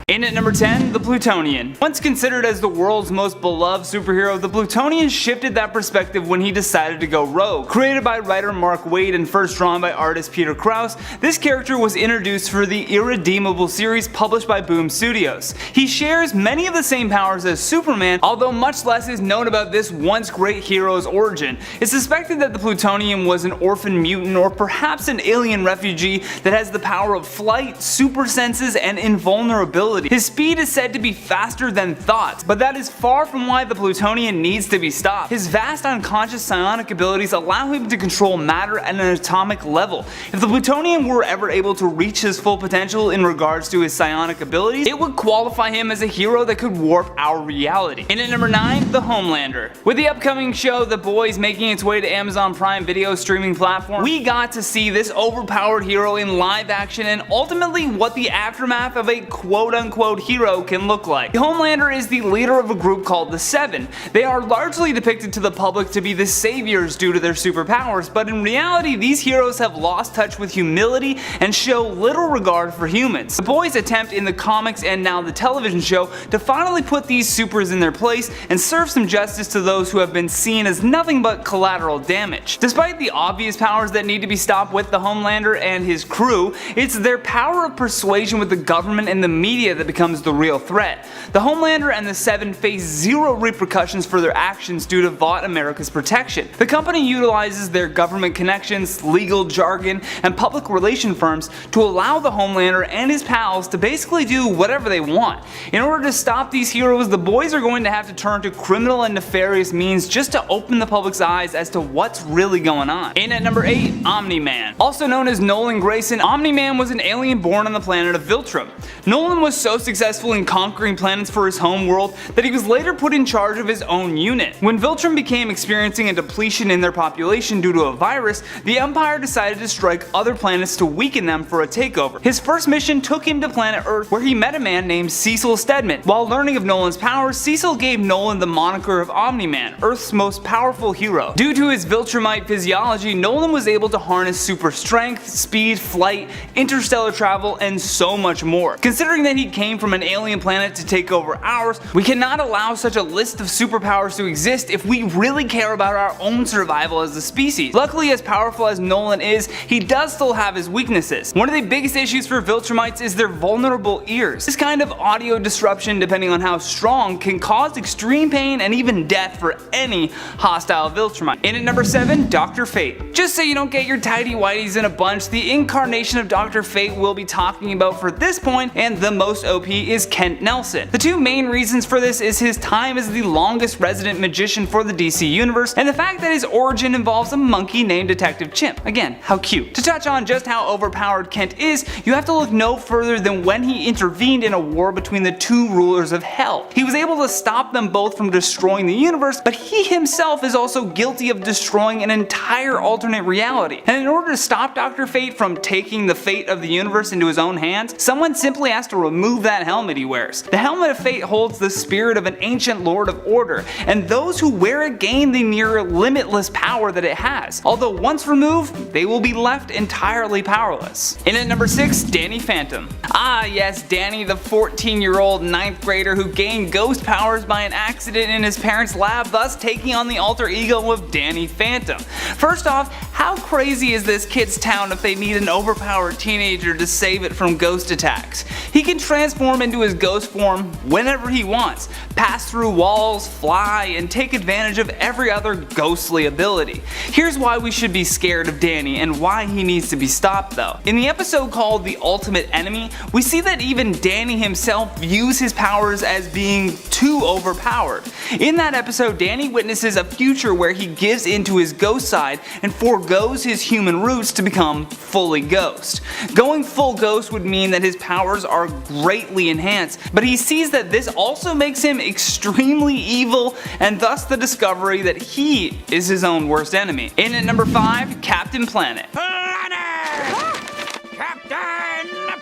In at number 10, the Plutonian. Once considered as the world's most beloved superhero, the Plutonian shifted that perspective when he decided to go rogue. Created by writer Mark Waid and first drawn by artist Peter Krause, this character was introduced for the Irredeemable series published by Boom Studios. He shares many of the same powers as Superman, although much less is known about this once great hero's origin. It's suspected that the Plutonian was an orphan mutant or perhaps an alien refugee that has the power of flight, super senses, and invulnerability. His speed is said to be faster than thought, but that is far from why the Plutonian needs to be stopped. His vast unconscious psionic abilities allow him to control matter at an atomic level. If the Plutonian were ever able to reach his full potential in regards to his psionic abilities, it would qualify him as a hero that could warp our reality. In at number 9, the Homelander. With the upcoming show The Boys making its way to Amazon Prime Video streaming platform, we got to see this overpowered hero in live action and ultimately what the aftermath of a quote-unquote hero can look like. The Homelander is the leader of a group called the Seven. They are largely depicted to the public to be the saviors due to their superpowers, but in reality these heroes have lost touch with humility and show little regard for humans. The Boys attempt in the comics and now the television show to finally put these supers in their place and serve some justice to those who have been seen as nothing but collateral damage. Despite the obvious powers that need to be stopped with the Homelander and his crew, it's their power of persuasion with the government and the media that becomes the real threat. The Homelander and the Seven face zero repercussions for their actions due to Vought America's protection. The company utilizes their government connections, legal jargon, and public relation firms to allow the Homelander and his pals to basically do whatever they want. In order to stop these heroes, the Boys are going to have to turn to criminal and nefarious means just to open the public's eyes as to what's really going on. In at number 8, Omni-Man. Also known as Nolan Grayson, Omni-Man was an alien born on the planet of Viltrum. Nolan was so successful in conquering planets for his home world that he was later put in charge of his own unit. When Viltrum became experiencing a depletion in their population due to a virus, the Empire decided to strike other planets to weaken them for a takeover. His first mission took him to planet Earth, where he met a man named Cecil Stedman. While learning of Nolan's powers, Cecil gave Nolan the moniker of Omni-Man, Earth's most powerful hero. Due to his Viltrumite physiology, Nolan was able to harness super strength, speed, flight, interstellar travel, and so much more. Considering that he came from an alien planet to take over ours, we cannot allow such a list of superpowers to exist if we really care about our own survival as a species. Luckily, as powerful as Nolan is, he does still have his weaknesses. One of the biggest issues for Viltrumites is their vulnerable ears. This kind of audio disruption, depending on how strong, can cause extreme pain and even death for any hostile Viltrumite. In at number 7, Dr. Fate. Just so you don't get your tidy whities in a bunch, the incarnation of Dr. Fate we'll be talking about for this point and the most OP is Kent Nelson. The two main reasons for this is his time as the longest resident magician for the DC universe and the fact that his origin involves a monkey named Detective Chimp. Again, how cute. To touch on just how overpowered Kent is, you have to look no further than when he intervened in a war between the two rulers of Hell. He was able to stop them both from destroying the universe, but he himself is also guilty of destroying an entire alternate reality. And in order to stop Dr. Fate from taking the fate of the universe into his own hands, someone simply has to remove that helmet he wears. The helmet of fate holds the spirit of an ancient lord of order, and those who wear it gain the near limitless power that it has. Although once removed, they will be left entirely powerless. In at number 6, Danny Phantom. Ah yes, Danny, the 14-year-old 9th grader who gained ghost powers by an accident in his parents' lab, thus taking on the alter ego of Danny Phantom. First off, how crazy is this kid's town if they need an overpowered teenager to save it from ghost attacks? He can transform into his ghost form whenever he wants, pass through walls, fly, and take advantage of every other ghostly ability. Here's why we should be scared of Danny and why he needs to be stopped though. In the episode called The Ultimate Enemy, we see that even Danny himself views his powers as being too overpowered. In that episode, Danny witnesses a future where he gives into his ghost side and forgoes his human roots to become fully ghost. Going full ghost would mean that his powers are greatly enhanced, but he sees that this also makes him extremely evil and thus the discovery that he is his own worst enemy. In at number 5, Captain Planet. Captain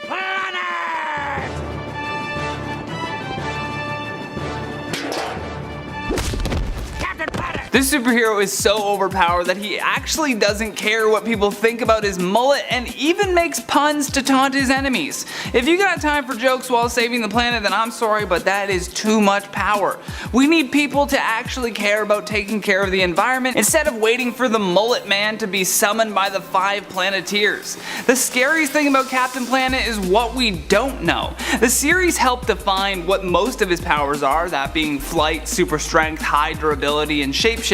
Planet! Captain Planet! This superhero is so overpowered that he actually doesn't care what people think about his mullet and even makes puns to taunt his enemies. If you got time for jokes while saving the planet, then I'm sorry, but that is too much power. We need people to actually care about taking care of the environment instead of waiting for the mullet man to be summoned by the 5 Planeteers. The scariest thing about Captain Planet is what we don't know. The series helped define what most of his powers are, that being flight, super strength, high durability, and shapeshifting.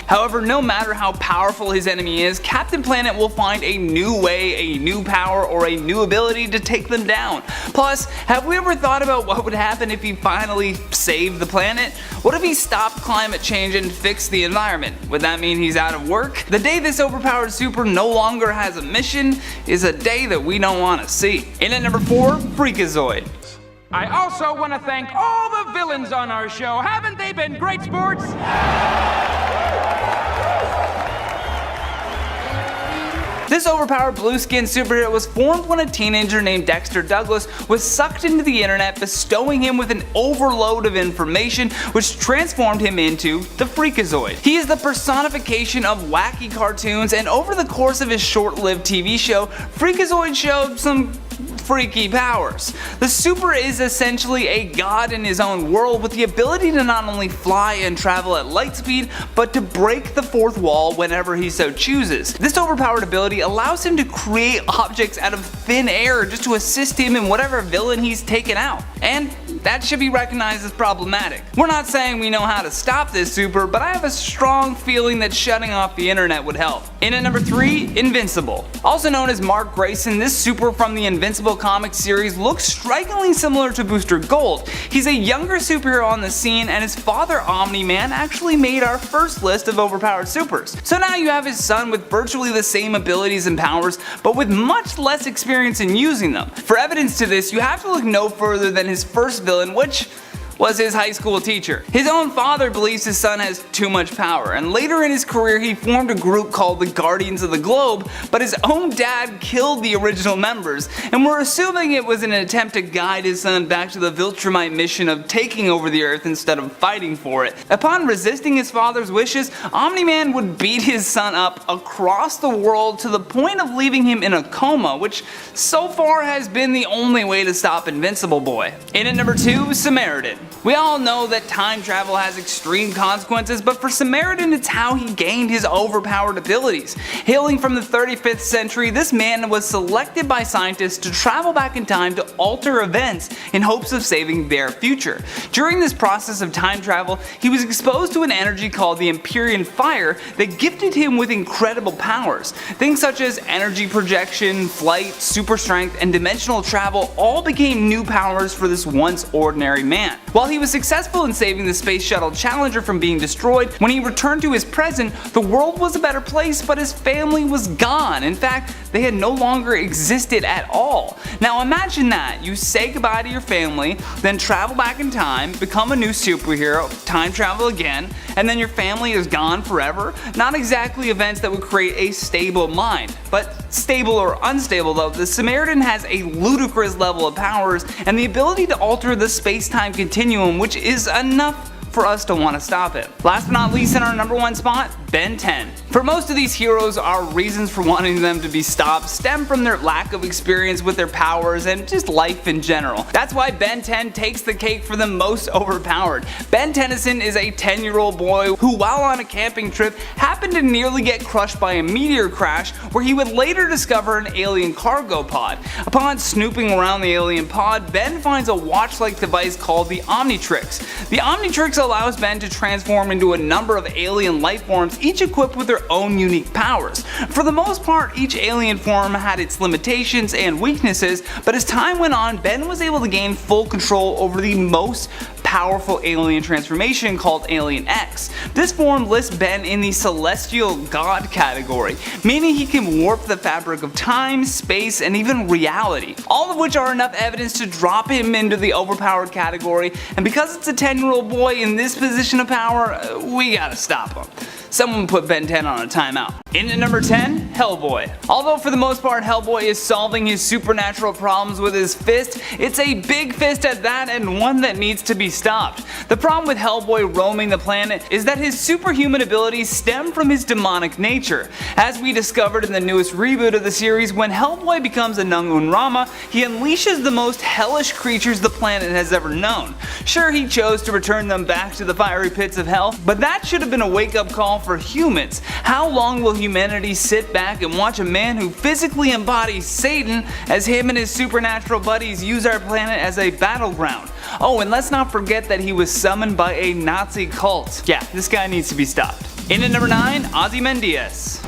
However, no matter how powerful his enemy is, Captain Planet will find a new way, a new power, or a new ability to take them down. Plus, have we ever thought about what would happen if he finally saved the planet? What if he stopped climate change and fixed the environment? Would that mean he's out of work? The day this overpowered super no longer has a mission is a day that we don't want to see. In at number 4, Freakazoid. I also want to thank all the villains on our show. Haven't they been great sports? This overpowered blue-skinned superhero was formed when a teenager named Dexter Douglas was sucked into the internet, bestowing him with an overload of information which transformed him into the Freakazoid. He is the personification of wacky cartoons, and over the course of his short-lived TV show, Freakazoid showed some freaky powers. The super is essentially a god in his own world with the ability to not only fly and travel at light speed, but to break the fourth wall whenever he so chooses. This overpowered ability allows him to create objects out of thin air just to assist him in whatever villain he's taken out. And that should be recognized as problematic. We're not saying we know how to stop this super, but I have a strong feeling that shutting off the internet would help. In at number 3, Invincible. Also known as Mark Grayson, this super from the Invincible comic series looks strikingly similar to Booster Gold. He's a younger superhero on the scene, and his father Omni-Man actually made our first list of overpowered supers. So now you have his son with virtually the same abilities and powers, but with much less experience in using them. For evidence to this, you have to look no further than his first villain, which was his high school teacher. His own father believes his son has too much power, and later in his career he formed a group called the Guardians of the Globe, but his own dad killed the original members, and we're assuming it was an attempt to guide his son back to the Viltrumite mission of taking over the Earth instead of fighting for it. Upon resisting his father's wishes, Omni-Man would beat his son up across the world to the point of leaving him in a coma, which so far has been the only way to stop Invincible Boy. In at number 2, Samaritan. We all know that time travel has extreme consequences, but for Samaritan it's how he gained his overpowered abilities. Hailing from the 35th century, this man was selected by scientists to travel back in time to alter events in hopes of saving their future. During this process of time travel, he was exposed to an energy called the Empyrean Fire that gifted him with incredible powers. Things such as energy projection, flight, super strength, and dimensional travel all became new powers for this once ordinary man. While he was successful in saving the Space Shuttle Challenger from being destroyed, when he returned to his present, the world was a better place, but his family was gone. In fact, they had no longer existed at all. Now imagine that. You say goodbye to your family, then travel back in time, become a new superhero, time travel again, and then your family is gone forever? Not exactly events that would create a stable mind. But stable or unstable though, the Samaritan has a ludicrous level of powers and the ability to alter the space-time continuum, which is enough for us to want to stop it. Last but not least, in our number 1 spot, Ben 10. For most of these heroes, our reasons for wanting them to be stopped stem from their lack of experience with their powers and just life in general. That's why Ben 10 takes the cake for the most overpowered. Ben Tennyson is a 10-year-old boy who, while on a camping trip, happened to nearly get crushed by a meteor crash where he would later discover an alien cargo pod. Upon snooping around the alien pod, Ben finds a watch-like device called the Omnitrix. The Omnitrix allows Ben to transform into a number of alien life forms, each equipped with their own unique powers. For the most part, each alien form had its limitations and weaknesses, but as time went on, Ben was able to gain full control over the most powerful alien transformation called Alien X. This form lists Ben in the Celestial God category, meaning he can warp the fabric of time, space, and even reality, all of which are enough evidence to drop him into the overpowered category, and because it's a 10-year-old boy in this position of power, we gotta stop him. Someone put Ben 10 on a timeout. In at number 10, Hellboy. Although for the most part Hellboy is solving his supernatural problems with his fist, it's a big fist at that and one that needs to be stopped. The problem with Hellboy roaming the planet is that his superhuman abilities stem from his demonic nature. As we discovered in the newest reboot of the series, when Hellboy becomes a Nungun Rama, he unleashes the most hellish creatures the planet has ever known. Sure, he chose to return them back to the fiery pits of hell, but that should have been a wake-up call for humans. How long will humanity sit back and watch a man who physically embodies Satan as him and his supernatural buddies use our planet as a battleground? Oh, and let's not forget that he was summoned by a Nazi cult. Yeah, this guy needs to be stopped. In at number 9, Ozymandias.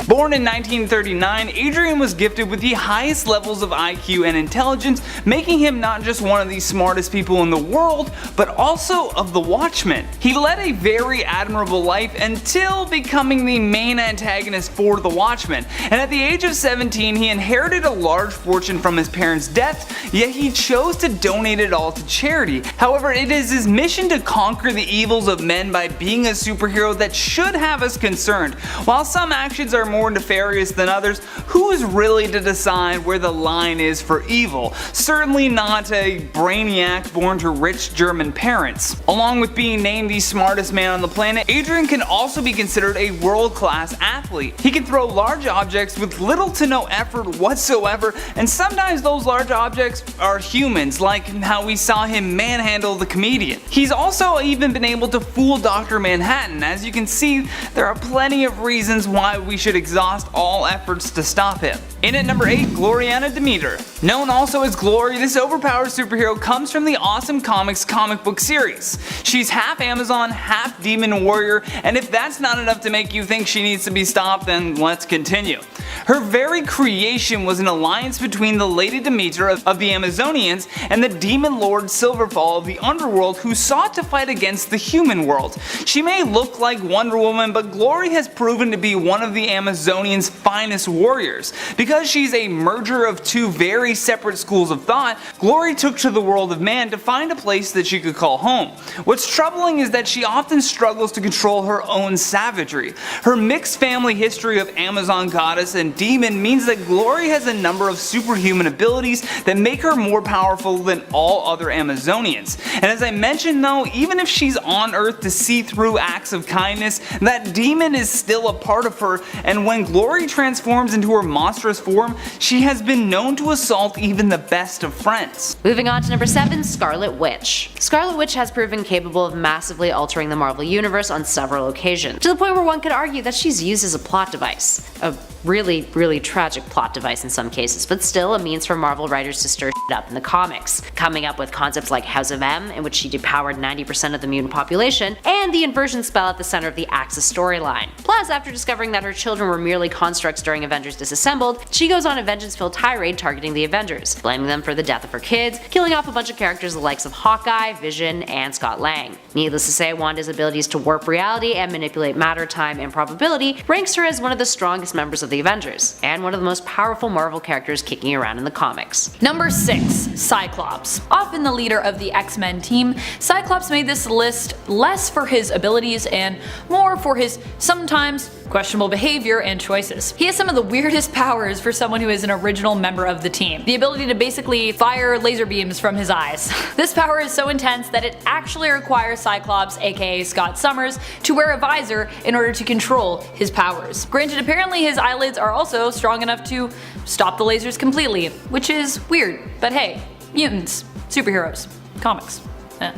Born in 1939, Adrian was gifted with the highest levels of IQ and intelligence, making him not just one of the smartest people in the world, but also of the Watchmen. He led a very admirable life until becoming the main antagonist for the Watchmen, and at the age of 17 he inherited a large fortune from his parents' death, yet he chose to donate it all to charity. However, it is his mission to conquer the evils of men by being a superhero that should have us concerned. While some actions are more nefarious than others, who is really to decide where the line is for evil? Certainly not a brainiac born to rich German parents. Along with being named the smartest man on the planet, Adrian can also be considered a world-class athlete. He can throw large objects with little to no effort whatsoever, and sometimes those large objects are humans, like how we saw him manhandle the comedian. He's also even been able to fool Dr. Manhattan. As you can see, there are plenty of reasons why we should exhaust all efforts to stop him. In at number 8, Gloriana Demeter. Known also as Glory, this overpowered superhero comes from the Awesome Comics comic book series. She's half Amazon, half demon warrior, and if that's not enough to make you think she needs to be stopped, then let's continue. Her very creation was an alliance between the Lady Demeter of the Amazonians and the demon lord Silverfall of the underworld, who sought to fight against the human world. She may look like Wonder Woman, but Glory has proven to be one of the Amazonians' finest warriors. Because she's a merger of two very separate schools of thought, Glory took to the world of man to find a place that she could call home. What's troubling is that she often struggles to control her own savagery. Her mixed family history of Amazon goddess and demon means that Glory has a number of superhuman abilities that make her more powerful than all other Amazonians. And as I mentioned though, even if she's on Earth to see through acts of kindness, that demon is still a part of her, and when Glory transforms into her monstrous form, she has been known to assault even the best of friends. Moving on to number 7, Scarlet Witch. Scarlet Witch has proven capable of massively altering the Marvel Universe on several occasions, to the point where one could argue that she's used as a plot device. A really tragic plot device in some cases, but still a means for Marvel writers to stir shit up in the comics, coming up with concepts like House of M, in which she depowered 90% of the mutant population, and the inversion spell at the center of the Axis storyline. Plus, after discovering that her children were merely constructs during Avengers Disassembled, she goes on a vengeance-filled tirade targeting the Avengers, blaming them for the death of her kids, killing off a bunch of characters the likes of Hawkeye, Vision, and Scott Lang. Needless to say, Wanda's abilities to warp reality and manipulate matter, time, and probability ranks her as one of the strongest members of the Avengers, and one of the most powerful Marvel characters kicking around in the comics. Number 6, Cyclops. Often the leader of the X-Men team, Cyclops made this list less for his abilities and more for his sometimes questionable behavior and choices. He has some of the weirdest powers for someone who is an original member of the team. The ability to basically fire laser beams from his eyes. This power is so intense that it actually requires Cyclops, aka Scott Summers, to wear a visor in order to control his powers. Granted, apparently his eyelids are also strong enough to stop the lasers completely, which is weird, but hey, mutants, superheroes, comics.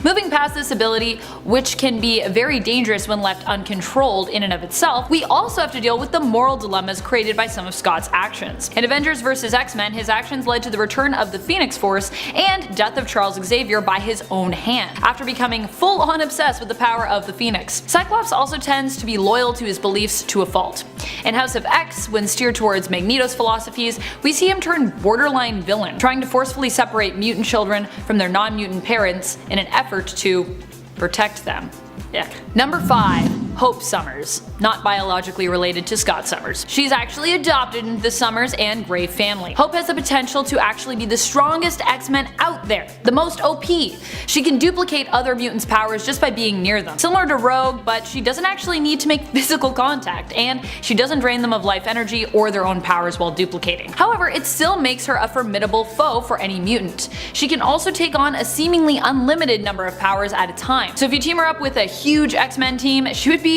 Moving past this ability, which can be very dangerous when left uncontrolled in and of itself, we also have to deal with the moral dilemmas created by some of Scott's actions. In Avengers vs. X-Men, his actions led to the return of the Phoenix Force and death of Charles Xavier by his own hand, after becoming full-on obsessed with the power of the Phoenix. Cyclops also tends to be loyal to his beliefs to a fault. In House of X, when steered towards Magneto's philosophies, we see him turn borderline villain, trying to forcefully separate mutant children from their non-mutant parents in an effort to protect them. Number 5. Hope Summers, not biologically related to Scott Summers. She's actually adopted into the Summers and Gray family. Hope has the potential to actually be the strongest X-Men out there, the most OP. She can duplicate other mutants' powers just by being near them. Similar to Rogue, but she doesn't actually need to make physical contact, and she doesn't drain them of life energy or their own powers while duplicating. However, it still makes her a formidable foe for any mutant. She can also take on a seemingly unlimited number of powers at a time. So if you team her up with a huge X-Men team, she would be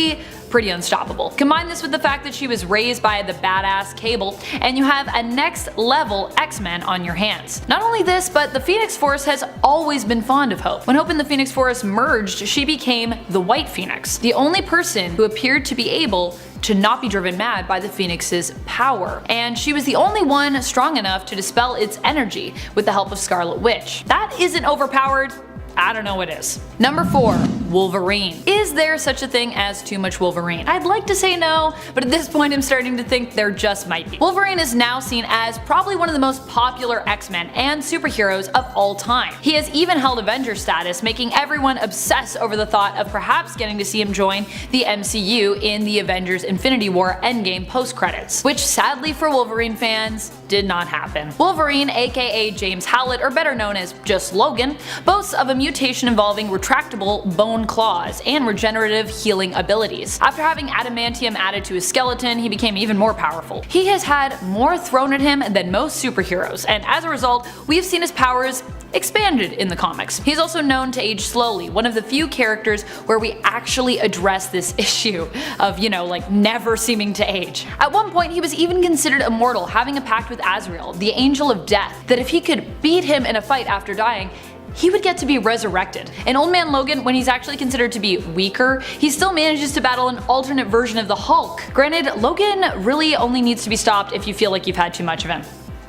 pretty unstoppable. Combine this with the fact that she was raised by the badass Cable, and you have a next level X-Men on your hands. Not only this, but the Phoenix Force has always been fond of Hope. When Hope and the Phoenix Force merged, she became the White Phoenix, the only person who appeared to be able to not be driven mad by the Phoenix's power. And she was the only one strong enough to dispel its energy with the help of Scarlet Witch. That isn't overpowered. I don't know what is. Number 4. Wolverine. Is there such a thing as too much Wolverine? I'd like to say no, but at this point I'm starting to think there just might be. Wolverine is now seen as probably one of the most popular X-Men and superheroes of all time. He has even held Avenger status, making everyone obsess over the thought of perhaps getting to see him join the MCU in the Avengers Infinity War Endgame post-credits, which sadly for Wolverine fans did not happen. Wolverine, aka James Howlett, or better known as just Logan, boasts of a mutation involving retractable bone claws and regenerative healing abilities. After having adamantium added to his skeleton, he became even more powerful. He has had more thrown at him than most superheroes, and as a result, we've seen his powers expanded in the comics. He's also known to age slowly, one of the few characters where we actually address this issue of, like never seeming to age. At one point he was even considered immortal, having a pact with Azrael, the Angel of Death, that if he could beat him in a fight after dying, he would get to be resurrected. In Old Man Logan, when he's actually considered to be weaker, he still manages to battle an alternate version of the Hulk. Granted, Logan really only needs to be stopped if you feel like you've had too much of him.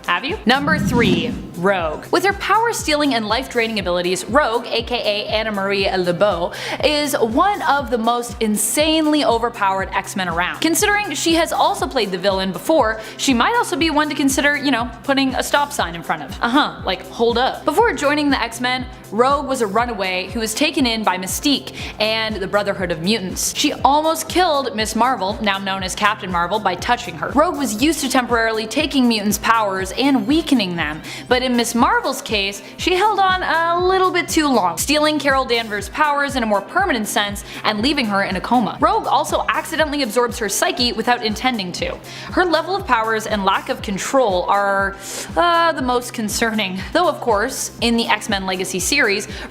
Have you? Number 3. Rogue. With her power-stealing and life-draining abilities, Rogue, aka Anna Marie LeBeau, is one of the most insanely overpowered X-Men around. Considering she has also played the villain before, she might also be one to consider, putting a stop sign in front of. Like hold up. Before joining the X-Men, Rogue was a runaway who was taken in by Mystique and the Brotherhood of Mutants. She almost killed Miss Marvel, now known as Captain Marvel, by touching her. Rogue was used to temporarily taking mutants' powers and weakening them, but in Miss Marvel's case, she held on a little bit too long, stealing Carol Danvers' powers in a more permanent sense and leaving her in a coma. Rogue also accidentally absorbs her psyche without intending to. Her level of powers and lack of control are the most concerning. Though of course, in the X-Men Legacy series,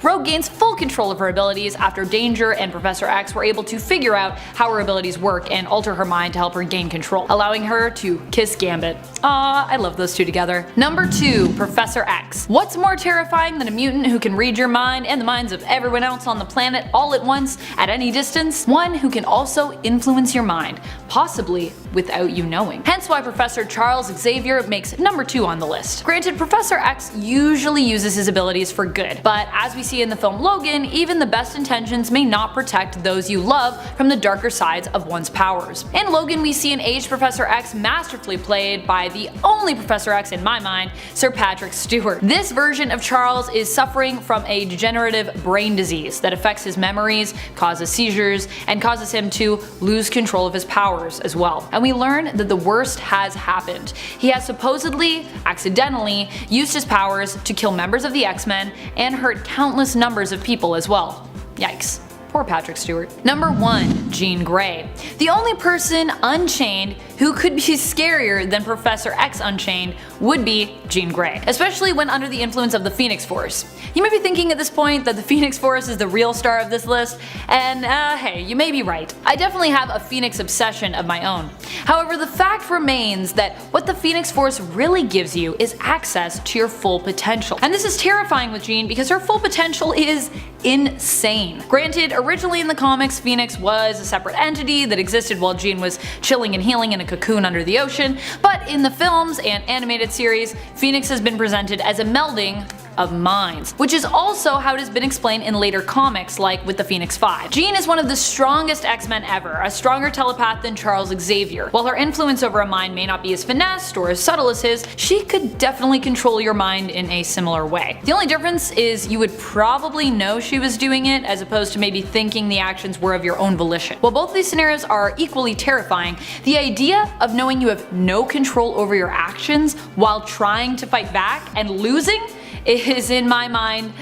Rogue gains full control of her abilities after Danger and Professor X were able to figure out how her abilities work and alter her mind to help her gain control, allowing her to kiss Gambit. I love those two together. Number 2. Professor X. What's more terrifying than a mutant who can read your mind and the minds of everyone else on the planet all at once at any distance? One who can also influence your mind, possibly without you knowing. Hence why Professor Charles Xavier makes number 2 on the list. Granted, Professor X usually uses his abilities for good, but as we see in the film Logan, even the best intentions may not protect those you love from the darker sides of one's powers. In Logan, we see an aged Professor X masterfully played by the only Professor X in my mind, Sir Patrick Stewart. This version of Charles is suffering from a degenerative brain disease that affects his memories, causes seizures, and causes him to lose control of his powers as well. And we learn that the worst has happened. He has supposedly, accidentally, used his powers to kill members of the X-Men and hurt countless numbers of people as well. Yikes. Poor Patrick Stewart. Number 1. Jean Grey. The only person unchained who could be scarier than Professor X Unchained would be Jean Grey, especially when under the influence of the Phoenix Force. You may be thinking at this point that the Phoenix Force is the real star of this list, and hey, you may be right. I definitely have a Phoenix obsession of my own. However, the fact remains that what the Phoenix Force really gives you is access to your full potential. And this is terrifying with Jean because her full potential is insane. Granted, originally in the comics, Phoenix was a separate entity that existed while Jean was chilling and healing in a cocoon under the ocean, but in the films and animated series, Phoenix has been presented as a melding of minds, which is also how it has been explained in later comics like with the Phoenix Five. Jean is one of the strongest X-Men ever, a stronger telepath than Charles Xavier. While her influence over a mind may not be as finessed or as subtle as his, she could definitely control your mind in a similar way. The only difference is you would probably know she was doing it as opposed to maybe thinking the actions were of your own volition. While both these scenarios are equally terrifying, the idea of knowing you have no control over your actions while trying to fight back and losing is, in my mind,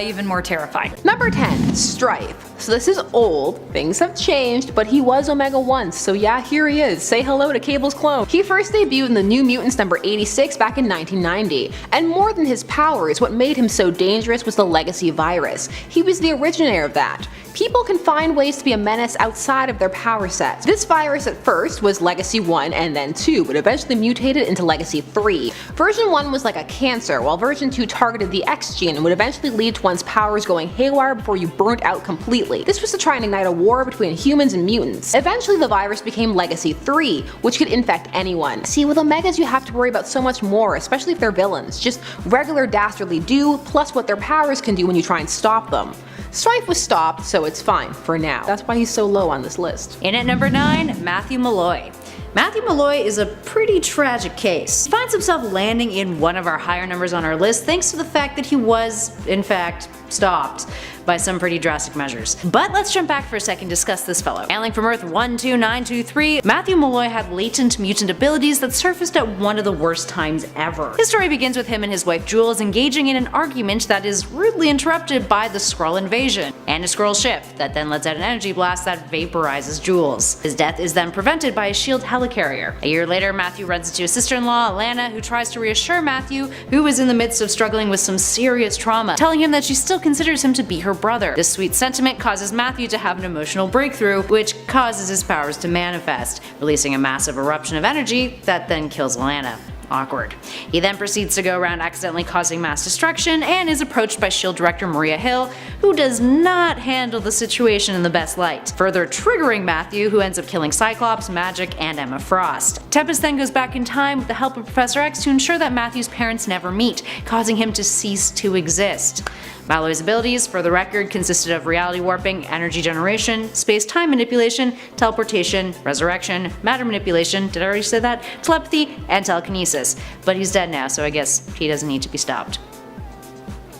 even more terrifying. Number 10. Strife. So this is old, things have changed, but he was Omega once, so yeah, here he is. Say hello to Cable's clone. He first debuted in the New Mutants number 86 back in 1990, and more than his powers, what made him so dangerous was the Legacy virus. He was the originator of that. People can find ways to be a menace outside of their power set. This virus at first was Legacy 1 and then 2, but eventually mutated into Legacy 3. Version 1 was like a cancer, while version 2 targeted the X gene and would eventually lead to one's powers going haywire before you burnt out completely. This was to try and ignite a war between humans and mutants. Eventually the virus became Legacy 3, which could infect anyone. See, with Omegas you have to worry about so much more, especially if they're villains. Just regular dastardly do, plus what their powers can do when you try and stop them. Strife was stopped, so it's fine for now. That's why he's so low on this list. In at number 9, Matthew Malloy. Matthew Malloy is a pretty tragic case. He finds himself landing in one of our higher numbers on our list thanks to the fact that he was, in fact, stopped by some pretty drastic measures. But let's jump back for a second and discuss this fellow. Hailing from Earth 12923, Matthew Malloy had latent mutant abilities that surfaced at one of the worst times ever. His story begins with him and his wife Jules engaging in an argument that is rudely interrupted by the Skrull invasion, and a Skrull ship that then lets out an energy blast that vaporizes Jules. His death is then prevented by a shield helicarrier. A year later, Matthew runs into his sister-in-law, Alana, who tries to reassure Matthew, who is in the midst of struggling with some serious trauma, telling him that she still considers him to be her brother. This sweet sentiment causes Matthew to have an emotional breakthrough, which causes his powers to manifest, releasing a massive eruption of energy that then kills Alana. Awkward. He then proceeds to go around accidentally causing mass destruction and is approached by S.H.I.E.L.D. director Maria Hill, who does not handle the situation in the best light, further triggering Matthew, who ends up killing Cyclops, Magic, and Emma Frost. Tempest then goes back in time with the help of Professor X to ensure that Matthew's parents never meet, causing him to cease to exist. Malloy's abilities, for the record, consisted of reality warping, energy generation, space-time manipulation, teleportation, resurrection, matter manipulation, did I already say that? Telepathy, and telekinesis. But he's dead now, so I guess he doesn't need to be stopped.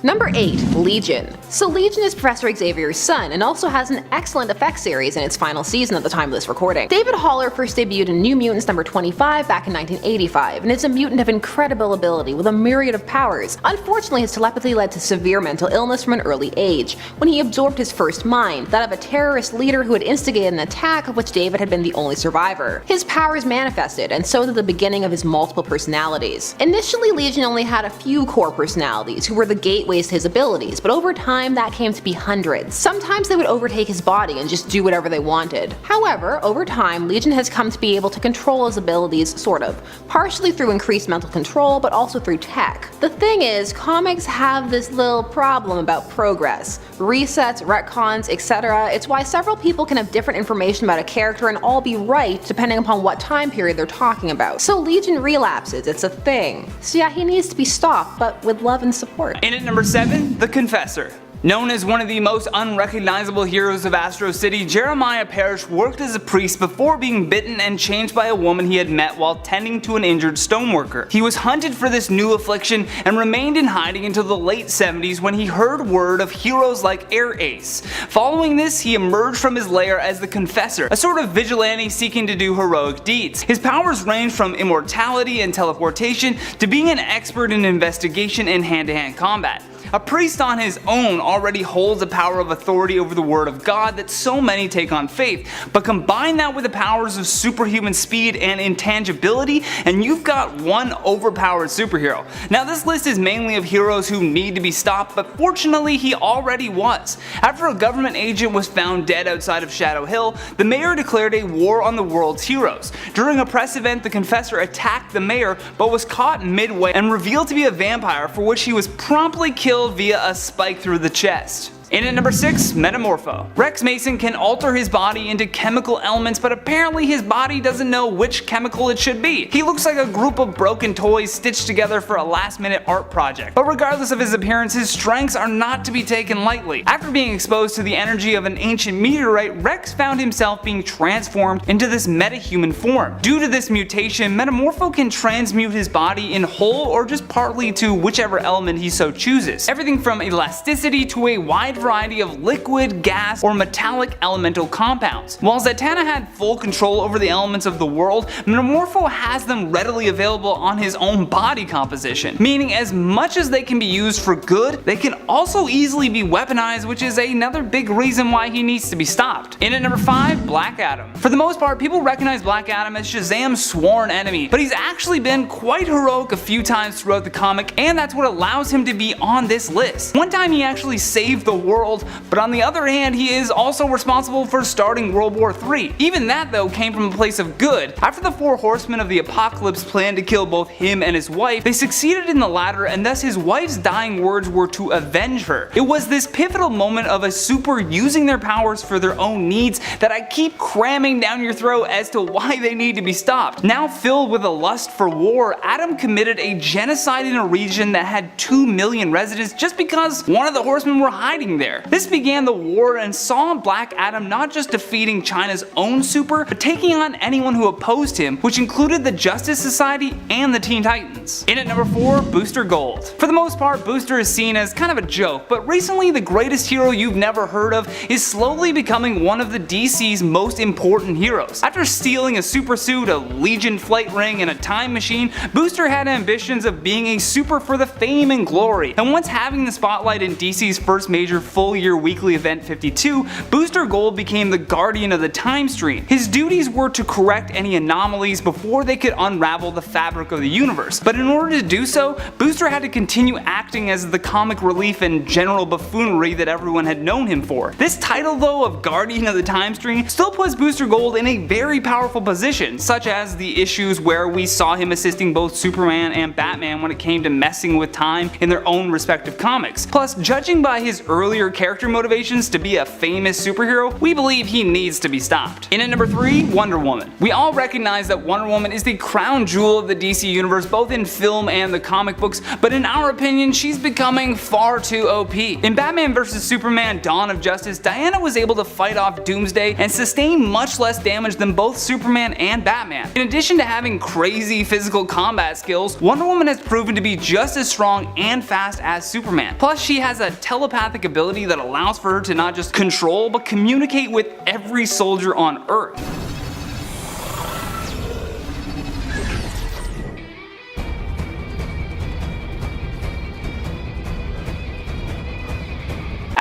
Number 8. Legion. So Legion is Professor Xavier's son and also has an excellent effects series in its final season at the time of this recording. David Haller first debuted in New Mutants number 25 back in 1985 and is a mutant of incredible ability with a myriad of powers. Unfortunately, his telepathy led to severe mental illness from an early age, when he absorbed his first mind, that of a terrorist leader who had instigated an attack of which David had been the only survivor. His powers manifested, and so did the beginning of his multiple personalities. Initially, Legion only had a few core personalities, who were the gateway to his abilities, but over time that came to be hundreds. Sometimes they would overtake his body and just do whatever they wanted. However, over time, Legion has come to be able to control his abilities, sort of, partially through increased mental control, but also through tech. The thing is, comics have this little problem about progress. Resets, retcons, etc. It's why several people can have different information about a character and all be right depending upon what time period they're talking about. So Legion relapses, it's a thing. So yeah, he needs to be stopped, but with love and support. In at number 7, The Confessor. Known as one of the most unrecognizable heroes of Astro City, Jeremiah Parrish worked as a priest before being bitten and changed by a woman he had met while tending to an injured stoneworker. He was hunted for this new affliction and remained in hiding until the late 70s when he heard word of heroes like Air Ace. Following this, he emerged from his lair as the Confessor, a sort of vigilante seeking to do heroic deeds. His powers range from immortality and teleportation to being an expert in investigation and hand-to-hand combat. A priest on his own already holds a power of authority over the word of God that so many take on faith, but combine that with the powers of superhuman speed and intangibility and you've got one overpowered superhero. Now this list is mainly of heroes who need to be stopped, but fortunately he already was. After a government agent was found dead outside of Shadow Hill, the mayor declared a war on the world's heroes. During a press event, the Confessor attacked the mayor but was caught midway and revealed to be a vampire, for which he was promptly killed via a spike through the chest. In at number 6, Metamorpho. Rex Mason can alter his body into chemical elements, but apparently his body doesn't know which chemical it should be. He looks like a group of broken toys stitched together for a last-minute art project. But regardless of his appearance, his strengths are not to be taken lightly. After being exposed to the energy of an ancient meteorite, Rex found himself being transformed into this metahuman form. Due to this mutation, Metamorpho can transmute his body in whole or just partly to whichever element he so chooses. Everything from elasticity to a wide variety of liquid, gas, or metallic elemental compounds. While Zatanna had full control over the elements of the world, Metamorpho has them readily available on his own body composition, meaning as much as they can be used for good, they can also easily be weaponized, which is another big reason why he needs to be stopped. In at number 5, Black Adam. For the most part, people recognize Black Adam as Shazam's sworn enemy, but he's actually been quite heroic a few times throughout the comic, and that's what allows him to be on this list. One time he actually saved the world, but on the other hand, he is also responsible for starting World War III. Even that though came from a place of good. After the 4 horsemen of the apocalypse planned to kill both him and his wife, they succeeded in the latter, and thus his wife's dying words were to avenge her. It was this pivotal moment of a super using their powers for their own needs that I keep cramming down your throat as to why they need to be stopped. Now filled with a lust for war, Adam committed a genocide in a region that had 2 million residents just because one of the horsemen were hiding there. This began the war and saw Black Adam not just defeating China's own super, but taking on anyone who opposed him, which included the Justice Society and the Teen Titans. In at number 4, Booster Gold. For the most part, Booster is seen as kind of a joke, but recently the greatest hero you've never heard of is slowly becoming one of the DC's most important heroes. After stealing a super suit, a Legion flight ring, and a time machine, Booster had ambitions of being a super for the fame and glory, and once having the spotlight in DC's first major full-year weekly event 52, Booster Gold became the guardian of the time stream. His duties were to correct any anomalies before they could unravel the fabric of the universe, but in order to do so, Booster had to continue acting as the comic relief and general buffoonery that everyone had known him for. This title though of Guardian of the Time Stream still puts Booster Gold in a very powerful position, such as the issues where we saw him assisting both Superman and Batman when it came to messing with time in their own respective comics. Plus, judging by his earlier character motivations to be a famous superhero, we believe he needs to be stopped. In at number 3, Wonder Woman. We all recognize that Wonder Woman is the crown jewel of the DC universe both in film and the comic books, but in our opinion, she's becoming far too OP. In Batman vs Superman Dawn of Justice, Diana was able to fight off Doomsday and sustain much less damage than both Superman and Batman. In addition to having crazy physical combat skills, Wonder Woman has proven to be just as strong and fast as Superman. Plus, she has a telepathic ability that allows for her to not just control, but communicate with every soldier on Earth.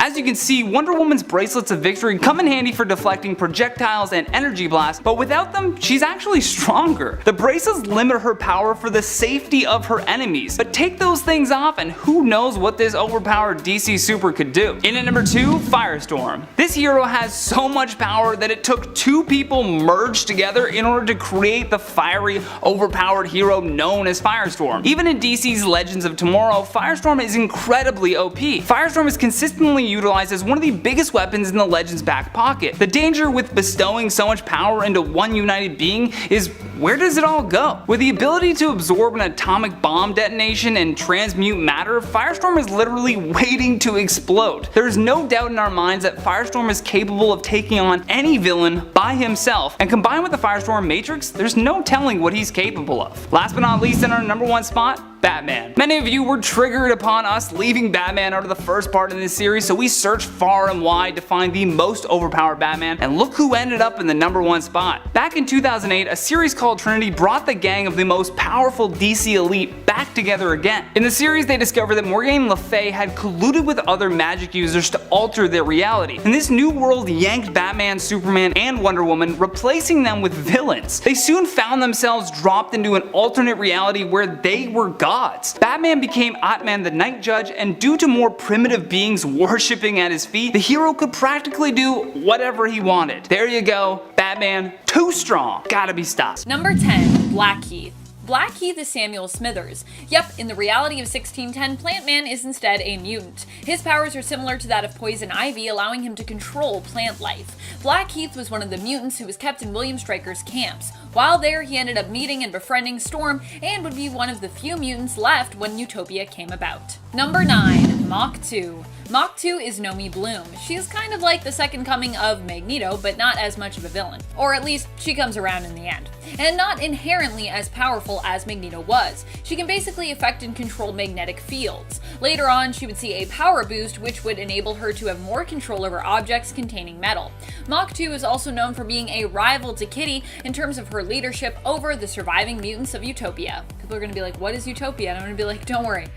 As you can see, Wonder Woman's bracelets of victory come in handy for deflecting projectiles and energy blasts, but without them, she's actually stronger. The bracelets limit her power for the safety of her enemies, but take those things off and who knows what this overpowered DC super could do. In at number 2, Firestorm. This hero has so much power that it took 2 people merged together in order to create the fiery, overpowered hero known as Firestorm. Even in DC's Legends of Tomorrow, Firestorm is incredibly OP. Firestorm is consistently utilized as one of the biggest weapons in the Legends' back pocket. The danger with bestowing so much power into one united being is where does it all go? With the ability to absorb an atomic bomb detonation and transmute matter, Firestorm is literally waiting to explode. There is no doubt in our minds that Firestorm is capable of taking on any villain by himself, and combined with the Firestorm Matrix, there's no telling what he's capable of. Last but not least, in our number 1 spot, Batman. Many of you were triggered upon us leaving Batman out of the first part of this series, so we searched far and wide to find the most overpowered Batman, and look who ended up in the number 1 spot. Back in 2008, a series called Trinity brought the gang of the most powerful DC elite back together again. In the series, they discovered that Morgan Le Fay had colluded with other magic users to alter their reality, and this new world yanked Batman, Superman, and Wonder Woman, replacing them with villains. They soon found themselves dropped into an alternate reality where they were gods. Batman became Atman the Night Judge, and due to more primitive beings worshipping at his feet, the hero could practically do whatever he wanted. There you go, Batman, too strong, gotta be stopped. Number 10, Blackheath. Blackheath is Samuel Smithers. Yep, in the reality of 1610, Plant Man is instead a mutant. His powers are similar to that of Poison Ivy, allowing him to control plant life. Blackheath was one of the mutants who was kept in William Stryker's camps. While there, he ended up meeting and befriending Storm, and would be one of the few mutants left when Utopia came about. Number 9. Mach 2. Mach 2 is Nomi Bloom. She is kind of like the second coming of Magneto, but not as much of a villain. Or at least, she comes around in the end. And not inherently as powerful as Magneto was. She can basically affect and control magnetic fields. Later on, she would see a power boost, which would enable her to have more control over objects containing metal. Mach 2 is also known for being a rival to Kitty in terms of her leadership over the surviving mutants of Utopia. People are going to be like, what is Utopia? And I'm going to be like, don't worry.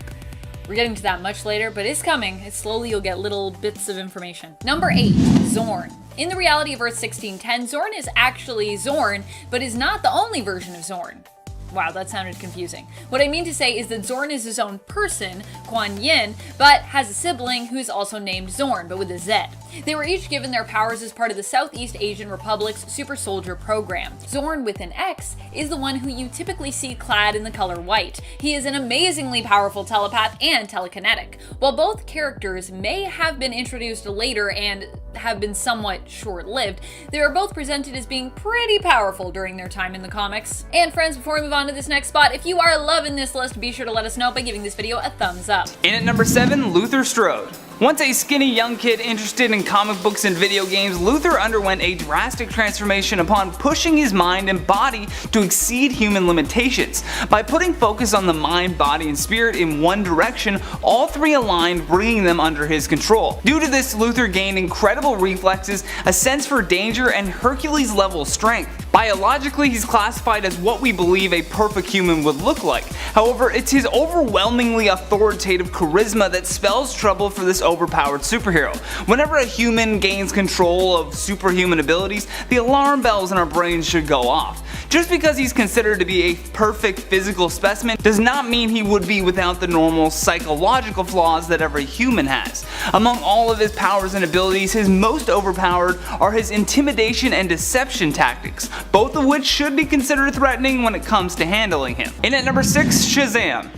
We're getting to that much later, but it's coming. It's slowly you'll get little bits of information. Number 8. Zorn. In the reality of Earth 1610, Zorn is actually Zorn, but is not the only version of Zorn. Wow, that sounded confusing. What I mean to say is that Zorn is his own person, Kuan Yin, but has a sibling who's also named Zorn, but with a Z. They were each given their powers as part of the Southeast Asian Republic's Super Soldier program. Zorn with an X is the one who you typically see clad in the color white. He is an amazingly powerful telepath and telekinetic. While both characters may have been introduced later and have been somewhat short-lived, they are both presented as being pretty powerful during their time in the comics. And friends, before we move on to this next spot, if you are loving this list, be sure to let us know by giving this video a thumbs up. In at number 7, Luther Strode. Once a skinny young kid interested in comic books and video games, Luther underwent a drastic transformation upon pushing his mind and body to exceed human limitations. By putting focus on the mind, body, and spirit in one direction, all three aligned, bringing them under his control. Due to this, Luther gained incredible reflexes, a sense for danger, and Hercules-level strength. Biologically, he's classified as what we believe a perfect human would look like. However, it's his overwhelmingly authoritative charisma that spells trouble for this overpowered superhero. Whenever a human gains control of superhuman abilities, the alarm bells in our brains should go off. Just because he's considered to be a perfect physical specimen does not mean he would be without the normal psychological flaws that every human has. Among all of his powers and abilities, his most overpowered are his intimidation and deception tactics, both of which should be considered threatening when it comes to handling him. In at number 6, Shazam.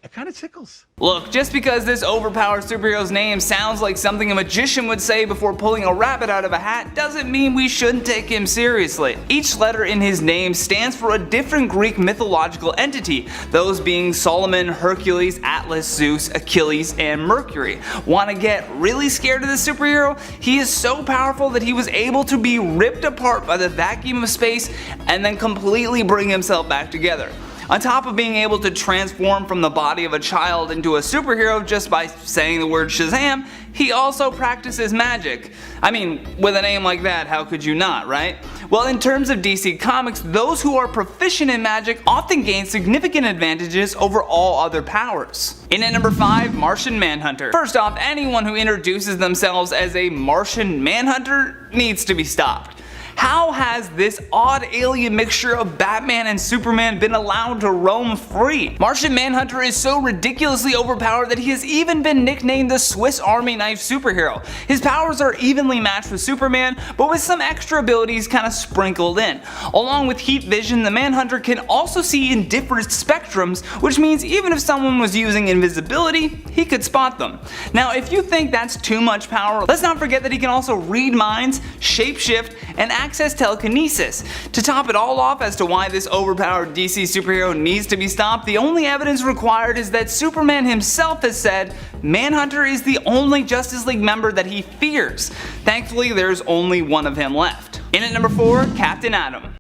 It kind of tickles. Look, just because this overpowered superhero's name sounds like something a magician would say before pulling a rabbit out of a hat doesn't mean we shouldn't take him seriously. Each letter in his name stands for a different Greek mythological entity, those being Solomon, Hercules, Atlas, Zeus, Achilles, and Mercury. Want to get really scared of this superhero? He is so powerful that he was able to be ripped apart by the vacuum of space and then completely bring himself back together. On top of being able to transform from the body of a child into a superhero just by saying the word Shazam, he also practices magic. I mean, with a name like that, how could you not, right? Well, in terms of DC Comics, those who are proficient in magic often gain significant advantages over all other powers. In at number 5, Martian Manhunter. First off, anyone who introduces themselves as a Martian Manhunter needs to be stopped. How has this odd alien mixture of Batman and Superman been allowed to roam free? Martian Manhunter is so ridiculously overpowered that he has even been nicknamed the Swiss Army knife superhero. His powers are evenly matched with Superman, but with some extra abilities kind of sprinkled in. Along with heat vision, the Manhunter can also see in different spectrums, which means even if someone was using invisibility, he could spot them. Now, if you think that's too much power, let's not forget that he can also read minds, shapeshift, and access telekinesis. To top it all off as to why this overpowered DC superhero needs to be stopped, the only evidence required is that Superman himself has said Manhunter is the only Justice League member that he fears. Thankfully, there's only one of him left. In at number 4, Captain Atom.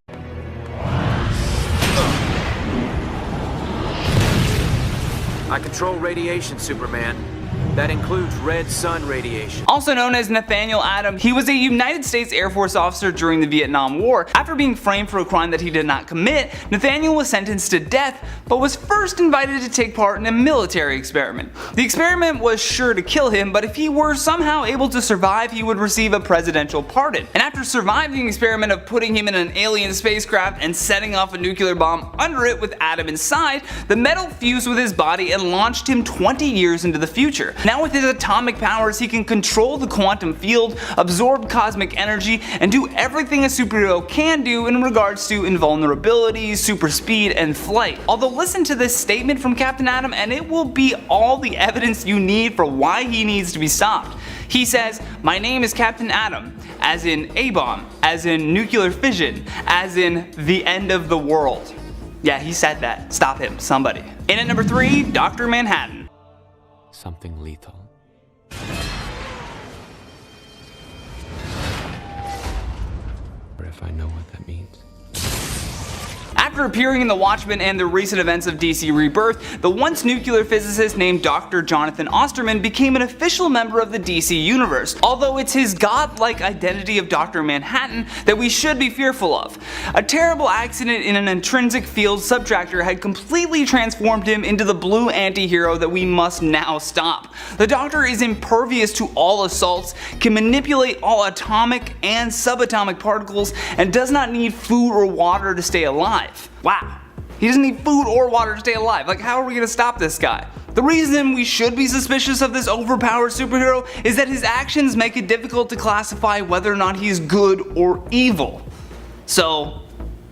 I control radiation, Superman. That includes red sun radiation. Also known as Nathaniel Atom, he was a United States Air Force officer during the Vietnam War. After being framed for a crime that he did not commit, Nathaniel was sentenced to death, but was first invited to take part in a military experiment. The experiment was sure to kill him, but if he were somehow able to survive, he would receive a presidential pardon. And after surviving the experiment of putting him in an alien spacecraft and setting off a nuclear bomb under it with Atom inside, the metal fused with his body and launched him 20 years into the future. Now with his atomic powers, he can control the quantum field, absorb cosmic energy, and do everything a superhero can do in regards to invulnerability, super speed, and flight. Although listen to this statement from Captain Atom and it will be all the evidence you need for why he needs to be stopped. He says, "My name is Captain Atom, as in A-bomb, as in nuclear fission, as in the end of the world." Yeah, he said that. Stop him, somebody. In at number 3, Dr. Manhattan. Something lethal. Or if I know what that means. After appearing in The Watchmen and the recent events of DC Rebirth, the once nuclear physicist named Dr. Jonathan Osterman became an official member of the DC universe, although it's his godlike identity of Dr. Manhattan that we should be fearful of. A terrible accident in an intrinsic field subtractor had completely transformed him into the blue anti-hero that we must now stop. The Doctor is impervious to all assaults, can manipulate all atomic and subatomic particles, and does not need food or water to stay alive. Wow. He doesn't need food or water to stay alive. Like, how are we gonna stop this guy? The reason we should be suspicious of this overpowered superhero is that his actions make it difficult to classify whether or not he's good or evil. So,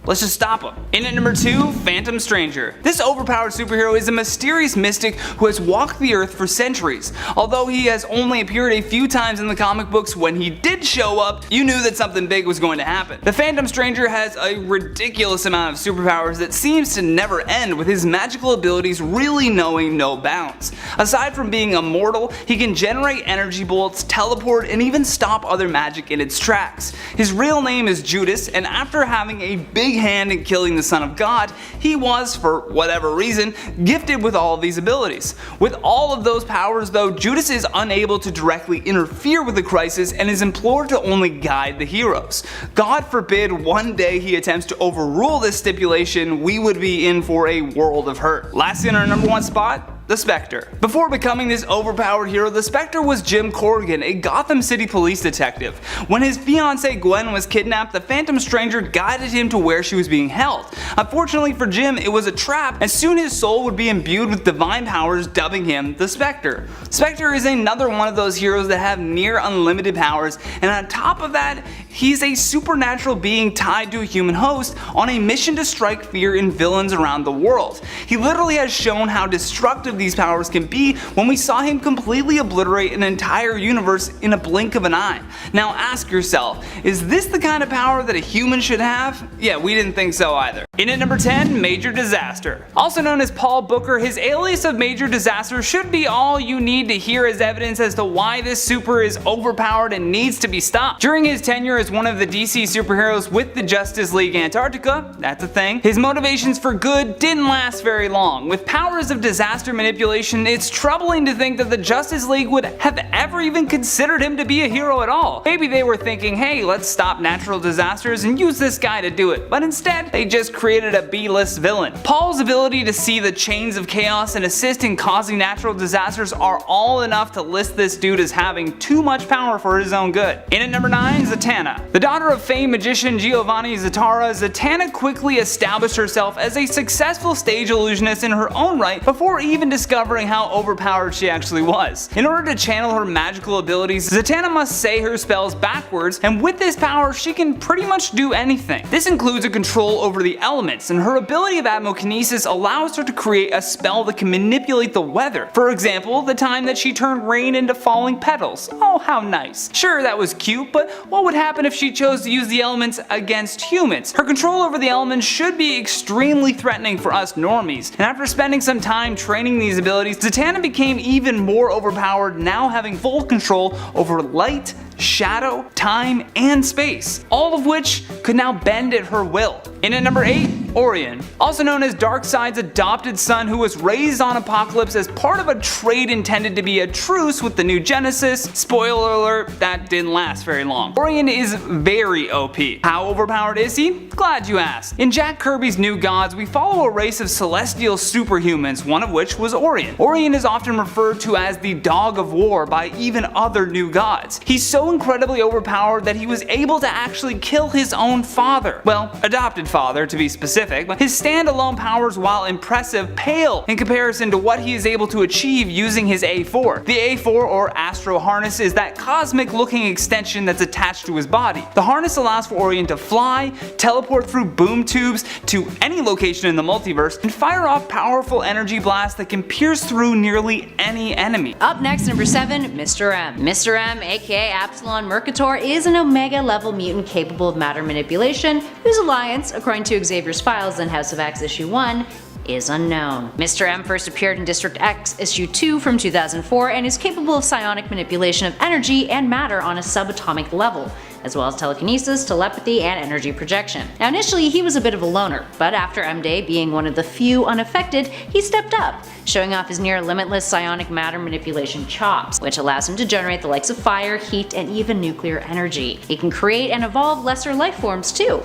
let's just stop him. In at number 2, Phantom Stranger. This overpowered superhero is a mysterious mystic who has walked the earth for centuries. Although he has only appeared a few times in the comic books, when he did show up, you knew that something big was going to happen. The Phantom Stranger has a ridiculous amount of superpowers that seems to never end, with his magical abilities really knowing no bounds. Aside from being immortal, he can generate energy bolts, teleport, and even stop other magic in its tracks. His real name is Judas, and after having a big hand in killing the Son of God, he was, for whatever reason, gifted with all of these abilities. With all of those powers though, Judas is unable to directly interfere with the crisis and is implored to only guide the heroes. God forbid one day he attempts to overrule this stipulation, we would be in for a world of hurt. Lastly, in our number 1 spot, the Spectre. Before becoming this overpowered hero, the Spectre was Jim Corrigan, a Gotham City police detective. When his fiancée Gwen was kidnapped, the Phantom Stranger guided him to where she was being held. Unfortunately for Jim, it was a trap, and soon his soul would be imbued with divine powers, dubbing him the Spectre. Spectre is another one of those heroes that have near unlimited powers, and on top of that, he's a supernatural being tied to a human host on a mission to strike fear in villains around the world. He literally has shown how destructive these powers can be when we saw him completely obliterate an entire universe in a blink of an eye. Now ask yourself, is this the kind of power that a human should have? Yeah, we didn't think so either. In at number 10, Major Disaster. Also known as Paul Booker, his alias of Major Disaster should be all you need to hear as evidence as to why this super is overpowered and needs to be stopped. During his tenure as one of the DC superheroes with the Justice League Antarctica, that's a thing, his motivations for good didn't last very long. With powers of disaster manipulation, it's troubling to think that the Justice League would have ever even considered him to be a hero at all. Maybe they were thinking, hey, let's stop natural disasters and use this guy to do it, but instead they just created a B-list villain. Paul's ability to see the chains of chaos and assist in causing natural disasters are all enough to list this dude as having too much power for his own good. In at number 9, Zatanna. The daughter of famed magician Giovanni Zatara, Zatanna quickly established herself as a successful stage illusionist in her own right before even discovering how overpowered she actually was. In order to channel her magical abilities, Zatanna must say her spells backwards, and with this power she can pretty much do anything. This includes a control over the elements, and her ability of atmokinesis allows her to create a spell that can manipulate the weather. For example, the time that she turned rain into falling petals. Oh, how nice. Sure, that was cute, but what would happen if she chose to use the elements against humans? Her control over the elements should be extremely threatening for us normies, and after spending some time training these abilities, Zatanna became even more overpowered, now having full control over light, shadow, time, and space, all of which could now bend at her will. In at number 8, Orion. Also known as Darkseid's adopted son, who was raised on Apocalypse as part of a trade intended to be a truce with the new Genesis. Spoiler alert, that didn't last very long. Orion is very OP. How overpowered is he? Glad you asked. In Jack Kirby's New Gods, we follow a race of celestial superhumans, one of which was Orion. Orion is often referred to as the Dog of War by even other New Gods. He's so incredibly overpowered that he was able to actually kill his own father. Well, adopted father to be specific. specific, but his standalone powers, while impressive, pale in comparison to what he is able to achieve using his A4. The A4, or Astro Harness, is that cosmic looking extension that's attached to his body. The harness allows for Orion to fly, teleport through boom tubes to any location in the multiverse, and fire off powerful energy blasts that can pierce through nearly any enemy. Up next, number 7, Mr. M. Mr. M, aka Absalon Mercator, is an Omega level mutant capable of matter manipulation, whose alliance, according to Xavier's files in House of X issue 1, is unknown. Mr. M first appeared in District X issue 2 from 2004 and is capable of psionic manipulation of energy and matter on a subatomic level, as well as telekinesis, telepathy, and energy projection. Now initially he was a bit of a loner, but after M-Day being one of the few unaffected, he stepped up, showing off his near limitless psionic matter manipulation chops, which allows him to generate the likes of fire, heat, and even nuclear energy. He can create and evolve lesser life forms too.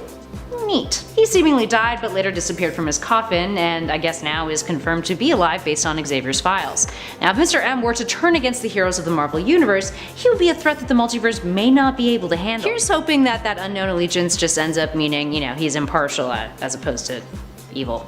Neat. He seemingly died but later disappeared from his coffin, and I guess now is confirmed to be alive based on Xavier's files. Now if Mr. M were to turn against the heroes of the Marvel Universe, he would be a threat that the multiverse may not be able to handle. Here's hoping that that unknown allegiance just ends up meaning, he's impartial as opposed to evil.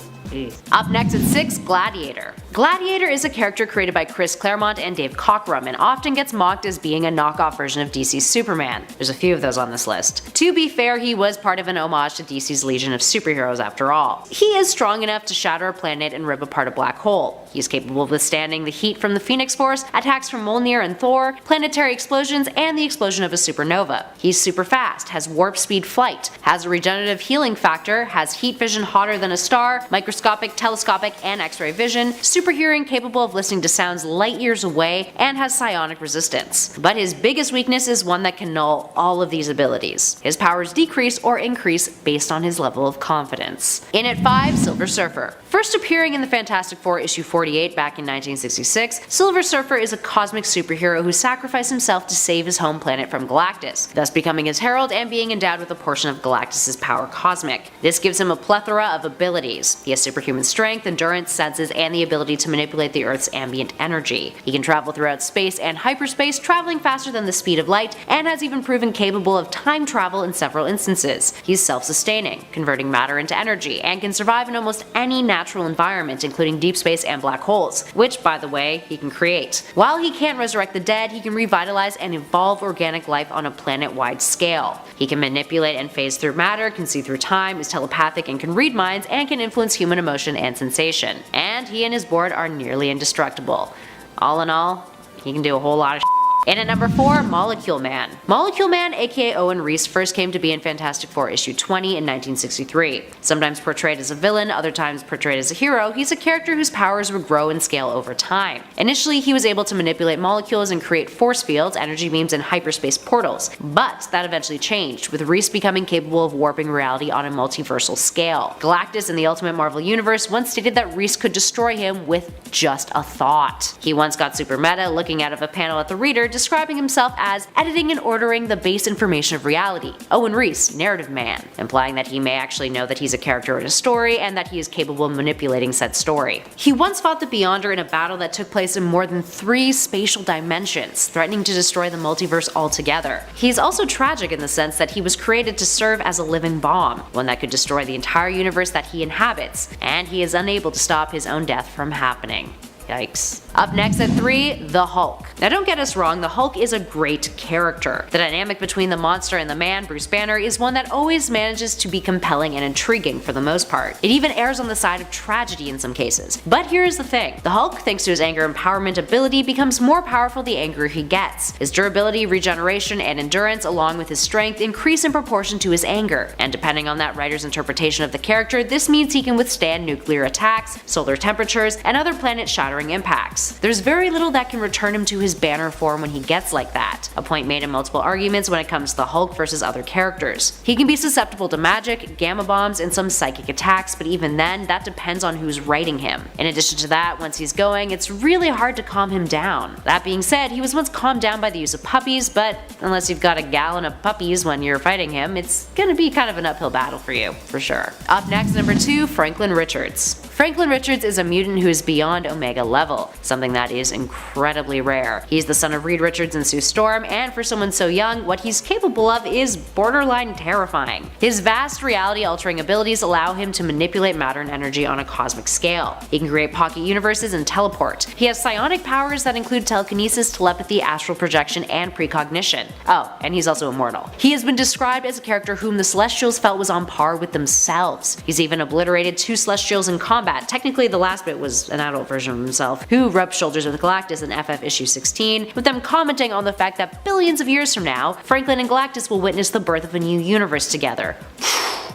Up next at 6, Gladiator. Gladiator is a character created by Chris Claremont and Dave Cockrum and often gets mocked as being a knockoff version of DC's Superman. There's a few of those on this list. To be fair, he was part of an homage to DC's Legion of Superheroes after all. He is strong enough to shatter a planet and rip apart a black hole. He is capable of withstanding the heat from the Phoenix Force, attacks from Mjolnir and Thor, planetary explosions, and the explosion of a supernova. He's super fast, has warp speed flight, has a regenerative healing factor, has heat vision hotter than a star, microscopic, telescopic, and X-ray vision, super hearing capable of listening to sounds light years away, and has psionic resistance. But his biggest weakness is one that can null all of these abilities. His powers decrease or increase based on his level of confidence. In at 5, Silver Surfer. First appearing in the Fantastic Four issue 48 back in 1966, Silver Surfer is a cosmic superhero who sacrificed himself to save his home planet from Galactus, thus becoming his herald and being endowed with a portion of Galactus' power cosmic. This gives him a plethora of abilities. He has superhuman strength, endurance, senses, and the ability to manipulate the Earth's ambient energy. He can travel throughout space and hyperspace, traveling faster than the speed of light, and has even proven capable of time travel in several instances. He's self-sustaining, converting matter into energy, and can survive in almost any natural environment, including deep space and black holes, which, by the way, he can create. While he can't resurrect the dead, he can revitalize and evolve organic life on a planet-wide scale. He can manipulate and phase through matter, can see through time, is telepathic and can read minds, and can influence human emotion and sensation. And he and his board are nearly indestructible. All in all, he can do a whole lot of And at number 4, Molecule Man. Molecule Man, aka Owen Reese, first came to be in Fantastic Four issue 20 in 1963. Sometimes portrayed as a villain, other times portrayed as a hero, he's a character whose powers would grow and scale over time. Initially, he was able to manipulate molecules and create force fields, energy beams, and hyperspace portals, but that eventually changed, with Reese becoming capable of warping reality on a multiversal scale. Galactus in the Ultimate Marvel Universe once stated that Reese could destroy him with just a thought. He once got super meta, looking out of a panel at the reader, describing himself as editing and ordering the base information of reality, Owen Reese, narrative man, implying that he may actually know that he's a character in a story and that he is capable of manipulating said story. He once fought the Beyonder in a battle that took place in more than 3 spatial dimensions, threatening to destroy the multiverse altogether. He's also tragic in the sense that he was created to serve as a living bomb, one that could destroy the entire universe that he inhabits, and he is unable to stop his own death from happening. Yikes. Up next at 3, the Hulk. Now don't get us wrong, the Hulk is a great character. The dynamic between the monster and the man, Bruce Banner, is one that always manages to be compelling and intriguing for the most part. It even errs on the side of tragedy in some cases. But here's the thing, the Hulk, thanks to his anger empowerment ability, becomes more powerful the angrier he gets. His durability, regeneration, and endurance, along with his strength, increase in proportion to his anger. And depending on that writer's interpretation of the character, this means he can withstand nuclear attacks, solar temperatures, and other planet-shattering impacts. There's very little that can return him to his Banner form when he gets like that, a point made in multiple arguments when it comes to the Hulk versus other characters. He can be susceptible to magic, gamma bombs, and some psychic attacks, but even then, that depends on who's writing him. In addition to that, once he's going, it's really hard to calm him down. That being said, he was once calmed down by the use of puppies, but unless you've got a gallon of puppies when you're fighting him, it's gonna be kind of an uphill battle for you, for sure. Up next, number 2, Franklin Richards. Franklin Richards is a mutant who is beyond Omega level, something that is incredibly rare. He's the son of Reed Richards and Sue Storm, and for someone so young, what he's capable of is borderline terrifying. His vast reality-altering abilities allow him to manipulate matter and energy on a cosmic scale. He can create pocket universes and teleport. He has psionic powers that include telekinesis, telepathy, astral projection, and precognition. Oh, and he's also immortal. He has been described as a character whom the Celestials felt was on par with themselves. He's even obliterated 2 Celestials in combat. Technically, the last bit was an adult version of himself, who rubbed shoulders with Galactus in FF issue 16, with them commenting on the fact that billions of years from now, Franklin and Galactus will witness the birth of a new universe together.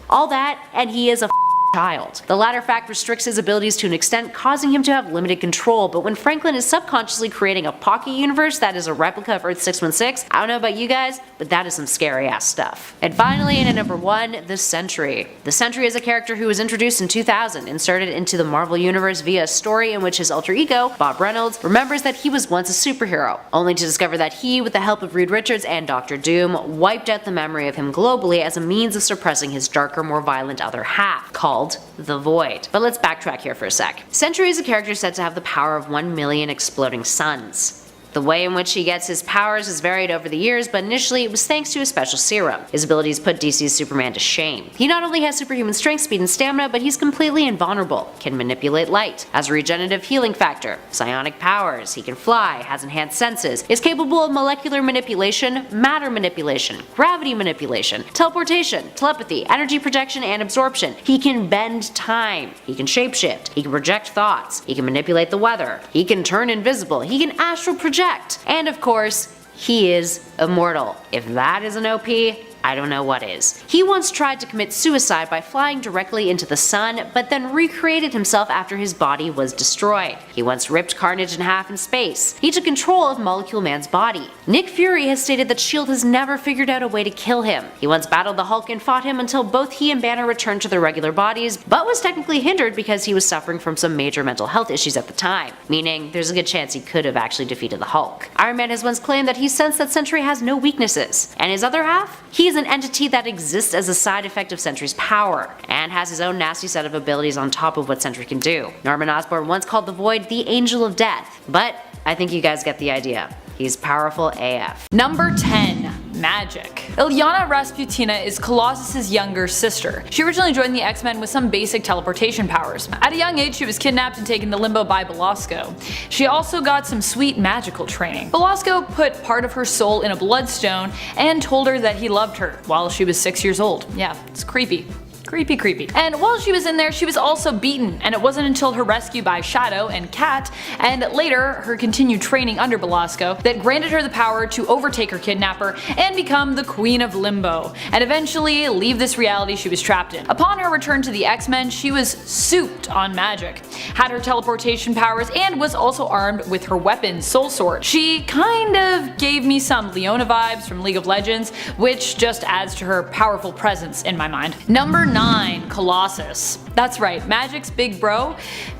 All that, and he is a child. The latter fact restricts his abilities to an extent, causing him to have limited control, but when Franklin is subconsciously creating a pocket universe that is a replica of Earth 616, I don't know about you guys, but that is some scary ass stuff. And finally, in at number 1, the Sentry. The Sentry is a character who was introduced in 2000, inserted into the Marvel Universe via a story in which his alter ego, Bob Reynolds, remembers that he was once a superhero, only to discover that he, with the help of Reed Richards and Dr. Doom, wiped out the memory of him globally as a means of suppressing his darker, more violent other half, called the Void. But let's backtrack here for a sec. Sentry is a character said to have the power of 1 million exploding suns. The way in which he gets his powers has varied over the years, but initially it was thanks to a special serum. His abilities put DC's Superman to shame. He not only has superhuman strength, speed, and stamina, but he's completely invulnerable, can manipulate light, has a regenerative healing factor, psionic powers, he can fly, has enhanced senses, is capable of molecular manipulation, matter manipulation, gravity manipulation, teleportation, telepathy, energy projection, and absorption. He can bend time, he can shapeshift, he can project thoughts, he can manipulate the weather, he can turn invisible, he can astral project, and of course, he is immortal. If that is an OP, I don't know what is. He once tried to commit suicide by flying directly into the sun, but then recreated himself after his body was destroyed. He once ripped Carnage in half in space. He took control of Molecule Man's body. Nick Fury has stated that S.H.I.E.L.D. has never figured out a way to kill him. He once battled the Hulk and fought him until both he and Banner returned to their regular bodies, but was technically hindered because he was suffering from some major mental health issues at the time, meaning there's a good chance he could have actually defeated the Hulk. Iron Man has once claimed that he sensed that Sentry has no weaknesses, and his other half? He is an entity that exists as a side effect of Sentry's power, and has his own nasty set of abilities on top of what Sentry can do. Norman Osborn once called the Void the Angel of Death, but I think you guys get the idea. He's powerful AF. Number 10. Magic. Ilyana Rasputina is Colossus's younger sister. She originally joined the X-Men with some basic teleportation powers. At a young age, she was kidnapped and taken to Limbo by Belasco. She also got some sweet magical training. Belasco put part of her soul in a bloodstone and told her that he loved her while she was 6 years old. Yeah, it's creepy. Creepy. And while she was in there, she was also beaten, and it wasn't until her rescue by Shadow and Cat, and later her continued training under Belasco, that granted her the power to overtake her kidnapper and become the Queen of Limbo, and eventually leave this reality she was trapped in. Upon her return to the X-Men, she was souped on magic, had her teleportation powers, and was also armed with her weapon, Soul Sword. She kind of gave me some Leona vibes from League of Legends, which just adds to her powerful presence in my mind. Number 9. Colossus. That's right, Magic's big bro,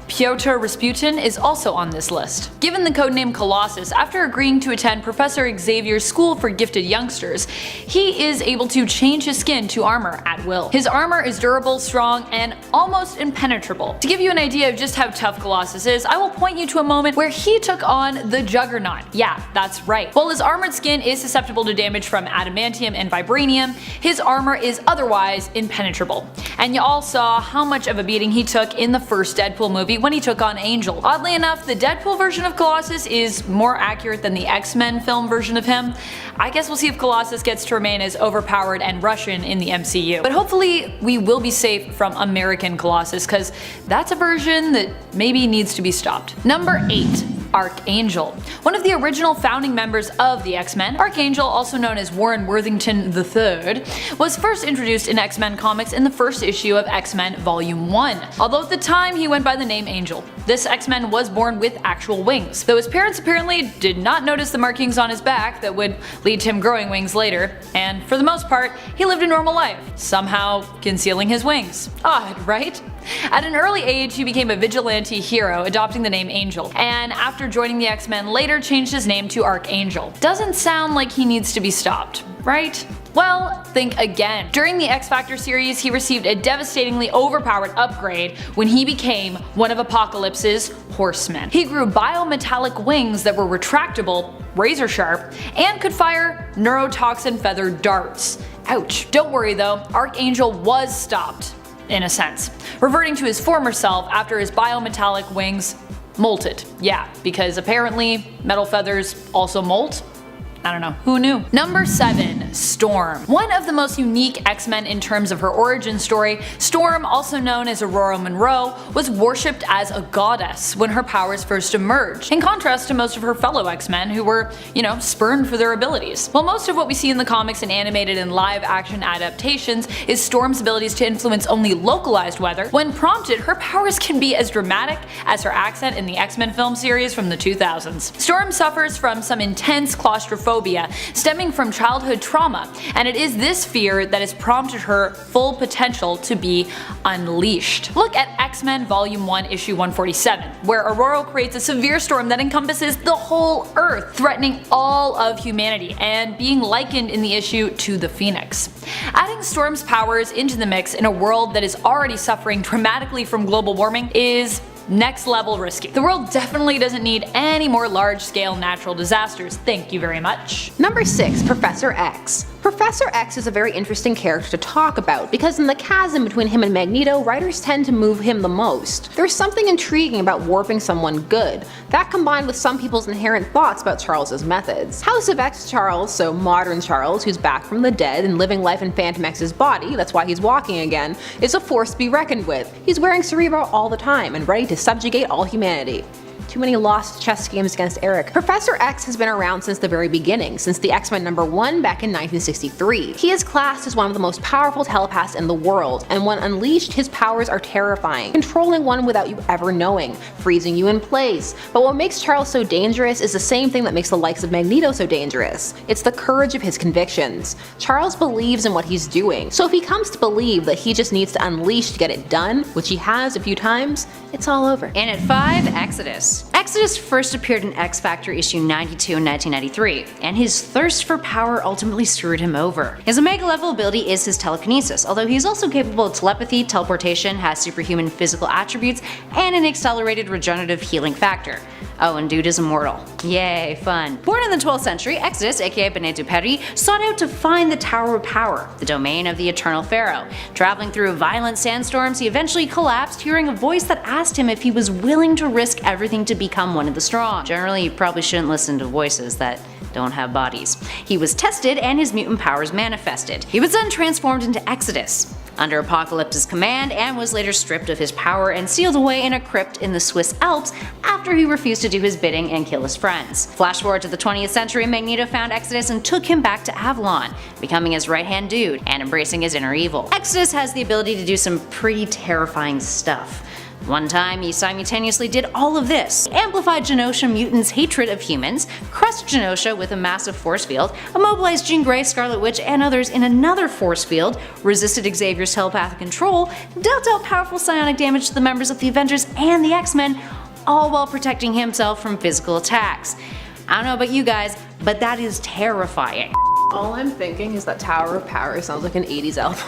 Pyotr Rasputin, is also on this list. Given the codename Colossus, after agreeing to attend Professor Xavier's School for Gifted Youngsters, he is able to change his skin to armor at will. His armor is durable, strong, and almost impenetrable. To give you an idea of just how tough Colossus is, I will point you to a moment where he took on the Juggernaut. Yeah, that's right. While his armored skin is susceptible to damage from adamantium and vibranium, his armor is otherwise impenetrable. And you all saw how much of a beating he took in the first Deadpool movie when he took on Angel. Oddly enough, the Deadpool version of Colossus is more accurate than the X-Men film version of him. I guess we'll see if Colossus gets to remain as overpowered and Russian in the MCU. But hopefully we will be safe from American Colossus, because that's a version that maybe needs to be stopped. Number 8. Archangel. One of the original founding members of the X-Men, Archangel, also known as Warren Worthington III, was first introduced in X-Men comics in the first issue of X-Men Volume 1, although at the time he went by the name Angel. This X-Men was born with actual wings, though his parents apparently did not notice the markings on his back that would lead to him growing wings later, and for the most part, he lived a normal life, somehow concealing his wings. Odd, right? At an early age, he became a vigilante hero, adopting the name Angel, and after joining the X-Men later changed his name to Archangel. Doesn't sound like he needs to be stopped, right? Well, think again. During the X Factor series, he received a devastatingly overpowered upgrade when he became one of Apocalypse's horsemen. He grew biometallic wings that were retractable, razor sharp, and could fire neurotoxin feathered darts. Ouch. Don't worry though, Archangel was stopped, in a sense, reverting to his former self after his biometallic wings molted. Yeah, because apparently metal feathers also molt. I don't know, who knew? Number 7. Storm. One of the most unique X-Men in terms of her origin story, Storm, also known as Aurora Monroe, was worshipped as a goddess when her powers first emerged, in contrast to most of her fellow X-Men who were, spurned for their abilities. While most of what we see in the comics and animated and live-action adaptations is Storm's abilities to influence only localized weather, when prompted, her powers can be as dramatic as her accent in the X-Men film series from the 2000s. Storm suffers from some intense claustrophobia stemming from childhood trauma, and it is this fear that has prompted her full potential to be unleashed. Look at X-Men Volume 1 Issue 147, where Aurora creates a severe storm that encompasses the whole Earth, threatening all of humanity, and being likened in the issue to the Phoenix. Adding Storm's powers into the mix in a world that is already suffering dramatically from global warming is next level risky. The world definitely doesn't need any more large scale natural disasters, thank you very much. Number 6. Professor X. Professor X is a very interesting character to talk about because in the chasm between him and Magneto, writers tend to move him the most. There's something intriguing about warping someone good. That combined with some people's inherent thoughts about Charles's methods. House of X Charles, so modern Charles, who's back from the dead and living life in Phantom X's body, that's why he's walking again, is a force to be reckoned with. He's wearing Cerebro all the time and ready to subjugate all humanity. Too many lost chess games against Eric. Professor X has been around since the very beginning, since the X-Men #1 back in 1963. He is classed as one of the most powerful telepaths in the world, and when unleashed, his powers are terrifying, controlling one without you ever knowing, freezing you in place. But what makes Charles so dangerous is the same thing that makes the likes of Magneto so dangerous. It's the courage of his convictions. Charles believes in what he's doing, so if he comes to believe that he just needs to unleash to get it done, which he has a few times, it's all over. And at 5, Exodus. Exodus first appeared in X Factor issue 92 in 1993, and his thirst for power ultimately screwed him over. His Omega level ability is his telekinesis, although he is also capable of telepathy, teleportation, has superhuman physical attributes, and an accelerated regenerative healing factor. Oh, and dude is immortal. Yay, fun. Born in the 12th century, Exodus, aka Benito Peri, sought out to find the Tower of Power, the domain of the Eternal Pharaoh. Traveling through violent sandstorms, he eventually collapsed, hearing a voice that asked him if he was willing to risk everything to become one of the strong. Generally, you probably shouldn't listen to voices that don't have bodies. He was tested and his mutant powers manifested. He was then transformed into Exodus under Apocalypse's command and was later stripped of his power and sealed away in a crypt in the Swiss Alps after he refused to do his bidding and kill his friends. Flash forward to the 20th century, Magneto found Exodus and took him back to Avalon, becoming his right-hand dude and embracing his inner evil. Exodus has the ability to do some pretty terrifying stuff. One time, he simultaneously did all of this. He amplified Genosha mutants' hatred of humans, crushed Genosha with a massive force field, immobilized Jean Grey, Scarlet Witch, and others in another force field, resisted Xavier's telepathic control, dealt out powerful psionic damage to the members of the Avengers and the X-Men, all while protecting himself from physical attacks. I don't know about you guys, but that is terrifying. All I'm thinking is that Tower of Power sounds like an 80s album.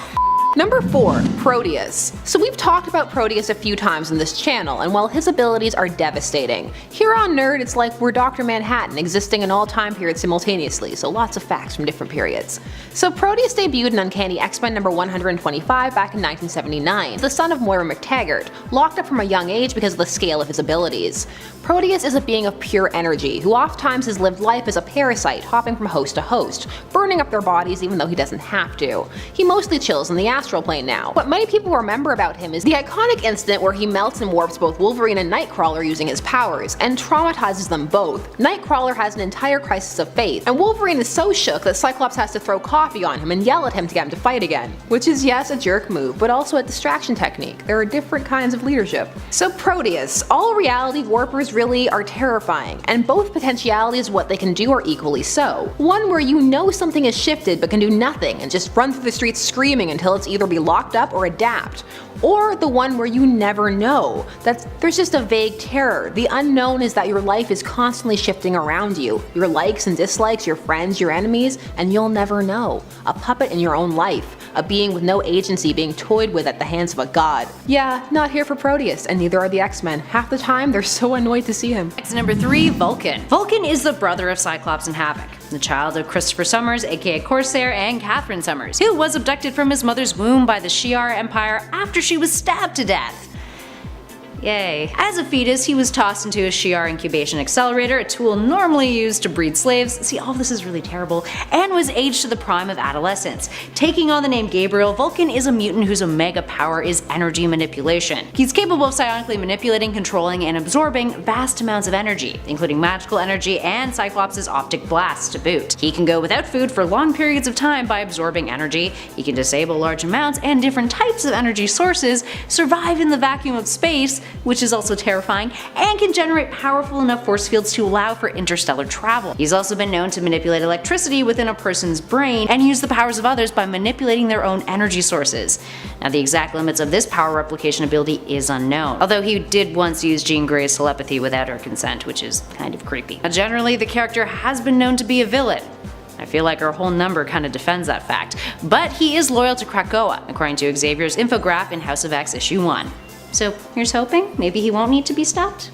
Number 4. Proteus. So we've talked about Proteus a few times on this channel, and while his abilities are devastating, here on Nerd it's like we're Dr. Manhattan existing in all time periods simultaneously, so lots of facts from different periods. So Proteus debuted in Uncanny X-Men number 125 back in 1979, the son of Moira McTaggart, locked up from a young age because of the scale of his abilities. Proteus is a being of pure energy, who oftentimes has lived life as a parasite, hopping from host to host, burning up their bodies even though he doesn't have to. He mostly chills in the astral plane now. What many people remember about him is the iconic incident where he melts and warps both Wolverine and Nightcrawler using his powers, and traumatizes them both. Nightcrawler has an entire crisis of faith, and Wolverine is so shook that Cyclops has to throw coffee on him and yell at him to get him to fight again. Which is yes, a jerk move, but also a distraction technique. There are different kinds of leadership. So Proteus, all reality warpers really are terrifying, and both potentialities of what they can do are equally so. One where you know something has shifted but can do nothing and just run through the streets screaming until it's either be locked up or adapt, or the one where you never know. There's just a vague terror. The unknown is that your life is constantly shifting around you. Your likes and dislikes, your friends, your enemies, and you'll never know. A puppet in your own life. A being with no agency being toyed with at the hands of a god. Yeah, not here for Proteus, and neither are the X-Men. Half the time, they're so annoyed to see him. Number 3, Vulcan. Vulcan is the brother of Cyclops and Havoc, the child of Christopher Summers, aka Corsair, and Catherine Summers, who was abducted from his mother's womb by the Shi'ar Empire after she was stabbed to death. Yay. As a fetus, he was tossed into a Shi'ar incubation accelerator, a tool normally used to breed slaves. See, all this is really terrible. And was aged to the prime of adolescence. Taking on the name Gabriel, Vulcan is a mutant whose omega power is energy manipulation. He's capable of psionically manipulating, controlling, and absorbing vast amounts of energy, including magical energy and Cyclops' optic blasts to boot. He can go without food for long periods of time by absorbing energy, he can disable large amounts and different types of energy sources, survive in the vacuum of space, which is also terrifying, and can generate powerful enough force fields to allow for interstellar travel. He's also been known to manipulate electricity within a person's brain and use the powers of others by manipulating their own energy sources. Now, the exact limits of this power replication ability is unknown, although he did once use Jean Grey's telepathy without her consent, which is kind of creepy. Now, generally, the character has been known to be a villain. I feel like our whole number kinda defends that fact, but he is loyal to Krakoa, according to Xavier's infograph in House of X issue 1. So here's hoping maybe he won't need to be stopped.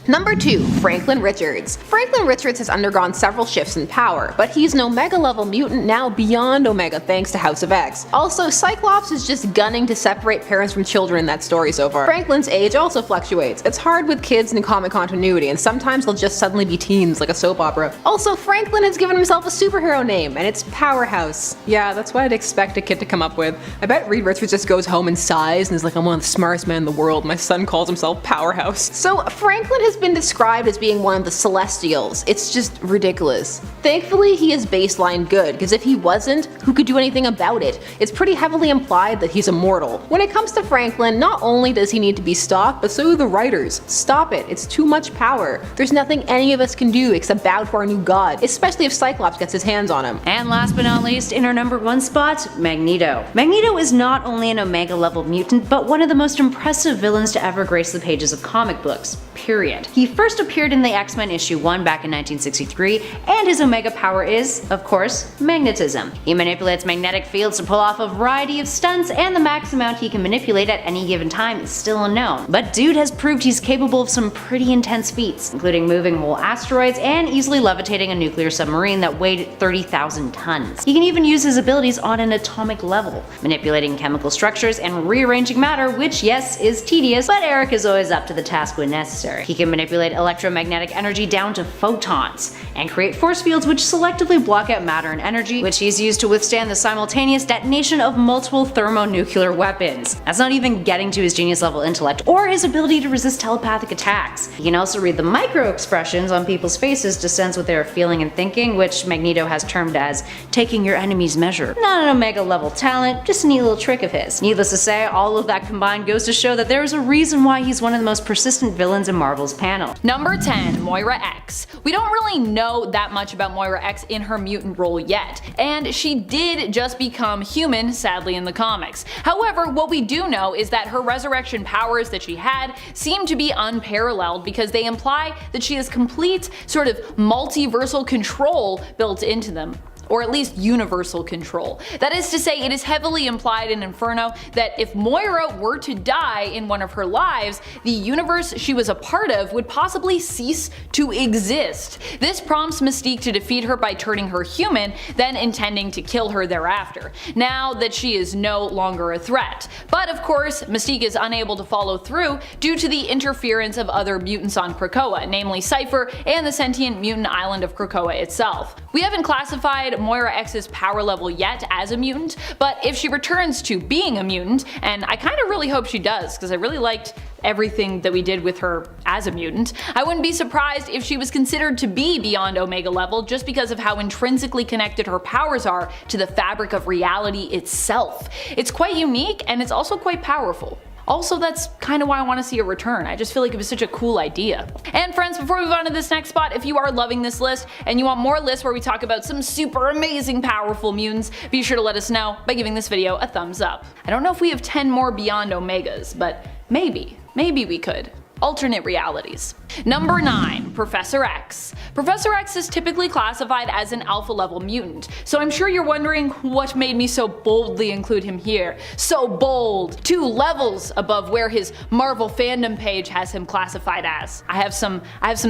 Number 2, Franklin Richards. Franklin Richards has undergone several shifts in power, but he's an Omega level mutant now beyond Omega thanks to House of X. Also, Cyclops is just gunning to separate parents from children in that story so far. Franklin's age also fluctuates. It's hard with kids in comic continuity, and sometimes they'll just suddenly be teens like a soap opera. Also, Franklin has given himself a superhero name, and it's Powerhouse. Yeah, that's what I'd expect a kid to come up with. I bet Reed Richards just goes home and sighs and is like, I'm one of the smartest men in the world. My son calls himself Powerhouse. So Franklin has been described as being one of the Celestials. It's just ridiculous. Thankfully, he is baseline good, because if he wasn't, who could do anything about it? It's pretty heavily implied that he's immortal. When it comes to Franklin, not only does he need to be stopped, but so do the writers. Stop it, it's too much power. There's nothing any of us can do except bow to our new god, especially if Cyclops gets his hands on him. And last but not least, in our number 1 spot, Magneto. Magneto is not only an Omega level mutant, but one of the most impressive villains to ever grace the pages of comic books, period. He first appeared in the X-Men issue 1 back in 1963, and his Omega power is, of course, magnetism. He manipulates magnetic fields to pull off a variety of stunts, and the max amount he can manipulate at any given time is still unknown. But dude has proved he's capable of some pretty intense feats, including moving whole asteroids and easily levitating a nuclear submarine that weighed 30,000 tons. He can even use his abilities on an atomic level, manipulating chemical structures and rearranging matter, which, yes, is tedious, but Eric is always up to the task when necessary. He can manipulate electromagnetic energy down to photons, and create force fields which selectively block out matter and energy, which he's used to withstand the simultaneous detonation of multiple thermonuclear weapons. That's not even getting to his genius level intellect, or his ability to resist telepathic attacks. He can also read the micro expressions on people's faces to sense what they are feeling and thinking, which Magneto has termed as taking your enemy's measure. Not an Omega level talent, just a neat little trick of his. Needless to say, all of that combined goes to show that there is a reason why he's one of the most persistent villains in Marvel's panel. Number 10, Moira X. We don't really know that much about Moira X in her mutant role yet, and she did just become human, sadly, in the comics. However, what we do know is that her resurrection powers that she had seem to be unparalleled because they imply that she has complete sort of multiversal control built into them. Or at least universal control. That is to say, it is heavily implied in Inferno that if Moira were to die in one of her lives, the universe she was a part of would possibly cease to exist. This prompts Mystique to defeat her by turning her human, then intending to kill her thereafter, now that she is no longer a threat. But of course, Mystique is unable to follow through due to the interference of other mutants on Krakoa, namely Cypher and the sentient mutant island of Krakoa itself. We haven't classified Moira X's power level yet as a mutant, but if she returns to being a mutant, and I kinda really hope she does because I really liked everything that we did with her as a mutant, I wouldn't be surprised if she was considered to be beyond Omega level just because of how intrinsically connected her powers are to the fabric of reality itself. It's quite unique and it's also quite powerful. Also, that's kind of why I want to see a return. I just feel like it was such a cool idea. And friends, before we move on to this next spot, if you are loving this list and you want more lists where we talk about some super amazing powerful mutants, be sure to let us know by giving this video a thumbs up. I don't know if we have 10 more Beyond Omegas, but maybe we could. Alternate realities. Number 9. Professor X. Professor X is typically classified as an alpha level mutant, so I'm sure you're wondering what made me so boldly include him here. So bold! 2 levels above where his Marvel fandom page has him classified as. I have some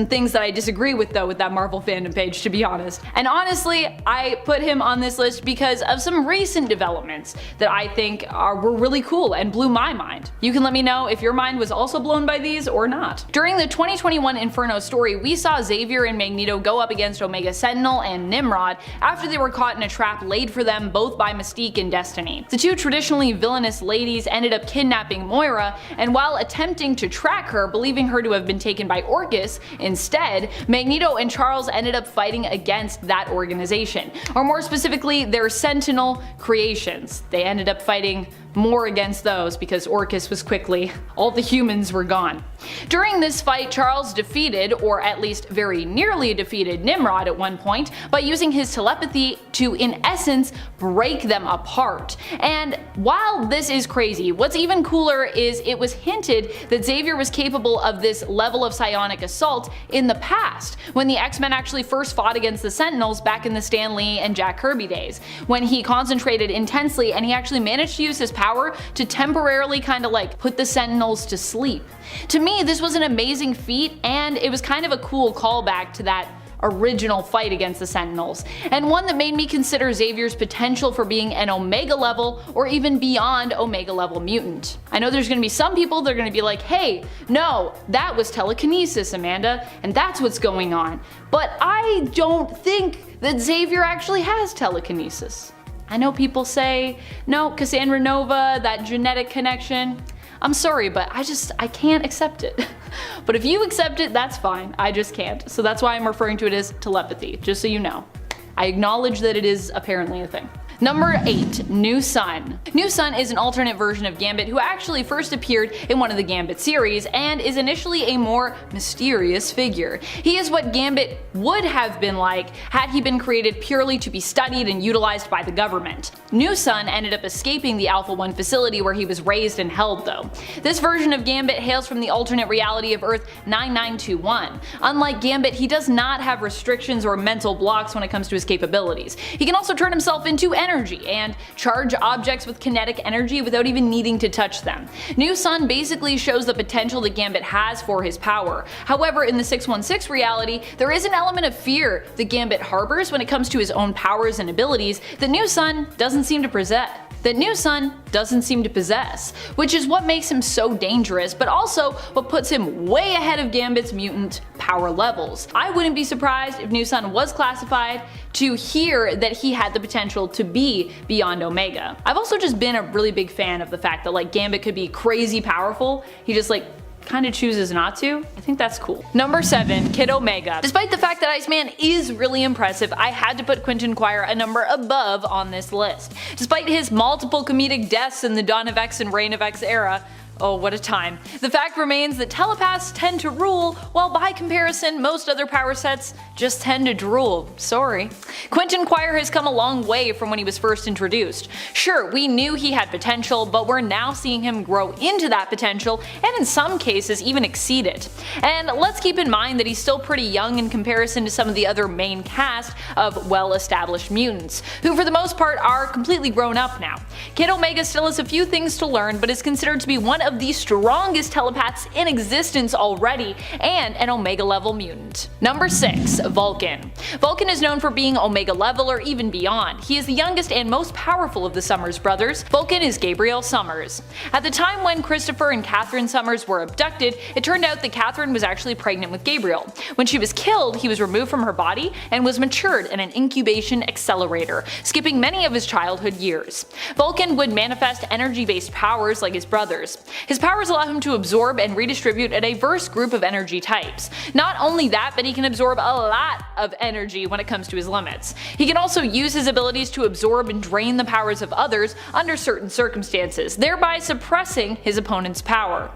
things that I disagree with though with that Marvel fandom page, to be honest. And honestly, I put him on this list because of some recent developments that I think were really cool and blew my mind. You can let me know if your mind was also blown by these or not. During the 2021 Inferno story, we saw Xavier and Magneto go up against Omega Sentinel and Nimrod after they were caught in a trap laid for them both by Mystique and Destiny. The 2 traditionally villainous ladies ended up kidnapping Moira, and while attempting to track her, believing her to have been taken by Orchis, instead, Magneto and Charles ended up fighting against that organization, or more specifically, their Sentinel creations. They ended up fighting more against those because Orchis was quickly, all the humans were gone. During this fight, Charles defeated, or at least very nearly defeated, Nimrod at one point by using his telepathy to, in essence, break them apart. And while this is crazy, what's even cooler is it was hinted that Xavier was capable of this level of psionic assault in the past, when the X-Men actually first fought against the Sentinels back in the Stan Lee and Jack Kirby days, when he concentrated intensely and he actually managed to use his power to temporarily kind of like put the Sentinels to sleep. To me, this was an amazing feat, and it was kind of a cool callback to that original fight against the Sentinels, and one that made me consider Xavier's potential for being an Omega level or even beyond Omega level mutant. I know there's going to be some people that are going to be like, hey, no, that was telekinesis, Amanda, and that's what's going on. But I don't think that Xavier actually has telekinesis. I know people say, no, Cassandra Nova, that genetic connection. I'm sorry, but I can't accept it. But if you accept it, that's fine. I just can't. So that's why I'm referring to it as telepathy, just so you know. I acknowledge that it is apparently a thing. Number 8. New Sun. New Sun is an alternate version of Gambit who actually first appeared in one of the Gambit series and is initially a more mysterious figure. He is what Gambit would have been like had he been created purely to be studied and utilized by the government. New Sun ended up escaping the Alpha 1 facility where he was raised and held though. This version of Gambit hails from the alternate reality of Earth 9921. Unlike Gambit, he does not have restrictions or mental blocks when it comes to his capabilities. He can also turn himself into energy and charge objects with kinetic energy without even needing to touch them. New Sun basically shows the potential that Gambit has for his power. However, in the 616 reality, there is an element of fear that Gambit harbors when it comes to his own powers and abilities that New Sun doesn't seem to possess. Which is what makes him so dangerous, but also what puts him way ahead of Gambit's mutant power levels. I wouldn't be surprised if New Sun was classified to hear that he had the potential to be beyond Omega. I've also just been a really big fan of the fact that like Gambit could be crazy powerful, he just like kind of chooses not to. I think that's cool. Number 7. Kid Omega. Despite the fact that Iceman is really impressive, I had to put Quentin Quire a number above on this list. Despite his multiple comedic deaths in the Dawn of X and Reign of X era, oh, what a time. The fact remains that telepaths tend to rule, while by comparison, most other power sets just tend to drool. Sorry. Quentin Quire has come a long way from when he was first introduced. Sure, we knew he had potential, but we're now seeing him grow into that potential, and in some cases even exceed it. And let's keep in mind that he's still pretty young in comparison to some of the other main cast of well-established mutants, who for the most part are completely grown up now. Kid Omega still has a few things to learn, but is considered to be one of the strongest telepaths in existence already, and an Omega level mutant. Number 6. Vulcan. Vulcan is known for being Omega level or even beyond. He is the youngest and most powerful of the Summers brothers. Vulcan is Gabriel Summers. At the time when Christopher and Catherine Summers were abducted, it turned out that Catherine was actually pregnant with Gabriel. When she was killed, he was removed from her body and was matured in an incubation accelerator, skipping many of his childhood years. Vulcan would manifest energy-based powers like his brothers. His powers allow him to absorb and redistribute a diverse group of energy types. Not only that, but he can absorb a lot of energy when it comes to his limits. He can also use his abilities to absorb and drain the powers of others under certain circumstances, thereby suppressing his opponent's power,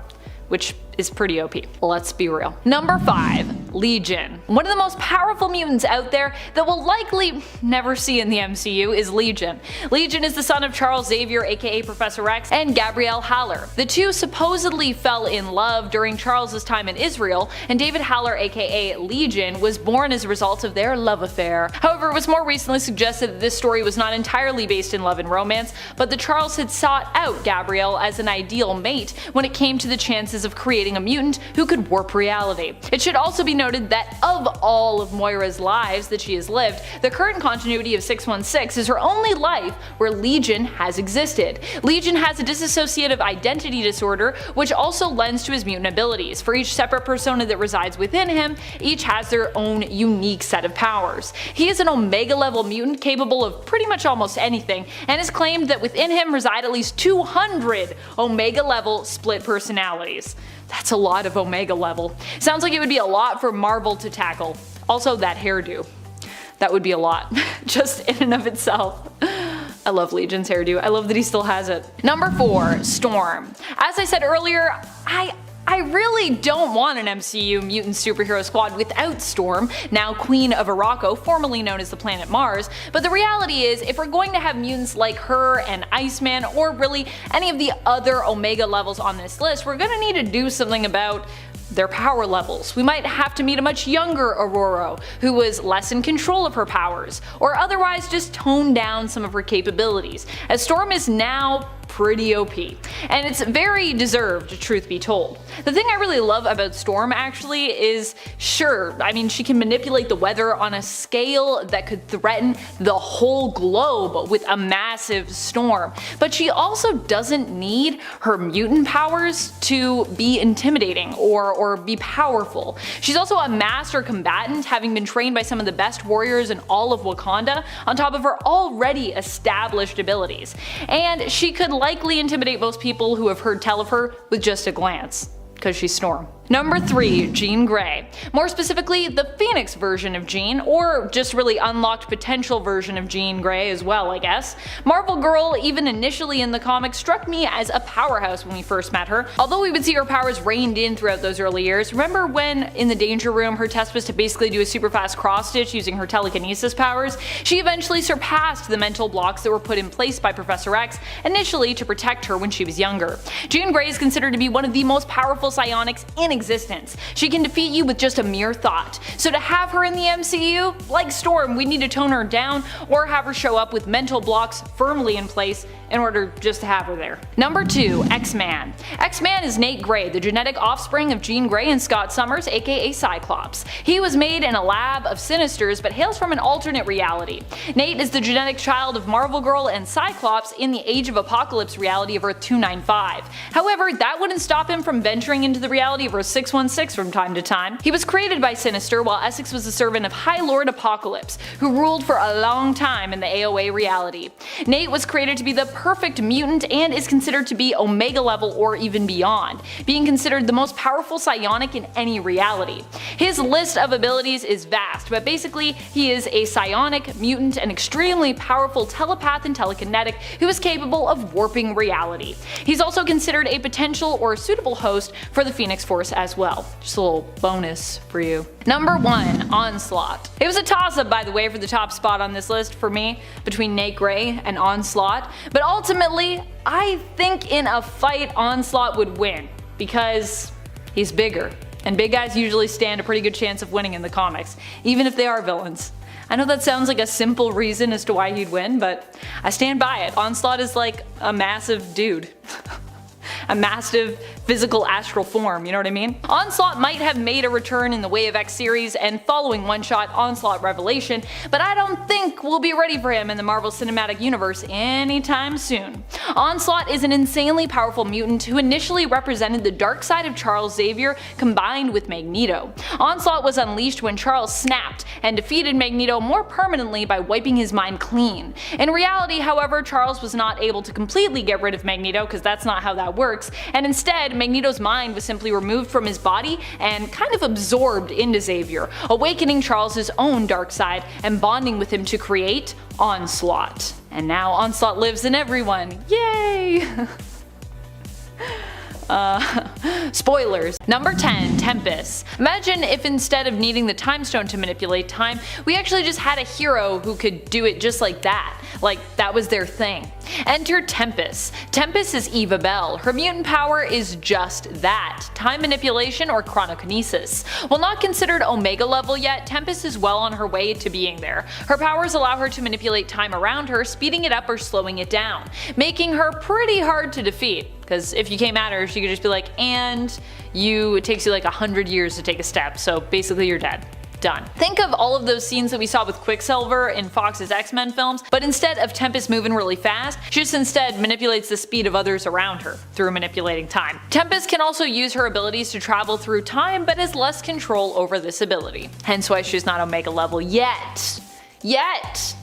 which is pretty OP. Let's be real. Number 5. Legion. One of the most powerful mutants out there that we'll likely never see in the MCU is Legion. Legion is the son of Charles Xavier, aka Professor X, and Gabrielle Haller. The two supposedly fell in love during Charles' time in Israel, and David Haller, aka Legion, was born as a result of their love affair. However, it was more recently suggested that this story was not entirely based in love and romance, but that Charles had sought out Gabrielle as an ideal mate when it came to the chances of creating a mutant who could warp reality. It should also be noted that of all of Moira's lives that she has lived, the current continuity of 616 is her only life where Legion has existed. Legion has a dissociative identity disorder, which also lends to his mutant abilities. For each separate persona that resides within him, each has their own unique set of powers. He is an Omega level mutant capable of pretty much almost anything, and has claimed that within him reside at least 200 Omega level split personalities. That's a lot of Omega level. Sounds like it would be a lot for Marvel to tackle. Also, that hairdo. That would be a lot, just in and of itself. I love Legion's hairdo. I love that he still has it. Number 4. Storm. As I said earlier, I really don't want an MCU mutant superhero squad without Storm, now Queen of Arakko, formerly known as the planet Mars, but the reality is, if we're going to have mutants like her and Iceman, or really any of the other Omega levels on this list, we're gonna need to do something about their power levels. We might have to meet a much younger Aurora, who was less in control of her powers, or otherwise just tone down some of her capabilities, as Storm is now pretty OP, and it's very deserved, truth be told. The thing I really love about Storm actually is, sure, I mean, she can manipulate the weather on a scale that could threaten the whole globe with a massive storm, but she also doesn't need her mutant powers to be intimidating or be powerful. She's also a master combatant, having been trained by some of the best warriors in all of Wakanda, on top of her already established abilities, and she could likely intimidate most people who have heard tell of her with just a glance, because she's Storm. Number 3. Jean Grey. More specifically, the Phoenix version of Jean, or just really unlocked potential version of Jean Grey as well, I guess. Marvel Girl, even initially in the comics, struck me as a powerhouse when we first met her, although we would see her powers reined in throughout those early years. Remember when, in the Danger Room, her test was to basically do a super fast cross-stitch using her telekinesis powers? She eventually surpassed the mental blocks that were put in place by Professor X, initially to protect her when she was younger. Jean Grey is considered to be one of the most powerful psionics in existence. She can defeat you with just a mere thought. So to have her in the MCU, like Storm, we need to tone her down or have her show up with mental blocks firmly in place in order just to have her there. Number 2. X-Man. X-Man is Nate Grey, the genetic offspring of Jean Grey and Scott Summers, aka Cyclops. He was made in a lab of Sinisters, but hails from an alternate reality. Nate is the genetic child of Marvel Girl and Cyclops in the Age of Apocalypse reality of Earth 295. However, that wouldn't stop him from venturing into the reality of Earth 616 from time to time. He was created by Sinister, while Essex was the servant of High Lord Apocalypse, who ruled for a long time in the AOA reality. Nate was created to be the perfect mutant and is considered to be Omega level or even beyond, being considered the most powerful psionic in any reality. His list of abilities is vast, but basically he is a psionic, mutant, and extremely powerful telepath and telekinetic who is capable of warping reality. He's also considered a potential or suitable host for the Phoenix Force as well. Just a little bonus for you. Number 1. Onslaught. It was a toss-up, by the way, for the top spot on this list for me, between Nate Grey and Onslaught, but ultimately, I think in a fight Onslaught would win, because he's bigger, and big guys usually stand a pretty good chance of winning in the comics, even if they are villains. I know that sounds like a simple reason as to why he'd win, but I stand by it. Onslaught is like a massive dude. A massive physical astral form, you know what I mean? Onslaught might have made a return in the Way of X series and following one-shot Onslaught Revelation, but I don't think we'll be ready for him in the Marvel Cinematic Universe anytime soon. Onslaught is an insanely powerful mutant who initially represented the dark side of Charles Xavier combined with Magneto. Onslaught was unleashed when Charles snapped and defeated Magneto more permanently by wiping his mind clean. In reality, however, Charles was not able to completely get rid of Magneto, because that's not how that works, and instead Magneto's mind was simply removed from his body and kind of absorbed into Xavier, awakening Charles' own dark side and bonding with him to create Onslaught. And now Onslaught lives in everyone. Yay! Spoilers. Number 10, Tempest. Imagine if instead of needing the Time Stone to manipulate time, we actually just had a hero who could do it just like that. Like, that was their thing. Enter Tempest. Tempest is Eva Bell. Her mutant power is just that, time manipulation or chronokinesis. While not considered Omega level yet, Tempest is well on her way to being there. Her powers allow her to manipulate time around her, speeding it up or slowing it down, making her pretty hard to defeat. Because if you came at her, she could just be like, and it takes you like 100 years to take a step, so basically you're dead. Done. Think of all of those scenes that we saw with Quicksilver in Fox's X-Men films, but instead of Tempest moving really fast, she just instead manipulates the speed of others around her through manipulating time. Tempest can also use her abilities to travel through time, but has less control over this ability. Hence why she's not Omega level yet.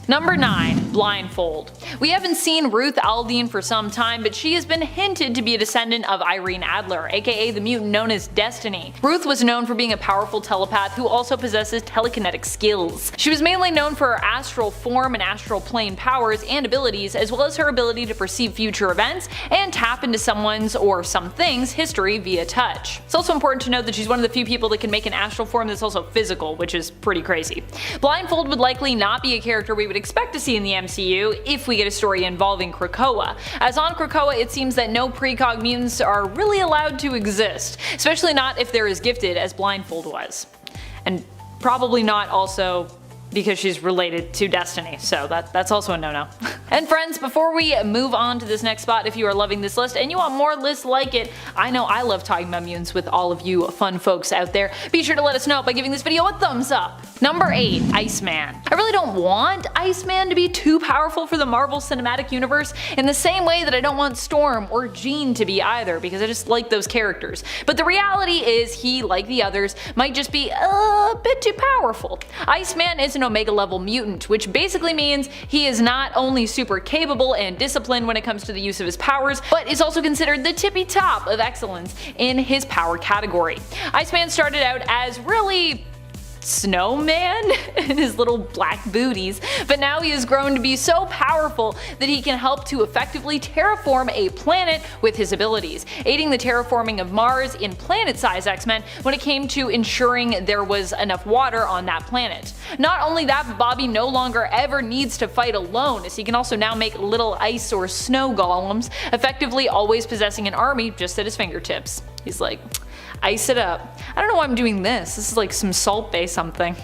Number 9, Blindfold. We haven't seen Ruth Aldine for some time, but she has been hinted to be a descendant of Irene Adler, aka the mutant known as Destiny. Ruth was known for being a powerful telepath who also possesses telekinetic skills. She was mainly known for her astral form and astral plane powers and abilities, as well as her ability to perceive future events and tap into someone's or something's history via touch. It's also important to note that she's one of the few people that can make an astral form that's also physical, which is pretty crazy. Blindfold would likely not be a character we would expect to see in the MCU if we get a story involving Krakoa, as on Krakoa it seems that no precog mutants are really allowed to exist, especially not if they're as gifted as Blindfold was. And probably not also because she's related to Destiny, so that's also a no-no. And friends, before we move on to this next spot, if you are loving this list and you want more lists like it, I know I love talking about mutants with all of you fun folks out there, be sure to let us know by giving this video a thumbs up. Number 8, Iceman. I really don't want Iceman to be too powerful for the Marvel Cinematic Universe in the same way that I don't want Storm or Jean to be either, because I just like those characters. But the reality is he, like the others, might just be a bit too powerful. Iceman is an Omega level mutant, which basically means he is not only super capable and disciplined when it comes to the use of his powers, but is also considered the tippy top of excellence in his power category. Iceman started out as really Snowman and his little black booties, but now he has grown to be so powerful that he can help to effectively terraform a planet with his abilities, aiding the terraforming of Mars in planet-size X-Men when it came to ensuring there was enough water on that planet. Not only that, but Bobby no longer ever needs to fight alone, as he can also now make little ice or snow golems, effectively always possessing an army just at his fingertips. He's like, ice it up. I don't know why I'm doing this. This is like some Salt Bae something.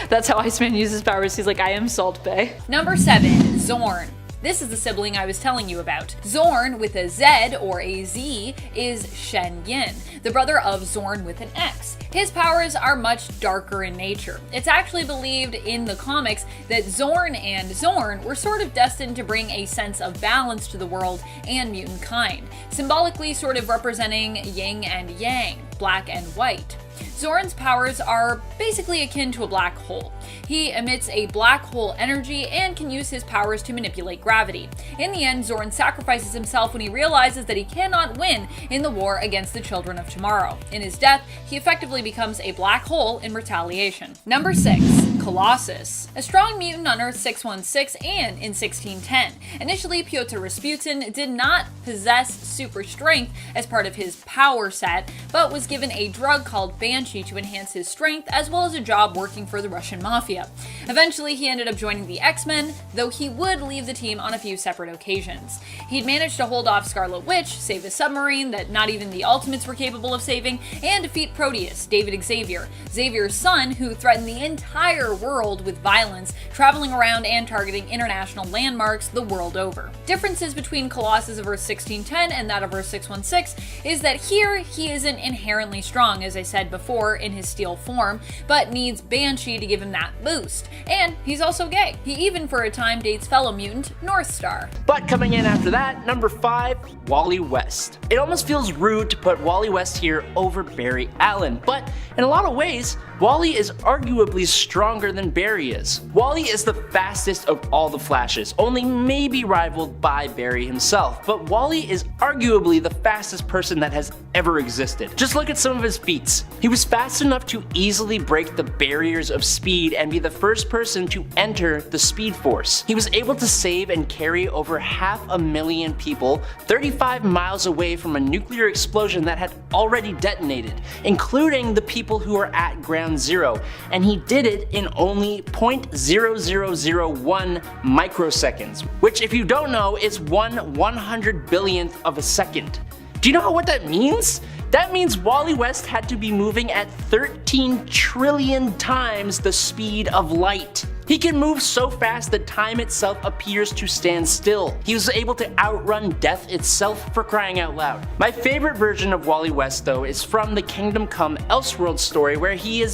That's how Iceman uses powers. He's like, I am Salt Bae. Number 7, Zorn. This is the sibling I was telling you about. Zorn with a Z or a Z is Shen Yin, the brother of Zorn with an X. His powers are much darker in nature. It's actually believed in the comics that Zorn and Zorn were sort of destined to bring a sense of balance to the world and mutant kind, symbolically sort of representing yin and yang, black and white. Zorn's powers are basically akin to a black hole. He emits a black hole energy and can use his powers to manipulate gravity. In the end, Zorn sacrifices himself when he realizes that he cannot win in the war against the children of tomorrow. In his death, he effectively becomes a black hole in retaliation. Number 6, Colossus. A strong mutant on Earth 616 and in 1610. Initially, Pyotr Rasputin did not possess super strength as part of his power set, but was given a drug called Banshee to enhance his strength, as well as a job working for the Russian mafia. Eventually, he ended up joining the X-Men, though he would leave the team on a few separate occasions. He'd managed to hold off Scarlet Witch, save a submarine that not even the Ultimates were capable of saving, and defeat Proteus, David Xavier, Xavier's son, who threatened the entire world with violence, traveling around and targeting international landmarks the world over. Differences between Colossus of Earth 1610 and that of Earth 616 is that here he isn't inherently strong, as I said before, in his steel form, but needs Banshee to give him that boost. And he's also gay. He even for a time dates fellow mutant Northstar. But coming in after that, number 5, Wally West. It almost feels rude to put Wally West here over Barry Allen, but in a lot of ways, Wally is arguably stronger than Barry is. Wally is the fastest of all the Flashes, only maybe rivaled by Barry himself, but Wally is arguably the fastest person that has ever existed. Just look at some of his feats. He was fast enough to easily break the barriers of speed and be the first person to enter the Speed Force. He was able to save and carry over 500,000 people 35 miles away from a nuclear explosion that had already detonated, including the people who were at ground zero, and he did it in only 0.0001 microseconds, which if you don't know is 1/100 billionth of a second. Do you know what that means? That means Wally West had to be moving at 13 trillion times the speed of light. He can move so fast that time itself appears to stand still. He was able to outrun death itself, for crying out loud. My favorite version of Wally West though is from the Kingdom Come Elseworld story, where he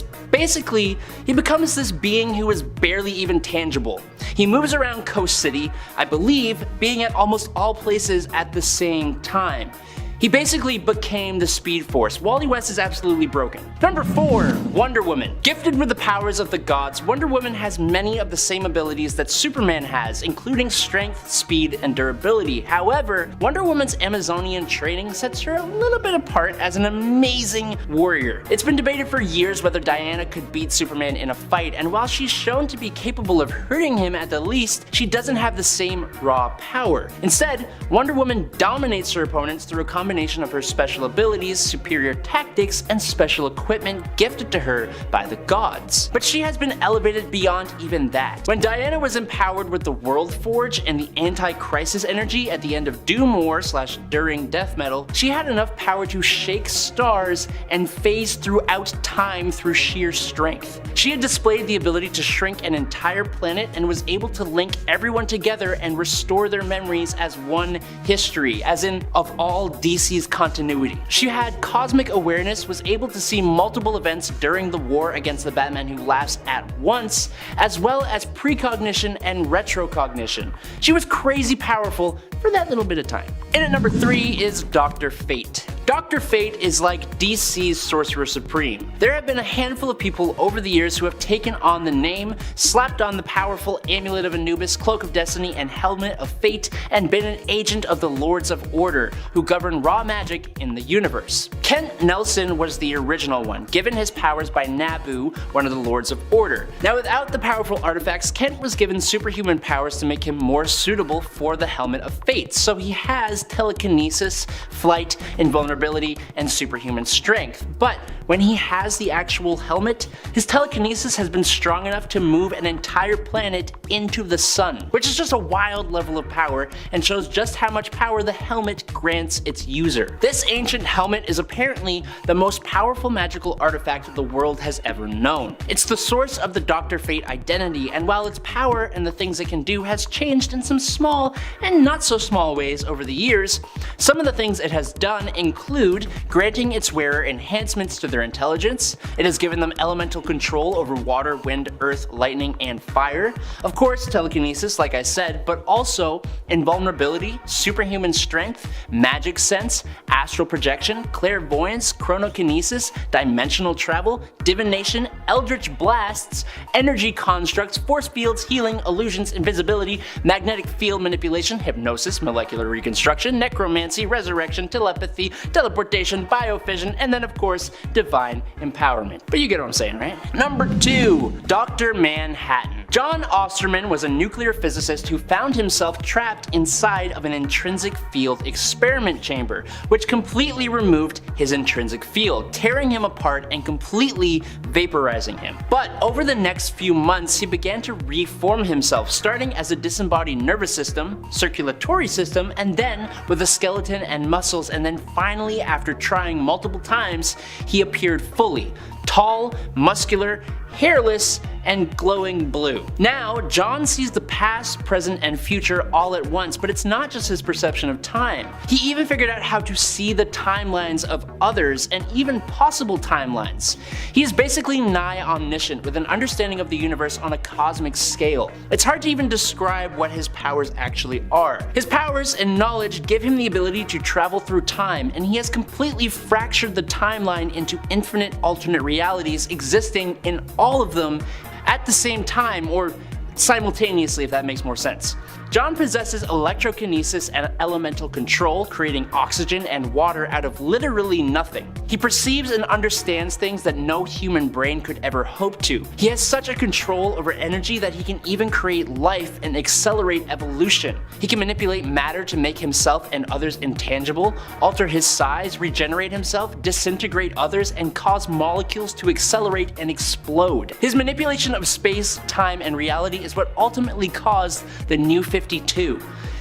becomes this being who is barely even tangible. He moves around Coast City, I believe, being at almost all places at the same time. He basically became the Speed Force. Wally West is absolutely broken. Number 4, Wonder Woman. Gifted with the powers of the gods, Wonder Woman has many of the same abilities that Superman has, including strength, speed, and durability. However, Wonder Woman's Amazonian training sets her a little bit apart as an amazing warrior. It's been debated for years whether Diana could beat Superman in a fight, and while she's shown to be capable of hurting him at the least, she doesn't have the same raw power. Instead, Wonder Woman dominates her opponents through a combination of her special abilities, superior tactics, and special equipment gifted to her by the gods. But she has been elevated beyond even that. When Diana was empowered with the World Forge and the anti-crisis energy at the end of Doom War / during Death Metal, she had enough power to shake stars and phase throughout time through sheer strength. She had displayed the ability to shrink an entire planet and was able to link everyone together and restore their memories as one history, as in of all DC's continuity. She had cosmic awareness, was able to see multiple events during the war against the Batman Who Laughs at once, as well as precognition and retrocognition. She was crazy powerful for that little bit of time. And at number 3 is Dr. Fate. Dr. Fate is like DC's Sorcerer Supreme. There have been a handful of people over the years who have taken on the name, slapped on the powerful Amulet of Anubis, Cloak of Destiny, and Helmet of Fate, and been an agent of the Lords of Order, who govern raw magic in the universe. Kent Nelson was the original one, given his powers by Nabu, one of the Lords of Order. Now without the powerful artifacts, Kent was given superhuman powers to make him more suitable for the Helmet of Fate, so he has telekinesis, flight, invulnerability, and superhuman strength. But when he has the actual helmet, his telekinesis has been strong enough to move an entire planet into the sun, which is just a wild level of power and shows just how much power the helmet grants its user. This ancient helmet is apparently the most powerful magical artifact the world has ever known. It's the source of the Dr. Fate identity, and while its power and the things it can do has changed in some small and not so small ways over the years, some of the things it has done include granting its wearer enhancements to their intelligence. It has given them elemental control over water, wind, earth, lightning, and fire. Of course, telekinesis, like I said, but also invulnerability, superhuman strength, magic sense, astral projection, clairvoyance, chronokinesis, dimensional travel, divination, eldritch blasts, energy constructs, force fields, healing, illusions, invisibility, magnetic field manipulation, hypnosis, telekinesis, molecular reconstruction, necromancy, resurrection, telepathy, teleportation, biofission, and then of course, divine empowerment. But you get what I'm saying, right? Number 2, Dr. Manhattan. John Osterman was a nuclear physicist who found himself trapped inside of an intrinsic field experiment chamber, which completely removed his intrinsic field, tearing him apart and completely vaporizing him. But over the next few months, he began to reform himself, starting as a disembodied nervous system, circulatory system, and then with a skeleton and muscles, and then finally, after trying multiple times, he appeared fully, tall, muscular, hairless, and glowing blue. Now, John sees the past, present, and future all at once, but it's not just his perception of time. He even figured out how to see the timelines of others and even possible timelines. He is basically nigh omniscient with an understanding of the universe on a cosmic scale. It's hard to even describe what his powers actually are. His powers and knowledge give him the ability to travel through time, and he has completely fractured the timeline into infinite alternate realities existing in all of them at the same time, or simultaneously, if that makes more sense. John possesses electrokinesis and elemental control, creating oxygen and water out of literally nothing. He perceives and understands things that no human brain could ever hope to. He has such a control over energy that he can even create life and accelerate evolution. He can manipulate matter to make himself and others intangible, alter his size, regenerate himself, disintegrate others, and cause molecules to accelerate and explode. His manipulation of space, time, and reality is what ultimately caused the New 52.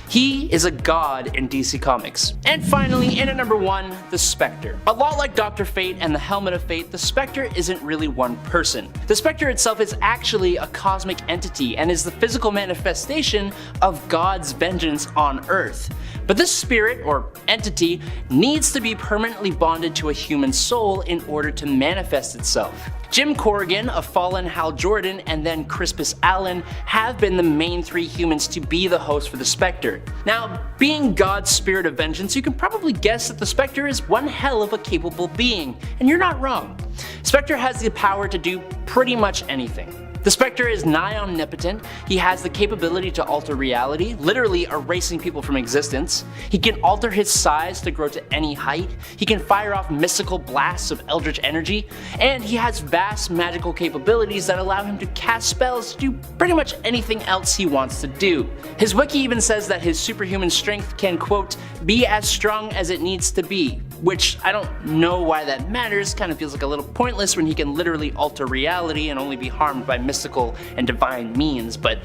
He is a god in DC Comics. And finally, in at number 1, the Spectre. A lot like Dr. Fate and the Helmet of Fate, the Spectre isn't really one person. The Spectre itself is actually a cosmic entity and is the physical manifestation of God's vengeance on Earth. But this spirit, or entity, needs to be permanently bonded to a human soul in order to manifest itself. Jim Corrigan, a fallen Hal Jordan, and then Crispus Allen have been the main 3 humans to be the host for the Spectre. Now, being God's spirit of vengeance, you can probably guess that the Spectre is one hell of a capable being, and you're not wrong. Spectre has the power to do pretty much anything. The Spectre is nigh omnipotent. He has the capability to alter reality, literally erasing people from existence. He can alter his size to grow to any height. He can fire off mystical blasts of eldritch energy, and he has vast magical capabilities that allow him to cast spells to do pretty much anything else he wants to do. His wiki even says that his superhuman strength can, quote, be as strong as it needs to be, which I don't know why that matters. Kind of feels like a little pointless when he can literally alter reality and only be harmed by mystical and divine means, but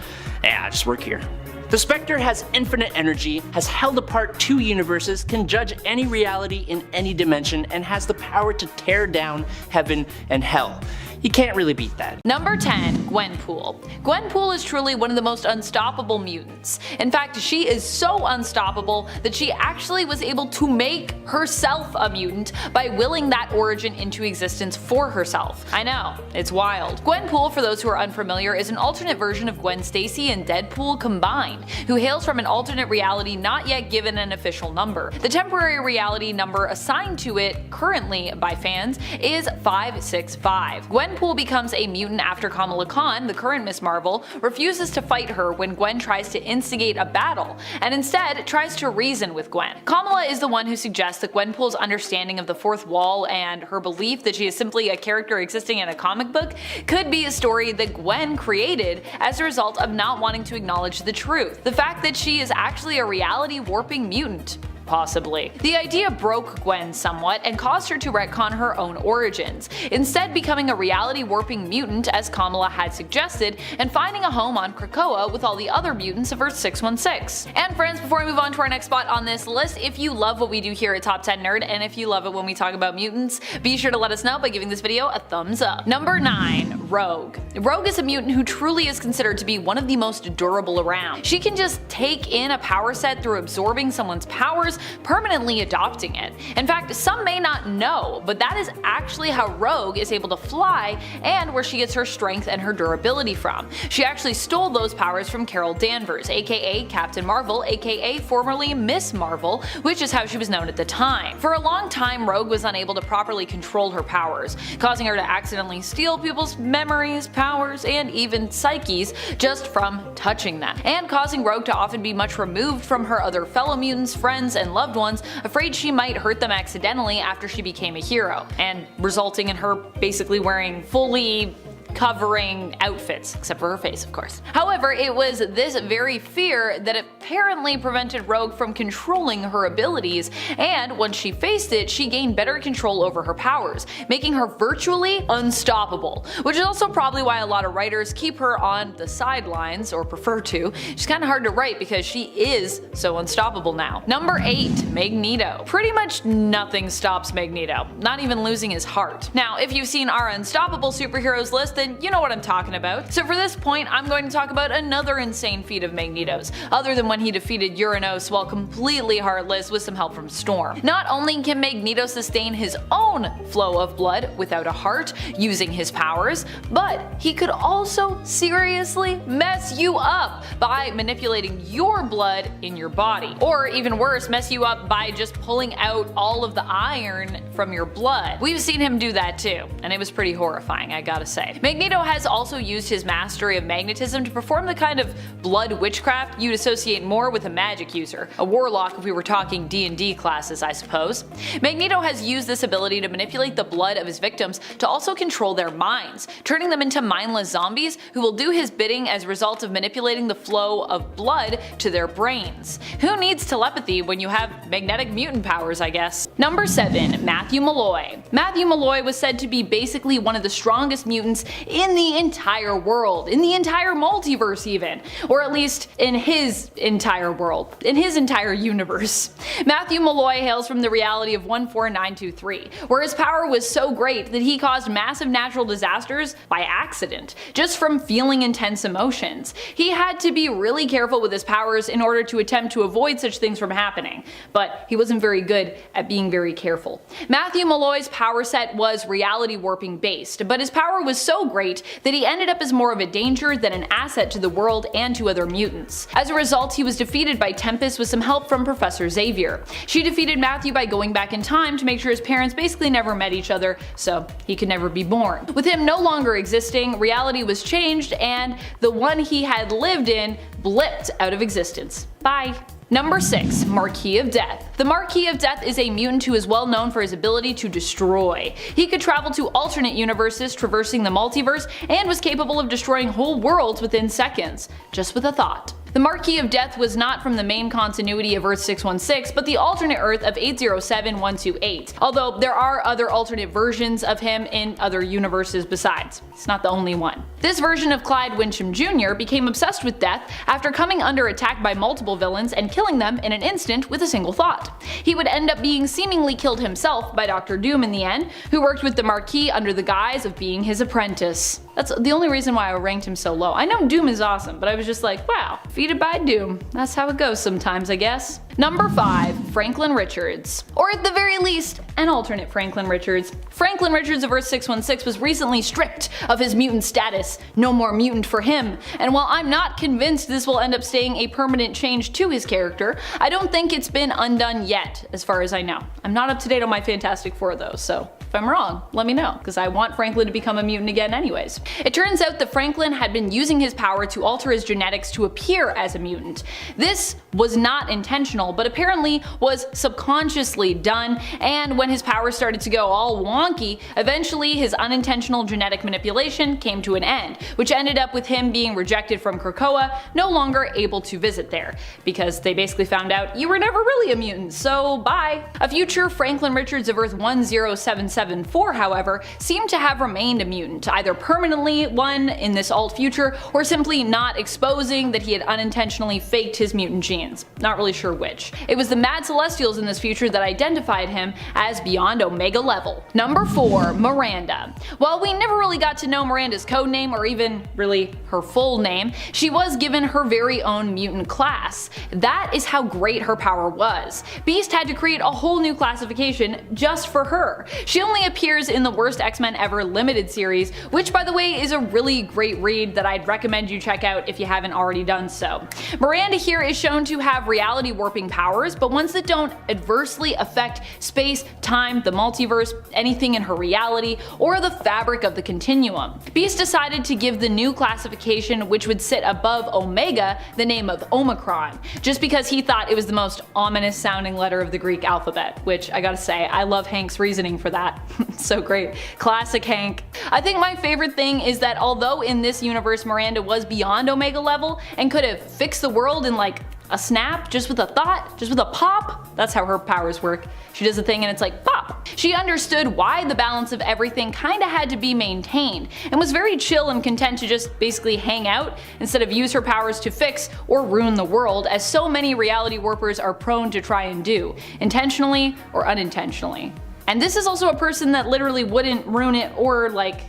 yeah, just work here. The Spectre has infinite energy, has held apart 2 universes, can judge any reality in any dimension, and has the power to tear down heaven and hell. You can't really beat that. Number 10, Gwenpool. Gwenpool is truly one of the most unstoppable mutants. In fact, she is so unstoppable that she actually was able to make herself a mutant by willing that origin into existence for herself. I know, it's wild. Gwenpool, for those who are unfamiliar, is an alternate version of Gwen Stacy and Deadpool combined, who hails from an alternate reality not yet given an official number. The temporary reality number assigned to it currently by fans is 565. Gwenpool becomes a mutant after Kamala Khan, the current Miss Marvel, refuses to fight her when Gwen tries to instigate a battle, and instead tries to reason with Gwen. Kamala is the one who suggests that Gwenpool's understanding of the fourth wall and her belief that she is simply a character existing in a comic book could be a story that Gwen created as a result of not wanting to acknowledge the truth. The fact that she is actually a reality warping mutant. Possibly. The idea broke Gwen somewhat and caused her to retcon her own origins, instead becoming a reality warping mutant as Kamala had suggested and finding a home on Krakoa with all the other mutants of Earth 616. And friends, before we move on to our next spot on this list, if you love what we do here at Top 10 Nerd and if you love it when we talk about mutants, be sure to let us know by giving this video a thumbs up. Number 9. Rogue. Rogue is a mutant who truly is considered to be one of the most durable around. She can just take in a power set through absorbing someone's powers powers, permanently adopting it. In fact, some may not know, but that is actually how Rogue is able to fly and where she gets her strength and her durability from. She actually stole those powers from Carol Danvers, aka Captain Marvel, aka formerly Miss Marvel, which is how she was known at the time. For a long time, Rogue was unable to properly control her powers, causing her to accidentally steal people's memories, powers, and even psyches just from touching them, and causing Rogue to often be much removed from her other fellow mutants, friends, and loved ones, afraid she might hurt them accidentally after she became a hero, and resulting in her basically wearing fully covering outfits, except for her face, of course. However, it was this very fear that apparently prevented Rogue from controlling her abilities, and once she faced it, she gained better control over her powers, making her virtually unstoppable, which is also probably why a lot of writers keep her on the sidelines, or prefer to. She's kinda hard to write because she is so unstoppable now. Number 8. Magneto. Pretty much nothing stops Magneto, not even losing his heart. Now, if you've seen our Unstoppable Superheroes list, then you know what I'm talking about. So for this point, I'm going to talk about another insane feat of Magneto's, other than when he defeated Uranos while completely heartless with some help from Storm. Not only can Magneto sustain his own flow of blood without a heart using his powers, but he could also seriously mess you up by manipulating your blood in your body. Or even worse, mess you up by just pulling out all of the iron from your blood. We've seen him do that too, and it was pretty horrifying, I gotta say. Magneto has also used his mastery of magnetism to perform the kind of blood witchcraft you'd associate more with a magic user, a warlock if we were talking D&D classes, I suppose. Magneto has used this ability to manipulate the blood of his victims to also control their minds, turning them into mindless zombies who will do his bidding as a result of manipulating the flow of blood to their brains. Who needs telepathy when you have magnetic mutant powers, I guess? Number 7. Matthew Malloy. Matthew Malloy was said to be basically one of the strongest mutants in the entire world, in the entire multiverse even, or at least in his entire world, in his entire universe. Matthew Malloy hails from the reality of 14923, where his power was so great that he caused massive natural disasters by accident, just from feeling intense emotions. He had to be really careful with his powers in order to attempt to avoid such things from happening, but he wasn't very good at being very careful. Matthew Malloy's power set was reality warping based, but his power was so great that he ended up as more of a danger than an asset to the world and to other mutants. As a result, he was defeated by Tempest with some help from Professor Xavier. She defeated Matthew by going back in time to make sure his parents basically never met each other, so he could never be born. With him no longer existing, reality was changed and the one he had lived in blipped out of existence. Bye. Number 6. Marquis of Death. The Marquis of Death is a mutant who is well known for his ability to destroy. He could travel to alternate universes, traversing the multiverse, and was capable of destroying whole worlds within seconds, just with a thought. The Marquis of Death was not from the main continuity of Earth 616, but the alternate Earth of 807128, although there are other alternate versions of him in other universes besides. It's not the only one. This version of Clyde Wincham Jr. became obsessed with death after coming under attack by multiple villains and killing them in an instant with a single thought. He would end up being seemingly killed himself by Dr. Doom in the end, who worked with the Marquis under the guise of being his apprentice. That's the only reason why I ranked him so low. I know Doom is awesome, but I was just like, wow, defeated by Doom. That's how it goes sometimes, I guess. Number 5. Franklin Richards. Or at the very least, an alternate Franklin Richards. Franklin Richards of Earth 616 was recently stripped of his mutant status. No more mutant for him. And while I'm not convinced this will end up staying a permanent change to his character, I don't think it's been undone yet, as far as I know. I'm not up to date on my Fantastic Four though, so if I'm wrong, let me know, because I want Franklin to become a mutant again anyways. It turns out that Franklin had been using his power to alter his genetics to appear as a mutant. This was not intentional, but apparently was subconsciously done, and when his power started to go all wonky, eventually his unintentional genetic manipulation came to an end, which ended up with him being rejected from Krakoa, no longer able to visit there, because they basically found out you were never really a mutant, so bye. A future Franklin Richards of Earth 1077 7-4, however, seemed to have remained a mutant, either permanently one in this alt future, or simply not exposing that he had unintentionally faked his mutant genes. Not really sure which. It was the Mad Celestials in this future that identified him as beyond Omega level. Number 4, Miranda. While we never really got to know Miranda's codename or even really her full name, she was given her very own mutant class. That is how great her power was. Beast had to create a whole new classification just for her. She only appears in the Worst X-Men Ever limited series, which by the way is a really great read that I'd recommend you check out if you haven't already done so. Miranda here is shown to have reality warping powers, but ones that don't adversely affect space, time, the multiverse, anything in her reality, or the fabric of the continuum. Beast decided to give the new classification, which would sit above Omega, the name of Omicron, just because he thought it was the most ominous sounding letter of the Greek alphabet, which I gotta say, I love Hank's reasoning for that. So great. Classic Hank. I think my favorite thing is that although in this universe Miranda was beyond Omega level and could have fixed the world in like a snap, just with a thought, just with a pop. That's how her powers work. She does a thing and it's like pop. She understood why the balance of everything kinda had to be maintained, and was very chill and content to just basically hang out instead of use her powers to fix or ruin the world, as so many reality warpers are prone to try and do, intentionally or unintentionally. And this is also a person that literally wouldn't ruin it, or like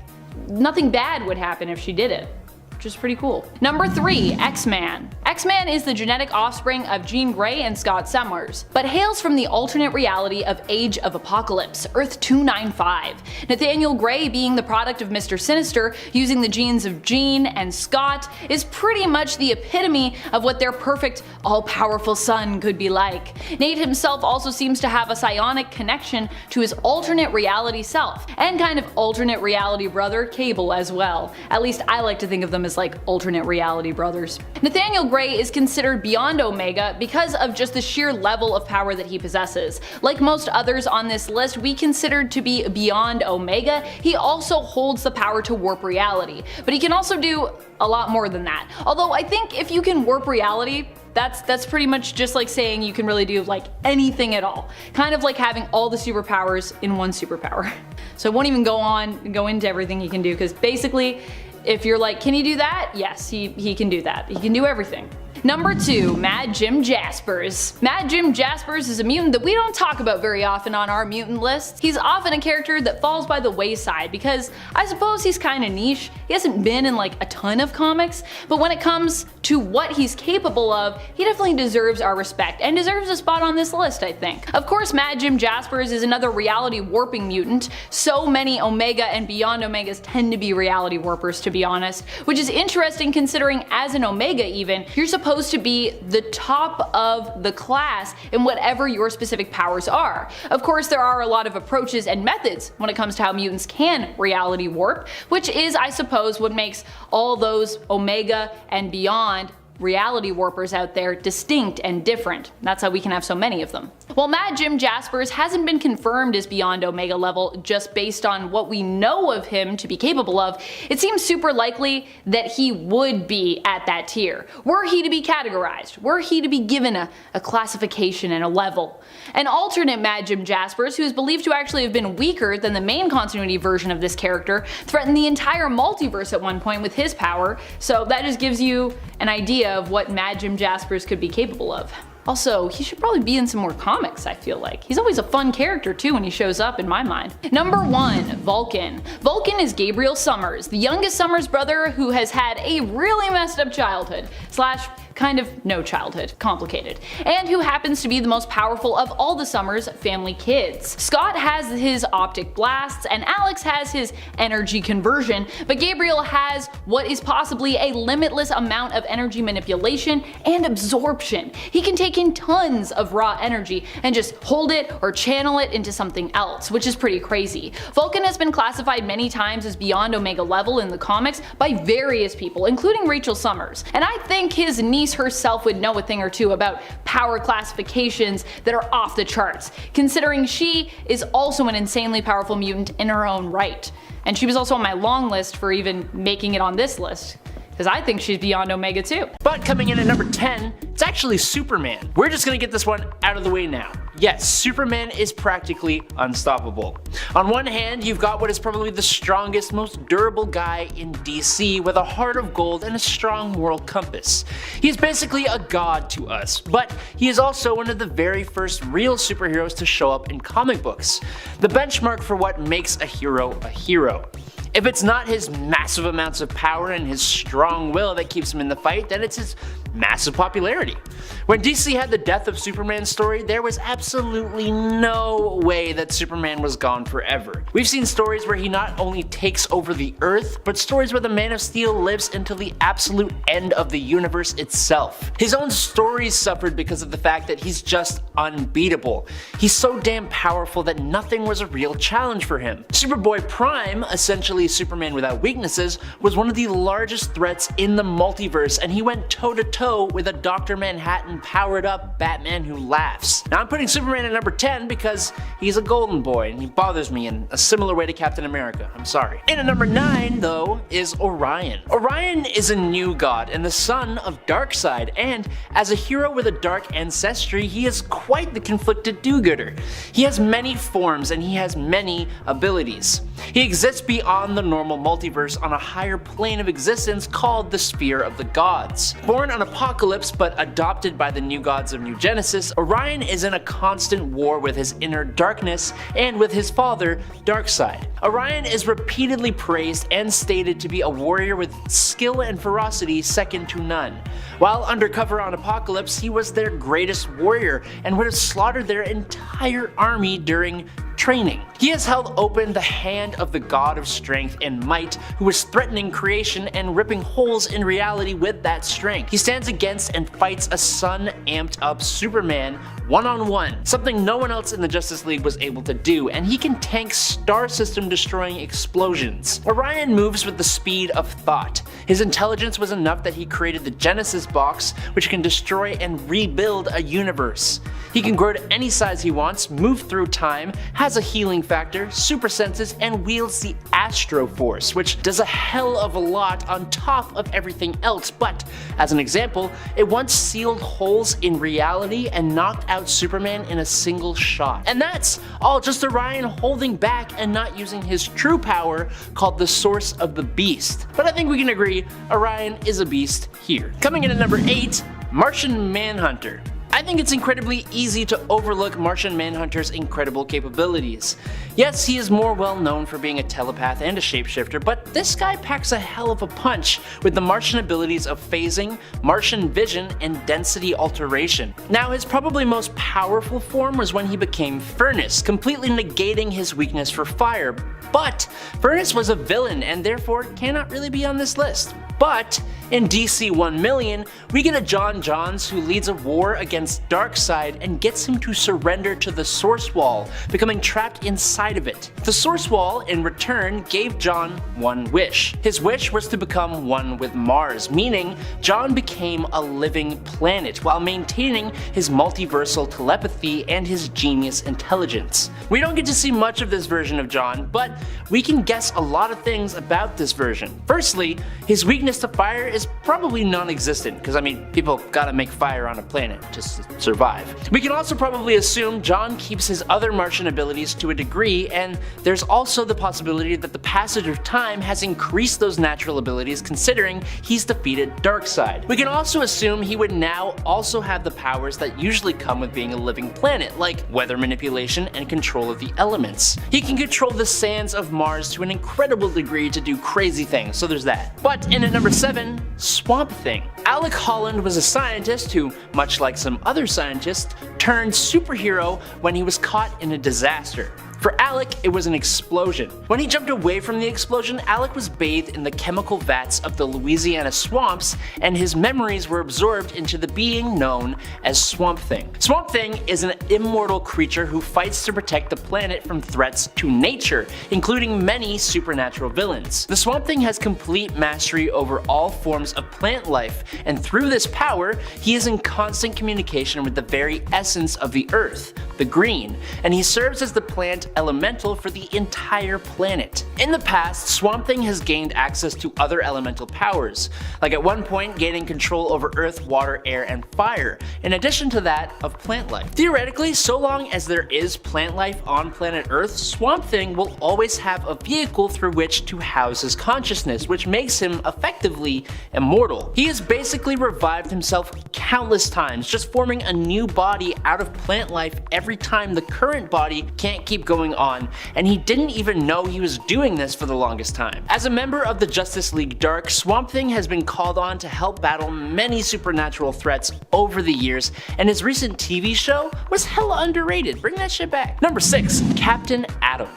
nothing bad would happen if she did it. Which is pretty cool. Number 3, X-Man. X-Man is the genetic offspring of Jean Grey and Scott Summers, but hails from the alternate reality of Age of Apocalypse, Earth 295. Nathaniel Grey, being the product of Mr. Sinister, using the genes of Jean and Scott, is pretty much the epitome of what their perfect, all-powerful son could be like. Nate himself also seems to have a psionic connection to his alternate reality self, and kind of alternate reality brother, Cable, as well. At least I like to think of them as like alternate reality brothers. Nathaniel Grey is considered beyond Omega because of just the sheer level of power that he possesses. Like most others on this list we considered to be beyond Omega, he also holds the power to warp reality, but he can also do a lot more than that. Although I think if you can warp reality, that's pretty much just like saying you can really do like anything at all. Kind of like having all the superpowers in one superpower. So I won't even go into everything he can do, because basically if you're like, can he do that? Yes, he can do that. He can do everything. Number 2, Mad Jim Jaspers. Mad Jim Jaspers is a mutant that we don't talk about very often on our mutant lists. He's often a character that falls by the wayside because I suppose he's kinda niche. He hasn't been in like a ton of comics, but when it comes to what he's capable of, he definitely deserves our respect and deserves a spot on this list, I think. Of course, Mad Jim Jaspers is another reality warping mutant. So many Omega and beyond Omegas tend to be reality warpers, to be honest, which is interesting considering as an Omega even, you're supposed to be the top of the class in whatever your specific powers are. Of course, there are a lot of approaches and methods when it comes to how mutants can reality warp, which is, I suppose, what makes all those Omega and beyond reality warpers out there distinct and different. That's how we can have so many of them. While Mad Jim Jaspers hasn't been confirmed as beyond Omega level just based on what we know of him to be capable of, it seems super likely that he would be at that tier, were he to be categorized, were he to be given a classification and a level. An alternate Mad Jim Jaspers, who is believed to actually have been weaker than the main continuity version of this character, threatened the entire multiverse at one point with his power, so that just gives you an idea of what Mad Jim Jaspers could be capable of. Also, he should probably be in some more comics, I feel like. He's always a fun character too when he shows up in my mind. Number 1, Vulcan. Vulcan is Gabriel Summers, the youngest Summers brother who has had a really messed up childhood, slash kind of no childhood, complicated, and who happens to be the most powerful of all the Summers family kids. Scott has his optic blasts and Alex has his energy conversion, but Gabriel has what is possibly a limitless amount of energy manipulation and absorption. He can take in tons of raw energy and just hold it or channel it into something else, which is pretty crazy. Vulcan has been classified many times as beyond Omega level in the comics by various people, including Rachel Summers, and I think his niece herself would know a thing or two about power classifications that are off the charts, considering she is also an insanely powerful mutant in her own right. And she was also on my long list for even making it on this list. because I think she's beyond Omega too. But coming in at number 10, it's actually Superman. We're just gonna get this one out of the way now. Yes, Superman is practically unstoppable. On one hand, you've got what is probably the strongest, most durable guy in DC with a heart of gold and a strong moral compass. He is basically a god to us, but he is also one of the very first real superheroes to show up in comic books. The benchmark for what makes a hero a hero. If it's not his massive amounts of power and his strong will that keeps him in the fight, then it's his massive popularity. When DC had the Death of Superman story, there was absolutely no way that Superman was gone forever. We've seen stories where he not only takes over the Earth, but stories where the Man of Steel lives until the absolute end of the universe itself. His own stories suffered because of the fact that he's just unbeatable. He's so damn powerful that nothing was a real challenge for him. Superboy Prime, essentially Superman without weaknesses, was one of the largest threats in the multiverse, and he went toe-to-toe with a Dr. Manhattan powered up Batman who laughs. Now I'm putting Superman at number 10 because he's a golden boy and he bothers me in a similar way to Captain America. I'm sorry. In at number 9 though is Orion. Orion is a new god and the son of Darkseid, and as a hero with a dark ancestry, he is quite the conflicted do-gooder. He has many forms and he has many abilities. He exists beyond the normal multiverse on a higher plane of existence called the Sphere of the Gods. Born on Apocalypse but adopted by the new gods of New Genesis, Orion is in a constant war with his inner darkness and with his father, Darkseid. Orion is repeatedly praised and stated to be a warrior with skill and ferocity second to none. While undercover on Apocalypse, he was their greatest warrior and would have slaughtered their entire army during training. He has held open the hand of the god of strength and might, who is threatening creation and ripping holes in reality with that strength. He stands against and fights a sun-amped up Superman one-on-one, something no one else in the Justice League was able to do, and he can tank star system destroying explosions. Orion moves with the speed of thought. His intelligence was enough that he created the Genesis box, which can destroy and rebuild a universe. He can grow to any size he wants, move through time, has a healing factor, super senses, and wields the Astro Force, which does a hell of a lot on top of everything else, but as an example, it once sealed holes in reality and knocked out Superman in a single shot. And that's all just Orion holding back and not using his true power called the Source of the Beast. But I think we can agree Orion is a beast here. Coming in at number 8, Martian Manhunter. I think it's incredibly easy to overlook Martian Manhunter's incredible capabilities. Yes, he is more well known for being a telepath and a shapeshifter, but this guy packs a hell of a punch with the Martian abilities of phasing, Martian vision, and density alteration. Now, his probably most powerful form was when he became Furnace, completely negating his weakness for fire. But Furnace was a villain and therefore cannot really be on this list. But in DC 1,000,000, we get a John Johns who leads a war against Darkseid and gets him to surrender to the Source Wall, becoming trapped inside of it. The Source Wall, in return, gave John one wish. His wish was to become one with Mars, meaning John became a living planet while maintaining his multiversal telepathy and his genius intelligence. We don't get to see much of this version of John, but we can guess a lot of things about this version. Firstly, his weakness to fire is probably non-existent, because I mean, people gotta make fire on a planet just to survive. We can also probably assume John keeps his other Martian abilities to a degree, and there's also the possibility that the passage of time has increased those natural abilities considering he's defeated Darkseid. We can also assume he would now also have the powers that usually come with being a living planet, like weather manipulation and control of the elements. He can control the sands of Mars to an incredible degree to do crazy things, so there's that. But in at number 7, Swamp Thing. Alec Holland was a scientist who, much like some other scientists, turned superhero when he was caught in a disaster. For Alec, it was an explosion. When he jumped away from the explosion, Alec was bathed in the chemical vats of the Louisiana swamps, and his memories were absorbed into the being known as Swamp Thing. Swamp Thing is an immortal creature who fights to protect the planet from threats to nature, including many supernatural villains. The Swamp Thing has complete mastery over all forms of plant life, and through this power, he is in constant communication with the very essence of the Earth, the green, and he serves as the plant elemental for the entire planet. In the past, Swamp Thing has gained access to other elemental powers, like at one point gaining control over earth, water, air, and fire, in addition to that of plant life. Theoretically, so long as there is plant life on planet Earth, Swamp Thing will always have a vehicle through which to house his consciousness, which makes him effectively immortal. He has basically revived himself countless times, just forming a new body out of plant life every time the current body can't keep going on, and he didn't even know he was doing this for the longest time. As a member of the Justice League Dark, Swamp Thing has been called on to help battle many supernatural threats over the years, and his recent TV show was hella underrated. Bring that shit back. Number 6. Captain Atom.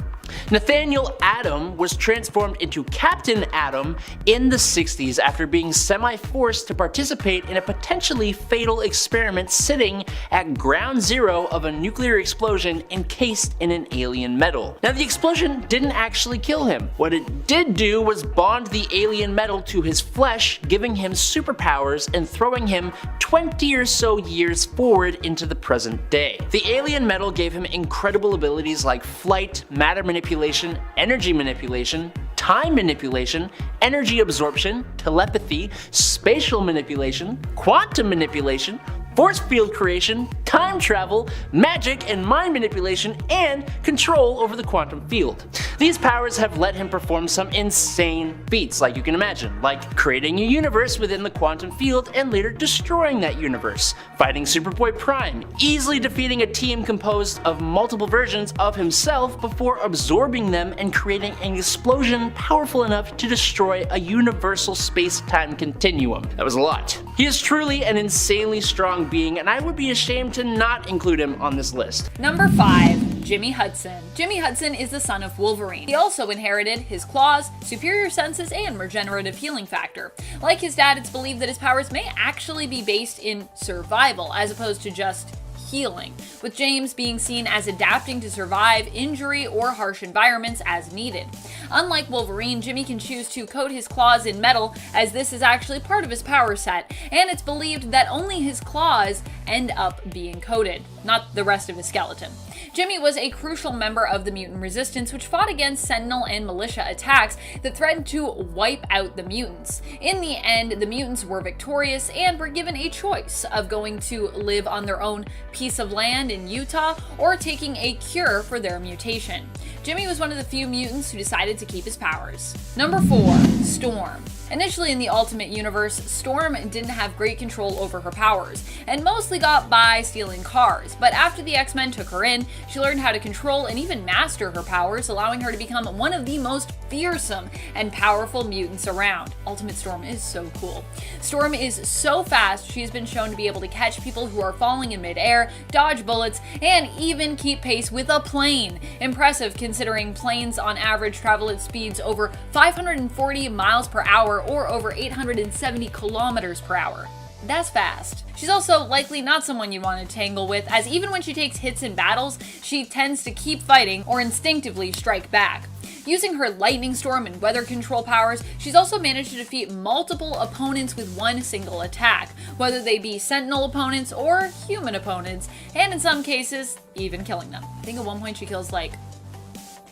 Nathaniel Atom was transformed into Captain Atom in the 60s after being semi-forced to participate in a potentially fatal experiment sitting at ground zero of a nuclear explosion encased in an alien metal. Now, the explosion didn't actually kill him. What it did do was bond the alien metal to his flesh, giving him superpowers and throwing him 20 or so years forward into the present day. The alien metal gave him incredible abilities like flight, matter manipulation, energy manipulation, time manipulation, energy absorption, telepathy, spatial manipulation, quantum manipulation, force field creation, time travel, magic and mind manipulation, and control over the quantum field. These powers have let him perform some insane feats, like you can imagine, like creating a universe within the quantum field and later destroying that universe, fighting Superboy Prime, easily defeating a team composed of multiple versions of himself before absorbing them and creating an explosion powerful enough to destroy a universal space-time continuum. That was a lot. He is truly an insanely strong being, and I would be ashamed to not include him on this list. Number 5. Jimmy Hudson. Jimmy Hudson is the son of Wolverine. He also inherited his claws, superior senses, and regenerative healing factor. Like his dad, it's believed that his powers may actually be based in survival as opposed to just healing, with James being seen as adapting to survive injury or harsh environments as needed. Unlike Wolverine, Jimmy can choose to coat his claws in metal, as this is actually part of his power set, and it's believed that only his claws end up being coated, not the rest of his skeleton. Jimmy was a crucial member of the mutant resistance, which fought against Sentinel and militia attacks that threatened to wipe out the mutants. In the end, the mutants were victorious and were given a choice of going to live on their own piece of land in Utah or taking a cure for their mutation. Jimmy was one of the few mutants who decided to keep his powers. Number 4. Storm. Initially in the Ultimate Universe, Storm didn't have great control over her powers, and mostly got by stealing cars, but after the X-Men took her in, she learned how to control and even master her powers, allowing her to become one of the most fearsome and powerful mutants around. Ultimate Storm is so cool. Storm is so fast, she has been shown to be able to catch people who are falling in midair, dodge bullets, and even keep pace with a plane. Impressive considering planes on average travel at speeds over 540 miles per hour or over 870 kilometers per hour. That's fast. She's also likely not someone you want to tangle with, as even when she takes hits in battles, she tends to keep fighting or instinctively strike back. Using her lightning storm and weather control powers, she's also managed to defeat multiple opponents with one single attack, whether they be Sentinel opponents or human opponents, and in some cases, even killing them. I think at one point she kills like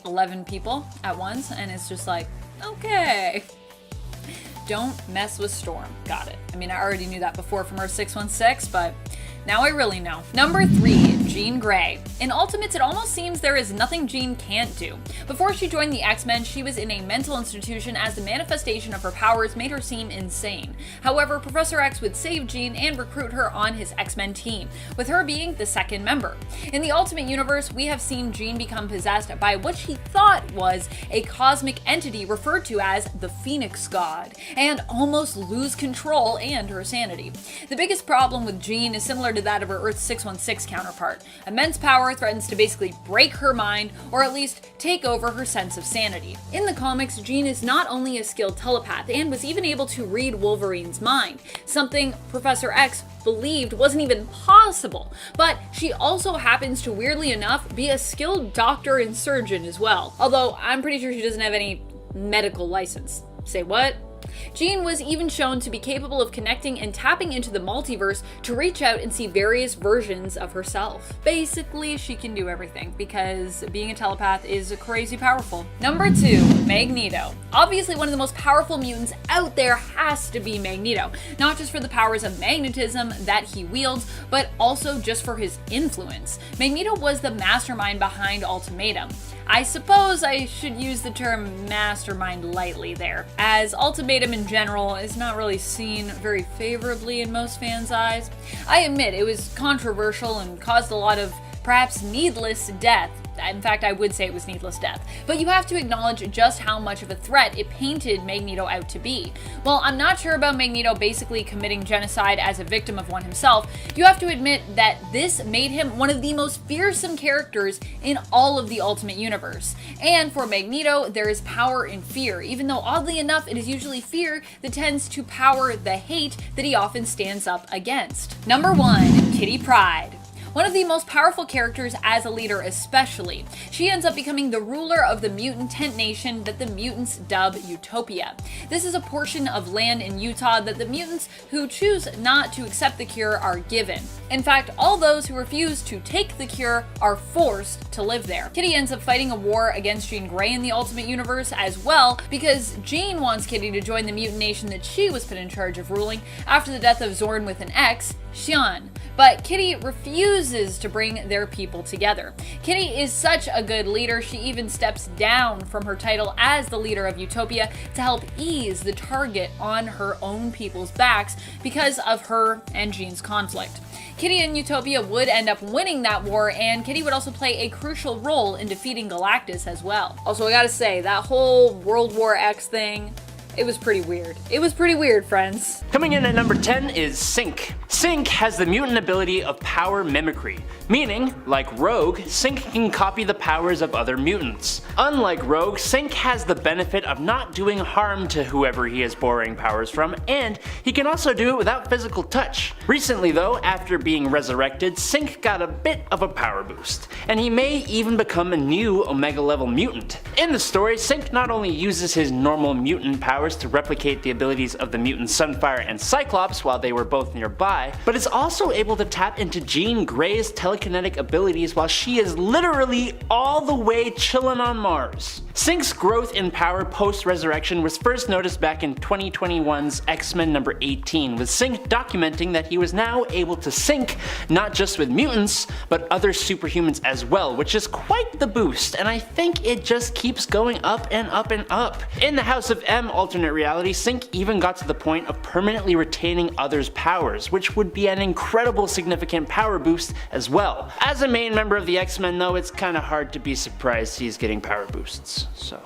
11 people at once, and it's just like, okay. Don't mess with Storm. Got it. I mean, I already knew that before from her 616, but now I really know. Number 3, Jean Grey. In Ultimates, it almost seems there is nothing Jean can't do. Before she joined the X-Men, she was in a mental institution as the manifestation of her powers made her seem insane. However, Professor X would save Jean and recruit her on his X-Men team, with her being the second member. In the Ultimate Universe, we have seen Jean become possessed by what she thought was a cosmic entity referred to as the Phoenix God, and almost lose control and her sanity. The biggest problem with Jean is similar to that of her Earth 616 counterpart. Immense power threatens to basically break her mind, or at least take over her sense of sanity. In the comics, Jean is not only a skilled telepath, and was even able to read Wolverine's mind, something Professor X believed wasn't even possible, but she also happens to, weirdly enough, be a skilled doctor and surgeon as well, although I'm pretty sure she doesn't have any medical license. Say what? Jean was even shown to be capable of connecting and tapping into the multiverse to reach out and see various versions of herself. Basically, she can do everything, because being a telepath is crazy powerful. Number 2, Magneto. Obviously, one of the most powerful mutants out there has to be Magneto, not just for the powers of magnetism that he wields, but also just for his influence. Magneto was the mastermind behind Ultimatum. I suppose I should use the term mastermind lightly there, as Ultimatum in general is not really seen very favorably in most fans' eyes. I admit it was controversial and caused a lot of perhaps needless death. In fact, I would say it was needless death. But you have to acknowledge just how much of a threat it painted Magneto out to be. While I'm not sure about Magneto basically committing genocide as a victim of one himself, you have to admit that this made him one of the most fearsome characters in all of the Ultimate Universe. And for Magneto, there is power in fear, even though oddly enough, it is usually fear that tends to power the hate that he often stands up against. Number 1, Kitty Pryde. One of the most powerful characters as a leader especially. She ends up becoming the ruler of the mutant tent nation that the mutants dub Utopia. This is a portion of land in Utah that the mutants who choose not to accept the cure are given. In fact, all those who refuse to take the cure are forced to live there. Kitty ends up fighting a war against Jean Grey in the Ultimate Universe as well, because Jean wants Kitty to join the mutant nation that she was put in charge of ruling after the death of Zorn with an X, Xian. But Kitty refuses to bring their people together. Kitty is such a good leader, she even steps down from her title as the leader of Utopia to help ease the target on her own people's backs because of her and Jean's conflict. Kitty and Utopia would end up winning that war, and Kitty would also play a crucial role in defeating Galactus as well. Also, I gotta say, that whole World War X thing, it was pretty weird. It was pretty weird, friends. Coming in at number 10 is Synch. Synch has the mutant ability of power mimicry, meaning, like Rogue, Synch can copy the powers of other mutants. Unlike Rogue, Synch has the benefit of not doing harm to whoever he is borrowing powers from, and he can also do it without physical touch. Recently though, after being resurrected, Synch got a bit of a power boost, and he may even become a new Omega level mutant. In the story, Synch not only uses his normal mutant powers to replicate the abilities of the mutants Sunfire and Cyclops while they were both nearby, but is also able to tap into Jean Grey's telekinetic abilities while she is literally all the way chillin' on Mars. Synch's growth in power post-resurrection was first noticed back in 2021's X-Men number 18, with Synch documenting that he was now able to sync not just with mutants, but other superhumans as well, which is quite the boost, and I think it just keeps going up and up and up. In the House of M alternate reality, Synch even got to the point of permanently retaining others' powers, which would be an incredible significant power boost as well. As a main member of the X-Men though, it's kinda hard to be surprised he's getting power boosts, so.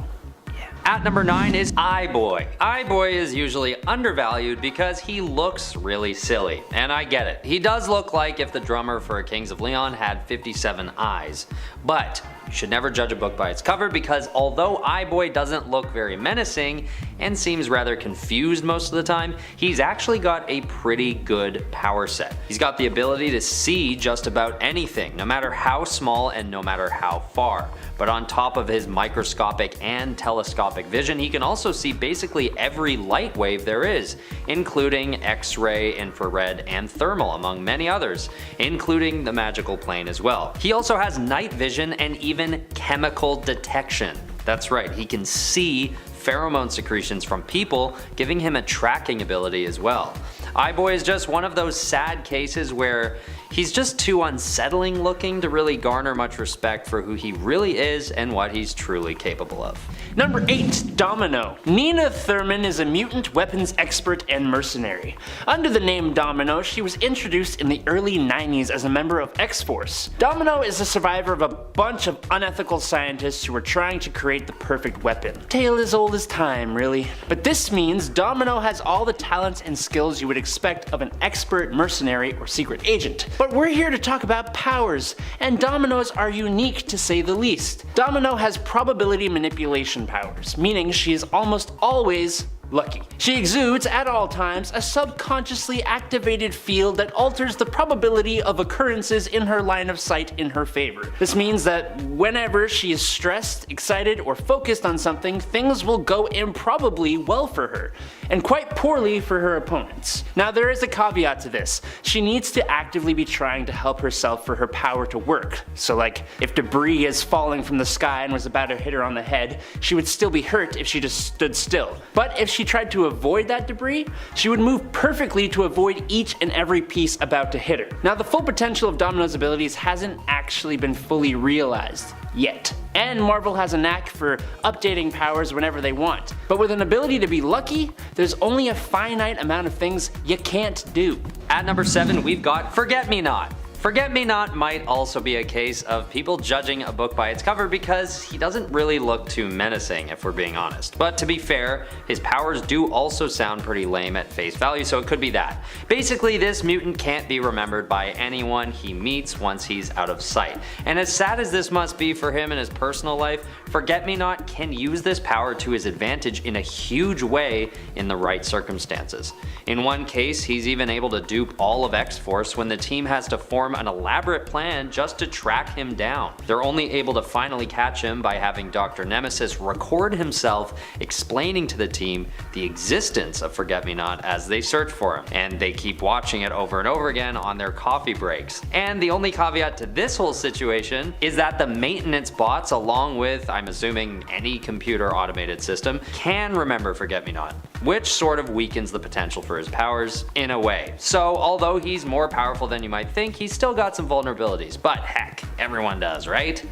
At number 9 is Eye-Boy. Eye-Boy is usually undervalued because he looks really silly, and I get it. He does look like if the drummer for Kings of Leon had 57 eyes, but you should never judge a book by its cover, because although Eye-Boy doesn't look very menacing and seems rather confused most of the time, he's actually got a pretty good power set. He's got the ability to see just about anything, no matter how small and no matter how far. But on top of his microscopic and telescopic vision, he can also see basically every light wave there is, including X-ray, infrared, and thermal, among many others, including the magical plane as well. He also has night vision and even chemical detection. That's right, he can see pheromone secretions from people, giving him a tracking ability as well. Eye-Boy is just one of those sad cases where he's just too unsettling looking to really garner much respect for who he really is and what he's truly capable of. Number 8, Domino. Nina Thurman is a mutant weapons expert and mercenary. Under the name Domino, she was introduced in the early 90s as a member of X-Force. Domino is a survivor of a bunch of unethical scientists who were trying to create the perfect weapon. Tale as old as time, really. But this means Domino has all the talents and skills you would expect of an expert mercenary or secret agent. But we're here to talk about powers, and Domino's are unique to say the least. Domino has probability manipulation powers, meaning she is almost always lucky. She exudes, at all times, a subconsciously activated field that alters the probability of occurrences in her line of sight in her favor. This means that whenever she is stressed, excited, or focused on something, things will go improbably well for her, and quite poorly for her opponents. Now there is a caveat to this. She needs to actively be trying to help herself for her power to work. So like, if debris is falling from the sky and was about to hit her on the head, she would still be hurt if she just stood still. But if she tried to avoid that debris, she would move perfectly to avoid each and every piece about to hit her. Now the full potential of Domino's abilities hasn't actually been fully realized yet, and Marvel has a knack for updating powers whenever they want. But with an ability to be lucky, there's only a finite amount of things you can't do. At number 7, we've got Forget-Me-Not. Forget-Me-Not might also be a case of people judging a book by its cover because he doesn't really look too menacing, if we're being honest. But to be fair, his powers do also sound pretty lame at face value, so it could be that. Basically, this mutant can't be remembered by anyone he meets once he's out of sight. And as sad as this must be for him in his personal life, Forget-Me-Not can use this power to his advantage in a huge way in the right circumstances. In one case, he's even able to dupe all of X-Force when the team has to form an elaborate plan just to track him down. They're only able to finally catch him by having Dr. Nemesis record himself explaining to the team the existence of Forget-Me-Not as they search for him, and they keep watching it over and over again on their coffee breaks. And the only caveat to this whole situation is that the maintenance bots, along with, I'm assuming, any computer automated system, can remember Forget-Me-Not, which sort of weakens the potential for his powers in a way. So although he's more powerful than you might think, he's still got some vulnerabilities, but heck, everyone does, right?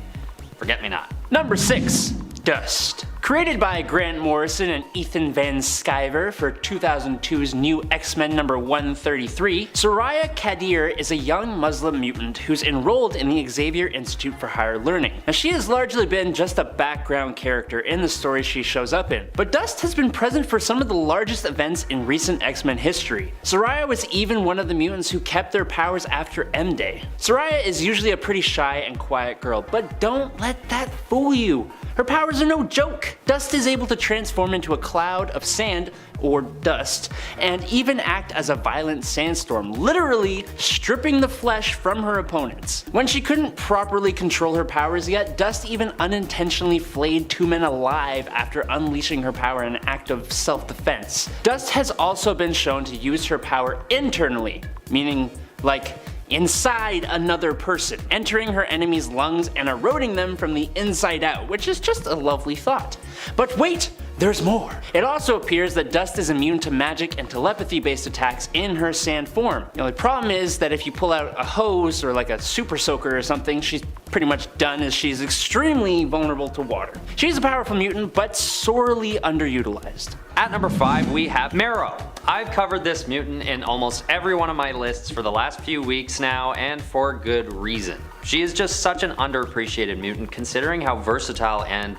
Forget-Me-Not. Number 6. Dust. Created by Grant Morrison and Ethan Van Sciver for 2002's new X-Men number 133, Soraya Kadir is a young Muslim mutant who's enrolled in the Xavier Institute for Higher Learning. Now she has largely been just a background character in the stories she shows up in, but Dust has been present for some of the largest events in recent X-Men history. Soraya was even one of the mutants who kept their powers after M-Day. Soraya is usually a pretty shy and quiet girl, but don't let that fool you. Her powers are no joke. Dust is able to transform into a cloud of sand, or dust, and even act as a violent sandstorm, literally stripping the flesh from her opponents. When she couldn't properly control her powers yet, Dust even unintentionally flayed 2 men alive after unleashing her power in an act of self-defense. Dust has also been shown to use her power internally, meaning like inside another person, entering her enemy's lungs and eroding them from the inside out, which is just a lovely thought. But wait! There's more. It also appears that Dust is immune to magic and telepathy based attacks in her sand form. The only problem is that if you pull out a hose or like a super soaker or something, she's pretty much done, as she's extremely vulnerable to water. She's a powerful mutant, but sorely underutilized. At number 5, we have Marrow. I've covered this mutant in almost every one of my lists for the last few weeks now, and for good reason. She is just such an underappreciated mutant considering how versatile and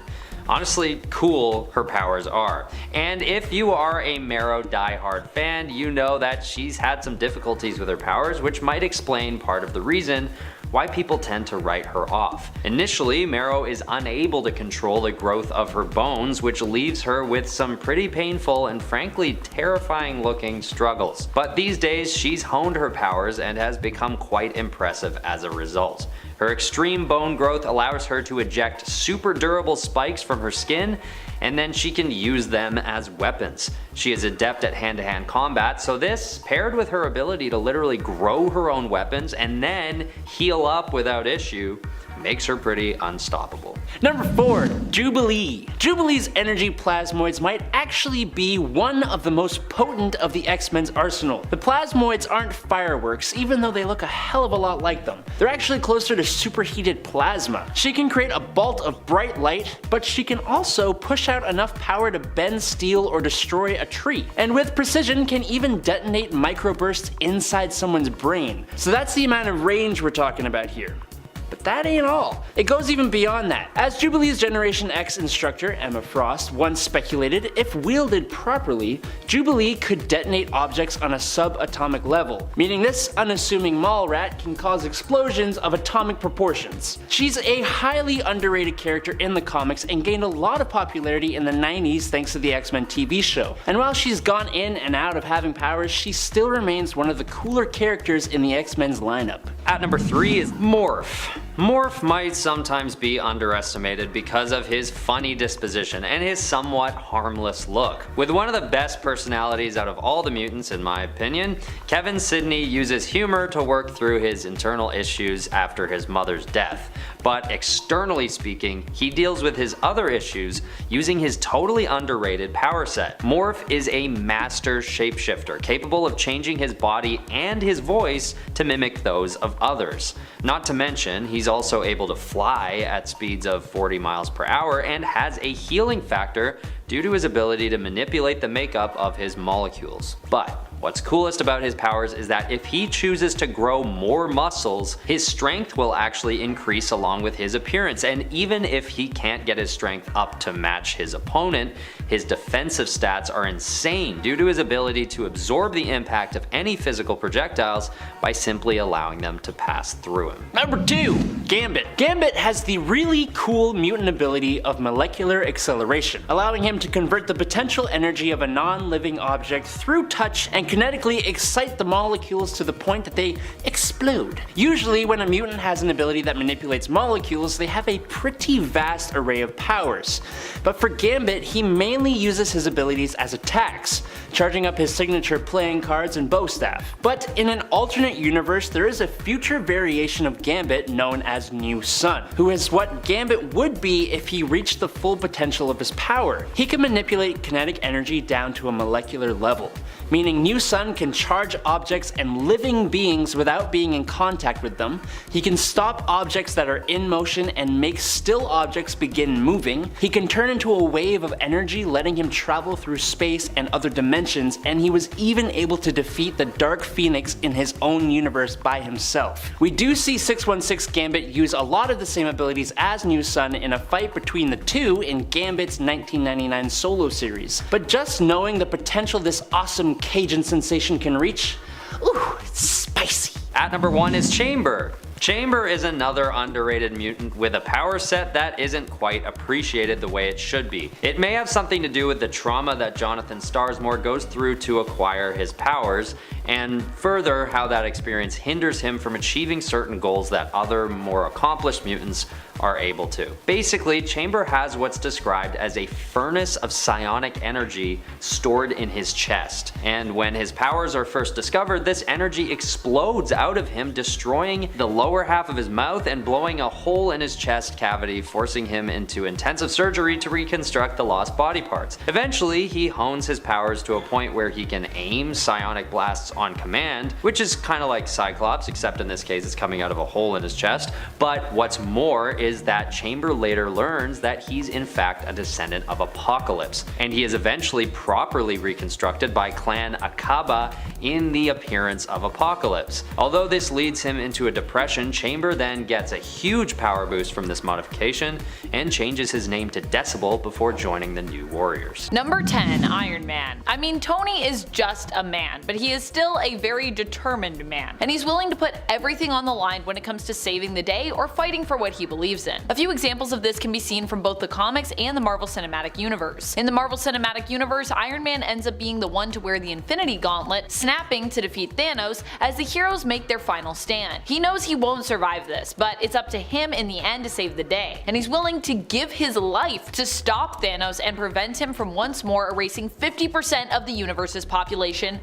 honestly cool her powers are. And if you are a Marrow diehard fan, you know that she's had some difficulties with her powers, which might explain part of the reason why people tend to write her off. Initially, Marrow is unable to control the growth of her bones, which leaves her with some pretty painful and frankly terrifying looking struggles. But these days, she's honed her powers and has become quite impressive as a result. Her extreme bone growth allows her to eject super durable spikes from her skin, and then she can use them as weapons. She is adept at hand-to-hand combat, so this, paired with her ability to literally grow her own weapons and then heal up without issue, makes her pretty unstoppable. Number 4. Jubilee. Jubilee's energy plasmoids might actually be one of the most potent of the X-Men's arsenal. The plasmoids aren't fireworks, even though they look a hell of a lot like them. They're actually closer to superheated plasma. She can create a bolt of bright light, but she can also push out enough power to bend steel or destroy a tree. And with precision can even detonate microbursts inside someone's brain. So that's the amount of range we're talking about here. But but that ain't all. It goes even beyond that. As Jubilee's Generation X instructor, Emma Frost, once speculated, if wielded properly, Jubilee could detonate objects on a subatomic level, meaning this unassuming mall rat can cause explosions of atomic proportions. She's a highly underrated character in the comics and gained a lot of popularity in the 90s thanks to the X-Men TV show. And while she's gone in and out of having powers, she still remains one of the cooler characters in the X-Men's lineup. At number 3 is Morph. Morph might sometimes be underestimated because of his funny disposition and his somewhat harmless look. With one of the best personalities out of all the mutants in my opinion, Kevin Sidney uses humor to work through his internal issues after his mother's death. But externally speaking, he deals with his other issues using his totally underrated power set. Morph is a master shapeshifter, capable of changing his body and his voice to mimic those of others. Not to mention, he's also able to fly at speeds of 40 miles per hour and has a healing factor due to his ability to manipulate the makeup of his molecules. But what's coolest about his powers is that if he chooses to grow more muscles, his strength will actually increase along with his appearance, and even if he can't get his strength up to match his opponent, his defensive stats are insane due to his ability to absorb the impact of any physical projectiles by simply allowing them to pass through him. Number 2, Gambit. Gambit has the really cool mutant ability of molecular acceleration, allowing him to convert the potential energy of a non-living object through touch and kinetically excite the molecules to the point that they explode. Usually when a mutant has an ability that manipulates molecules, they have a pretty vast array of powers. But for Gambit, he mainly uses his abilities as attacks, charging up his signature playing cards and bow staff. But in an alternate universe, there is a future variation of Gambit known as New Sun, who is what Gambit would be if he reached the full potential of his power. He can manipulate kinetic energy down to a molecular level, meaning New Sun can charge objects and living beings without being in contact with them. He can stop objects that are in motion and make still objects begin moving. He can turn into a wave of energy, letting him travel through space and other dimensions, and he was even able to defeat the Dark Phoenix in his own universe by himself. We do see 616 Gambit use a lot of the same abilities as New Sun in a fight between the two in Gambit's 1999 solo series, but just knowing the potential this awesome Cajun sensation can reach, ooh, it's spicy. At number 1 is Chamber. Chamber is another underrated mutant with a power set that isn't quite appreciated the way it should be. It may have something to do with the trauma that Jonathan Starsmore goes through to acquire his powers, and further how that experience hinders him from achieving certain goals that other more accomplished mutants are able to. Basically, Chamber has what's described as a furnace of psionic energy stored in his chest, and when his powers are first discovered, this energy explodes out of him, destroying the lower half of his mouth and blowing a hole in his chest cavity, forcing him into intensive surgery to reconstruct the lost body parts. Eventually, he hones his powers to a point where he can aim psionic blasts on command, which is kind of like Cyclops, except in this case it's coming out of a hole in his chest. But what's more is that Chamber later learns that he's in fact a descendant of Apocalypse, and he is eventually properly reconstructed by Clan Akaba in the appearance of Apocalypse. Although this leads him into a depression, Chamber then gets a huge power boost from this modification and changes his name to Decibel before joining the New Warriors. Number 10, Iron Man. I mean, Tony is just a man, but he is still a very determined man, and he's willing to put everything on the line when it comes to saving the day or fighting for what he believes in. A few examples of this can be seen from both the comics and the Marvel Cinematic Universe. In the Marvel Cinematic Universe, Iron Man ends up being the one to wear the Infinity Gauntlet, snapping to defeat Thanos as the heroes make their final stand. He knows he won't survive this, but it's up to him in the end to save the day, and he's willing to give his life to stop Thanos and prevent him from once more erasing 50% of the universe's population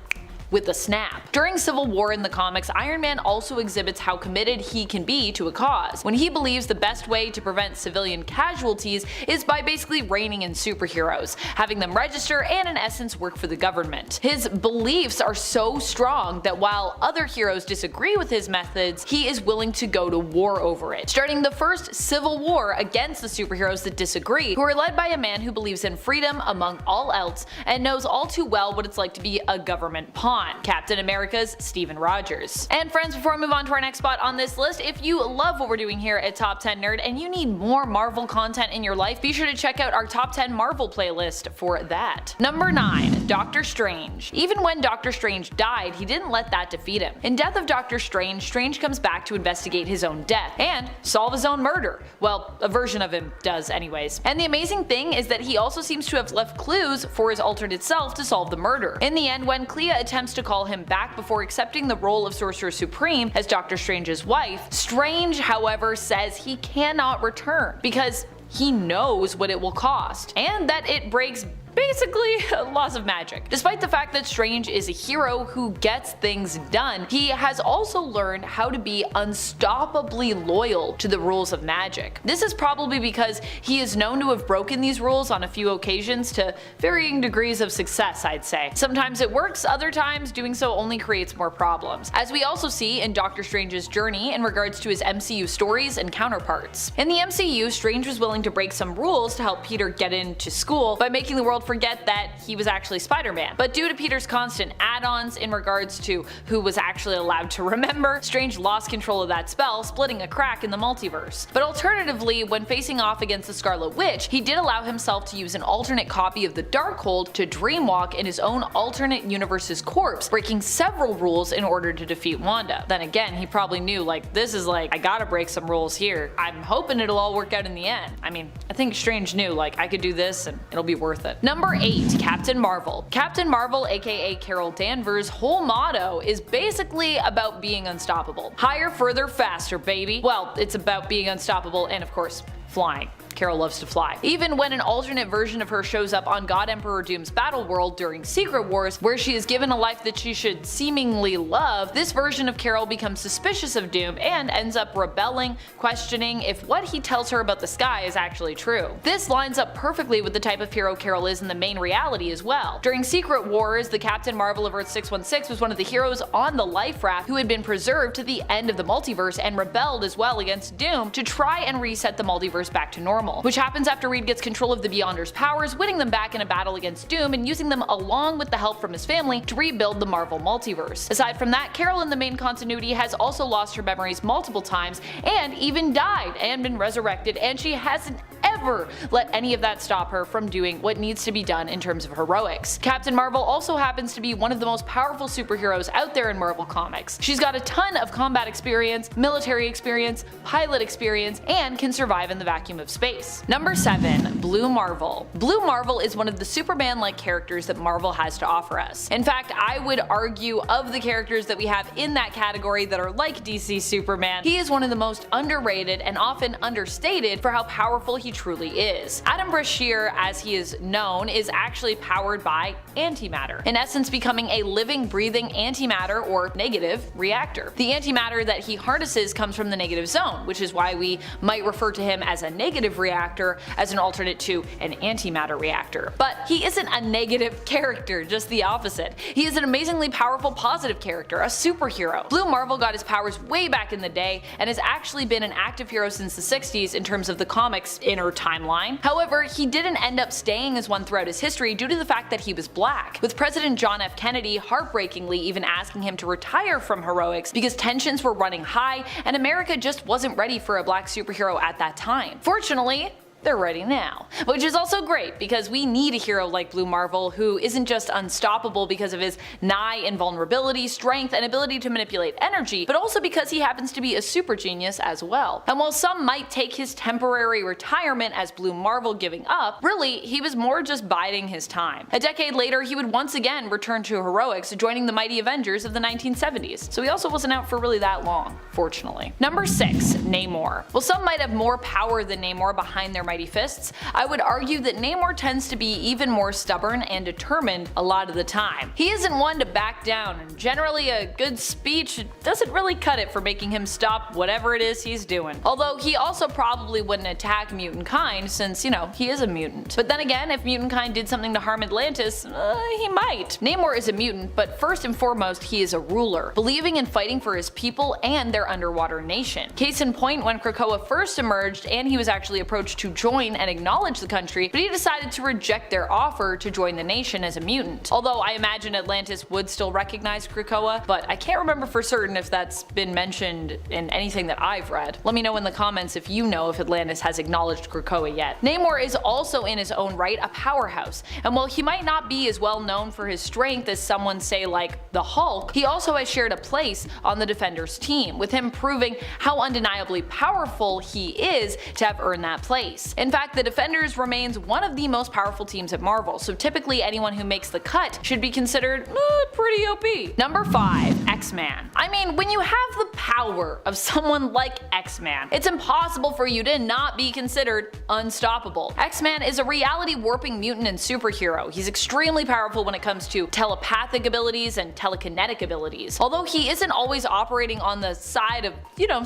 with a snap. During Civil War in the comics, Iron Man also exhibits how committed he can be to a cause, when he believes the best way to prevent civilian casualties is by basically reining in superheroes, having them register and in essence work for the government. His beliefs are so strong that while other heroes disagree with his methods, he is willing to go to war over it, starting the first civil war against the superheroes that disagree, who are led by a man who believes in freedom among all else and knows all too well what it's like to be a government pawn. on, Captain America's Steven Rogers. And friends, before I move on to our next spot on this list, if you love what we're doing here at Top 10 Nerd and you need more Marvel content in your life, be sure to check out our Top 10 Marvel playlist for that. Number 9. Doctor Strange. Even when Doctor Strange died, he didn't let that defeat him. In Death of Doctor Strange, Strange comes back to investigate his own death and solve his own murder. Well, a version of him does anyways. And the amazing thing is that he also seems to have left clues for his alternate self to solve the murder. In the end, when Clea attempts to call him back before accepting the role of Sorcerer Supreme as Doctor Strange's wife, Strange, however, says he cannot return because he knows what it will cost, and that it breaks basically laws of magic. Despite the fact that Strange is a hero who gets things done, he has also learned how to be unstoppably loyal to the rules of magic. This is probably because he is known to have broken these rules on a few occasions to varying degrees of success, I'd say. Sometimes it works, other times doing so only creates more problems, as we also see in Doctor Strange's journey in regards to his MCU stories and counterparts. In the MCU, Strange was willing to break some rules to help Peter get into school by making the world forget that he was actually Spider-Man. But due to Peter's constant add-ons in regards to who was actually allowed to remember, Strange lost control of that spell, splitting a crack in the multiverse. But alternatively, when facing off against the Scarlet Witch, he did allow himself to use an alternate copy of the Darkhold to dreamwalk in his own alternate universe's corpse, breaking several rules in order to defeat Wanda. Then again, he probably knew, like, this is like, I gotta break some rules here. I'm hoping it'll all work out in the end. I mean, I think Strange knew, like, I could do this and it'll be worth it. Number 8. Captain Marvel. Captain Marvel, aka Carol Danvers' whole motto is basically about being unstoppable. Higher, further, faster, baby. Well, it's about being unstoppable and of course, flying. Carol loves to fly. Even when an alternate version of her shows up on God Emperor Doom's battle world during Secret Wars, where she is given a life that she should seemingly love, this version of Carol becomes suspicious of Doom and ends up rebelling, questioning if what he tells her about the sky is actually true. This lines up perfectly with the type of hero Carol is in the main reality as well. During Secret Wars, the Captain Marvel of Earth 616 was one of the heroes on the life raft who had been preserved to the end of the multiverse and rebelled as well against Doom to try and reset the multiverse back to normal. Which happens after Reed gets control of the Beyonders' powers, winning them back in a battle against Doom and using them along with the help from his family to rebuild the Marvel multiverse. Aside from that, Carol in the main continuity has also lost her memories multiple times and even died and been resurrected, and she hasn't ever let any of that stop her from doing what needs to be done in terms of heroics. Captain Marvel also happens to be one of the most powerful superheroes out there in Marvel Comics. She's got a ton of combat experience, military experience, pilot experience, and can survive in the vacuum of space. Number 7. Blue Marvel. Blue Marvel is one of the Superman-like characters that Marvel has to offer us. In fact, I would argue of the characters that we have in that category that are like DC Superman, he is one of the most underrated and often understated for how powerful he truly is. Adam Brashear, as he is known, is actually powered by antimatter, in essence becoming a living, breathing antimatter or negative reactor. The antimatter that he harnesses comes from the negative zone, which is why we might refer to him as a negative reactor as an alternate to an antimatter reactor. But he isn't a negative character, just the opposite. He is an amazingly powerful positive character, a superhero. Blue Marvel got his powers way back in the day and has actually been an active hero since the 60s in terms of the comics inner timeline. However, he didn't end up staying as one throughout his history due to the fact that he was black, with President John F. Kennedy heartbreakingly even asking him to retire from heroics because tensions were running high and America just wasn't ready for a black superhero at that time. Fortunately, they're ready now. Which is also great because we need a hero like Blue Marvel who isn't just unstoppable because of his nigh invulnerability, strength, and ability to manipulate energy, but also because he happens to be a super genius as well. And while some might take his temporary retirement as Blue Marvel giving up, really he was more just biding his time. A decade later, he would once again return to heroics, joining the mighty Avengers of the 1970s. So he also wasn't out for really that long, fortunately. Number 6. Namor. While some might have more power than Namor behind their mighty fists, I would argue that Namor tends to be even more stubborn and determined a lot of the time. He isn't one to back down, and generally a good speech doesn't really cut it for making him stop whatever it is he's doing. Although he also probably wouldn't attack mutant kind since, you know, he is a mutant. But then again, if mutant kind did something to harm Atlantis, he might. Namor is a mutant, but first and foremost he is a ruler, believing in fighting for his people and their underwater nation. Case in point, when Krakoa first emerged and he was actually approached to join and acknowledge the country, but he decided to reject their offer to join the nation as a mutant. Although I imagine Atlantis would still recognize Krakoa, but I can't remember for certain if that's been mentioned in anything that I've read. Let me know in the comments if you know if Atlantis has acknowledged Krakoa yet. Namor is also in his own right a powerhouse, and while he might not be as well known for his strength as someone say like the Hulk, he also has shared a place on the Defenders team, with him proving how undeniably powerful he is to have earned that place. In fact, the Defenders remains one of the most powerful teams at Marvel, so typically anyone who makes the cut should be considered pretty OP. Number 5. X-Man. I mean, when you have the power of someone like X-Man, it's impossible for you to not be considered unstoppable. X-Man is a reality warping mutant and superhero. He's extremely powerful when it comes to telepathic abilities and telekinetic abilities. Although he isn't always operating on the side of,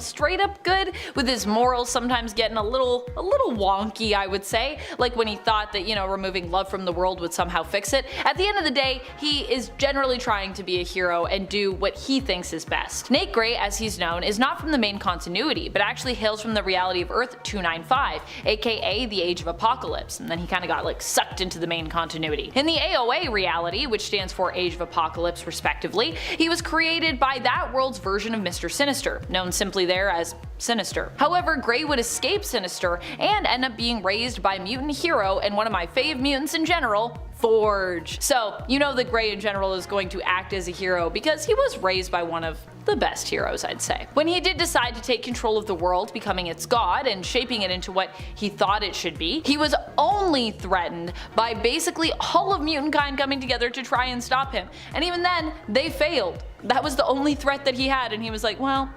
straight up good, with his morals sometimes getting a little wonky, I would say, like when he thought that, removing love from the world would somehow fix it. At the end of the day, he is generally trying to be a hero and do what he thinks is best. Nate Gray, as he's known, is not from the main continuity, but actually hails from the reality of Earth 295, aka the Age of Apocalypse, and then he kinda got sucked into the main continuity. In the AOA reality, which stands for Age of Apocalypse respectively, he was created by that world's version of Mr. Sinister, known simply there as Sinister. However, Gray would escape Sinister and end up being raised by mutant hero and one of my fave mutants in general, Forge. So, that Gray in general is going to act as a hero because he was raised by one of the best heroes, I'd say. When he did decide to take control of the world, becoming its god and shaping it into what he thought it should be, he was only threatened by basically all of mutant kind coming together to try and stop him. And even then, they failed. That was the only threat that he had, and he was like, well,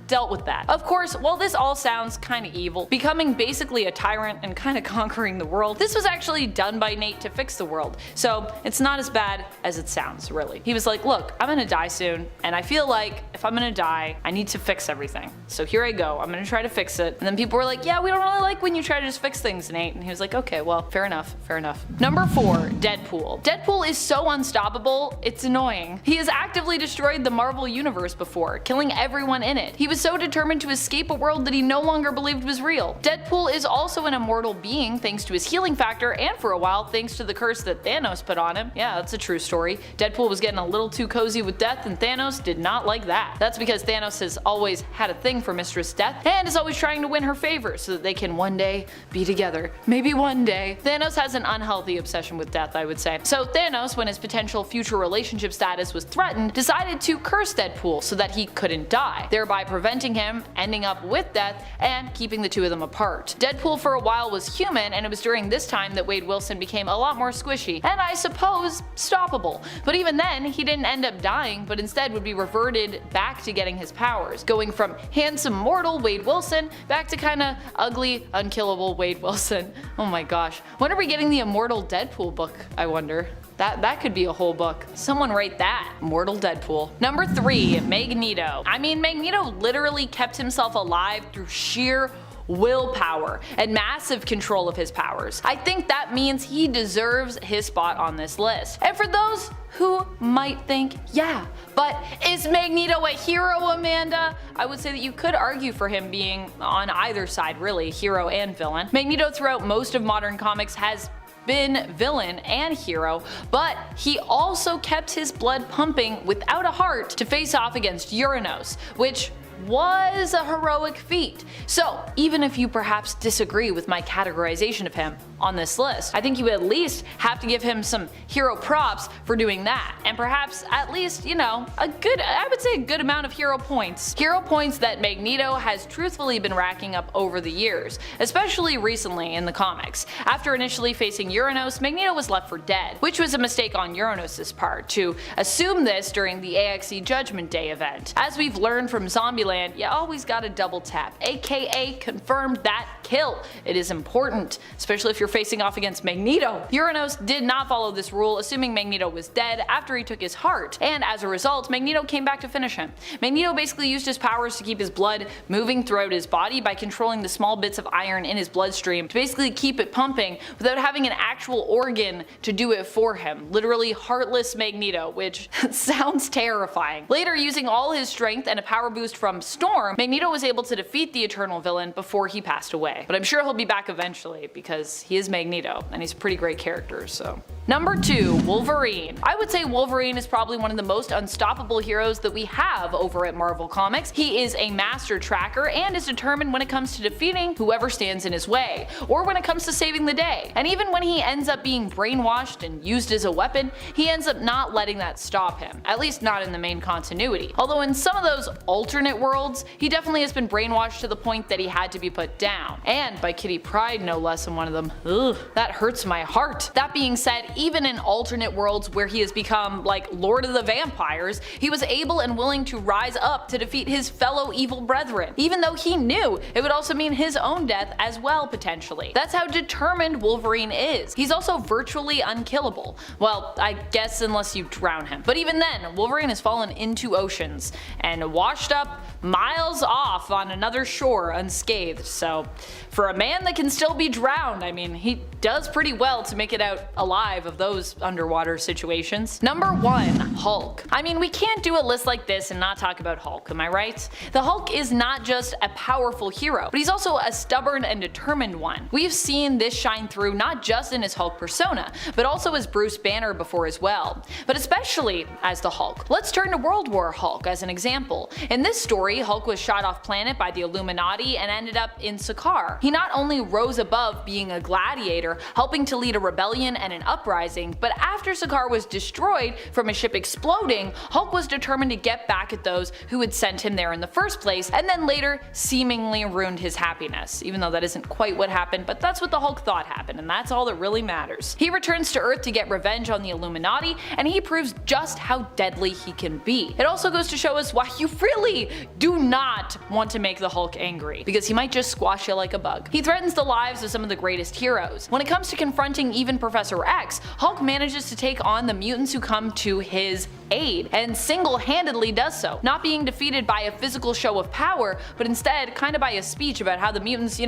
dealt with that. Of course, while this all sounds kinda evil, becoming basically a tyrant and kinda conquering the world, this was actually done by Nate to fix the world, so it's not as bad as it sounds, really. He was like, look, I'm gonna die soon, and I feel like if I'm gonna die, I need to fix everything. So here I go, I'm gonna try to fix it. And then people were like, yeah, we don't really like when you try to just fix things, Nate. And he was like, okay, well, fair enough, fair enough. Number 4, Deadpool. Deadpool is so unstoppable, it's annoying. He has actively destroyed the Marvel Universe before, killing everyone in it. He was so determined to escape a world that he no longer believed was real. Deadpool is also an immortal being thanks to his healing factor, and for a while thanks to the curse that Thanos put on him. Yeah, that's a true story. Deadpool was getting a little too cozy with death, and Thanos did not like that. That's because Thanos has always had a thing for Mistress Death, and is always trying to win her favor so that they can one day be together. Maybe one day. Thanos has an unhealthy obsession with death, I would say. So Thanos, when his potential future relationship status was threatened, decided to curse Deadpool so that he couldn't die, thereby preventing him ending up with death and keeping the two of them apart. Deadpool for a while was human, and it was during this time that Wade Wilson became a lot more squishy, and I suppose stoppable. But even then, he didn't end up dying, but instead would be reverted back to getting his powers, going from handsome mortal Wade Wilson back to kinda ugly, unkillable Wade Wilson. Oh my gosh. When are we getting the Immortal Deadpool book, I wonder? That could be a whole book. Someone write that. Mortal Deadpool. Number 3, Magneto. I mean, Magneto literally kept himself alive through sheer willpower and massive control of his powers. I think that means he deserves his spot on this list. And for those who might think, yeah, but is Magneto a hero, Amanda? I would say that you could argue for him being on either side, really, hero and villain. Magneto throughout most of modern comics has been villain and hero, but he also kept his blood pumping without a heart to face off against Uranos, which was a heroic feat. So even if you perhaps disagree with my categorization of him on this list, I think you at least have to give him some hero props for doing that, and perhaps at least, I would say a good amount of hero points. Hero points that Magneto has truthfully been racking up over the years, especially recently in the comics. After initially facing Uranos, Magneto was left for dead, which was a mistake on Uranos' part to assume this during the AXE Judgment Day event. As we've learned from Zombieland, you always gotta double tap, aka confirm that kill. It is important, especially if you're facing off against Magneto. Uranos did not follow this rule, assuming Magneto was dead after he took his heart, and as a result, Magneto came back to finish him. Magneto basically used his powers to keep his blood moving throughout his body by controlling the small bits of iron in his bloodstream to basically keep it pumping without having an actual organ to do it for him. Literally heartless Magneto, which sounds terrifying. Later, using all his strength and a power boost from Storm, Magneto was able to defeat the Eternal original villain before he passed away. But I'm sure he'll be back eventually because he is Magneto and he's a pretty great character, so. Number 2, Wolverine. I would say Wolverine is probably one of the most unstoppable heroes that we have over at Marvel Comics. He is a master tracker and is determined when it comes to defeating whoever stands in his way, or when it comes to saving the day. And even when he ends up being brainwashed and used as a weapon, he ends up not letting that stop him, at least not in the main continuity. Although in some of those alternate worlds, he definitely has been brainwashed to the point that he had to be put down. And by Kitty Pryde no less in one of them. Ugh, that hurts my heart. That being said, even in alternate worlds where he has become like Lord of the Vampires, he was able and willing to rise up to defeat his fellow evil brethren, even though he knew it would also mean his own death as well potentially. That's how determined Wolverine is. He's also virtually unkillable. Well, I guess unless you drown him. But even then, Wolverine has fallen into oceans and washed up miles off on another shore unscathed, so for a man that can still be drowned, I mean, he does pretty well to make it out alive of those underwater situations. Number 1, Hulk. I mean, we can't do a list like this and not talk about Hulk, am I right? The Hulk is not just a powerful hero, but he's also a stubborn and determined one. We've seen this shine through not just in his Hulk persona, but also as Bruce Banner before as well, but especially as the Hulk. Let's turn to World War Hulk as an example. In this story, Hulk was shot off planet by the Illuminati and ended up in Sakaar. He not only rose above being a gladiator, helping to lead a rebellion and an uprising, but after Sakaar was destroyed from a ship exploding, Hulk was determined to get back at those who had sent him there in the first place, and then later seemingly ruined his happiness, even though that isn't quite what happened, but that's what the Hulk thought happened, and that's all that really matters. He returns to Earth to get revenge on the Illuminati, and he proves just how deadly he can be. It also goes to show us why you really do not want to make the Hulk angry, because he might just squash you like a bug. He threatens the lives of some of the greatest heroes. When it comes to confronting even Professor X, Hulk manages to take on the mutants who come to his aid, and single-handedly does so, not being defeated by a physical show of power, but instead kinda by a speech about how the mutants,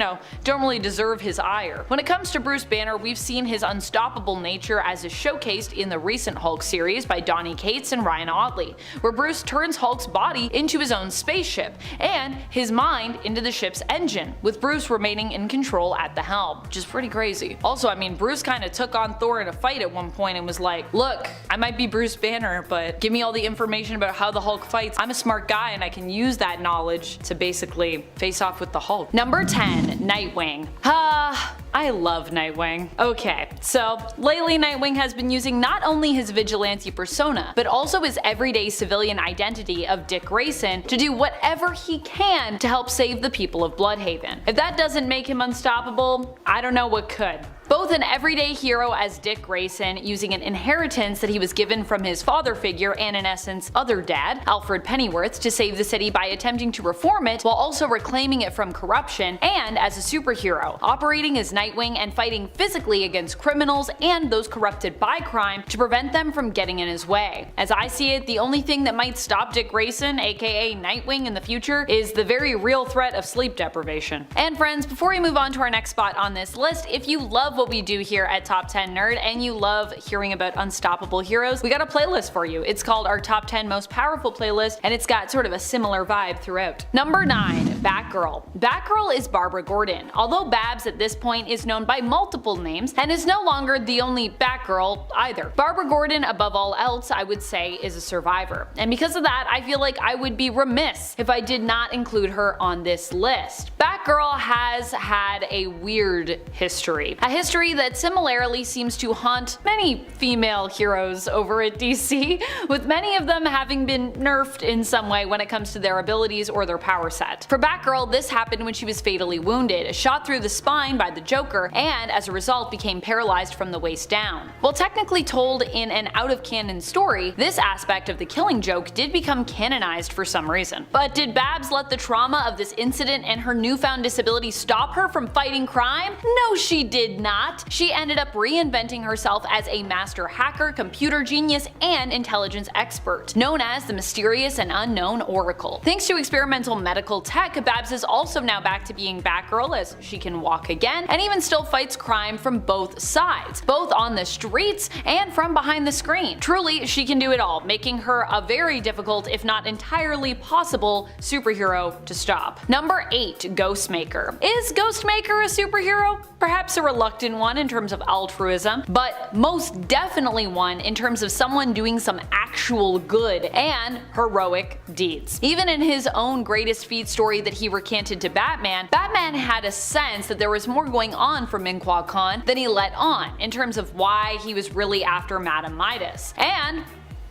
don't really deserve his ire. When it comes to Bruce Banner, we've seen his unstoppable nature as is showcased in the recent Hulk series by Donny Cates and Ryan Ottley, where Bruce turns Hulk's body into his own spaceship, and his mind into the ship's engine, with Bruce remaining in control at the helm, which is pretty crazy. Also, I mean, Bruce kinda took on Thor in a fight at one point and was like, look, I might be Bruce Banner, but give me all the information about how the Hulk fights. I'm a smart guy and I can use that knowledge to basically face off with the Hulk. Number 10, Nightwing. I love Nightwing. Okay, so lately Nightwing has been using not only his vigilante persona, but also his everyday civilian identity of Dick Grayson to do whatever he can to help save the people of Bloodhaven. If that doesn't make him unstoppable, I don't know what could. Both an everyday hero as Dick Grayson, using an inheritance that he was given from his father figure and in essence other dad, Alfred Pennyworth, to save the city by attempting to reform it while also reclaiming it from corruption, and as a superhero, operating as Nightwing and fighting physically against criminals and those corrupted by crime to prevent them from getting in his way. As I see it, the only thing that might stop Dick Grayson, aka Nightwing, in the future is the very real threat of sleep deprivation. And friends, before we move on to our next spot on this list, if you love what we do here at Top 10 Nerd and you love hearing about unstoppable heroes, we got a playlist for you. It's called our Top 10 Most Powerful playlist, and it's got sort of a similar vibe throughout. Number 9, Batgirl. Batgirl is Barbara Gordon, although Babs at this point is known by multiple names and is no longer the only Batgirl either. Barbara Gordon, above all else, I would say is a survivor, and because of that I feel like I would be remiss if I did not include her on this list. Batgirl has had a weird history. A history that similarly seems to haunt many female heroes over at DC, with many of them having been nerfed in some way when it comes to their abilities or their power set. For Batgirl, this happened when she was fatally wounded, shot through the spine by the Joker, and as a result became paralyzed from the waist down. While technically told in an out-of-canon story, this aspect of the Killing Joke did become canonized for some reason. But did Babs let the trauma of this incident and her newfound disability stop her from fighting crime? No, she did not. She ended up reinventing herself as a master hacker, computer genius, and intelligence expert, known as the Mysterious and Unknown Oracle. Thanks to experimental medical tech, Babs is also now back to being Batgirl, as she can walk again, and even still fights crime from both sides, both on the streets and from behind the screen. Truly, she can do it all, making her a very difficult, if not entirely possible, superhero to stop. Number 8, Ghost Ghostmaker. Is Ghostmaker a superhero? Perhaps a reluctant one in terms of altruism, but most definitely one in terms of someone doing some actual good and heroic deeds. Even in his own greatest feat story that he recanted to Batman, Batman had a sense that there was more going on for Ming-Hua Khan than he let on in terms of why he was really after Madame Midas. And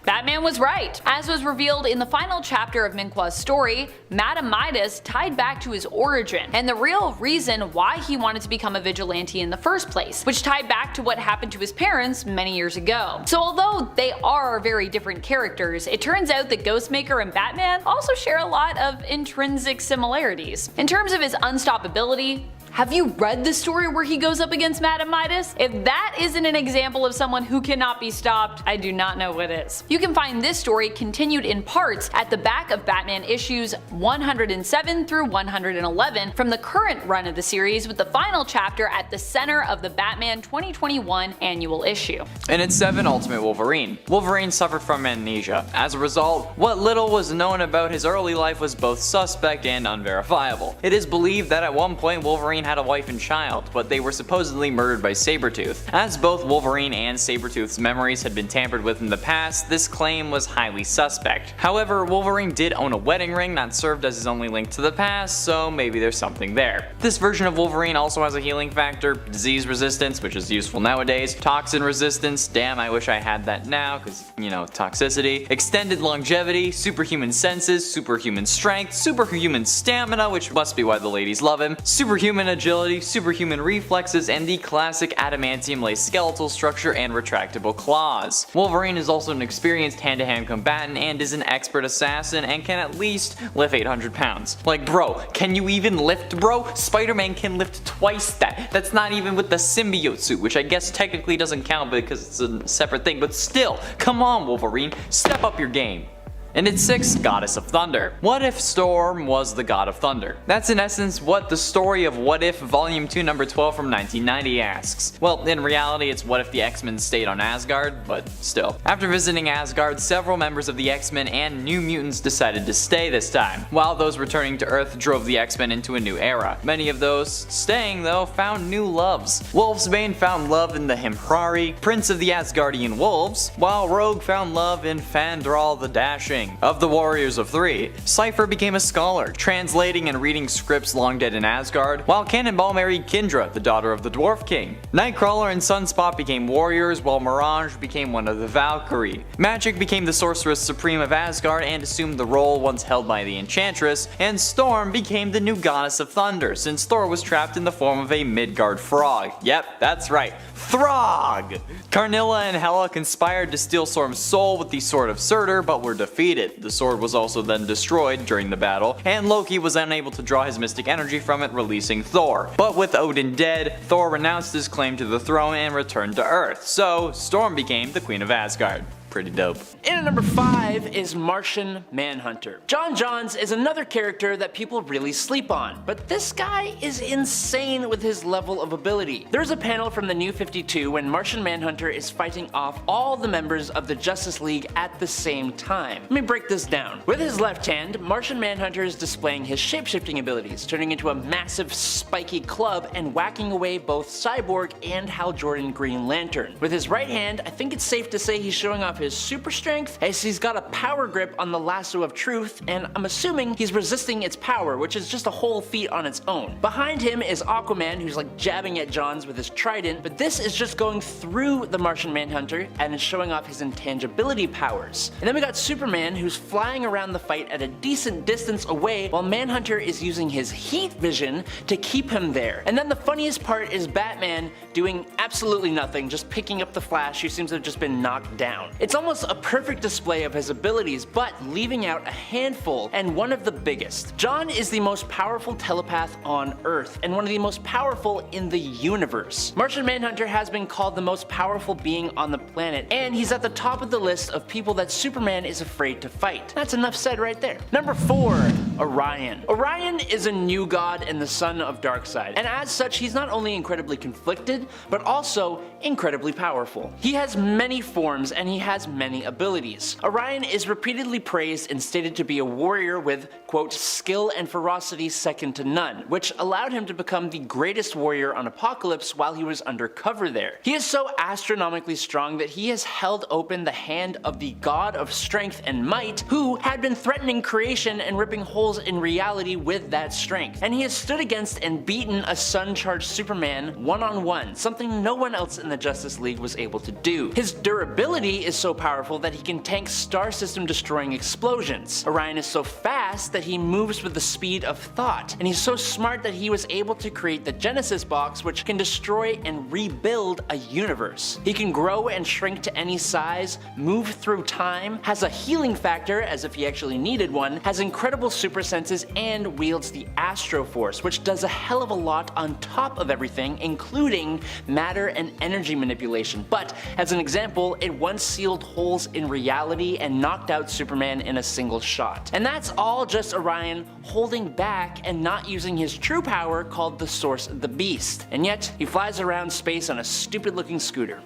Batman was right. As was revealed in the final chapter of Ming-Hua's story, Madame Midas tied back to his origin and the real reason why he wanted to become a vigilante in the first place, which tied back to what happened to his parents many years ago. So although they are very different characters, it turns out that Ghostmaker and Batman also share a lot of intrinsic similarities. In terms of his unstoppability, have you read the story where he goes up against Madame Midas? If that isn't an example of someone who cannot be stopped, I do not know what is. You can find this story continued in parts at the back of Batman issues 107 through 111 from the current run of the series, with the final chapter at the center of the Batman 2021 annual issue. And in 7, Ultimate Wolverine. Wolverine suffered from amnesia. As a result, what little was known about his early life was both suspect and unverifiable. It is believed that at one point Wolverine had a wife and child, but they were supposedly murdered by Sabretooth. As both Wolverine and Sabretooth's memories had been tampered with in the past, this claim was highly suspect. However, Wolverine did own a wedding ring that served as his only link to the past, so maybe there's something there. This version of Wolverine also has a healing factor, disease resistance, which is useful nowadays, toxin resistance, damn I wish I had that now, cause you know, toxicity, extended longevity, superhuman senses, superhuman strength, superhuman stamina, which must be why the ladies love him, superhuman agility, superhuman reflexes, and the classic adamantium-laced skeletal structure and retractable claws. Wolverine is also an experienced hand-to-hand combatant and is an expert assassin and can at least lift 800 pounds. Like bro, can you even lift bro? Spider-Man can lift twice that. That's not even with the symbiote suit, which I guess technically doesn't count because it's a separate thing, but still, come on Wolverine, step up your game. And at 6, Goddess of Thunder. What if Storm was the God of Thunder? That's in essence what the story of What If Volume 2 number 12 from 1990 asks. Well, in reality it's what if the X-Men stayed on Asgard, but still. After visiting Asgard, several members of the X-Men and New Mutants decided to stay this time, while those returning to Earth drove the X-Men into a new era. Many of those staying though found new loves. Wolfsbane found love in the Himhrari, Prince of the Asgardian Wolves, while Rogue found love in Fandral the Dashing. Of the Warriors of 3, Cypher became a scholar, translating and reading scripts long dead in Asgard, while Cannonball married Kindra, the daughter of the Dwarf King. Nightcrawler and Sunspot became warriors, while Mirage became one of the Valkyrie. Magic became the Sorceress Supreme of Asgard and assumed the role once held by the Enchantress, and Storm became the new Goddess of Thunder, since Thor was trapped in the form of a Midgard frog. Yep, that's right, Throg! Carnilla and Hela conspired to steal Storm's soul with the Sword of Surtur, but were defeated. The sword was also then destroyed during the battle, and Loki was unable to draw his mystic energy from it, releasing Thor. But with Odin dead, Thor renounced his claim to the throne and returned to Earth, so Storm became the Queen of Asgard. Pretty dope. In at number 5 is Martian Manhunter. John Johns is another character that people really sleep on, but this guy is insane with his level of ability. There's a panel from the New 52 when Martian Manhunter is fighting off all the members of the Justice League at the same time. Let me break this down. With his left hand, Martian Manhunter is displaying his shapeshifting abilities, turning into a massive spiky club and whacking away both Cyborg and Hal Jordan Green Lantern. With his right hand, I think it's safe to say he's showing off his super strength, as he's got a power grip on the lasso of truth, and I'm assuming he's resisting its power, which is just a whole feat on its own. Behind him is Aquaman, who's like jabbing at Johns with his trident, but this is just going through the Martian Manhunter and is showing off his intangibility powers. And then we got Superman, who's flying around the fight at a decent distance away, while Manhunter is using his heat vision to keep him there. And then the funniest part is Batman doing absolutely nothing, just picking up the Flash, who seems to have just been knocked down. It's almost a perfect display of his abilities, but leaving out a handful, and one of the biggest. John is the most powerful telepath on Earth, and one of the most powerful in the universe. Martian Manhunter has been called the most powerful being on the planet, and he's at the top of the list of people that Superman is afraid to fight. That's enough said right there. Number 4, Orion. Orion is a new god and the son of Darkseid, and as such he's not only incredibly conflicted, but also incredibly powerful. He has many forms, and he has has many abilities. Orion is repeatedly praised and stated to be a warrior with, quote, skill and ferocity second to none, which allowed him to become the greatest warrior on Apocalypse while he was undercover there. He is so astronomically strong that he has held open the hand of the god of strength and might, who had been threatening creation and ripping holes in reality with that strength. And he has stood against and beaten a sun-charged Superman one-on-one, something no one else in the Justice League was able to do. His durability is so powerful that he can tank star system destroying explosions. Orion is so fast that he moves with the speed of thought, and he's so smart that he was able to create the Genesis box, which can destroy and rebuild a universe. He can grow and shrink to any size, move through time, has a healing factor as if he actually needed one, has incredible super senses, and wields the Astro Force, which does a hell of a lot on top of everything, including matter and energy manipulation. But as an example, it once sealed holes in reality and knocked out Superman in a single shot. And that's all just Orion holding back and not using his true power called the Source of the Beast. And yet, he flies around space on a stupid looking scooter.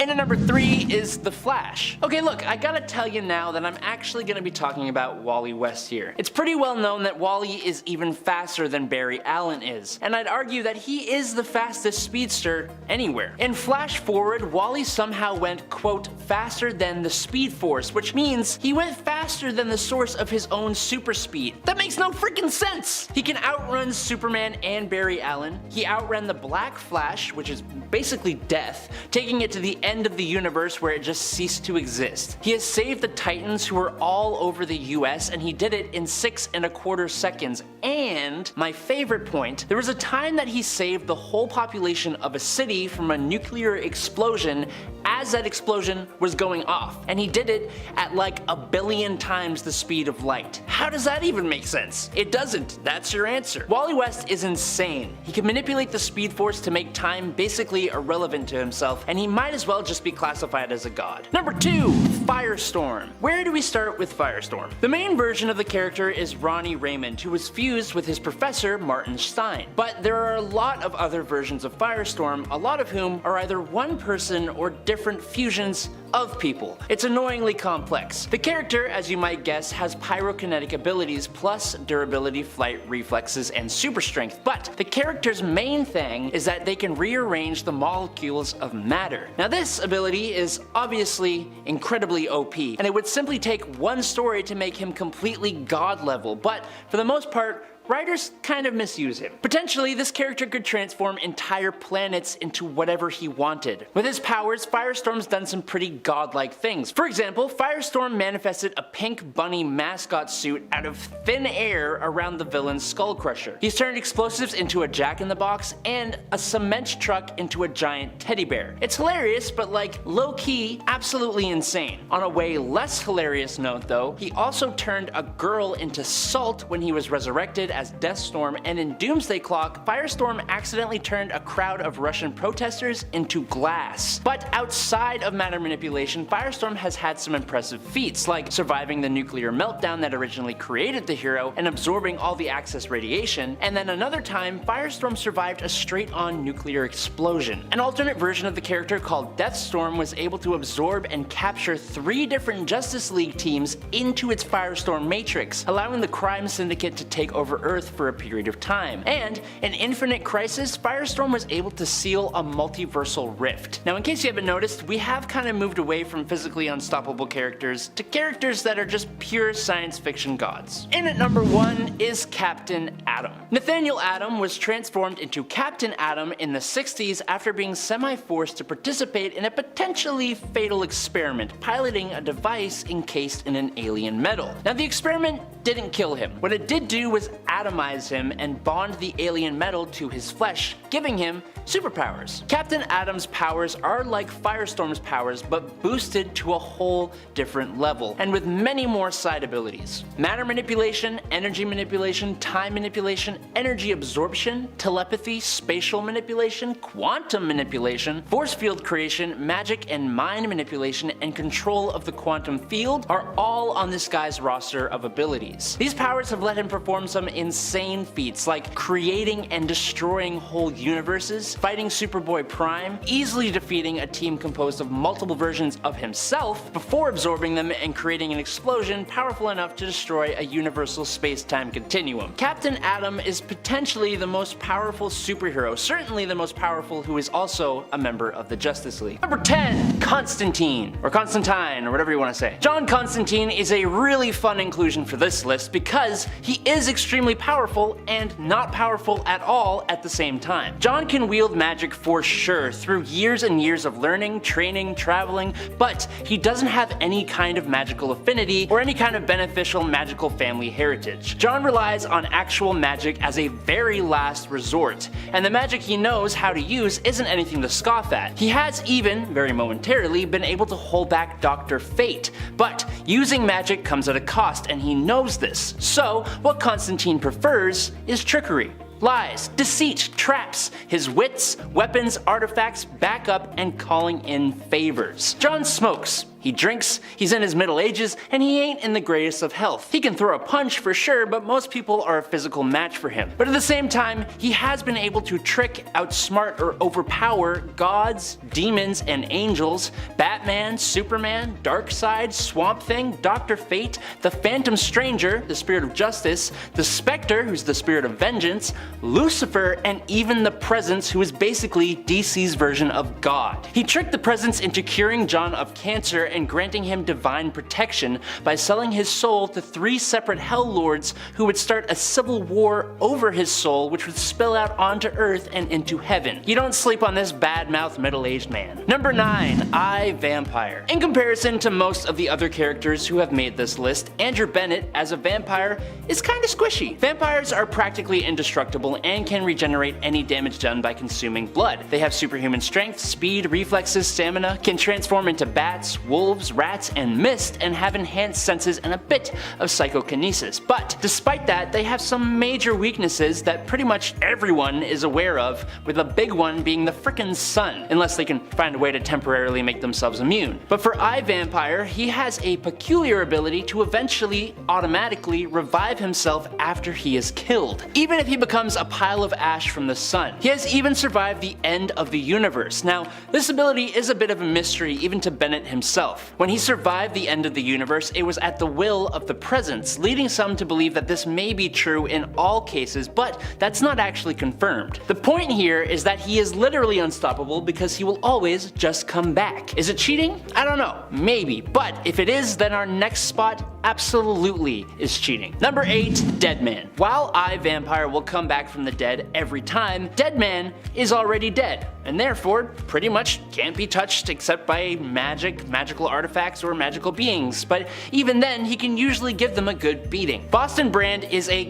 And at number 3 is The Flash. Okay, look, I gotta tell you now that I'm actually gonna be talking about Wally West here. It's pretty well known that Wally is even faster than Barry Allen is, and I'd argue that he is the fastest speedster anywhere. In Flash Forward, Wally somehow went, quote, faster than the Speed Force, which means he went faster than the source of his own super speed. That makes no freaking sense! He can outrun Superman and Barry Allen. He outran the Black Flash, which is basically death, taking it to the end of the universe where it just ceased to exist. He has saved the Titans, who are all over the US, and he did it in 6.25 seconds. And my favorite point, there was a time that he saved the whole population of a city from a nuclear explosion as that explosion was going off, and he did it at like 1 billion times the speed of light. How does that even make sense? It doesn't. That's your answer. Wally West is insane. He can manipulate the Speed Force to make time basically irrelevant to himself, and he might as well just be classified as a god. Number 2, Firestorm. Where do we start with Firestorm? The main version of the character is Ronnie Raymond, who was fused with his professor Martin Stein. But there are a lot of other versions of Firestorm, a lot of whom are either one person or different fusions of people. It's annoyingly complex. The character, as you might guess, has pyrokinetic abilities plus durability, flight, reflexes, and super strength, but the character's main thing is that they can rearrange the molecules of matter. Now this ability is obviously incredibly OP, and it would simply take one story to make him completely god level, but for the most part, writers kind of misuse him. Potentially, this character could transform entire planets into whatever he wanted. With his powers, Firestorm's done some pretty godlike things. For example, Firestorm manifested a pink bunny mascot suit out of thin air around the villain's Skull Crusher. He's turned explosives into a Jack-in-the-Box and a cement truck into a giant teddy bear. It's hilarious, but like low-key, absolutely insane. On a way less hilarious note though, he also turned a girl into salt when he was resurrected as Deathstorm, and in Doomsday Clock, Firestorm accidentally turned a crowd of Russian protesters into glass. But outside of matter manipulation, Firestorm has had some impressive feats, like surviving the nuclear meltdown that originally created the hero and absorbing all the excess radiation, and then another time, Firestorm survived a straight-on nuclear explosion. An alternate version of the character called Deathstorm was able to absorb and capture 3 different Justice League teams into its Firestorm matrix, allowing the crime syndicate to take over Earth for a period of time. And in Infinite Crisis, Firestorm was able to seal a multiversal rift. Now in case you haven't noticed, we have kind of moved away from physically unstoppable characters to characters that are just pure science fiction gods. And at number 1 is Captain Atom. Nathaniel Atom was transformed into Captain Atom in the 60s after being semi-forced to participate in a potentially fatal experiment, piloting a device encased in an alien metal. Now the experiment didn't kill him. What it did do was atomize him and bond the alien metal to his flesh, giving him superpowers. Captain Atom's powers are like Firestorm's powers, but boosted to a whole different level, and with many more side abilities. Matter manipulation, energy manipulation, time manipulation, energy absorption, telepathy, spatial manipulation, quantum manipulation, force field creation, magic and mind manipulation, and control of the quantum field are all on this guy's roster of abilities. These powers have let him perform some insane feats like creating and destroying whole universes, fighting Superboy Prime, easily defeating a team composed of multiple versions of himself before absorbing them and creating an explosion powerful enough to destroy a universal space-time continuum. Captain Atom is potentially the most powerful superhero, certainly the most powerful who is also a member of the Justice League. Number 10, Constantine, or Constantine, or whatever you want to say. John Constantine is a really fun inclusion for this list because he is extremely powerful and not powerful at all at the same time. John can wield magic for sure through years and years of learning, training, traveling, but he doesn't have any kind of magical affinity or any kind of beneficial magical family heritage. John relies on actual magic as a very last resort, and the magic he knows how to use isn't anything to scoff at. He has even, very momentarily, been able to hold back Dr. Fate, but using magic comes at a cost and he knows this. So, what Constantine prefers is trickery. Lies, deceit, traps, his wits, weapons, artifacts, backup, and calling in favors. John smokes. He drinks, he's in his middle ages, and he ain't in the greatest of health. He can throw a punch for sure, but most people are a physical match for him. But at the same time, he has been able to trick, outsmart, or overpower gods, demons, and angels, Batman, Superman, Darkseid, Swamp Thing, Dr. Fate, the Phantom Stranger, the Spirit of Justice, the Spectre, who's the Spirit of Vengeance, Lucifer, and even the Presence, who is basically DC's version of God. He tricked the Presence into curing John of cancer and granting him divine protection by selling his soul to 3 separate Hell Lords who would start a civil war over his soul, which would spill out onto Earth and into heaven. You don't sleep on this bad-mouthed middle-aged man. Number 9, I, Vampire. In comparison to most of the other characters who have made this list, Andrew Bennett as a vampire is kinda squishy. Vampires are practically indestructible and can regenerate any damage done by consuming blood. They have superhuman strength, speed, reflexes, stamina, can transform into bats, wolves, rats, and mist, and have enhanced senses and a bit of psychokinesis. But despite that, they have some major weaknesses that pretty much everyone is aware of, with a big one being the frickin' sun, unless they can find a way to temporarily make themselves immune. But for I, Vampire, he has a peculiar ability to eventually automatically revive himself after he is killed, even if he becomes a pile of ash from the sun. He has even survived the end of the universe. Now, this ability is a bit of a mystery even to Bennett himself. When he survived the end of the universe, it was at the will of the Presence, leading some to believe that this may be true in all cases, but that's not actually confirmed. The point here is that he is literally unstoppable because he will always just come back. Is it cheating? I don't know, maybe, but if it is, then our next spot absolutely is cheating. Number 8, Deadman. While I, Vampire, will come back from the dead every time, Deadman is already dead, and therefore pretty much can't be touched except by magical artifacts, or magical beings, but even then he can usually give them a good beating. Boston Brand is a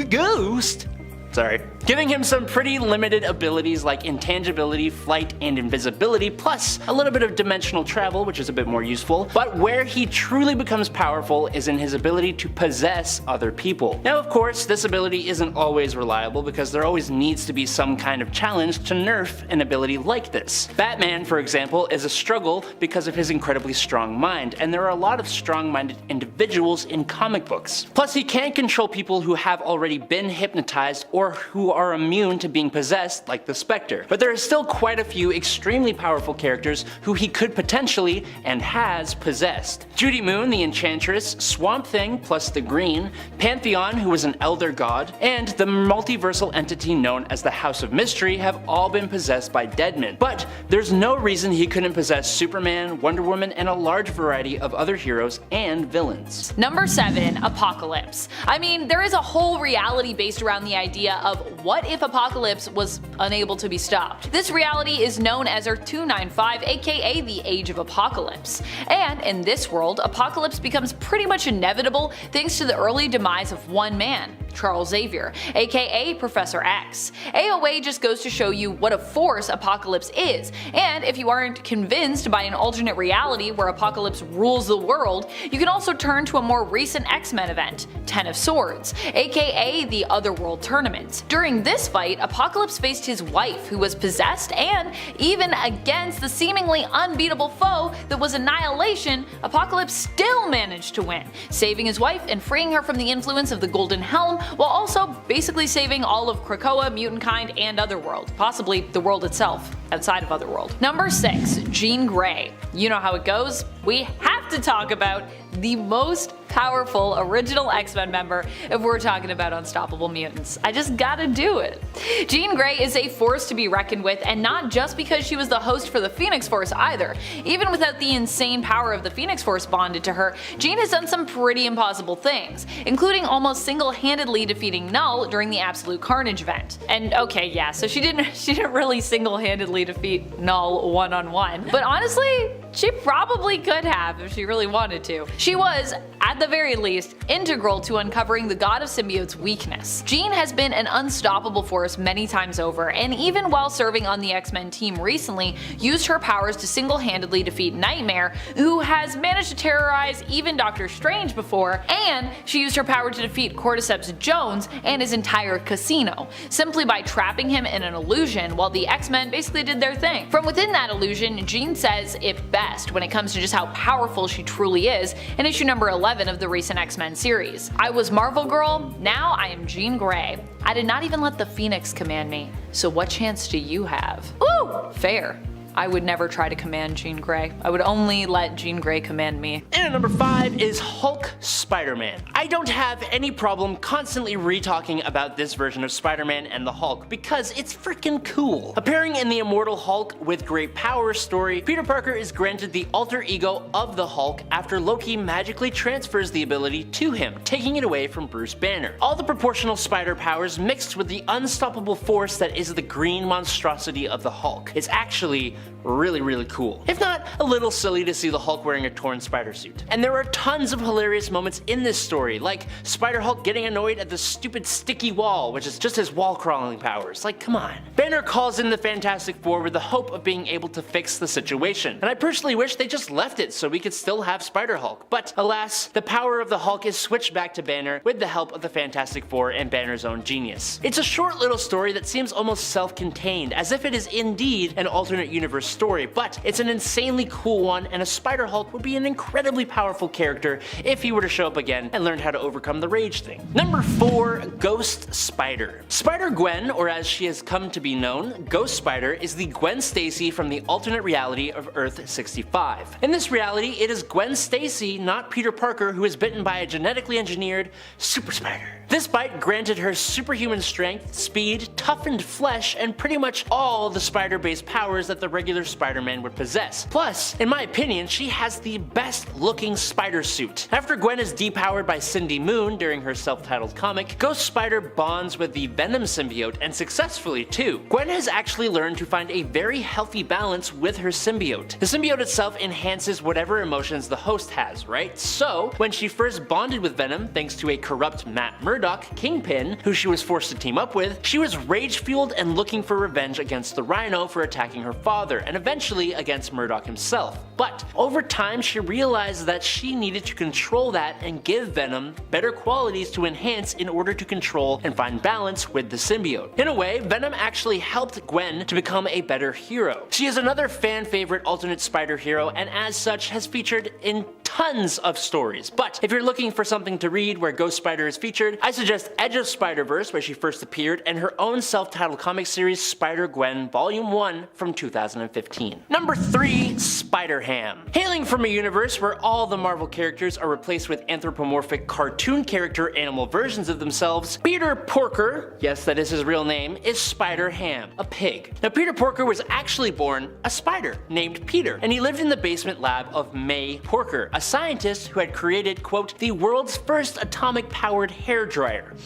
ghost. Sorry. Giving him some pretty limited abilities like intangibility, flight, and invisibility, plus a little bit of dimensional travel, which is a bit more useful. But where he truly becomes powerful is in his ability to possess other people. Now, of course, this ability isn't always reliable because there always needs to be some kind of challenge to nerf an ability like this. Batman, for example, is a struggle because of his incredibly strong mind, and there are a lot of strong-minded individuals in comic books. Plus, he can't control people who have already been hypnotized or who are immune to being possessed, like the Spectre. But there are still quite a few extremely powerful characters who he could potentially, and has, possessed. Judy Moon, the Enchantress, Swamp Thing plus the Green, Pantheon, who is an elder god, and the multiversal entity known as the House of Mystery have all been possessed by Deadman. But there's no reason he couldn't possess Superman, Wonder Woman, and a large variety of other heroes and villains. Number 7, Apocalypse. I mean, there is a whole reality based around the idea of what if Apocalypse was unable to be stopped. This reality is known as Earth 295, aka the Age of Apocalypse. And in this world, Apocalypse becomes pretty much inevitable thanks to the early demise of one man, Charles Xavier, aka Professor X. AOA just goes to show you what a force Apocalypse is, and if you aren't convinced by an alternate reality where Apocalypse rules the world, you can also turn to a more recent X-Men event, Ten of Swords, aka the Otherworld Tournament. During During this fight, Apocalypse faced his wife, who was possessed, and even against the seemingly unbeatable foe that was Annihilation, Apocalypse still managed to win, saving his wife and freeing her from the influence of the Golden Helm, while also basically saving all of Krakoa, mutant kind, and Otherworld, possibly the world itself, outside of Otherworld. Number 6. Jean Grey. You know how it goes. We have to talk about the most powerful original X-Men member if we're talking about unstoppable mutants. I just gotta do it. Jean Grey is a force to be reckoned with, and not just because she was the host for the Phoenix Force either. Even without the insane power of the Phoenix Force bonded to her, Jean has done some pretty impossible things, including almost single-handedly defeating Null during the Absolute Carnage event. And okay, yeah, so she didn't really single-handedly defeat Null one-on-one, but honestly, she probably could have if she really wanted to. She was, at the very least, integral to uncovering the God of Symbiote's weakness. Jean has been an unstoppable force many times over, and even while serving on the X-Men team recently, used her powers to single-handedly defeat Nightmare, who has managed to terrorize even Doctor Strange before, and she used her power to defeat Cordyceps Jones and his entire casino, simply by trapping him in an illusion while the X-Men basically did their thing. From within that illusion, Jean says it best when it comes to just how powerful she truly is in issue number 11 of the recent X-Men series. I was Marvel Girl, now I am Jean Grey. I did not even let the Phoenix command me, so what chance do you have? Ooh, fair. I would never try to command Jean Grey. I would only let Jean Grey command me. And at number 5 is Hulk Spider-Man. I don't have any problem constantly re-talking about this version of Spider-Man and the Hulk because it's freaking cool. Appearing in the Immortal Hulk with Great Power story, Peter Parker is granted the alter ego of the Hulk after Loki magically transfers the ability to him, taking it away from Bruce Banner. All the proportional spider powers mixed with the unstoppable force that is the green monstrosity of the Hulk. It's actually really cool. If not, a little silly to see the Hulk wearing a torn spider suit. And there are tons of hilarious moments in this story, like Spider-Hulk getting annoyed at the stupid sticky wall, which is just his wall crawling powers. Like, come on. Banner calls in the Fantastic Four with the hope of being able to fix the situation, and I personally wish they just left it so we could still have Spider-Hulk. But alas, the power of the Hulk is switched back to Banner with the help of the Fantastic Four and Banner's own genius. It's a short little story that seems almost self-contained, as if it is indeed an alternate universe story, but it's an insanely cool one, and a Spider-Hulk would be an incredibly powerful character if he were to show up again and learn how to overcome the rage thing. Number 4, Ghost Spider. Spider-Gwen, or as she has come to be known, Ghost Spider, is the Gwen Stacy from the alternate reality of Earth 65. In this reality, it is Gwen Stacy, not Peter Parker, who is bitten by a genetically engineered super spider. This bite granted her superhuman strength, speed, toughened flesh, and pretty much all the spider-based powers that the regular Spider-Man would possess. Plus, in my opinion, she has the best looking spider suit. After Gwen is depowered by Cindy Moon during her self-titled comic, Ghost Spider bonds with the Venom symbiote, and successfully too. Gwen has actually learned to find a very healthy balance with her symbiote. The symbiote itself enhances whatever emotions the host has, right? So, when she first bonded with Venom, thanks to a corrupt Matt Murdock, Kingpin, who she was forced to team up with, she was rage-fueled and looking for revenge against the Rhino for attacking her father, and eventually against Murdock himself. But over time, she realized that she needed to control that and give Venom better qualities to enhance in order to control and find balance with the symbiote. In a way, Venom actually helped Gwen to become a better hero. She is another fan-favorite alternate spider hero, and as such has featured in tons of stories. But if you're looking for something to read where Ghost Spider is featured, I suggest Edge of Spider-Verse, where she first appeared, and her own self-titled comic series Spider-Gwen Volume 1 from 2015. Number 3, Spider-Ham. Hailing from a universe where all the Marvel characters are replaced with anthropomorphic cartoon character animal versions of themselves, Peter Porker, yes that is his real name, is Spider-Ham, a pig. Now Peter Porker was actually born a spider named Peter, and he lived in the basement lab of May Porker, a scientist who had created, quote, the world's first atomic-powered hairdryer.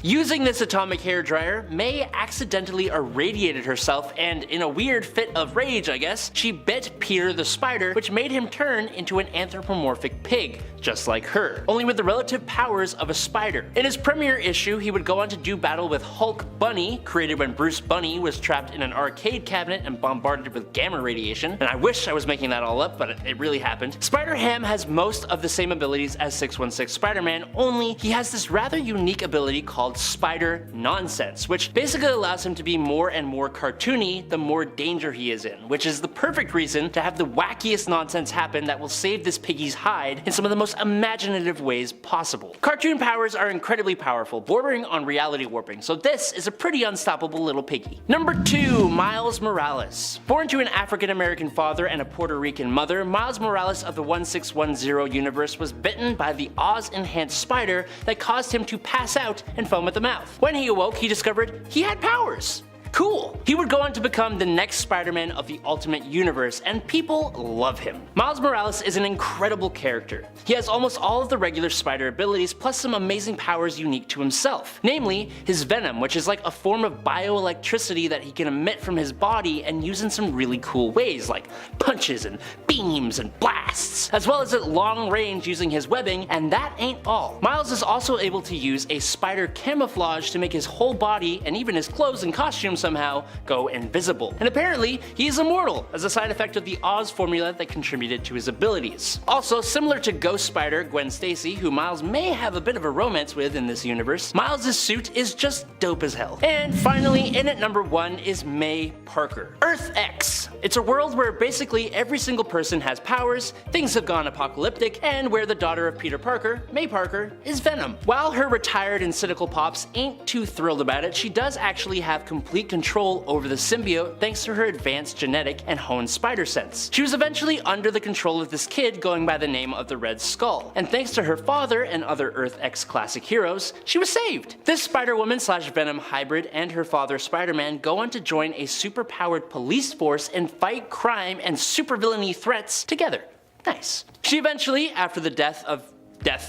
Using this atomic hairdryer, May accidentally irradiated herself, and in a weird fit of rage I guess, she bit Peter the Spider, which made him turn into an anthropomorphic pig, just like her, only with the relative powers of a spider. In his premiere issue, he would go on to do battle with Hulk Bunny, created when Bruce Bunny was trapped in an arcade cabinet and bombarded with gamma radiation, and I wish I was making that all up, but it really happened. Spider-Ham has most of the same abilities as 616 Spider-Man, only he has this rather unique ability called called Spider Nonsense, which basically allows him to be more and more cartoony the more danger he is in, which is the perfect reason to have the wackiest nonsense happen that will save this piggy's hide in some of the most imaginative ways possible. Cartoon powers are incredibly powerful, bordering on reality warping, so this is a pretty unstoppable little piggy. Number 2, Miles Morales. Born to an African American father and a Puerto Rican mother, Miles Morales of the 1610 universe was bitten by the Oz-enhanced spider that caused him to pass out and foam at the mouth. When he awoke, he discovered he had powers. Cool. He would go on to become the next Spider-Man of the Ultimate Universe, and people love him. Miles Morales is an incredible character. He has almost all of the regular spider abilities, plus some amazing powers unique to himself. Namely, his venom, which is like a form of bioelectricity that he can emit from his body and use in some really cool ways, like punches and beams and blasts, as well as at long range using his webbing, and that ain't all. Miles is also able to use a spider camouflage to make his whole body, and even his clothes and costumes somehow, go invisible. And apparently, he is immortal as a side effect of the Oz formula that contributed to his abilities. Also, similar to Ghost Spider Gwen Stacy, who Miles may have a bit of a romance with in this universe, Miles' suit is just dope as hell. And finally, in at number 1 is May Parker. Earth X. It's a world where basically every single person has powers, things have gone apocalyptic, and where the daughter of Peter Parker, May Parker, is Venom. While her retired and cynical pops ain't too thrilled about it, she does actually have complete control over the symbiote thanks to her advanced genetic and honed spider sense. She was eventually under the control of this kid going by the name of the Red Skull, and thanks to her father and other Earth X classic heroes, she was saved. This Spider-Woman / Venom hybrid and her father Spider-Man go on to join a super-powered police force and fight crime and supervillainy threats together. Nice. She eventually, after the death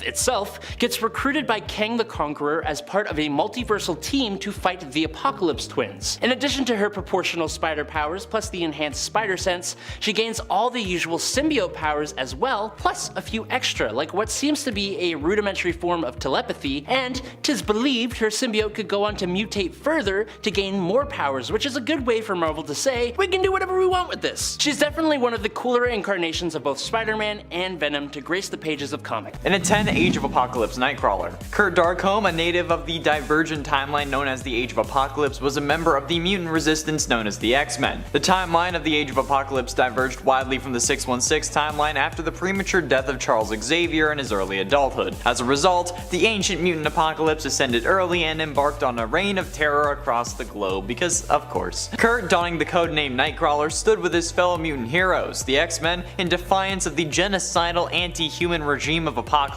itself, gets recruited by Kang the Conqueror as part of a multiversal team to fight the Apocalypse Twins. In addition to her proportional spider powers plus the enhanced spider sense, she gains all the usual symbiote powers as well, plus a few extra, like what seems to be a rudimentary form of telepathy, and 'tis believed her symbiote could go on to mutate further to gain more powers, which is a good way for Marvel to say, we can do whatever we want with this. She's definitely one of the cooler incarnations of both Spider-Man and Venom to grace the pages of comics. In a 10, Age of Apocalypse Nightcrawler. Kurt Darkholme, a native of the divergent timeline known as the Age of Apocalypse, was a member of the mutant resistance known as the X-Men. The timeline of the Age of Apocalypse diverged widely from the 616 timeline after the premature death of Charles Xavier in his early adulthood. As a result, the ancient mutant apocalypse ascended early and embarked on a reign of terror across the globe because, of course. Kurt, donning the codename Nightcrawler, stood with his fellow mutant heroes, the X-Men, in defiance of the genocidal anti-human regime of Apocalypse.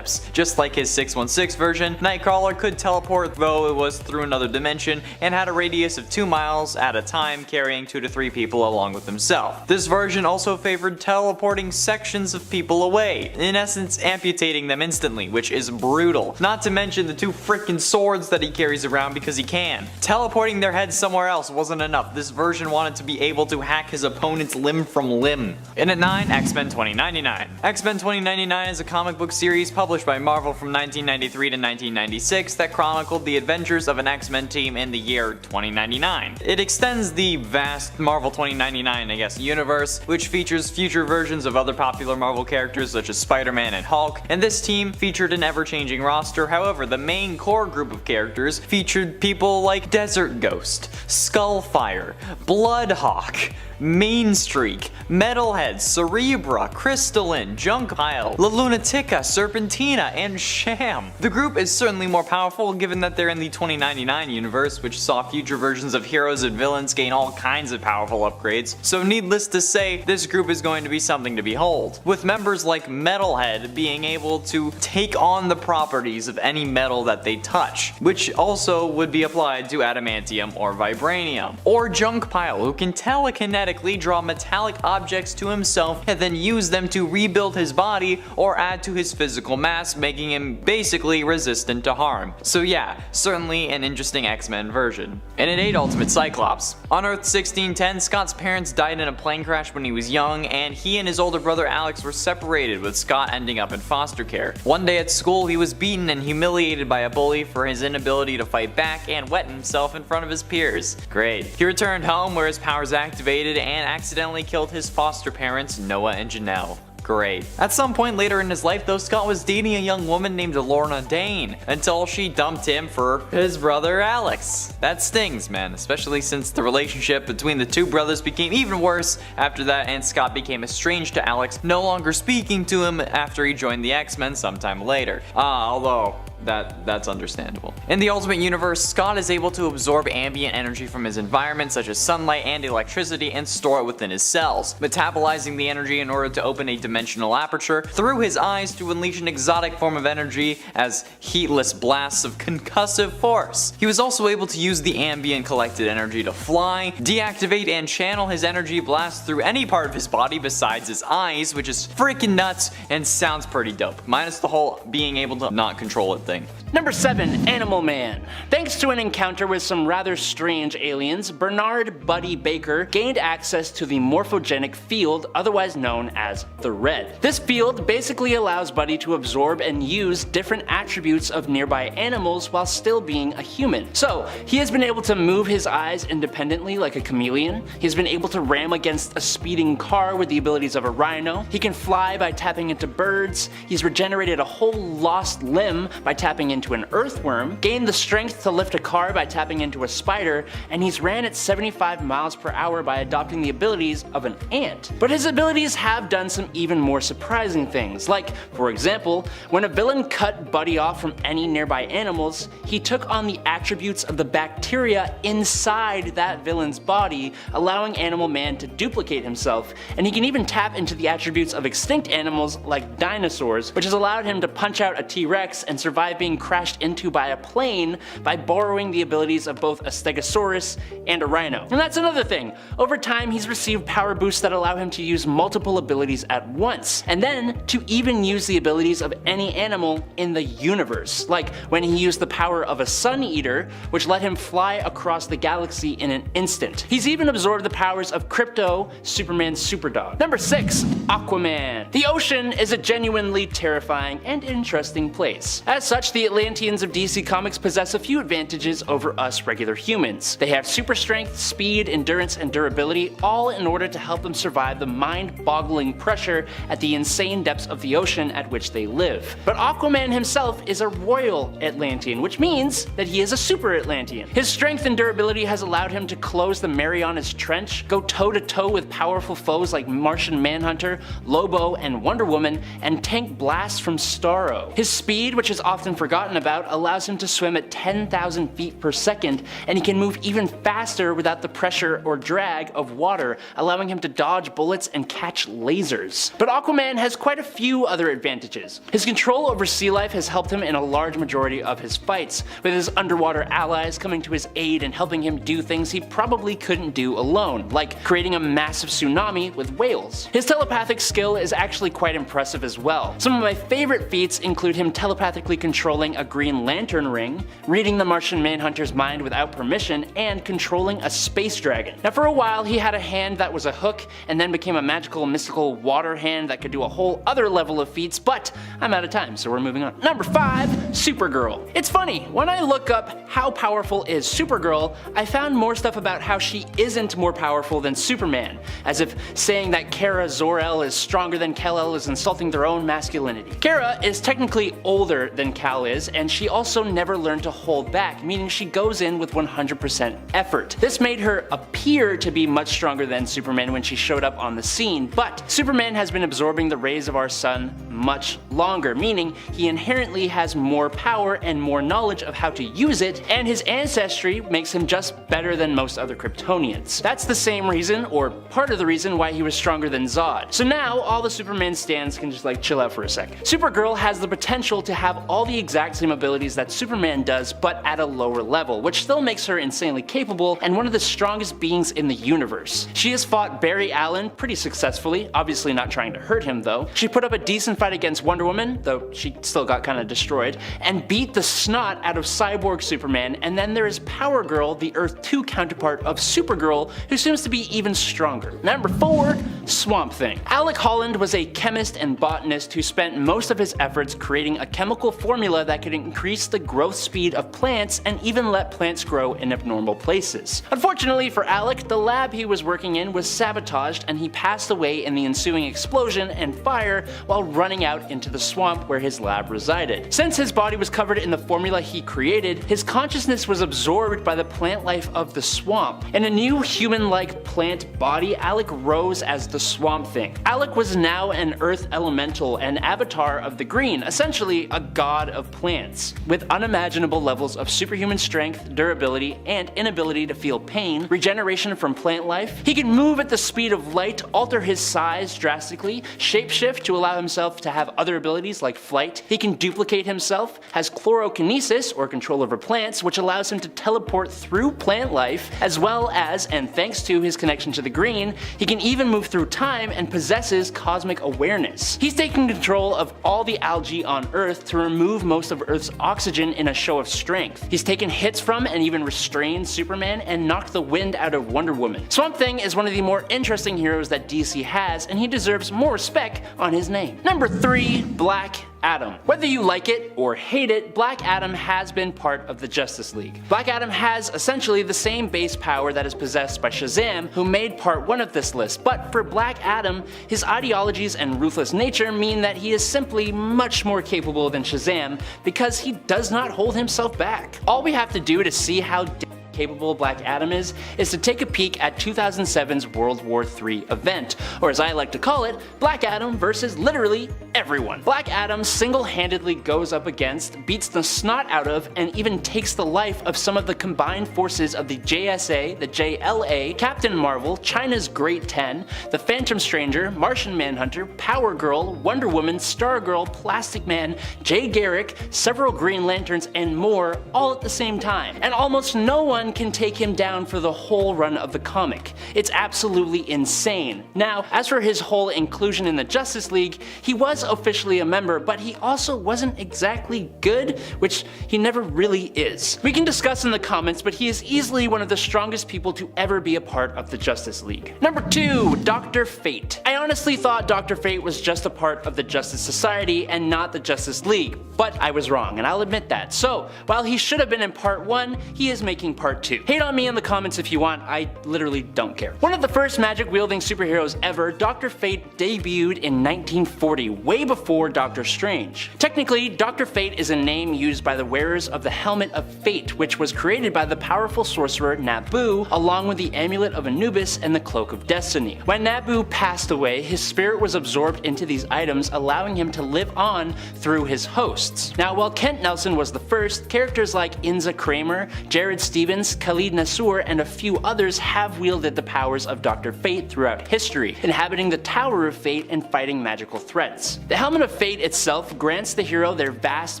Just like his 616 version, Nightcrawler could teleport, though it was through another dimension, and had a radius of 2 miles at a time, carrying 2 to 3 people along with himself. This version also favored teleporting sections of people away, in essence amputating them instantly, which is brutal. Not to mention the 2 freaking swords that he carries around because he can. Teleporting their heads somewhere else wasn't enough. This version wanted to be able to hack his opponent's limb from limb. In at 9, X-Men 2099. X-Men 2099 is a comic book series published by Marvel from 1993 to 1996 that chronicled the adventures of an X-Men team in the year 2099. It extends the vast Marvel 2099, universe, which features future versions of other popular Marvel characters such as Spider-Man and Hulk, and this team featured an ever-changing roster. However, the main core group of characters featured people like Desert Ghost, Skullfire, Bloodhawk, Mainstreak, Metalhead, Cerebra, Crystalline, Junkpile, La Lunatica, Serpentina, and Sham. The group is certainly more powerful given that they're in the 2099 universe, which saw future versions of heroes and villains gain all kinds of powerful upgrades, so needless to say, this group is going to be something to behold, with members like Metalhead being able to take on the properties of any metal that they touch, which also would be applied to adamantium or vibranium, or Junkpile, who can telekinetically draw metallic objects to himself and then use them to rebuild his body or add to his physical mass, making him basically resistant to harm. So yeah, certainly an interesting X-Men version. And at 8, Ultimate Cyclops. On Earth 1610, Scott's parents died in a plane crash when he was young, and he and his older brother Alex were separated, with Scott ending up in foster care. One day at school, he was beaten and humiliated by a bully for his inability to fight back and wet himself in front of his peers. Great. He returned home where his powers activated and accidentally killed his foster parents, Noah and Janelle. Great. At some point later in his life though, Scott was dating a young woman named Lorna Dane until she dumped him for his brother Alex. That stings, man, especially since the relationship between the two brothers became even worse after that, and Scott became estranged to Alex, no longer speaking to him after he joined the X-Men sometime later. Although that's understandable. In the Ultimate Universe, Scott is able to absorb ambient energy from his environment such as sunlight and electricity and store it within his cells, metabolizing the energy in order to open a dimensional aperture through his eyes to unleash an exotic form of energy as heatless blasts of concussive force. He was also able to use the ambient collected energy to fly, deactivate and channel his energy blast through any part of his body besides his eyes, which is freaking nuts and sounds pretty dope, minus the whole being able to not control it thing. Number 7. Animal Man. Thanks to an encounter with some rather strange aliens, Bernard Buddy Baker gained access to the morphogenic field, otherwise known as the Red. This field basically allows Buddy to absorb and use different attributes of nearby animals while still being a human. So, he has been able to move his eyes independently like a chameleon, he's been able to ram against a speeding car with the abilities of a rhino, he can fly by tapping into birds, he's regenerated a whole lost limb by tapping into an earthworm, gained the strength to lift a car by tapping into a spider, and he's ran at 75 miles per hour by adopting the abilities of an ant. But his abilities have done some even more surprising things, like, for example, when a villain cut Buddy off from any nearby animals, he took on the attributes of the bacteria inside that villain's body, allowing Animal Man to duplicate himself, and he can even tap into the attributes of extinct animals like dinosaurs, which has allowed him to punch out a T-Rex and survive being crashed into by a plane by borrowing the abilities of both a Stegosaurus and a rhino. And that's another thing. Over time, he's received power boosts that allow him to use multiple abilities at once, and then to even use the abilities of any animal in the universe, like when he used the power of a Sun Eater, which let him fly across the galaxy in an instant. He's even absorbed the powers of Krypto, Superman's superdog. Number 6. Aquaman. The ocean is a genuinely terrifying and interesting place. As such, the Atlanteans of DC Comics possess a few advantages over us regular humans. They have super strength, speed, endurance, and durability, all in order to help them survive the mind-boggling pressure at the insane depths of the ocean at which they live. But Aquaman himself is a royal Atlantean, which means that he is a super Atlantean. His strength and durability has allowed him to close the Marianas Trench, go toe-to-toe with powerful foes like Martian Manhunter, Lobo, and Wonder Woman, and tank blasts from Starro. His speed, which is often forgotten about, allows him to swim at 10,000 feet per second, and he can move even faster without the pressure or drag of water, allowing him to dodge bullets and catch lasers. But Aquaman has quite a few other advantages. His control over sea life has helped him in a large majority of his fights, with his underwater allies coming to his aid and helping him do things he probably couldn't do alone, like creating a massive tsunami with whales. His telepathic skill is actually quite impressive as well. Some of my favorite feats include him telepathically controlling a Green Lantern ring, reading the Martian Manhunter's mind without permission, and controlling a space dragon. Now for a while he had a hand that was a hook and then became a magical mystical water hand that could do a whole other level of feats, but I'm out of time so we're moving on. Number 5. Supergirl. It's funny, when I look up how powerful is Supergirl, I found more stuff about how she isn't more powerful than Superman, as if saying that Kara Zor-El is stronger than Kal-El is insulting their own masculinity. Kara is technically older than Kal is, and she also never learned to hold back, meaning she goes in with 100% effort. This made her appear to be much stronger than Superman when she showed up on the scene, but Superman has been absorbing the rays of our sun much longer, meaning he inherently has more power and more knowledge of how to use it, and his ancestry makes him just better than most other Kryptonians. That's the same reason, or part of the reason, why he was stronger than Zod. So now all the Superman stans can just chill out for a second. Supergirl has the potential to have all the exact same abilities that Superman does, but at a lower level, which still makes her insanely capable and one of the strongest beings in the universe. She has fought Barry Allen pretty successfully, obviously not trying to hurt him though. She put up a decent fight against Wonder Woman, though she still got kinda destroyed, and beat the snot out of Cyborg Superman, and then there is Power Girl, the Earth 2 counterpart of Supergirl, who seems to be even stronger. Number 4. Swamp Thing. Alec Holland was a chemist and botanist who spent most of his efforts creating a chemical formula that could increase the growth speed of plants and even let plants grow in abnormal places. Unfortunately for Alec, the lab he was working in was sabotaged and he passed away in the ensuing explosion and fire while running out into the swamp where his lab resided. Since his body was covered in the formula he created, his consciousness was absorbed by the plant life of the swamp. In a new human-like plant body, Alec rose as the Swamp Thing. Alec was now an earth elemental and avatar of the green, essentially a god of plants. With unimaginable levels of superhuman strength, durability, and inability to feel pain, regeneration from plant life, he can move at the speed of light, alter his size drastically, shapeshift to allow himself to have other abilities like flight. He can duplicate himself, has chlorokinesis or control over plants, which allows him to teleport through plant life, as well as, and thanks to his connection to the green, he can even move through time and possesses cosmic awareness. He's taken control of all the algae on Earth to remove most of Earth's oxygen in a show of strength. He's taken hits from and even restrained Superman and knocked the wind out of Wonder Woman. Swamp Thing is one of the more interesting heroes that DC has, and he deserves more respect on his name. Number 3, Black Adam. Whether you like it or hate it, Black Adam has been part of the Justice League. Black Adam has essentially the same base power that is possessed by Shazam, who made part 1 of this list, but for Black Adam, his ideologies and ruthless nature mean that he is simply much more capable than Shazam because he does not hold himself back. All we have to do to see how capable Black Adam is to take a peek at 2007's World War III event, or as I like to call it, Black Adam versus literally everyone. Black Adam single-handedly goes up against, beats the snot out of, and even takes the life of some of the combined forces of the JSA, the JLA, Captain Marvel, China's Great 10, the Phantom Stranger, Martian Manhunter, Power Girl, Wonder Woman, Stargirl, Plastic Man, Jay Garrick, several Green Lanterns, and more, all at the same time. And almost no one can take him down for the whole run of the comic. It's absolutely insane. Now, as for his whole inclusion in the Justice League, he was officially a member, but he also wasn't exactly good, which he never really is. We can discuss in the comments, but he is easily one of the strongest people to ever be a part of the Justice League. Number 2, Dr. Fate. I honestly thought Dr. Fate was just a part of the Justice Society and not the Justice League, but I was wrong, and I'll admit that. So, while he should have been in part 1, he is making part 2. Hate on me in the comments if you want, I literally don't care. One of the first magic-wielding superheroes ever, Dr. Fate debuted in 1940, way before Doctor Strange. Technically, Dr. Fate is a name used by the wearers of the Helmet of Fate, which was created by the powerful sorcerer Nabu, along with the Amulet of Anubis and the Cloak of Destiny. When Nabu passed away, his spirit was absorbed into these items, allowing him to live on through his hosts. Now, while Kent Nelson was the first, characters like Inza Kramer, Jared Stevens, Khalid Nassour, and a few others have wielded the powers of Dr. Fate throughout history, inhabiting the Tower of Fate and fighting magical threats. The Helmet of Fate itself grants the hero their vast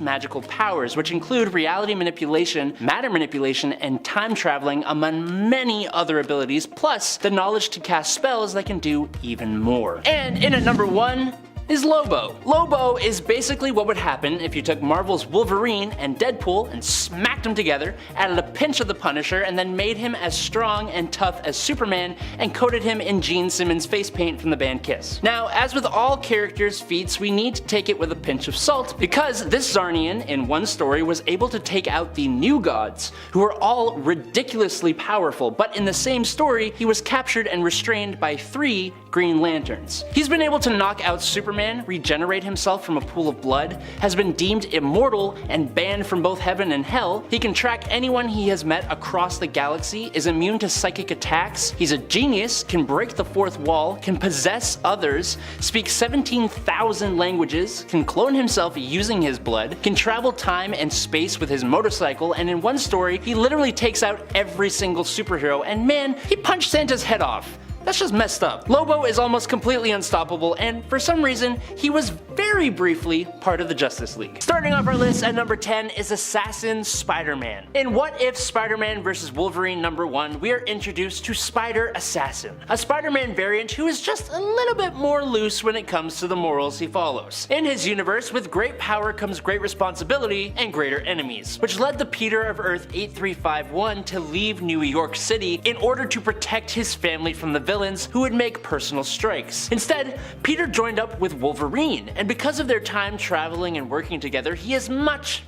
magical powers, which include reality manipulation, matter manipulation, and time traveling, among many other abilities, plus the knowledge to cast spells that can do even more. And in at number 1, is Lobo. Lobo is basically what would happen if you took Marvel's Wolverine and Deadpool and smacked them together, added a pinch of the Punisher, and then made him as strong and tough as Superman and coated him in Gene Simmons face paint from the band Kiss. Now, as with all characters' feats, we need to take it with a pinch of salt, because this Zarnian in one story was able to take out the New Gods, who were all ridiculously powerful, but in the same story, he was captured and restrained by 3 Green Lanterns. He's been able to knock out Superman, regenerate himself from a pool of blood, has been deemed immortal and banned from both heaven and hell. He can track anyone he has met across the galaxy, is immune to psychic attacks, he's a genius, can break the 4th wall, can possess others, speaks 17,000 languages, can clone himself using his blood, can travel time and space with his motorcycle, and in one story, he literally takes out every single superhero, and man, he punched Santa's head off. That's just messed up. Lobo is almost completely unstoppable, and for some reason, he was very briefly part of the Justice League. Starting off our list at number 10 is Assassin Spider-Man. In What If Spider-Man vs. Wolverine number 1, we are introduced to Spider Assassin, a Spider-Man variant who is just a little bit more loose when it comes to the morals he follows. In his universe, with great power comes great responsibility and greater enemies, which led the Peter of Earth 8351 to leave New York City in order to protect his family from the villains who would make personal strikes. Instead, Peter joined up with Wolverine, and because of their time traveling and working together, he is much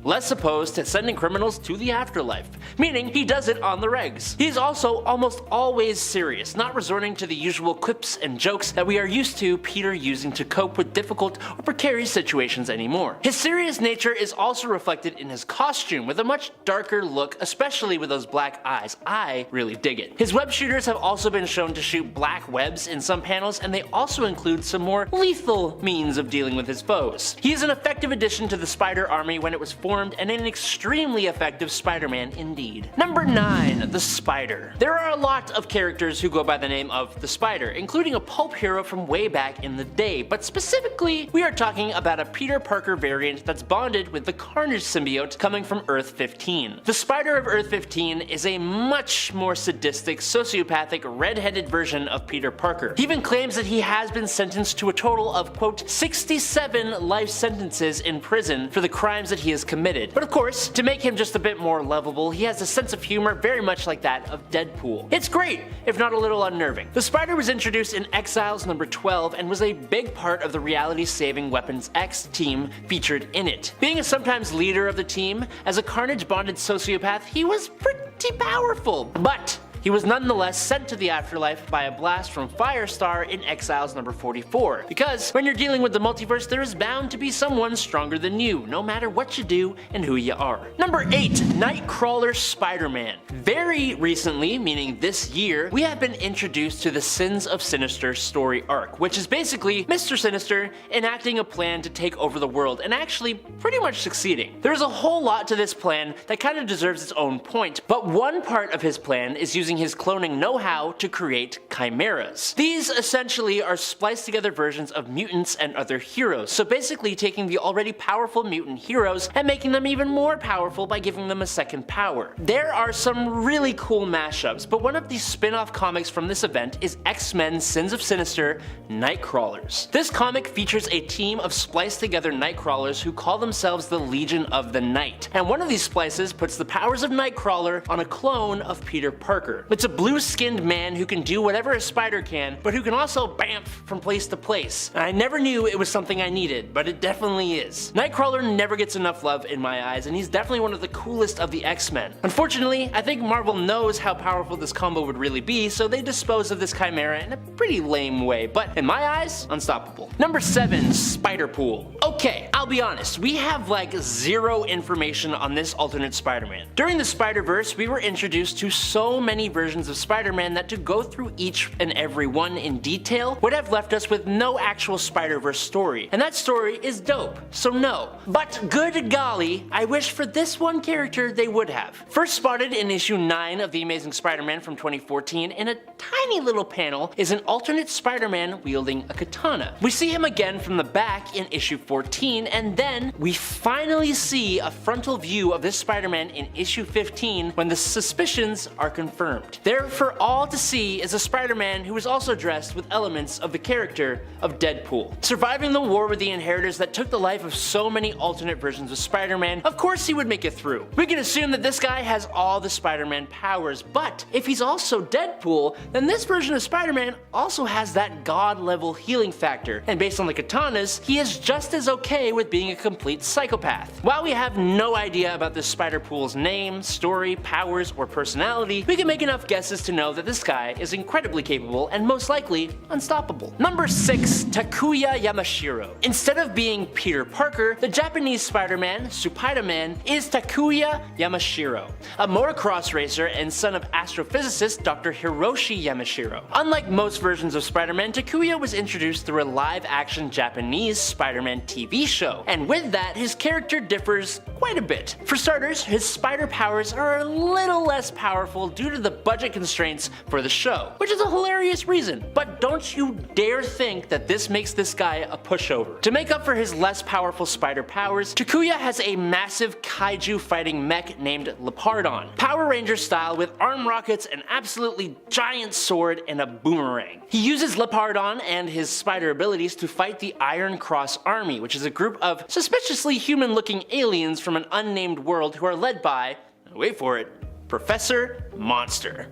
less opposed to sending criminals to the afterlife, meaning he does it on the regs. He's also almost always serious, not resorting to the usual quips and jokes that we are used to Peter using to cope with difficult or precarious situations anymore. His serious nature is also reflected in his costume, with a much darker look, especially with those black eyes. I really dig it. His web shooters have also been shown to shoot black webs in some panels, and they also include some more lethal means of dealing with his foes. He is an effective addition to the Spider Army when it was formed, and an extremely effective Spider-Man indeed. Number 9. The Spider. There are a lot of characters who go by the name of the Spider, including a pulp hero from way back in the day, but specifically, we are talking about a Peter Parker variant that's bonded with the Carnage symbiote coming from Earth 15. The Spider of Earth 15 is a much more sadistic, sociopathic, red-headed version of Peter Parker. He even claims that he has been sentenced to a total of, quote, 67 life sentences in prison for the crimes that he has committed. But of course, to make him just a bit more lovable, he has a sense of humor very much like that of Deadpool. It's great, if not a little unnerving. The Spider was introduced in Exiles number 12 and was a big part of the reality-saving Weapons X team featured in it. Being a sometimes leader of the team, as a Carnage-bonded sociopath, he was pretty powerful. But he was nonetheless sent to the afterlife by a blast from Firestar in Exiles number 44, because when you're dealing with the multiverse, there is bound to be someone stronger than you, no matter what you do and who you are. Number 8. Nightcrawler Spider-Man. Very recently, meaning this year, we have been introduced to the Sins of Sinister story arc, which is basically Mr. Sinister enacting a plan to take over the world and actually pretty much succeeding. There's a whole lot to this plan that kind of deserves its own point, but one part of his plan is using his cloning know-how to create chimeras. These essentially are spliced together versions of mutants and other heroes, so basically taking the already powerful mutant heroes and making them even more powerful by giving them a second power. There are some really cool mashups, but one of the spin-off comics from this event is X-Men Sins of Sinister Nightcrawlers. This comic features a team of spliced together Nightcrawlers who call themselves the Legion of the Night, and one of these splices puts the powers of Nightcrawler on a clone of Peter Parker. It's a blue-skinned man who can do whatever a spider can, but who can also bamf from place to place. I never knew it was something I needed, but it definitely is. Nightcrawler never gets enough love in my eyes, and he's definitely one of the coolest of the X-Men. Unfortunately, I think Marvel knows how powerful this combo would really be, so they dispose of this chimera in a pretty lame way, but in my eyes, unstoppable. Number 7. Spider-Pool. Okay, I'll be honest, we have like zero information on this alternate Spider-Man. During the Spider-Verse, we were introduced to so many versions of Spider-Man that to go through each and every one in detail would have left us with no actual Spider-Verse story, and that story is dope, so no. But good golly, I wish for this one character they would have. First spotted in issue 9 of The Amazing Spider-Man from 2014 in a tiny little panel is an alternate Spider-Man wielding a katana. We see him again from the back in issue 14, and then we finally see a frontal view of this Spider-Man in issue 15 when the suspicions are confirmed. There for all to see is a Spider-Man who is also dressed with elements of the character of Deadpool. Surviving the war with the Inheritors that took the life of so many alternate versions of Spider-Man, of course he would make it through. We can assume that this guy has all the Spider-Man powers, but if he's also Deadpool, then this version of Spider-Man also has that god-level healing factor, and based on the katanas, he is just as okay with being a complete psychopath. While we have no idea about this Spider-Pool's name, story, powers, or personality, we can make enough guesses to know that this guy is incredibly capable and most likely unstoppable. Number 6. Takuya Yamashiro. Instead of being Peter Parker, the Japanese Spider-Man, Spider-Man, is Takuya Yamashiro, a motocross racer and son of astrophysicist Dr. Hiroshi Yamashiro. Unlike most versions of Spider-Man, Takuya was introduced through a live-action Japanese Spider-Man TV show, and with that, his character differs quite a bit. For starters, his spider powers are a little less powerful due to the budget constraints for the show, which is a hilarious reason, but don't you dare think that this makes this guy a pushover. To make up for his less powerful spider powers, Takuya has a massive kaiju fighting mech named Lepardon, Power Ranger style with arm rockets, an absolutely giant sword, and a boomerang. He uses Lepardon and his spider abilities to fight the Iron Cross Army, which is a group of suspiciously human-looking aliens from an unnamed world who are led by, wait for it, Professor Monster.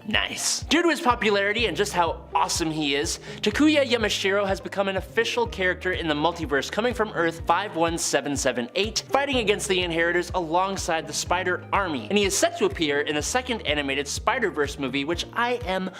Nice. Due to his popularity and just how awesome he is, Takuya Yamashiro has become an official character in the multiverse, coming from Earth 51778, fighting against the Inheritors alongside the Spider Army, and he is set to appear in the second animated Spider-Verse movie, which I am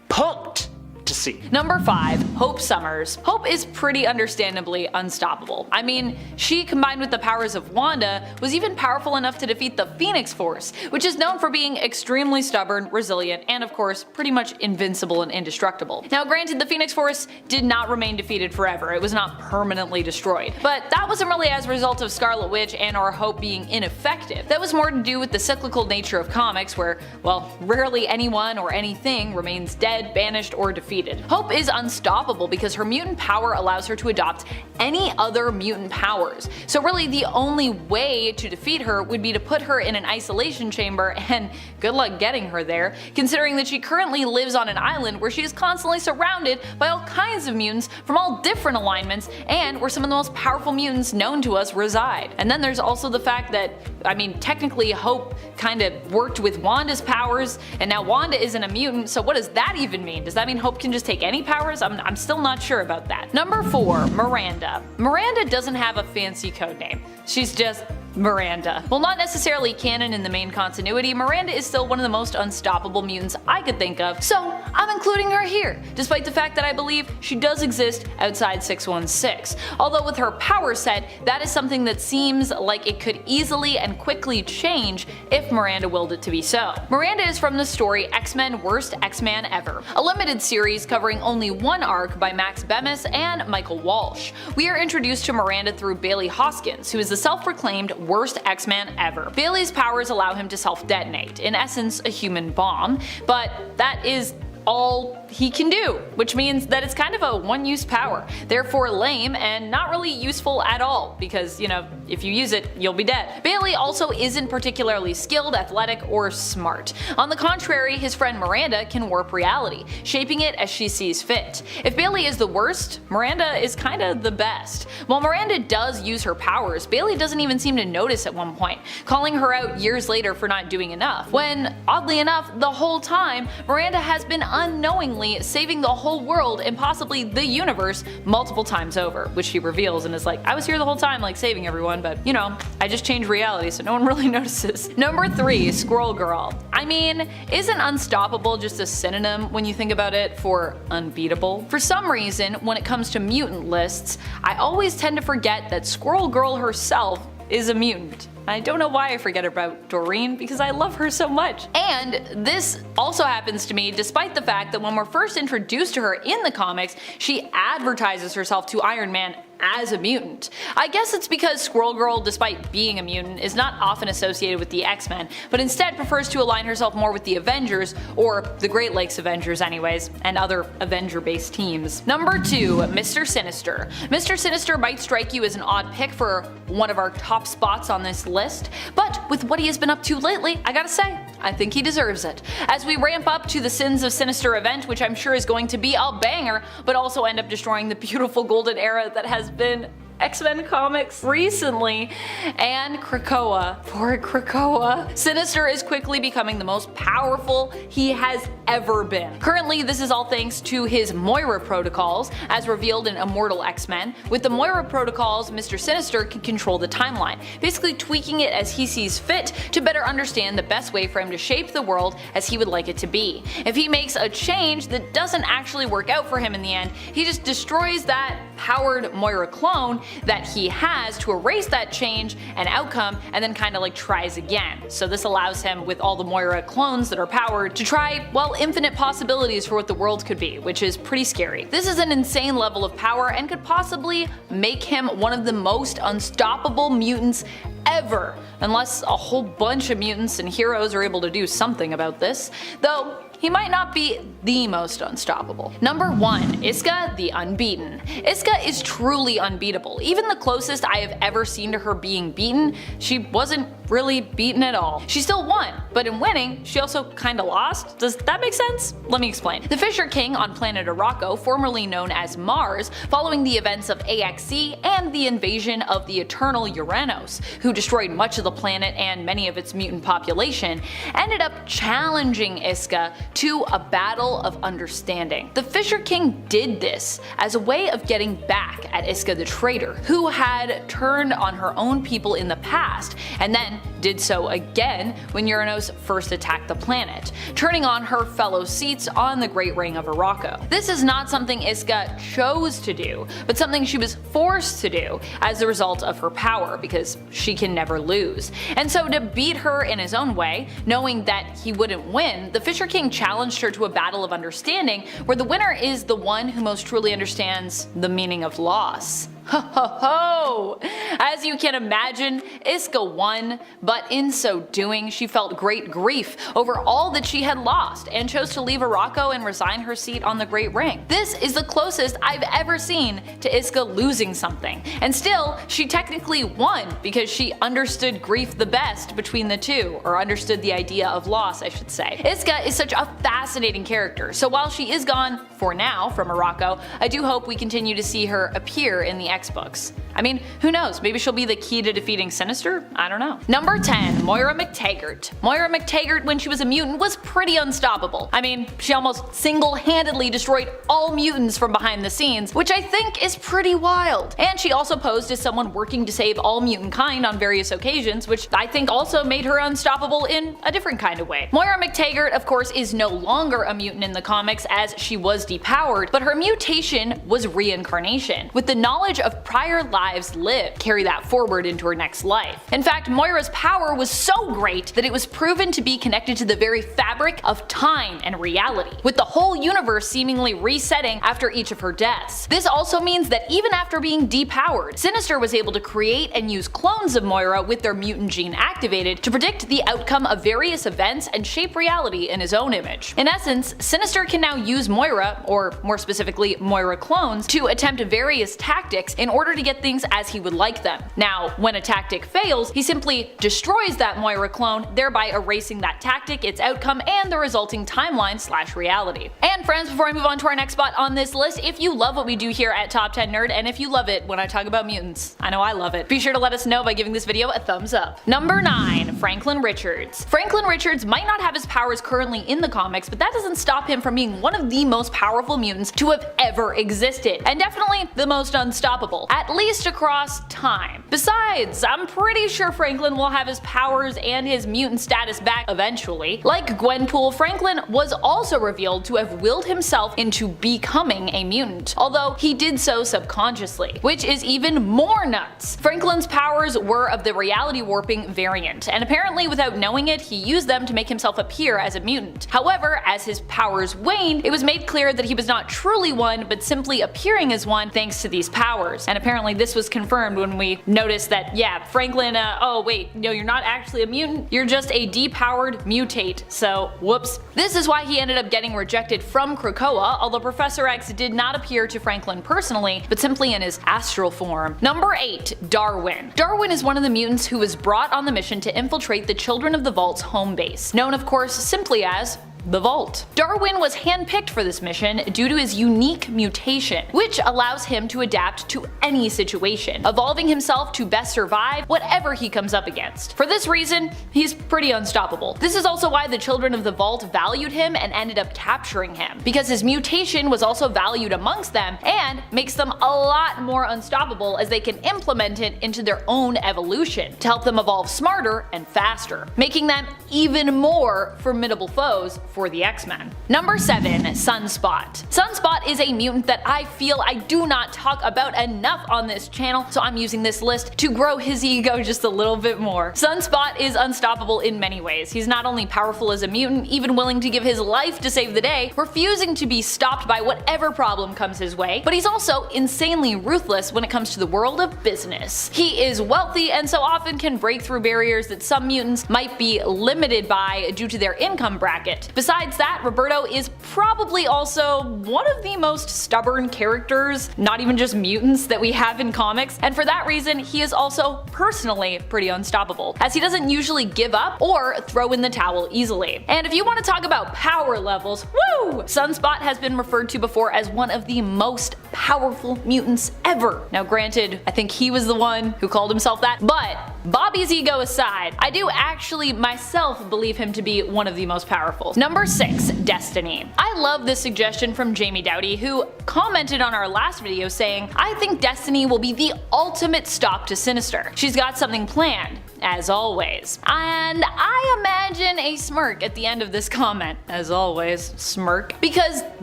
pumped to see. Number 5, Hope Summers. Hope is pretty understandably unstoppable. I mean, she, combined with the powers of Wanda, was even powerful enough to defeat the Phoenix Force, which is known for being extremely stubborn, resilient, and of course, pretty much invincible and indestructible. Now granted, the Phoenix Force did not remain defeated forever, it was not permanently destroyed, but that wasn't really as a result of Scarlet Witch and or Hope being ineffective. That was more to do with the cyclical nature of comics where, well, rarely anyone or anything remains dead, banished, or defeated. Hope is unstoppable because her mutant power allows her to adopt any other mutant powers. So really the only way to defeat her would be to put her in an isolation chamber, and good luck getting her there, considering that she currently lives on an island where she is constantly surrounded by all kinds of mutants from all different alignments and where some of the most powerful mutants known to us reside. And then there's also the fact that, I mean, technically Hope kinda worked with Wanda's powers, and now Wanda isn't a mutant, so what does that even mean? Does that mean Hope can just take any powers? I'm still not sure about that. Number 4, Miranda. Miranda doesn't have a fancy code name. She's just Miranda. While not necessarily canon in the main continuity, Miranda is still one of the most unstoppable mutants I could think of, so I'm including her here, despite the fact that I believe she does exist outside 616. Although with her power set, that is something that seems like it could easily and quickly change if Miranda willed it to be so. Miranda is from the story X-Men Worst X-Man Ever, a limited series covering only one arc by Max Bemis and Michael Walsh. We are introduced to Miranda through Bailey Hoskins, who is the self-proclaimed worst X-Man ever. Bailey's powers allow him to self-detonate, in essence a human bomb, but that is all he can do, which means that it's kind of a one-use power, therefore lame and not really useful at all, because, you know, if you use it, you'll be dead. Bailey also isn't particularly skilled, athletic, or smart. On the contrary, his friend Miranda can warp reality, shaping it as she sees fit. If Bailey is the worst, Miranda is kinda the best. While Miranda does use her powers, Bailey doesn't even seem to notice at one point, calling her out years later for not doing enough, when, oddly enough, the whole time, Miranda has been unknowingly saving the whole world and possibly the universe multiple times over, which she reveals and is like, I was here the whole time like saving everyone, but you know, I just changed reality so no one really notices. Number 3, Squirrel Girl. I mean, isn't unstoppable just a synonym when you think about it for unbeatable? For some reason, when it comes to mutant lists, I always tend to forget that Squirrel Girl herself is a mutant. I don't know why I forget about Doreen, because I love her so much. And this also happens to me despite the fact that when we're first introduced to her in the comics, she advertises herself to Iron Man as a mutant. I guess it's because Squirrel Girl, despite being a mutant, is not often associated with the X-Men, but instead prefers to align herself more with the Avengers, or the Great Lakes Avengers anyways, and other Avenger-based teams. Number 2, Mr. Sinister. Mr. Sinister might strike you as an odd pick for one of our top spots on this list, but with what he has been up to lately, I gotta say, I think he deserves it. As we ramp up to the Sins of Sinister event, which I'm sure is going to be a banger, but also end up destroying the beautiful golden era that has been X-Men comics recently, and Krakoa. Poor Krakoa. Sinister is quickly becoming the most powerful he has ever been. Currently, this is all thanks to his Moira protocols, as revealed in Immortal X-Men. With the Moira protocols, Mr. Sinister can control the timeline, basically tweaking it as he sees fit to better understand the best way for him to shape the world as he would like it to be. If he makes a change that doesn't actually work out for him in the end, he just destroys that powered Moira clone that he has to erase that change and outcome, and then kinda like tries again. So this allows him, with all the Moira clones that are powered, to try, well, infinite possibilities for what the world could be, which is pretty scary. This is an insane level of power and could possibly make him one of the most unstoppable mutants ever, unless a whole bunch of mutants and heroes are able to do something about this, though he might not be the most unstoppable. Number 1, Iska the Unbeaten. Iska is truly unbeatable. Even the closest I have ever seen to her being beaten, she wasn't really beaten at all. She still won, but in winning, she also kinda lost. Does that make sense? Let me explain. The Fisher King on planet Arakko, formerly known as Mars, following the events of AXE and the invasion of the Eternal Uranos, who destroyed much of the planet and many of its mutant population, ended up challenging Iska to a battle of understanding. The Fisher King did this as a way of getting back at Iska the traitor, who had turned on her own people in the past, and then did so again when Uranos first attacked the planet, turning on her fellow Cetes on the Great Ring of Arako. This is not something Iska chose to do, but something she was forced to do as a result of her power, because she can never lose. And so to beat her in his own way, knowing that he wouldn't win, the Fisher King challenged her to a battle of understanding, where the winner is the one who most truly understands the meaning of loss. Ho ho ho! As you can imagine, Iska won, but in so doing, she felt great grief over all that she had lost and chose to leave Arako and resign her seat on the Great Ring. This is the closest I've ever seen to Iska losing something, and still, she technically won because she understood grief the best between the two, or understood the idea of loss, I should say. Iska is such a fascinating character, so while she is gone, for now, from Arako, I do hope we continue to see her appear in the X-books. I mean, who knows, maybe she'll be the key to defeating Sinister? I don't know. Number 10. Moira McTaggart. Moira McTaggart, when she was a mutant, was pretty unstoppable. I mean, she almost single-handedly destroyed all mutants from behind the scenes, which I think is pretty wild. And she also posed as someone working to save all mutant kind on various occasions, which I think also made her unstoppable in a different kind of way. Moira McTaggart, of course, is no longer a mutant in the comics as she was depowered, but her mutation was reincarnation, with the knowledge of prior lives lived carry that forward into her next life. In fact, Moira's power was so great that it was proven to be connected to the very fabric of time and reality, with the whole universe seemingly resetting after each of her deaths. This also means that even after being depowered, Sinister was able to create and use clones of Moira with their mutant gene activated to predict the outcome of various events and shape reality in his own image. In essence, Sinister can now use Moira, or more specifically Moira clones, to attempt various tactics in order to get things as he would like them. Now, when a tactic fails, he simply destroys that Moira clone, thereby erasing that tactic, its outcome, and the resulting timeline/reality. And friends, before I move on to our next spot on this list, if you love what we do here at Top 10 Nerd, and if you love it when I talk about mutants, I know I love it, be sure to let us know by giving this video a thumbs up. Number 9. Franklin Richards. Franklin Richards might not have his powers currently in the comics, but that doesn't stop him from being one of the most powerful mutants to have ever existed, and definitely the most unstoppable, at least across time. Besides, I'm pretty sure Franklin will have his powers and his mutant status back eventually. Like Gwenpool, Franklin was also revealed to have willed himself into becoming a mutant, although he did so subconsciously, which is even more nuts. Franklin's powers were of the reality warping variant, and apparently without knowing it, he used them to make himself appear as a mutant. However, as his powers waned, it was made clear that he was not truly one, but simply appearing as one thanks to these powers. And apparently this was confirmed when we noticed that, yeah, Franklin, oh wait, no, you're not actually a mutant, you're just a depowered mutate, so whoops. This is why he ended up getting rejected from Krakoa, although Professor X did not appear to Franklin personally, but simply in his astral form. Number 8. Darwin. Darwin is one of the mutants who was brought on the mission to infiltrate the Children of the Vault's home base, known of course simply as the Vault. Darwin was handpicked for this mission due to his unique mutation, which allows him to adapt to any situation, evolving himself to best survive whatever he comes up against. For this reason, he's pretty unstoppable. This is also why the Children of the Vault valued him and ended up capturing him, because his mutation was also valued amongst them and makes them a lot more unstoppable as they can implement it into their own evolution to help them evolve smarter and faster, making them even more formidable foes for the X-Men. Number 7. Sunspot. Sunspot is a mutant that I feel I do not talk about enough on this channel, so I'm using this list to grow his ego just a little bit more. Sunspot is unstoppable in many ways. He's not only powerful as a mutant, even willing to give his life to save the day, refusing to be stopped by whatever problem comes his way, but he's also insanely ruthless when it comes to the world of business. He is wealthy and so often can break through barriers that some mutants might be limited by due to their income bracket. Besides that, Roberto is probably also one of the most stubborn characters, not even just mutants, that we have in comics, and for that reason he is also personally pretty unstoppable, as he doesn't usually give up or throw in the towel easily. And if you want to talk about power levels, woo! Sunspot has been referred to before as one of the most powerful mutants ever. Now granted, I think he was the one who called himself that, but Bobby's ego aside, I do actually myself believe him to be one of the most powerful. Number 6. Destiny. I love this suggestion from Jamie Dowdy, who commented on our last video saying, "I think Destiny will be the ultimate stop to Sinister. She's got something planned, as always." And I imagine a smirk at the end of this comment. As always, smirk. Because,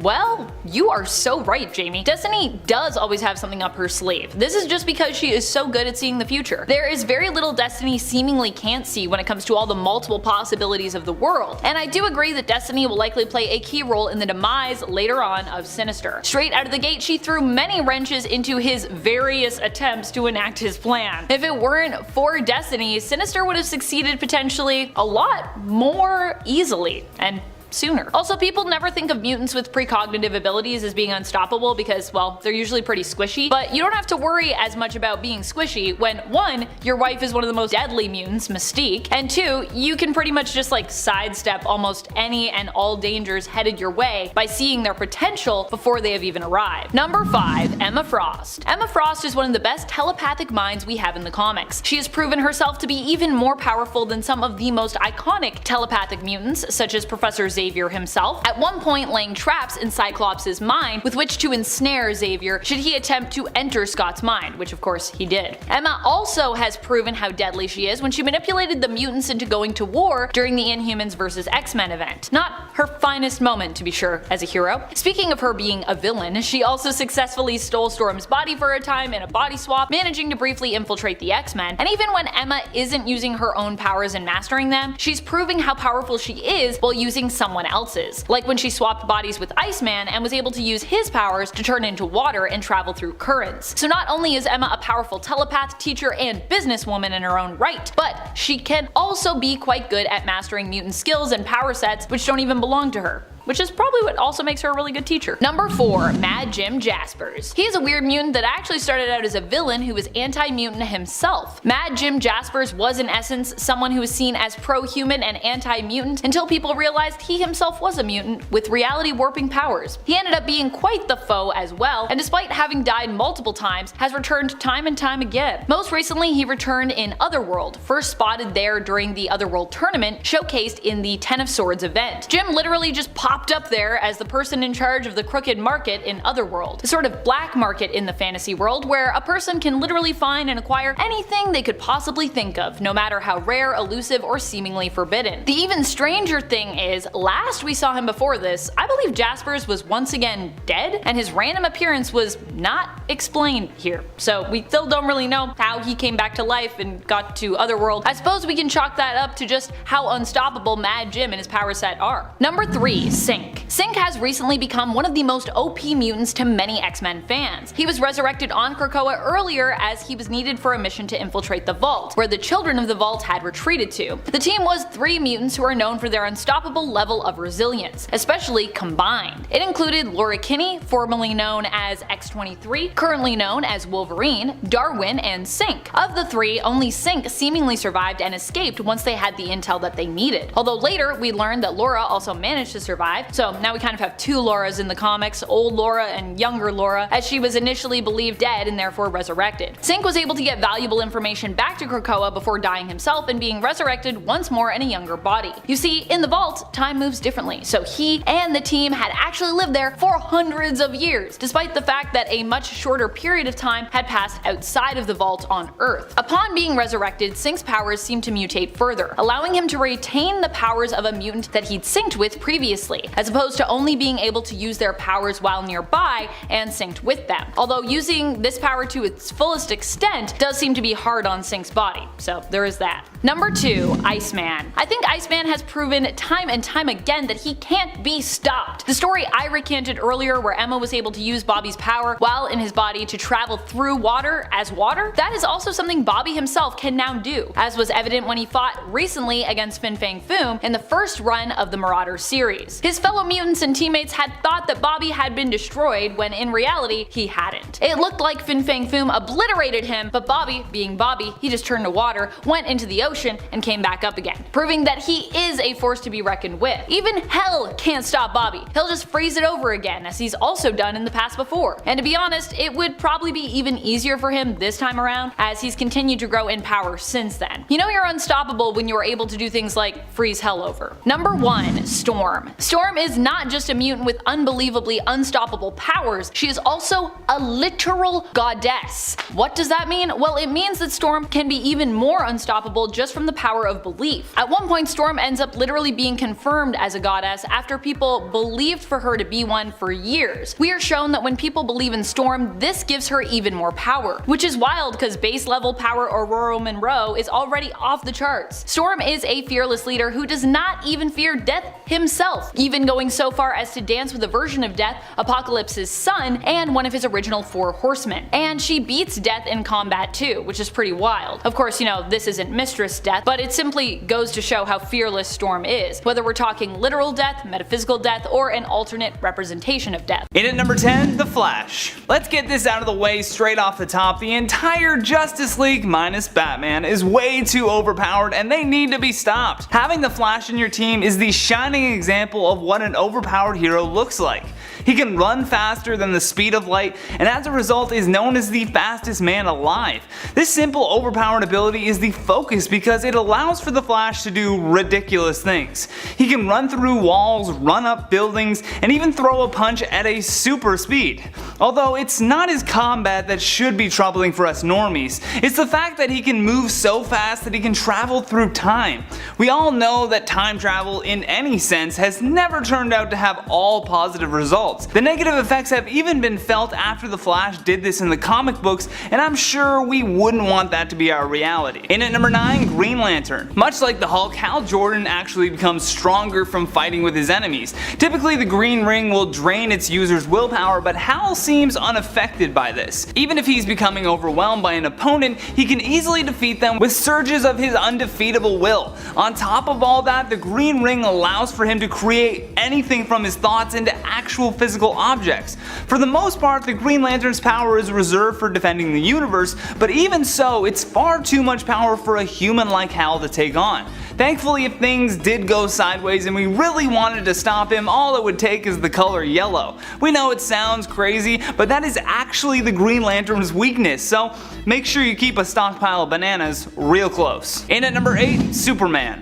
well, you are so right, Jamie. Destiny does always have something up her sleeve. This is just because she is so good at seeing the future. There is very little Destiny seemingly can't see when it comes to all the multiple possibilities of the world. And I do agree that Destiny will likely play a key role in the demise later on of Sinister. Straight out of the gate, she threw many wrenches into his various attempts to enact his plan. If it weren't for Destiny, Sinister would have succeeded potentially a lot more easily and sooner. Also, people never think of mutants with precognitive abilities as being unstoppable because, well, they're usually pretty squishy, but you don't have to worry as much about being squishy when 1. Your wife is one of the most deadly mutants, Mystique, and 2. You can pretty much just like sidestep almost any and all dangers headed your way by seeing their potential before they have even arrived. Number 5. Emma Frost. Emma Frost is one of the best telepathic minds we have in the comics. She has proven herself to be even more powerful than some of the most iconic telepathic mutants, such as Professor Xavier himself, at one point laying traps in Cyclops' mind with which to ensnare Xavier should he attempt to enter Scott's mind, which of course he did. Emma also has proven how deadly she is when she manipulated the mutants into going to war during the Inhumans vs. X-Men event. Not her finest moment, to be sure, as a hero. Speaking of her being a villain, she also successfully stole Storm's body for a time in a body swap, managing to briefly infiltrate the X-Men, and even when Emma isn't using her own powers and mastering them, she's proving how powerful she is while using someone else's, like when she swapped bodies with Iceman and was able to use his powers to turn into water and travel through currents. So not only is Emma a powerful telepath, teacher, and businesswoman in her own right, but she can also be quite good at mastering mutant skills and power sets which don't even belong to her, which is probably what also makes her a really good teacher. Number 4. Mad Jim Jaspers. He is a weird mutant that actually started out as a villain who was anti-mutant himself. Mad Jim Jaspers was in essence someone who was seen as pro-human and anti-mutant until people realized he himself was a mutant with reality warping powers. He ended up being quite the foe as well, and despite having died multiple times, has returned time and time again. Most recently, he returned in Otherworld, first spotted there during the Otherworld tournament showcased in the Ten of Swords event. Jim literally just popped up there as the person in charge of the crooked market in Otherworld, the sort of black market in the fantasy world where a person can literally find and acquire anything they could possibly think of, no matter how rare, elusive, or seemingly forbidden. The even stranger thing is, last we saw him before this, I believe Jaspers was once again dead, and his random appearance was not explained here. So we still don't really know how he came back to life and got to Otherworld. I suppose we can chalk that up to just how unstoppable Mad Jim and his power set are. Number 3. Synch. Synch has recently become one of the most OP mutants to many X-Men fans. He was resurrected on Krakoa earlier as he was needed for a mission to infiltrate the Vault, where the children of the Vault had retreated to. The team was 3 mutants who are known for their unstoppable level of resilience, especially combined. It included Laura Kinney, formerly known as X-23, currently known as Wolverine, Darwin, and Synch. Of the 3, only Synch seemingly survived and escaped once they had the intel that they needed. Although later we learned that Laura also managed to survive, so now we kind of have 2 Lauras in the comics, old Laura and younger Laura, as she was initially believed dead and therefore resurrected. Synch was able to get valuable information back to Krakoa before dying himself and being resurrected once more in a younger body. You see, in the Vault, time moves differently, so he and the team had actually lived there for hundreds of years, despite the fact that a much shorter period of time had passed outside of the Vault on Earth. Upon being resurrected, Synch's powers seemed to mutate further, allowing him to retain the powers of a mutant that he'd synced with previously, as opposed to only being able to use their powers while nearby and synced with them. Although using this power to its fullest extent does seem to be hard on Synch's body, so there is that. Number 2. Iceman. I think Iceman has proven time and time again that he can't be stopped. The story I recanted earlier where Emma was able to use Bobby's power while in his body to travel through water as water, that is also something Bobby himself can now do, as was evident when he fought recently against Fin Fang Foom in the first run of the Marauder series. His fellow mutants and teammates had thought that Bobby had been destroyed when in reality he hadn't. It looked like Fin Fang Foom obliterated him, but Bobby, being Bobby, he just turned to water, went into the ocean ocean and came back up again, proving that he is a force to be reckoned with. Even hell can't stop Bobby. He'll just freeze it over again, as he's also done in the past before. And to be honest, it would probably be even easier for him this time around, as he's continued to grow in power since then. You know you're unstoppable when you are able to do things like freeze hell over. Number 1. Storm. Storm is not just a mutant with unbelievably unstoppable powers, she is also a literal goddess. What does that mean? Well, it means that Storm can be even more unstoppable just from the power of belief. At one point, Storm ends up literally being confirmed as a goddess after people believed for her to be one for years. We are shown that when people believe in Storm, this gives her even more power, which is wild because base level power Aurora Monroe is already off the charts. Storm is a fearless leader who does not even fear death himself, even going so far as to dance with a version of Death, Apocalypse's son, and one of his original 4 horsemen. And she beats Death in combat too, which is pretty wild. Of course, you know, this isn't Mistress Death, but it simply goes to show how fearless Storm is, whether we're talking literal death, metaphysical death, or an alternate representation of death. In at number 10, The Flash. Let's get this out of the way straight off the top. The entire Justice League minus Batman is way too overpowered and they need to be stopped. Having the Flash in your team is the shining example of what an overpowered hero looks like. He can run faster than the speed of light and as a result is known as the fastest man alive. This simple overpowered ability is the focus because it allows for the Flash to do ridiculous things. He can run through walls, run up buildings, and even throw a punch at a super speed. Although it's not his combat that should be troubling for us normies, it's the fact that he can move so fast that he can travel through time. We all know that time travel in any sense has never turned out to have all positive results. The negative effects have even been felt after the Flash did this in the comic books, and I'm sure we wouldn't want that to be our reality. In at number 9, Green Lantern. Much like the Hulk, Hal Jordan actually becomes stronger from fighting with his enemies. Typically the Green Ring will drain its user's willpower, but Hal seems unaffected by this. Even if he's becoming overwhelmed by an opponent, he can easily defeat them with surges of his undefeatable will. On top of all that, the Green Ring allows for him to create anything from his thoughts into actual physical objects. For the most part, the Green Lantern's power is reserved for defending the universe, but even so, it's far too much power for a human like Hal to take on. Thankfully, if things did go sideways and we really wanted to stop him, all it would take is the color yellow. We know it sounds crazy, but that is actually the Green Lantern's weakness, so make sure you keep a stockpile of bananas real close. In at number 8, Superman.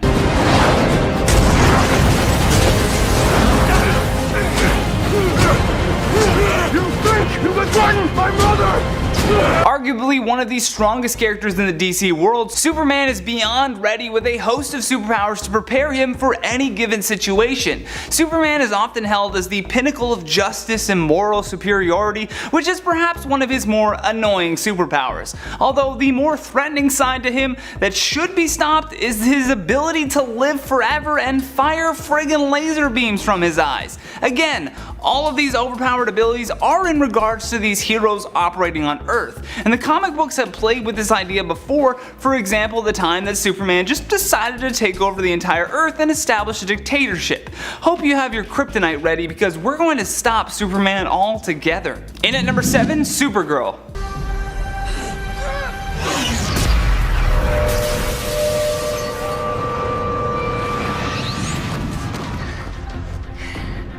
You think you can threaten my mother? Arguably one of the strongest characters in the DC world, Superman is beyond ready with a host of superpowers to prepare him for any given situation. Superman is often held as the pinnacle of justice and moral superiority, which is perhaps one of his more annoying superpowers. Although the more threatening side to him that should be stopped is his ability to live forever and fire friggin' laser beams from his eyes. Again, all of these overpowered abilities are in regards to these heroes operating on Earth, and the comic books have played with this idea before, for example the time that Superman just decided to take over the entire Earth and establish a dictatorship. Hope you have your kryptonite ready because we're going to stop Superman altogether. In at number 7, Supergirl.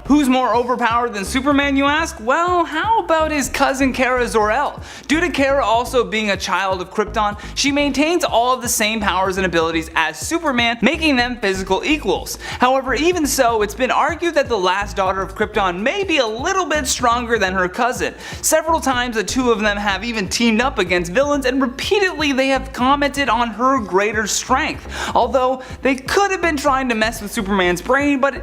Who's more overpowered than Superman, you ask? Well, how about his cousin Kara Zor-El? Due to Kara also being a child of Krypton, she maintains all of the same powers and abilities as Superman, making them physical equals. However, even so, it's been argued that the last daughter of Krypton may be a little bit stronger than her cousin. Several times the two of them have even teamed up against villains, and repeatedly they have commented on her greater strength. Although they could have been trying to mess with Superman's brain, but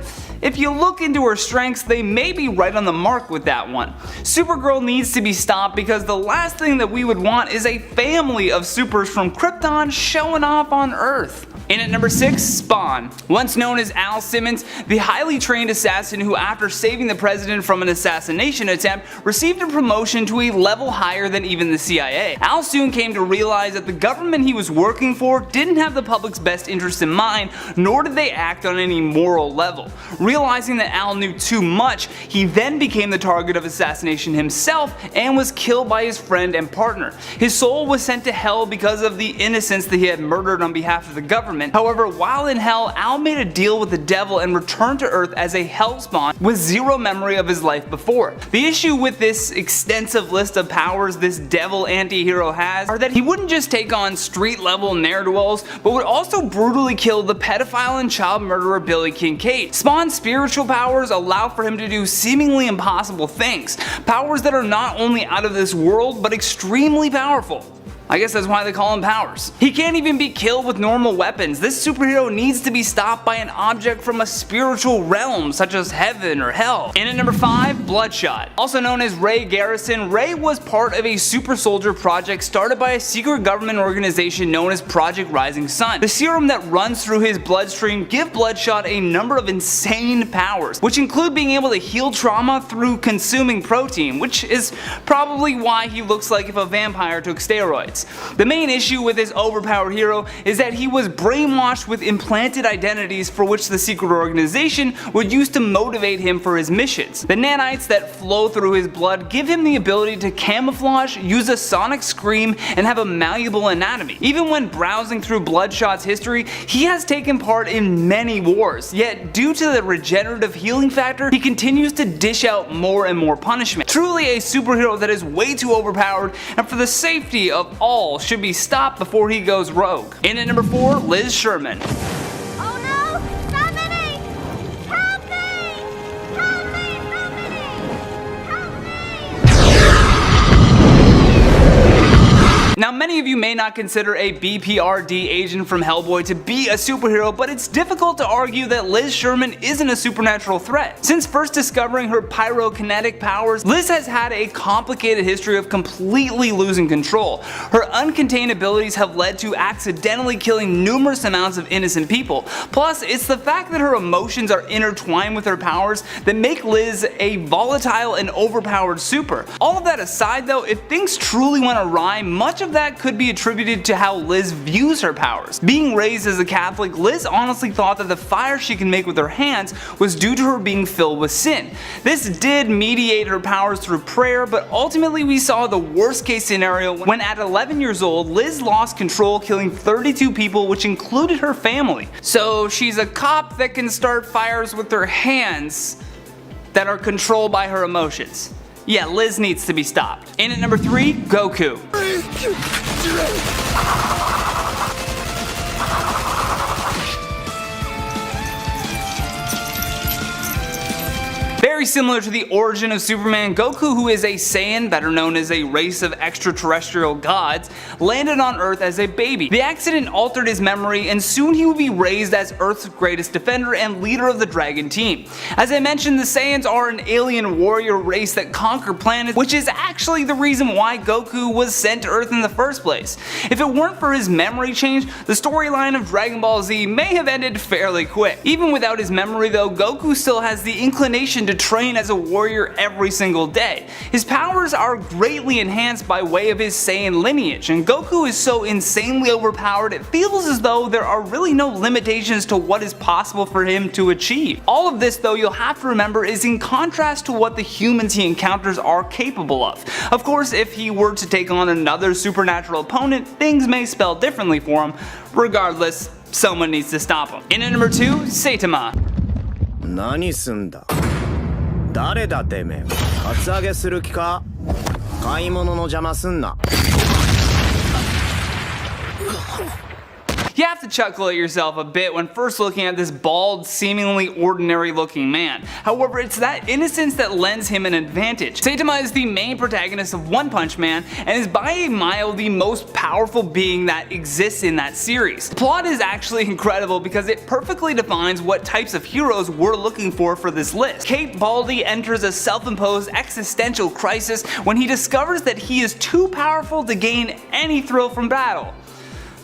if you look into her strengths, they may be right on the mark with that one. Supergirl needs to be stopped because the last thing that we would want is a family of supers from Krypton showing off on Earth. In at number 6, Spawn. Once known as Al Simmons, the highly trained assassin who, after saving the president from an assassination attempt, received a promotion to a level higher than even the CIA. Al soon came to realize that the government he was working for didn't have the public's best interest in mind, nor did they act on any moral level. Realizing that Al knew too much, he then became the target of assassination himself and was killed by his friend and partner. His soul was sent to hell because of the innocents that he had murdered on behalf of the government. However, while in hell, Al made a deal with the devil and returned to Earth as a hell spawn with zero memory of his life before. The issue with this extensive list of powers this devil anti-hero has are that he wouldn't just take on street level ne'er-do-wells, but would also brutally kill the pedophile and child murderer Billy Kincaid. Spawn's spiritual powers allow for him to do seemingly impossible things, powers that are not only out of this world but extremely powerful. I guess that's why they call him Powers. He can't even be killed with normal weapons. This superhero needs to be stopped by an object from a spiritual realm such as heaven or hell. In at number 5, Bloodshot. Also known as Ray Garrison, Ray was part of a super soldier project started by a secret government organization known as Project Rising Sun. The serum that runs through his bloodstream give Bloodshot a number of insane powers, which include being able to heal trauma through consuming protein, which is probably why he looks like if a vampire took steroids. The main issue with this overpowered hero is that he was brainwashed with implanted identities for which the secret organization would use to motivate him for his missions. The nanites that flow through his blood give him the ability to camouflage, use a sonic scream, and have a malleable anatomy. Even when browsing through Bloodshot's history, he has taken part in many wars, yet due to the regenerative healing factor, he continues to dish out more and more punishment. Truly a superhero that is way too overpowered, and for the safety of all should be stopped before he goes rogue. In at number 4, Liz Sherman. Oh no! Somebody! Help me! Help me! Somebody! Help me! Now, many of you may not consider a BPRD agent from Hellboy to be a superhero, but it's difficult to argue that Liz Sherman isn't a supernatural threat. Since first discovering her pyrokinetic powers, Liz has had a complicated history of completely losing control. Her uncontained abilities have led to accidentally killing numerous amounts of innocent people. Plus, it's the fact that her emotions are intertwined with her powers that make Liz a volatile and overpowered super. All of that aside though, if things truly went awry, much of that could be attributed to how Liz views her powers. Being raised as a Catholic, Liz honestly thought that the fire she can make with her hands was due to her being filled with sin. This did mediate her powers through prayer, but ultimately we saw the worst case scenario when at 11 years old, Liz lost control, killing 32 people, which included her family. So she's a cop that can start fires with her hands that are controlled by her emotions. Yeah, Liz needs to be stopped. In at number 3, Goku. Very similar to the origin of Superman, Goku, who is a Saiyan, better known as a race of extraterrestrial gods, landed on Earth as a baby. The accident altered his memory, and soon he would be raised as Earth's greatest defender and leader of the Dragon Team. As I mentioned, the Saiyans are an alien warrior race that conquer planets, which is actually the reason why Goku was sent to Earth in the first place. If it weren't for his memory change, the storyline of Dragon Ball Z may have ended fairly quick. Even without his memory though, Goku still has the inclination to train as a warrior every single day. His powers are greatly enhanced by way of his Saiyan lineage, and Goku is so insanely overpowered it feels as though there are really no limitations to what is possible for him to achieve. All of this though, you'll have to remember, is in contrast to what the humans he encounters are capable of. Of course, if he were to take on another supernatural opponent, things may spell differently for him. Regardless, someone needs to stop him. In at number 2, Saitama. 何すんだ誰だてめえカツアゲする気か買い物の邪魔すんな You have to chuckle at yourself a bit when first looking at this bald, seemingly ordinary looking man. However, it's that innocence that lends him an advantage. Saitama is the main protagonist of One Punch Man and is by a mile the most powerful being that exists in that series. The plot is actually incredible because it perfectly defines what types of heroes we're looking for this list. Kate Baldy enters a self-imposed existential crisis when he discovers that he is too powerful to gain any thrill from battle.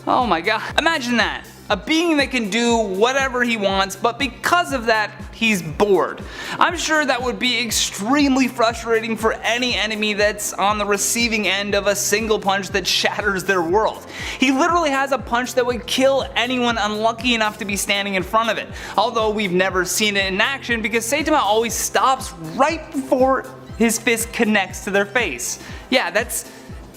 Oh my god, imagine that. a being that can do whatever he wants, but because of that, he's bored. I'm sure that would be extremely frustrating for any enemy that's on the receiving end of a single punch that shatters their world. He literally has a punch that would kill anyone unlucky enough to be standing in front of it, although we've never seen it in action because Saitama always stops right before his fist connects to their face. Yeah, that's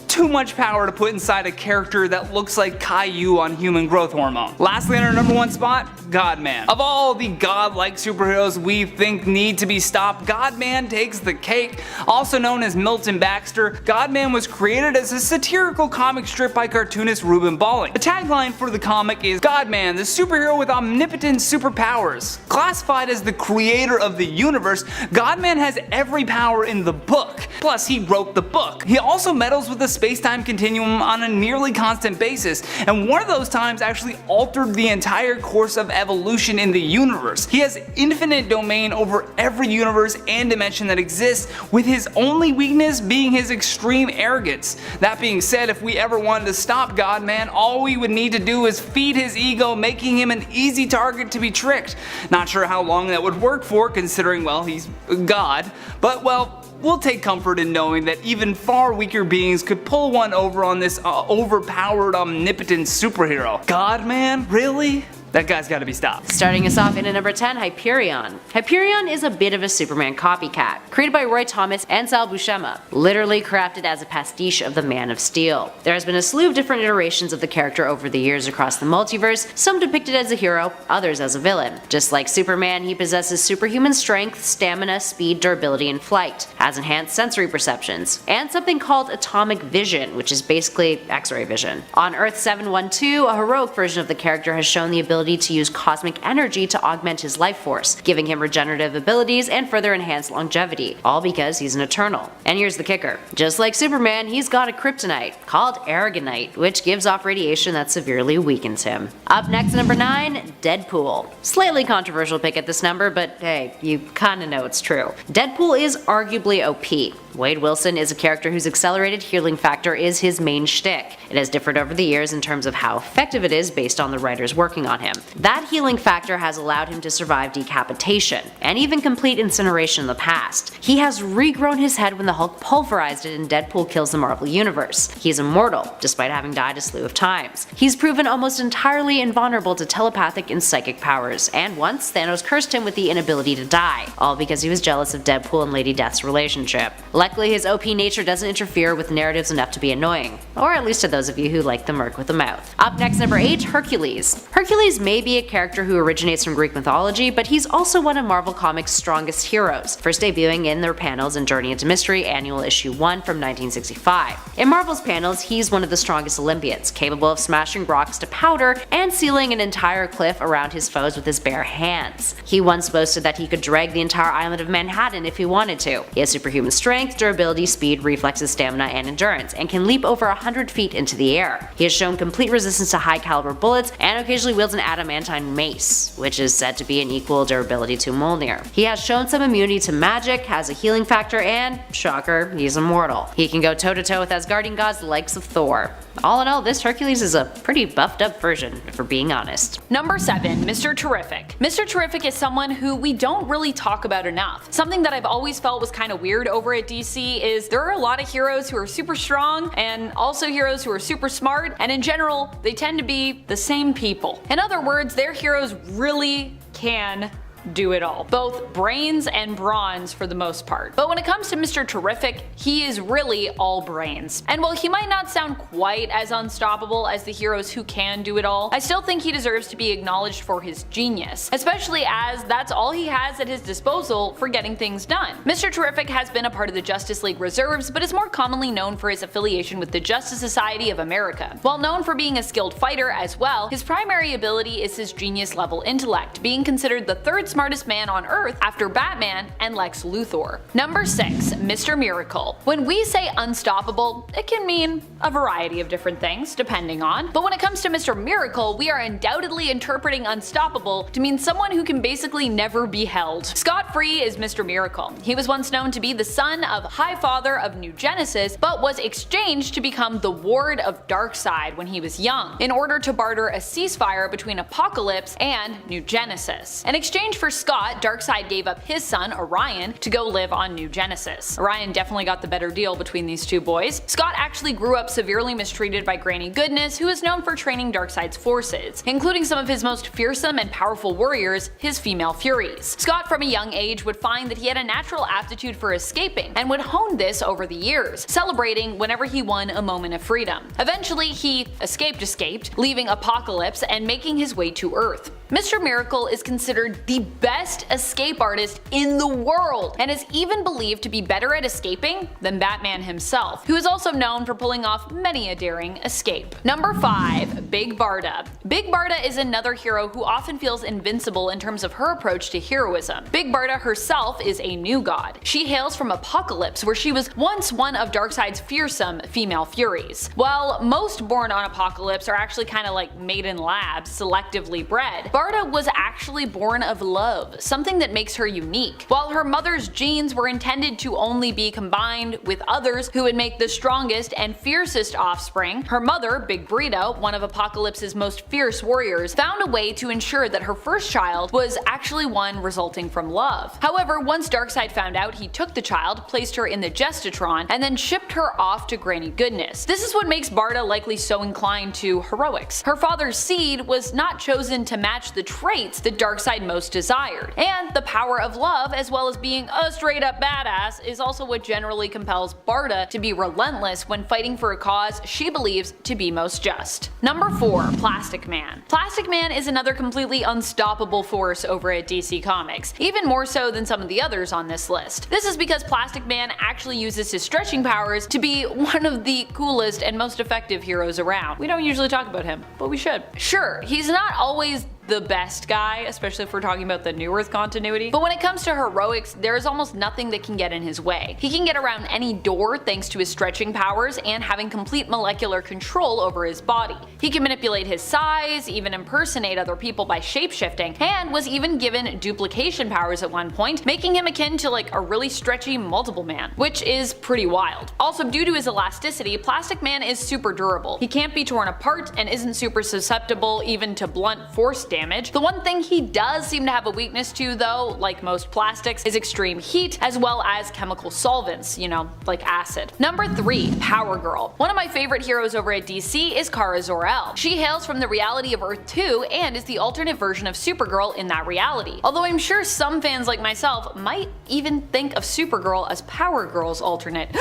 too much power to put inside a character that looks like Caillou on human growth hormone. Lastly, on our number 1 spot, God-Man. Of all the godlike superheroes we think need to be stopped, God-Man takes the cake. Also known as Milton Baxter, God-Man was created as a satirical comic strip by cartoonist Ruben Balling. The tagline for the comic is God-Man, the superhero with omnipotent superpowers. Classified as the creator of the universe, God-Man has every power in the book. Plus, he wrote the book. He also meddles with the space-time continuum on a nearly constant basis, and one of those times actually altered the entire course of evolution in the universe. He has infinite domain over every universe and dimension that exists, with his only weakness being his extreme arrogance. That being said, if we ever wanted to stop God-Man, all we would need to do is feed his ego, making him an easy target to be tricked. Not sure how long that would work for, considering, well, he's God, but well, we'll take comfort in knowing that even far weaker beings could pull one over on this overpowered, omnipotent superhero. God-Man? Really? That guy's gotta be stopped. Starting us off in at number 10, Hyperion. Hyperion is a bit of a Superman copycat, created by Roy Thomas and Sal Buscema, literally crafted as a pastiche of the Man of Steel. There has been a slew of different iterations of the character over the years across the multiverse, some depicted as a hero, others as a villain. Just like Superman, he possesses superhuman strength, stamina, speed, durability, and flight, has enhanced sensory perceptions, and something called atomic vision, which is basically X-ray vision. On Earth 712, a heroic version of the character has shown the ability to use cosmic energy to augment his life force, giving him regenerative abilities and further enhanced longevity, all because he's an Eternal. And here's the kicker. Just like Superman, he's got a kryptonite, called Aragonite, which gives off radiation that severely weakens him. Up next at number 9, Deadpool. Slightly controversial pick at this number, but hey, you kinda know it's true. Deadpool is arguably OP. Wade Wilson is a character whose accelerated healing factor is his main shtick. It has differed over the years in terms of how effective it is based on the writers working on him. That healing factor has allowed him to survive decapitation, and even complete incineration in the past. He has regrown his head when the Hulk pulverized it and Deadpool kills the Marvel Universe. He's immortal, despite having died a slew of times. He's proven almost entirely invulnerable to telepathic and psychic powers, and once Thanos cursed him with the inability to die, all because he was jealous of Deadpool and Lady Death's relationship. Luckily, his OP nature doesn't interfere with narratives enough to be annoying, or at least to those of you who like the merc with a mouth. Up next, number 8, Hercules. Hercules may be a character who originates from Greek mythology, but he's also one of Marvel Comics' strongest heroes, first debuting in their panels in Journey into Mystery Annual Issue 1 from 1965. In Marvel's panels, he's one of the strongest Olympians, capable of smashing rocks to powder and sealing an entire cliff around his foes with his bare hands. He once boasted that he could drag the entire island of Manhattan if he wanted to. He has superhuman strength, durability, speed, reflexes, stamina, and endurance, and can leap over 100 feet into the air. He has shown complete resistance to high caliber bullets and occasionally wields an adamantine mace, which is said to be an equal durability to Mjolnir. He has shown some immunity to magic, has a healing factor, and, shocker, he's immortal. He can go toe to toe with Asgardian gods the likes of Thor. All in all, this Hercules is a pretty buffed up version, if we're being honest. Number 7, Mr. Terrific. Mr. Terrific is someone who we don't really talk about enough. Something that I've always felt was kind of weird over at DC is there are a lot of heroes who are super strong and also heroes who are super smart, and in general, they tend to be the same people. In other words, their heroes really can do it all. Both brains and bronze for the most part. But when it comes to Mr. Terrific, he is really all brains. And while he might not sound quite as unstoppable as the heroes who can do it all, I still think he deserves to be acknowledged for his genius, especially as that's all he has at his disposal for getting things done. Mr. Terrific has been a part of the Justice League Reserves, but is more commonly known for his affiliation with the Justice Society of America. While known for being a skilled fighter as well, his primary ability is his genius level intellect, being considered the third smartest man on Earth after Batman and Lex Luthor. Number 6. Mr. Miracle. When we say unstoppable, it can mean a variety of different things, depending on, but when it comes to Mr. Miracle, we are undoubtedly interpreting unstoppable to mean someone who can basically never be held. Scott Free is Mr. Miracle. He was once known to be the son of High Father of New Genesis, but was exchanged to become the ward of Darkseid when he was young, in order to barter a ceasefire between Apocalypse and New Genesis. In exchange for Scott, Darkseid gave up his son, Orion, to go live on New Genesis. Orion definitely got the better deal between these two boys. Scott actually grew up severely mistreated by Granny Goodness, who is known for training Darkseid's forces, including some of his most fearsome and powerful warriors, his female Furies. Scott from a young age would find that he had a natural aptitude for escaping, and would hone this over the years, celebrating whenever he won a moment of freedom. Eventually, he escaped, leaving Apocalypse and making his way to Earth. Mr. Miracle is considered the best escape artist in the world, and is even believed to be better at escaping than Batman himself, who is also known for pulling off many a daring escape. Number 5. Big Barda. Big Barda is another hero who often feels invincible in terms of her approach to heroism. Big Barda herself is a new god. She hails from Apocalypse, where she was once one of Darkseid's fearsome female Furies. While most born on Apocalypse are actually kinda like made in labs, selectively bred, Barda was actually born of love, something that makes her unique. While her mother's genes were intended to only be combined with others who would make the strongest and fiercest offspring, her mother, Big Barda, one of Apocalypse's most fierce warriors, found a way to ensure that her first child was actually one resulting from love. However, once Darkseid found out, he took the child, placed her in the Gestatron, and then shipped her off to Granny Goodness. This is what makes Barda likely so inclined to heroics. Her father's seed was not chosen to match the traits that Darkseid most desired, and the power of love, as well as being a straight up badass, is also what generally compels Barda to be relentless when fighting for a cause she believes to be most just. Number 4. Plastic Man. Plastic Man is another completely unstoppable force over at DC Comics, even more so than some of the others on this list. This is because Plastic Man actually uses his stretching powers to be one of the coolest and most effective heroes around. We don't usually talk about him, but we should. Sure, he's not always the best guy, especially if we're talking about the New Earth continuity, but when it comes to heroics, there is almost nothing that can get in his way. He can get around any door thanks to his stretching powers and having complete molecular control over his body. He can manipulate his size, even impersonate other people by shapeshifting, and was even given duplication powers at one point, making him akin to like a really stretchy multiple man, which is pretty wild. Also, due to his elasticity, Plastic Man is super durable. He can't be torn apart and isn't super susceptible even to blunt force damage. The one thing he does seem to have a weakness to, though, like most plastics, is extreme heat as well as chemical solvents, you know, like acid. Number 3. Power Girl. One of my favorite heroes over at DC is Kara Zor-El. She hails from the reality of Earth 2 and is the alternate version of Supergirl in that reality. Although I'm sure some fans like myself might even think of Supergirl as Power Girl's alternate.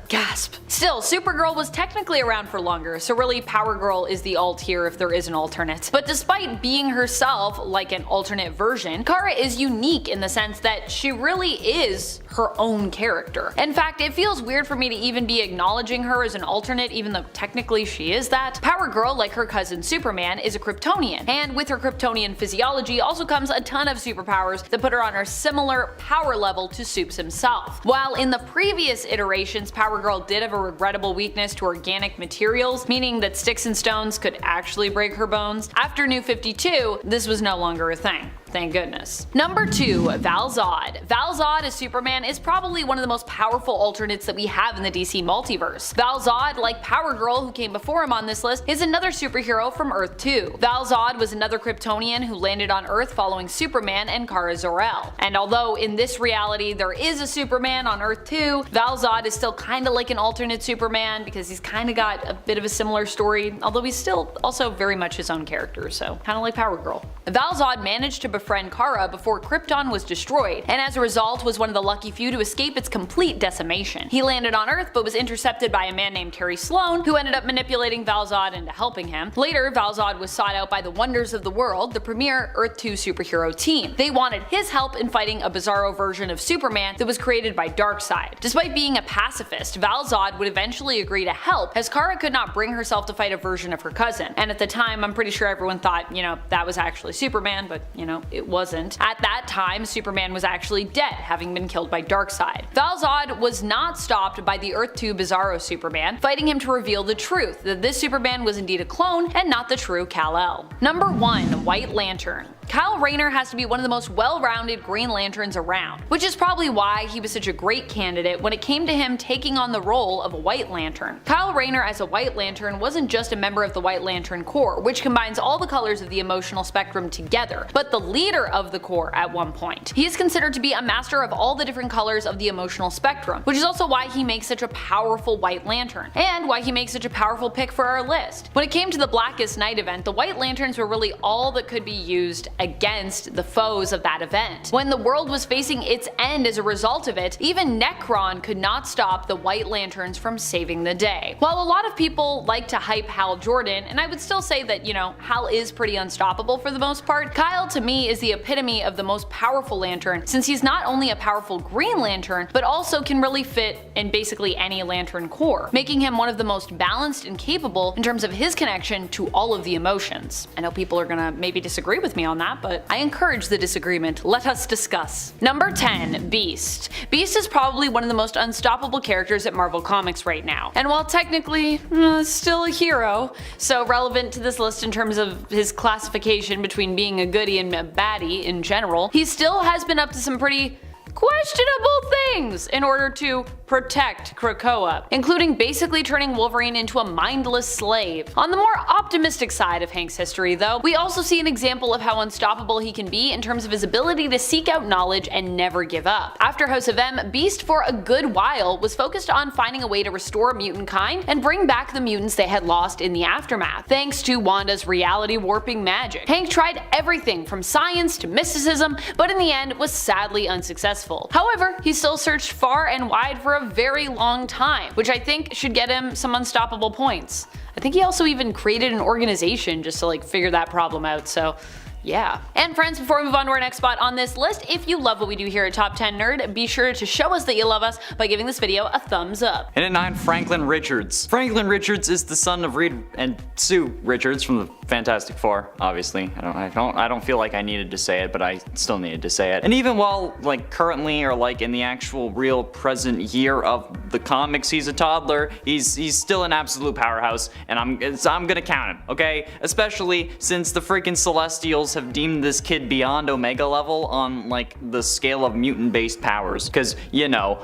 Gasp. Still, Supergirl was technically around for longer, so really Power Girl is the alt here if there is an alternate. But despite being herself like an alternate version, Kara is unique in the sense that she really is her own character. In fact, it feels weird for me to even be acknowledging her as an alternate even though technically she is that. Power Girl, like her cousin Superman, is a Kryptonian, and with her Kryptonian physiology also comes a ton of superpowers that put her on a similar power level to Supes himself. While in the previous iterations, Power Girl did have a regrettable weakness to organic materials, meaning that sticks and stones could actually break her bones, after New 52, this was no longer a thing. Thank goodness. Number 2. Val-Zod. Val-Zod as Superman is probably one of the most powerful alternates that we have in the DC multiverse. Val-Zod, like Power Girl who came before him on this list, is another superhero from Earth 2. Val-Zod was another Kryptonian who landed on Earth following Superman and Kara Zor-El. And although in this reality there is a Superman on Earth 2, Val-Zod is still kinda like an alternate Superman because he's kinda got a bit of a similar story, although he's still also very much his own character, so kinda like Power Girl. Val-Zod managed to befriend Kara before Krypton was destroyed, and as a result was one of the lucky few to escape its complete decimation. He landed on Earth but was intercepted by a man named Terry Sloan, who ended up manipulating Val-Zod into helping him. Later, Val-Zod was sought out by the Wonders of the World, the premier Earth 2 superhero team. They wanted his help in fighting a bizarro version of Superman that was created by Darkseid. Despite being a pacifist, Val-Zod would eventually agree to help, as Kara could not bring herself to fight a version of her cousin. And at the time, I'm pretty sure everyone thought, you know, that was actually Superman, but, you know, it wasn't. At that time, Superman was actually dead, having been killed by Darkseid. Val-Zod was not stopped by the Earth 2 Bizarro Superman, fighting him to reveal the truth, that this Superman was indeed a clone and not the true Kal-El. Number 1. White Lantern. Kyle Rayner has to be one of the most well-rounded Green Lanterns around, which is probably why he was such a great candidate when it came to him taking on the role of a White Lantern. Kyle Rayner as a White Lantern wasn't just a member of the White Lantern Corps, which combines all the colors of the emotional spectrum together, but the leader of the Corps at one point. He is considered to be a master of all the different colors of the emotional spectrum, which is also why he makes such a powerful White Lantern, and why he makes such a powerful pick for our list. When it came to the Blackest Night event, the White Lanterns were really all that could be used against the foes of that event. When the world was facing its end as a result of it, even Necron could not stop the White Lanterns from saving the day. While a lot of people like to hype Hal Jordan, and I would still say that, Hal is pretty unstoppable for the most part, Kyle to me is the epitome of the most powerful Lantern, since he's not only a powerful Green Lantern, but also can really fit in basically any Lantern Corps, making him one of the most balanced and capable in terms of his connection to all of the emotions. I know people are gonna maybe disagree with me on that, but I encourage the disagreement. Let us discuss. Number 10. Beast. Beast is probably one of the most unstoppable characters at Marvel Comics right now, and while technically still a hero, so relevant to this list in terms of his classification between being a goodie and a baddie in general, he still has been up to some pretty questionable things in order to protect Krakoa, including basically turning Wolverine into a mindless slave. On the more optimistic side of Hank's history though, we also see an example of how unstoppable he can be in terms of his ability to seek out knowledge and never give up. After House of M, Beast for a good while was focused on finding a way to restore mutant kind and bring back the mutants they had lost in the aftermath, thanks to Wanda's reality warping magic. Hank tried everything from science to mysticism, but in the end was sadly unsuccessful. However, he still searched far and wide for a very long time, which I think should get him some unstoppable points. I think he also even created an organization just to figure that problem out, so yeah. And friends, before we move on to our next spot on this list, if you love what we do here at Top 10 Nerd, be sure to show us that you love us by giving this video a thumbs up. And at 9, Franklin Richards. Franklin Richards is the son of Reed and Sue Richards from the Fantastic Four, obviously. I don't feel like I needed to say it, but I still needed to say it. And even while currently or in the actual real present year of the comics, he's a toddler, he's still an absolute powerhouse, and I'm gonna count him, okay? Especially since the freaking Celestials have deemed this kid beyond Omega level on the scale of mutant-based powers. Cause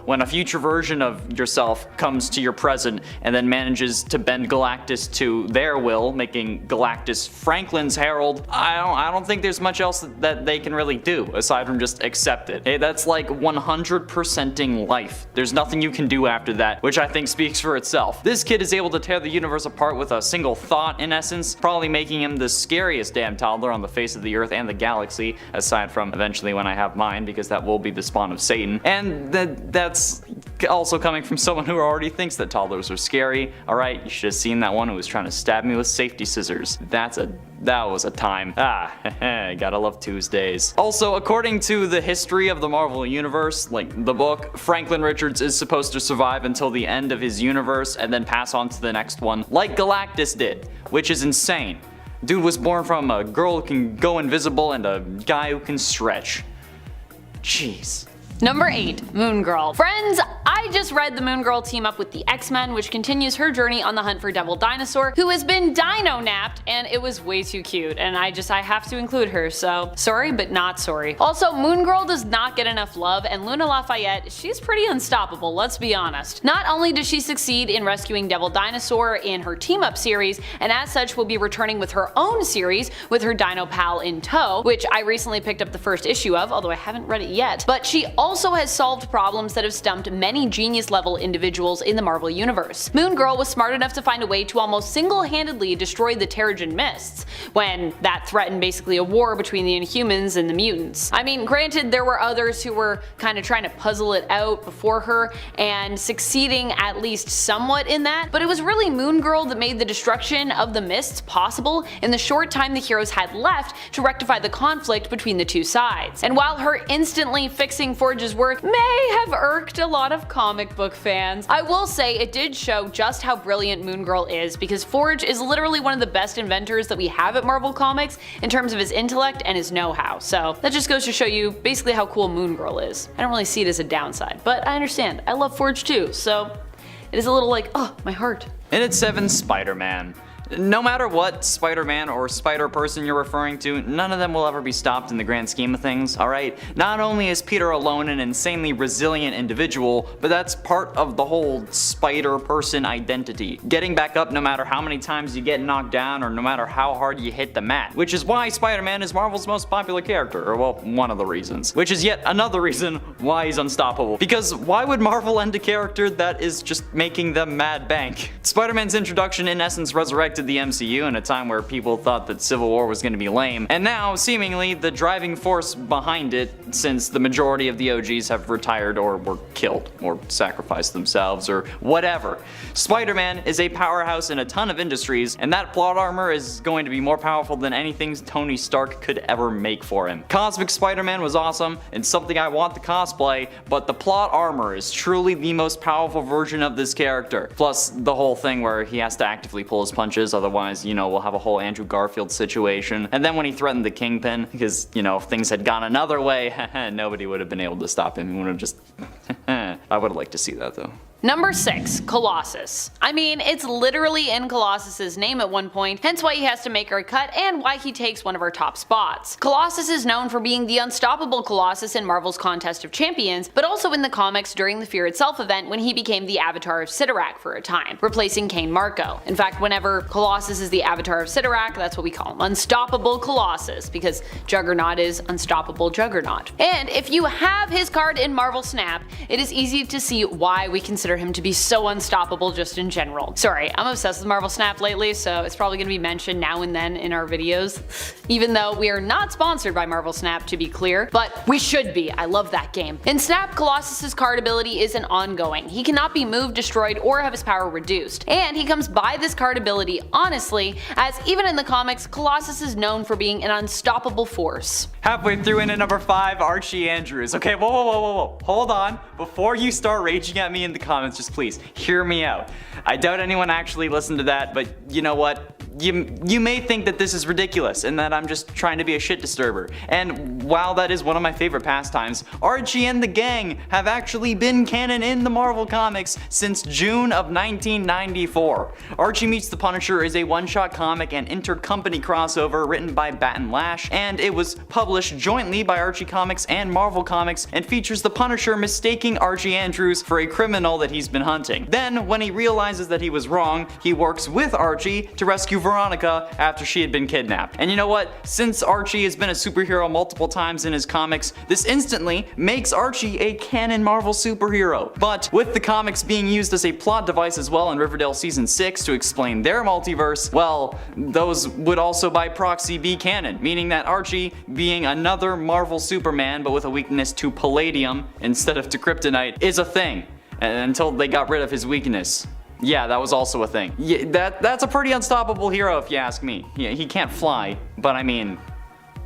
when a future version of yourself comes to your present and then manages to bend Galactus to their will, making Galactus Franklin's herald, I don't think there's much else that they can really do aside from just accept it. Hey, that's like 100%ing life. There's nothing you can do after that, which I think speaks for itself. This kid is able to tear the universe apart with a single thought, in essence, probably making him the scariest damn toddler on the face of the earth and the galaxy, aside from eventually when I have mine, because that will be the spawn of Satan. And that's also coming from someone who already thinks that toddlers are scary. Alright, you should have seen that one who was trying to stab me with safety scissors. That was a time. Gotta love Tuesdays. Also, according to the history of the Marvel Universe, the book, Franklin Richards is supposed to survive until the end of his universe and then pass on to the next one, like Galactus did, which is insane. Dude was born from a girl who can go invisible and a guy who can stretch. Jeez. Number 8. Moon Girl. Friends, I just read the Moon Girl team up with the X-Men, which continues her journey on the hunt for Devil Dinosaur, who has been dino-napped, and it was way too cute, and I have to include her, so sorry but not sorry. Also, Moon Girl does not get enough love, and Luna Lafayette, she's pretty unstoppable, let's be honest. Not only does she succeed in rescuing Devil Dinosaur in her team-up series, and as such will be returning with her own series with her Dino Pal in tow, which I recently picked up the first issue of, although I haven't read it yet, but she also has solved problems that have stumped many genius-level individuals in the Marvel Universe. Moon Girl was smart enough to find a way to almost single-handedly destroy the Terrigen Mists, when that threatened basically a war between the Inhumans and the mutants. I mean, granted, there were others who were kind of trying to puzzle it out before her, and succeeding at least somewhat in that, but it was really Moon Girl that made the destruction of the Mists possible in the short time the heroes had left to rectify the conflict between the two sides. And while her instantly fixing for Forge's work may have irked a lot of comic book fans, I will say it did show just how brilliant Moon Girl is, because Forge is literally one of the best inventors that we have at Marvel Comics in terms of his intellect and his know-how. So that just goes to show you basically how cool Moon Girl is. I don't really see it as a downside, but I understand. I love Forge too, so it is a little like, oh, my heart. And at 7, Spider-Man. No matter what Spider-Man or Spider-Person you're referring to, none of them will ever be stopped in the grand scheme of things, alright? Not only is Peter alone an insanely resilient individual, but that's part of the whole Spider-Person identity. Getting back up no matter how many times you get knocked down or no matter how hard you hit the mat. Which is why Spider-Man is Marvel's most popular character, or well, one of the reasons. Which is yet another reason why he's unstoppable. Because why would Marvel end a character that is just making them mad bank? Spider-Man's introduction in essence resurrected the MCU in a time where people thought that Civil War was going to be lame, and now seemingly the driving force behind it, since the majority of the OGs have retired or were killed or sacrificed themselves or whatever. Spider-Man is a powerhouse in a ton of industries, and that plot armor is going to be more powerful than anything Tony Stark could ever make for him. Cosmic Spider-Man was awesome and something I want to cosplay, but the plot armor is truly the most powerful version of this character. Plus the whole thing where he has to actively pull his punches, otherwise, you know, we'll have a whole Andrew Garfield situation. And then when he threatened the Kingpin, because, you know, if things had gone another way, nobody would have been able to stop him. He would have just I would have liked to see that though. Number 6, Colossus. I mean, it's literally in Colossus's name at one point, hence why he has to make her cut and why he takes one of our top spots. Colossus is known for being the unstoppable Colossus in Marvel's Contest of Champions, but also in the comics during the Fear Itself event when he became the Avatar of Sidorak for a time, replacing Cain Marko. In fact, whenever Colossus is the Avatar of Sidorak, that's what we call him, Unstoppable Colossus, because Juggernaut is Unstoppable Juggernaut. And if you have his card in Marvel Snap, it is easy to see why we consider him to be so unstoppable just in general. Sorry, I'm obsessed with Marvel Snap lately, so it's probably going to be mentioned now and then in our videos. Even though we are not sponsored by Marvel Snap, to be clear, but we should be. I love that game. In Snap, Colossus's card ability is an ongoing. He cannot be moved, destroyed, or have his power reduced. And he comes by this card ability honestly, as even in the comics, Colossus is known for being an unstoppable force. Halfway through in at number 5, Archie Andrews. Okay, whoa. Hold on. Before you start raging at me in the comments, just please hear me out. I doubt anyone actually listened to that, but you know what? You may think that this is ridiculous and that I'm just trying to be a shit disturber. And while that is one of my favorite pastimes, Archie and the gang have actually been canon in the Marvel Comics since June of 1994. Archie Meets the Punisher is a one-shot comic and intercompany crossover written by Bat and Lash, and it was published jointly by Archie Comics and Marvel Comics and features the Punisher mistaking Archie Andrews for a criminal that he's been hunting. Then, when he realizes that he was wrong, he works with Archie to rescue Veronica after she had been kidnapped. And you know what? Since Archie has been a superhero multiple times in his comics, this instantly makes Archie a canon Marvel superhero. But with the comics being used as a plot device as well in Riverdale Season 6 to explain their multiverse, well, those would also by proxy be canon, meaning that Archie, being another Marvel Superman but with a weakness to palladium instead of to kryptonite, is a thing. Until they got rid of his weakness. Yeah, that was also a thing. Yeah, that's a pretty unstoppable hero if you ask me. He can't fly, but I mean,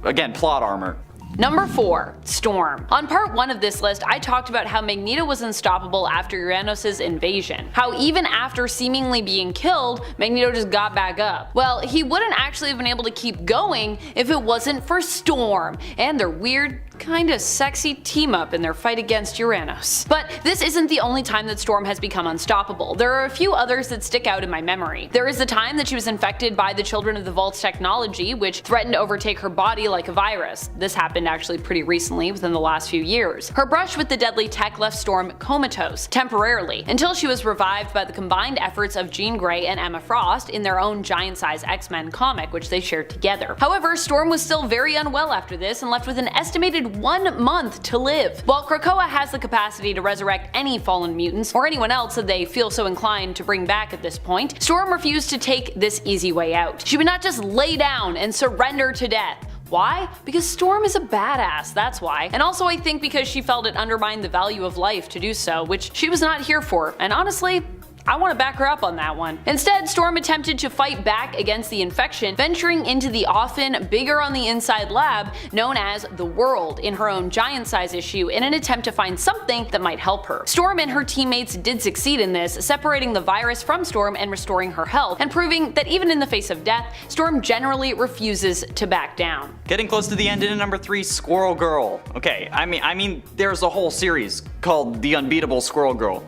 again, plot armor. Number 4, Storm. On part 1 of this list, I talked about how Magneto was unstoppable after Uranos' invasion. How even after seemingly being killed, Magneto just got back up. Well, he wouldn't actually have been able to keep going if it wasn't for Storm and their weird, kinda sexy team up in their fight against Uranos. But this isn't the only time that Storm has become unstoppable. There are a few others that stick out in my memory. There is the time that she was infected by the Children of the Vault's technology, which threatened to overtake her body like a virus. This happened actually pretty recently, within the last few years. Her brush with the deadly tech left Storm comatose, temporarily, until she was revived by the combined efforts of Jean Grey and Emma Frost in their own giant-size X-Men comic, which they shared together. However, Storm was still very unwell after this and left with an estimated 1 month to live. While Krakoa has the capacity to resurrect any fallen mutants, or anyone else that they feel so inclined to bring back at this point, Storm refused to take this easy way out. She would not just lay down and surrender to death. Why? Because Storm is a badass, that's why. And also I think because she felt it undermined the value of life to do so, which she was not here for, and honestly, I want to back her up on that one. Instead, Storm attempted to fight back against the infection, venturing into the often bigger on the inside lab known as the World in her own giant-size issue in an attempt to find something that might help her. Storm and her teammates did succeed in this, separating the virus from Storm and restoring her health, and proving that even in the face of death, Storm generally refuses to back down. Getting close to the end in number 3, Squirrel Girl. Okay, I mean, there's a whole series called The Unbeatable Squirrel Girl,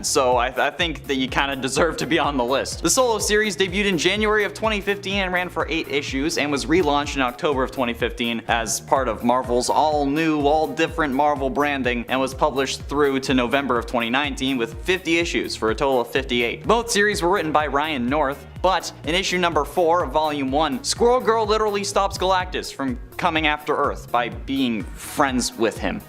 so I think that you kind of deserve to be on the list. The solo series debuted in January of 2015 and ran for 8 issues, and was relaunched in October of 2015 as part of Marvel's all-new, all-different Marvel branding, and was published through to November of 2019 with 50 issues for a total of 58. Both series were written by Ryan North, but in issue number 4 of volume 1, Squirrel Girl literally stops Galactus from coming after Earth by being friends with him.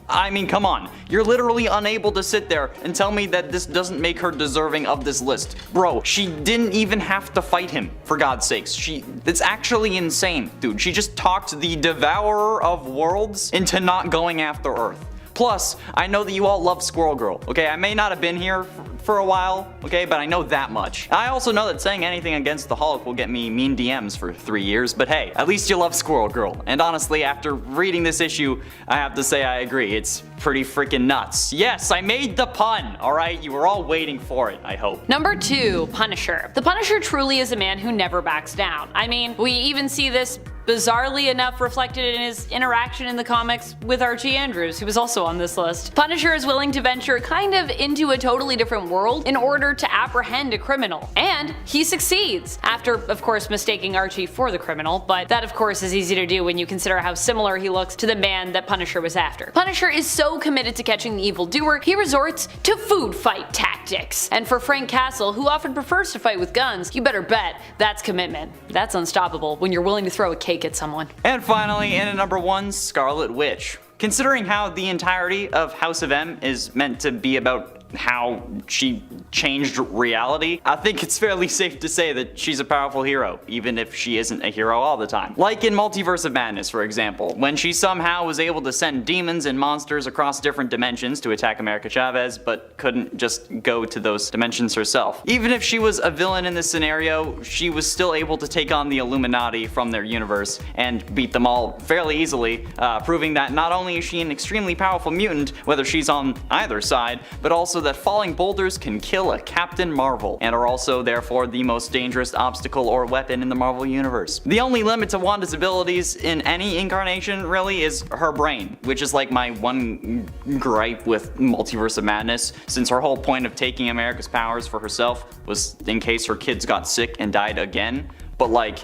I mean, come on, you're literally unable to sit there and tell me that this doesn't make her deserving of this list. Bro, she didn't even have to fight him, for God's sakes. That's actually insane, dude. She just talked the Devourer of Worlds into not going after Earth. Plus, I know that you all love Squirrel Girl, okay? I may not have been here for a while, okay, but I know that much. I also know that saying anything against the Hulk will get me mean DMs for 3 years, but hey, at least you love Squirrel Girl. And honestly, after reading this issue, I have to say I agree. It's pretty freaking nuts. Yes, I made the pun, alright? You were all waiting for it, I hope. Number 2, Punisher. The Punisher truly is a man who never backs down. I mean, we even see this bizarrely enough reflected in his interaction in the comics with Archie Andrews, who was also on this list. Punisher is willing to venture kind of into a totally different world in order to apprehend a criminal. And he succeeds, after of course mistaking Archie for the criminal, but that of course is easy to do when you consider how similar he looks to the man that Punisher was after. Punisher is so committed to catching the evildoer, he resorts to food fight tactics. And for Frank Castle, who often prefers to fight with guns, you better bet that's commitment. That's unstoppable when you're willing to throw a cake at someone. And finally, in at number 1, Scarlet Witch. Considering how the entirety of House of M is meant to be about how she changed reality, I think it's fairly safe to say that she's a powerful hero, even if she isn't a hero all the time. Like in Multiverse of Madness, for example, when she somehow was able to send demons and monsters across different dimensions to attack America Chavez, but couldn't just go to those dimensions herself. Even if she was a villain in this scenario, she was still able to take on the Illuminati from their universe and beat them all fairly easily, proving that not only is she an extremely powerful mutant, whether she's on either side, but also that falling boulders can kill a Captain Marvel, and are also therefore the most dangerous obstacle or weapon in the Marvel Universe. The only limit to Wanda's abilities in any incarnation really is her brain, which is like my one gripe with Multiverse of Madness, since her whole point of taking America's powers for herself was in case her kids got sick and died again. But like,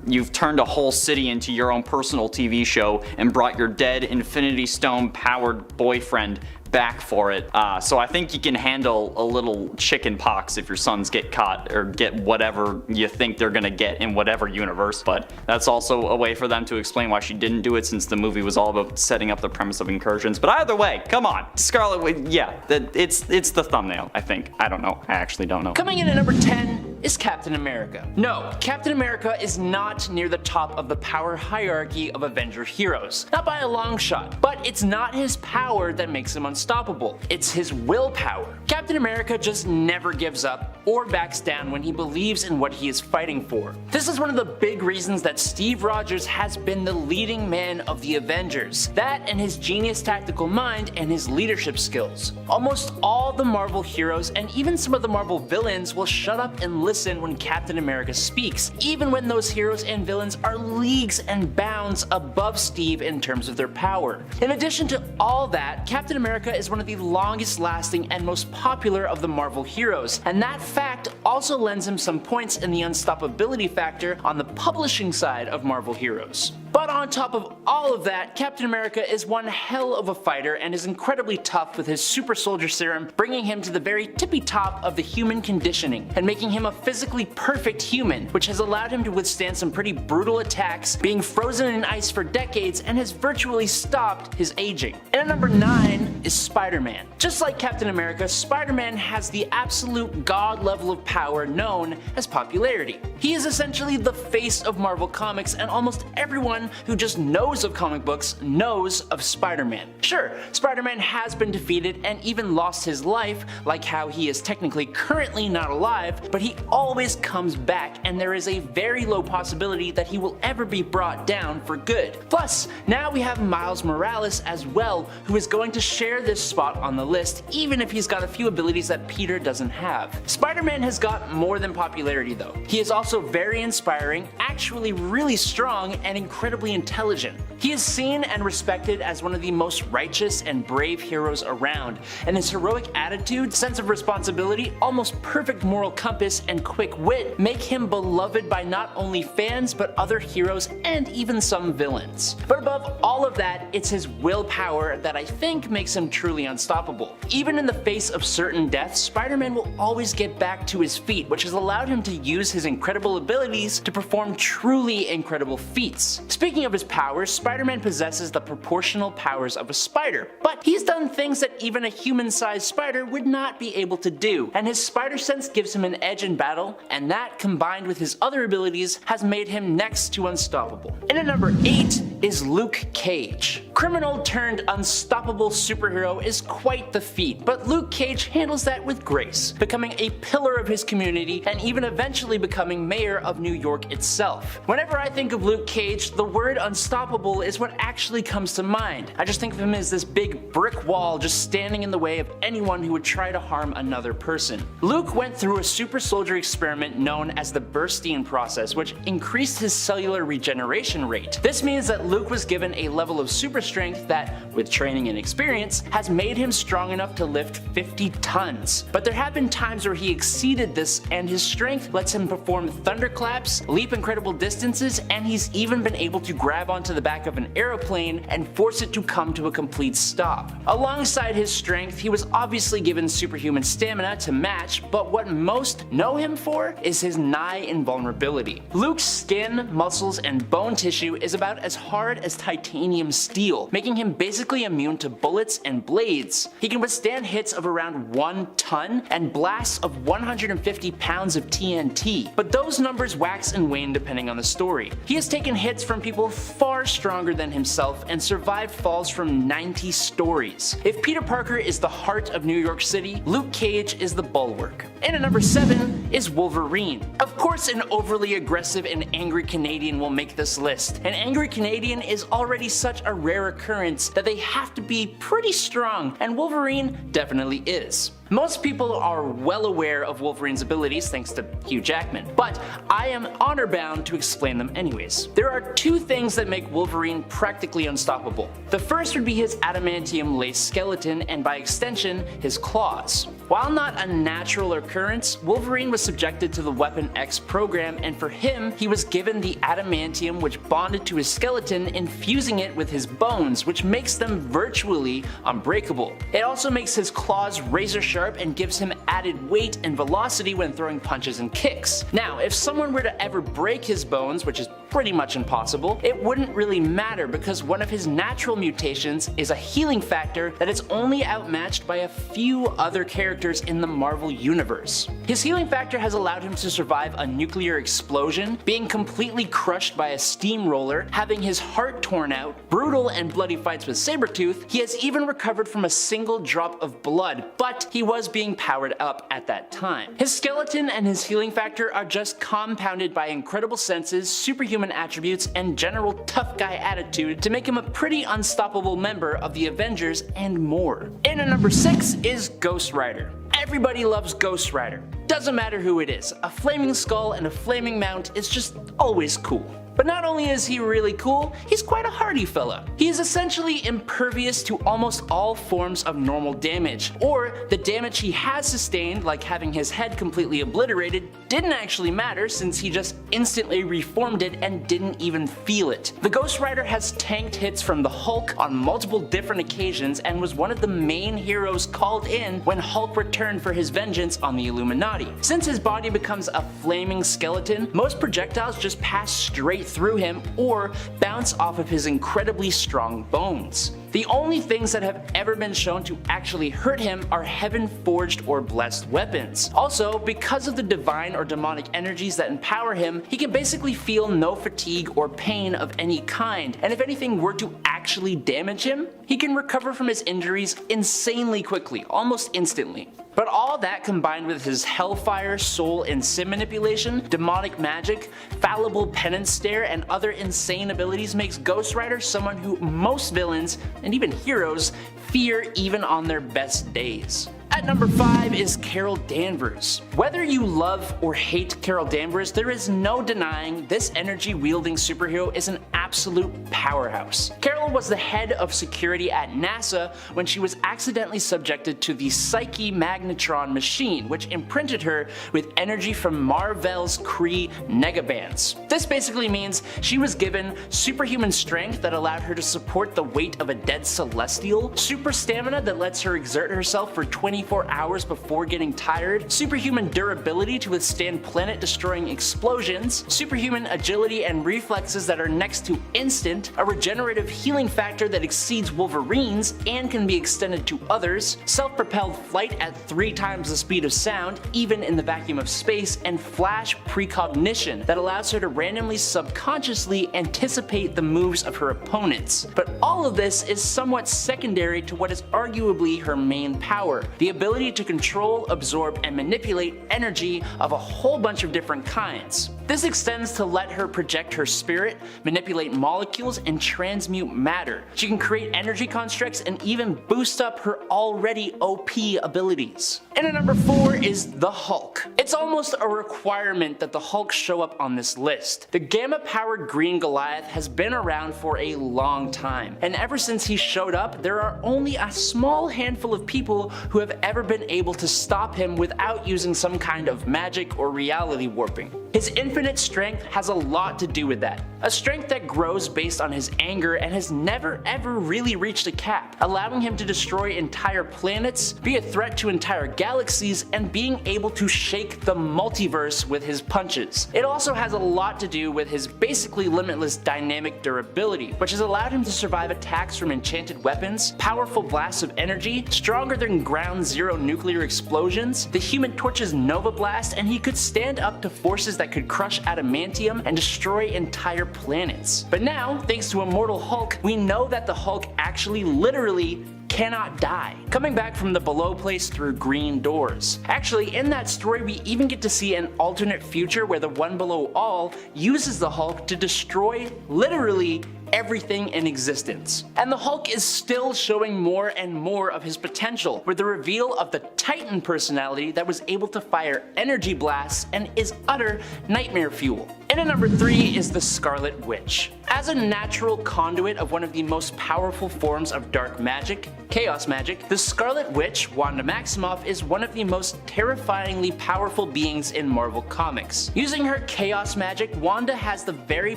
you've turned a whole city into your own personal TV show and brought your dead Infinity Stone powered boyfriend back for it. So I think you can handle a little chicken pox if your sons get caught or get whatever you think they're gonna get in whatever universe, but that's also a way for them to explain why she didn't do it, since the movie was all about setting up the premise of incursions. But either way, come on, Scarlet Witch, yeah, it's the thumbnail, I think. I don't know, I actually don't know. Coming in at number 10 is Captain America. No, Captain America is not near the top of the power hierarchy of Avenger heroes. Not by a long shot, but it's not his power that makes him unstoppable. It's his willpower. Captain America just never gives up or backs down when he believes in what he is fighting for. This is one of the big reasons that Steve Rogers has been the leading man of the Avengers. That and his genius tactical mind and his leadership skills. Almost all the Marvel heroes and even some of the Marvel villains will shut up and listen when Captain America speaks, even when those heroes and villains are leagues and bounds above Steve in terms of their power. In addition to all that, Captain America is one of the longest lasting and most popular of the Marvel heroes, and that fact also lends him some points in the unstoppability factor on the publishing side of Marvel heroes. But on top of all of that, Captain America is one hell of a fighter and is incredibly tough with his super soldier serum, bringing him to the very tippy top of the human conditioning and making him a physically perfect human, which has allowed him to withstand some pretty brutal attacks, being frozen in ice for decades, and has virtually stopped his aging. And at number 9 is Spider-Man. Just like Captain America, Spider-Man has the absolute god level of power known as popularity. He is essentially the face of Marvel Comics, and almost everyone who just knows of comic books knows of Spider-Man. Sure, Spider-Man has been defeated and even lost his life, like how he is technically currently not alive, but he always comes back, and there is a very low possibility that he will ever be brought down for good. Plus, now we have Miles Morales as well, who is going to share this spot on the list, even if he's got a few abilities that Peter doesn't have. Spider-Man has got more than popularity though. He is also very inspiring, actually really strong, and incredibly intelligent. He is seen and respected as one of the most righteous and brave heroes around, and his heroic attitude, sense of responsibility, almost perfect moral compass, and quick wit make him beloved by not only fans but other heroes and even some villains. But above all of that, it's his willpower that I think makes him truly unstoppable. Even in the face of certain deaths, Spider-Man will always get back to his feet, which has allowed him to use his incredible abilities to perform truly incredible feats. Speaking of his powers, Spider-Man possesses the proportional powers of a spider, but he's done things that even a human-sized spider would not be able to do, and his spider sense gives him an edge in battle, and that combined with his other abilities has made him next to unstoppable. And at number 8 is Luke Cage. Criminal turned unstoppable superhero is quite the feat, but Luke Cage handles that with grace, becoming a pillar of his community and even eventually becoming mayor of New York itself. Whenever I think of Luke Cage, the word unstoppable is what actually comes to mind. I just think of him as this big brick wall just standing in the way of anyone who would try to harm another person. Luke went through a super soldier experiment known as the Burstein process, which increased his cellular regeneration rate. This means that Luke was given a level of super strength that, with training and experience, has made him strong enough to lift 50 tons. But there have been times where he exceeded this, and his strength lets him perform thunderclaps, leap incredible distances, and he's even been able to grab onto the back of an aeroplane and force it to come to a complete stop. Alongside his strength, he was obviously given superhuman stamina to match, but what most know him for is his nigh invulnerability. Luke's skin, muscles, and bone tissue is about as hard as titanium steel, making him basically immune to bullets and blades. He can withstand hits of around 1 ton and blasts of 150 pounds of TNT, but those numbers wax and wane depending on the story. He has taken hits from people far stronger than himself and survived falls from 90 stories. If Peter Parker is the heart of New York City, Luke Cage is the bulwark. And at number 7 is Wolverine. Of course, an overly aggressive and angry Canadian will make this list. An angry Canadian is already such a rare occurrence that they have to be pretty strong, and Wolverine definitely is. Most people are well aware of Wolverine's abilities thanks to Hugh Jackman, but I am honor bound to explain them anyways. There are 2 things that make Wolverine practically unstoppable. The first would be his adamantium lace skeleton, and by extension, his claws. While not a natural occurrence, Wolverine was subjected to the Weapon X program, and for him, he was given the adamantium which bonded to his skeleton, infusing it with his bones, which makes them virtually unbreakable. It also makes his claws razor sharp and gives him added weight and velocity when throwing punches and kicks. Now, if someone were to ever break his bones, which is pretty much impossible, it wouldn't really matter because one of his natural mutations is a healing factor that is only outmatched by a few other characters in the Marvel Universe. His healing factor has allowed him to survive a nuclear explosion, being completely crushed by a steamroller, having his heart torn out, brutal and bloody fights with Sabretooth. He has even recovered from a single drop of blood, but he was being powered up at that time. His skeleton and his healing factor are just compounded by incredible senses, superhuman attributes, and general tough guy attitude to make him a pretty unstoppable member of the Avengers and more. And at number 6 is Ghost Rider. Everybody loves Ghost Rider. Doesn't matter who it is, a flaming skull and a flaming mount is just always cool. But not only is he really cool, he's quite a hardy fella. He is essentially impervious to almost all forms of normal damage, or the damage he has sustained, like having his head completely obliterated, didn't actually matter since he just instantly reformed it and didn't even feel it. The Ghost Rider has tanked hits from the Hulk on multiple different occasions and was one of the main heroes called in when Hulk returned for his vengeance on the Illuminati. Since his body becomes a flaming skeleton, most projectiles just pass straight through him or bounce off of his incredibly strong bones. The only things that have ever been shown to actually hurt him are heaven-forged or blessed weapons. Also, because of the divine or demonic energies that empower him, he can basically feel no fatigue or pain of any kind, and if anything were to actually damage him, he can recover from his injuries insanely quickly, almost instantly. But all that combined with his hellfire, soul, and sim manipulation, demonic magic, fallible penance stare, and other insane abilities makes Ghost Rider someone who most villains, and even heroes, fear even on their best days. At number 5 is Carol Danvers. Whether you love or hate Carol Danvers, there is no denying this energy-wielding superhero is an absolute powerhouse. Carol was the head of security at NASA when she was accidentally subjected to the Psyche Magnetron machine, which imprinted her with energy from Mar-Vell's Kree negabands. This basically means she was given superhuman strength that allowed her to support the weight of a dead celestial, super stamina that lets her exert herself for 24 hours before getting tired, superhuman durability to withstand planet-destroying explosions, superhuman agility and reflexes that are next to instant, a regenerative healing factor that exceeds Wolverine's and can be extended to others, self-propelled flight at 3 times the speed of sound, even in the vacuum of space, and flash precognition that allows her to randomly subconsciously anticipate the moves of her opponents. But all of this is somewhat secondary to what is arguably her main power, the ability to control, absorb, and manipulate energy of a whole bunch of different kinds. This extends to let her project her spirit, manipulate molecules, and transmute matter. She can create energy constructs and even boost up her already OP abilities. And at number 4 is the Hulk. It's almost a requirement that the Hulk show up on this list. The gamma-powered Green Goliath has been around for a long time, and ever since he showed up, there are only a small handful of people who have ever been able to stop him without using some kind of magic or reality warping. His infinite strength has a lot to do with that. A strength that grows based on his anger and has never ever really reached a cap, allowing him to destroy entire planets, be a threat to entire galaxies, and being able to shake the multiverse with his punches. It also has a lot to do with his basically limitless dynamic durability, which has allowed him to survive attacks from enchanted weapons, powerful blasts of energy, stronger than Ground Zero nuclear explosions, the Human Torch's Nova Blast, and he could stand up to forces that could crush adamantium and destroy entire planets. But now, thanks to Immortal Hulk, we know that the Hulk actually literally cannot die, coming back from the below place through green doors. Actually, in that story we even get to see an alternate future where the One Below All uses the Hulk to destroy literally everything in existence. And the Hulk is still showing more and more of his potential, with the reveal of the Titan personality that was able to fire energy blasts and is utter nightmare fuel. And at number 3 is the Scarlet Witch. As a natural conduit of one of the most powerful forms of dark magic, chaos magic, the Scarlet Witch, Wanda Maximoff, is one of the most terrifyingly powerful beings in Marvel Comics. Using her chaos magic, Wanda has the very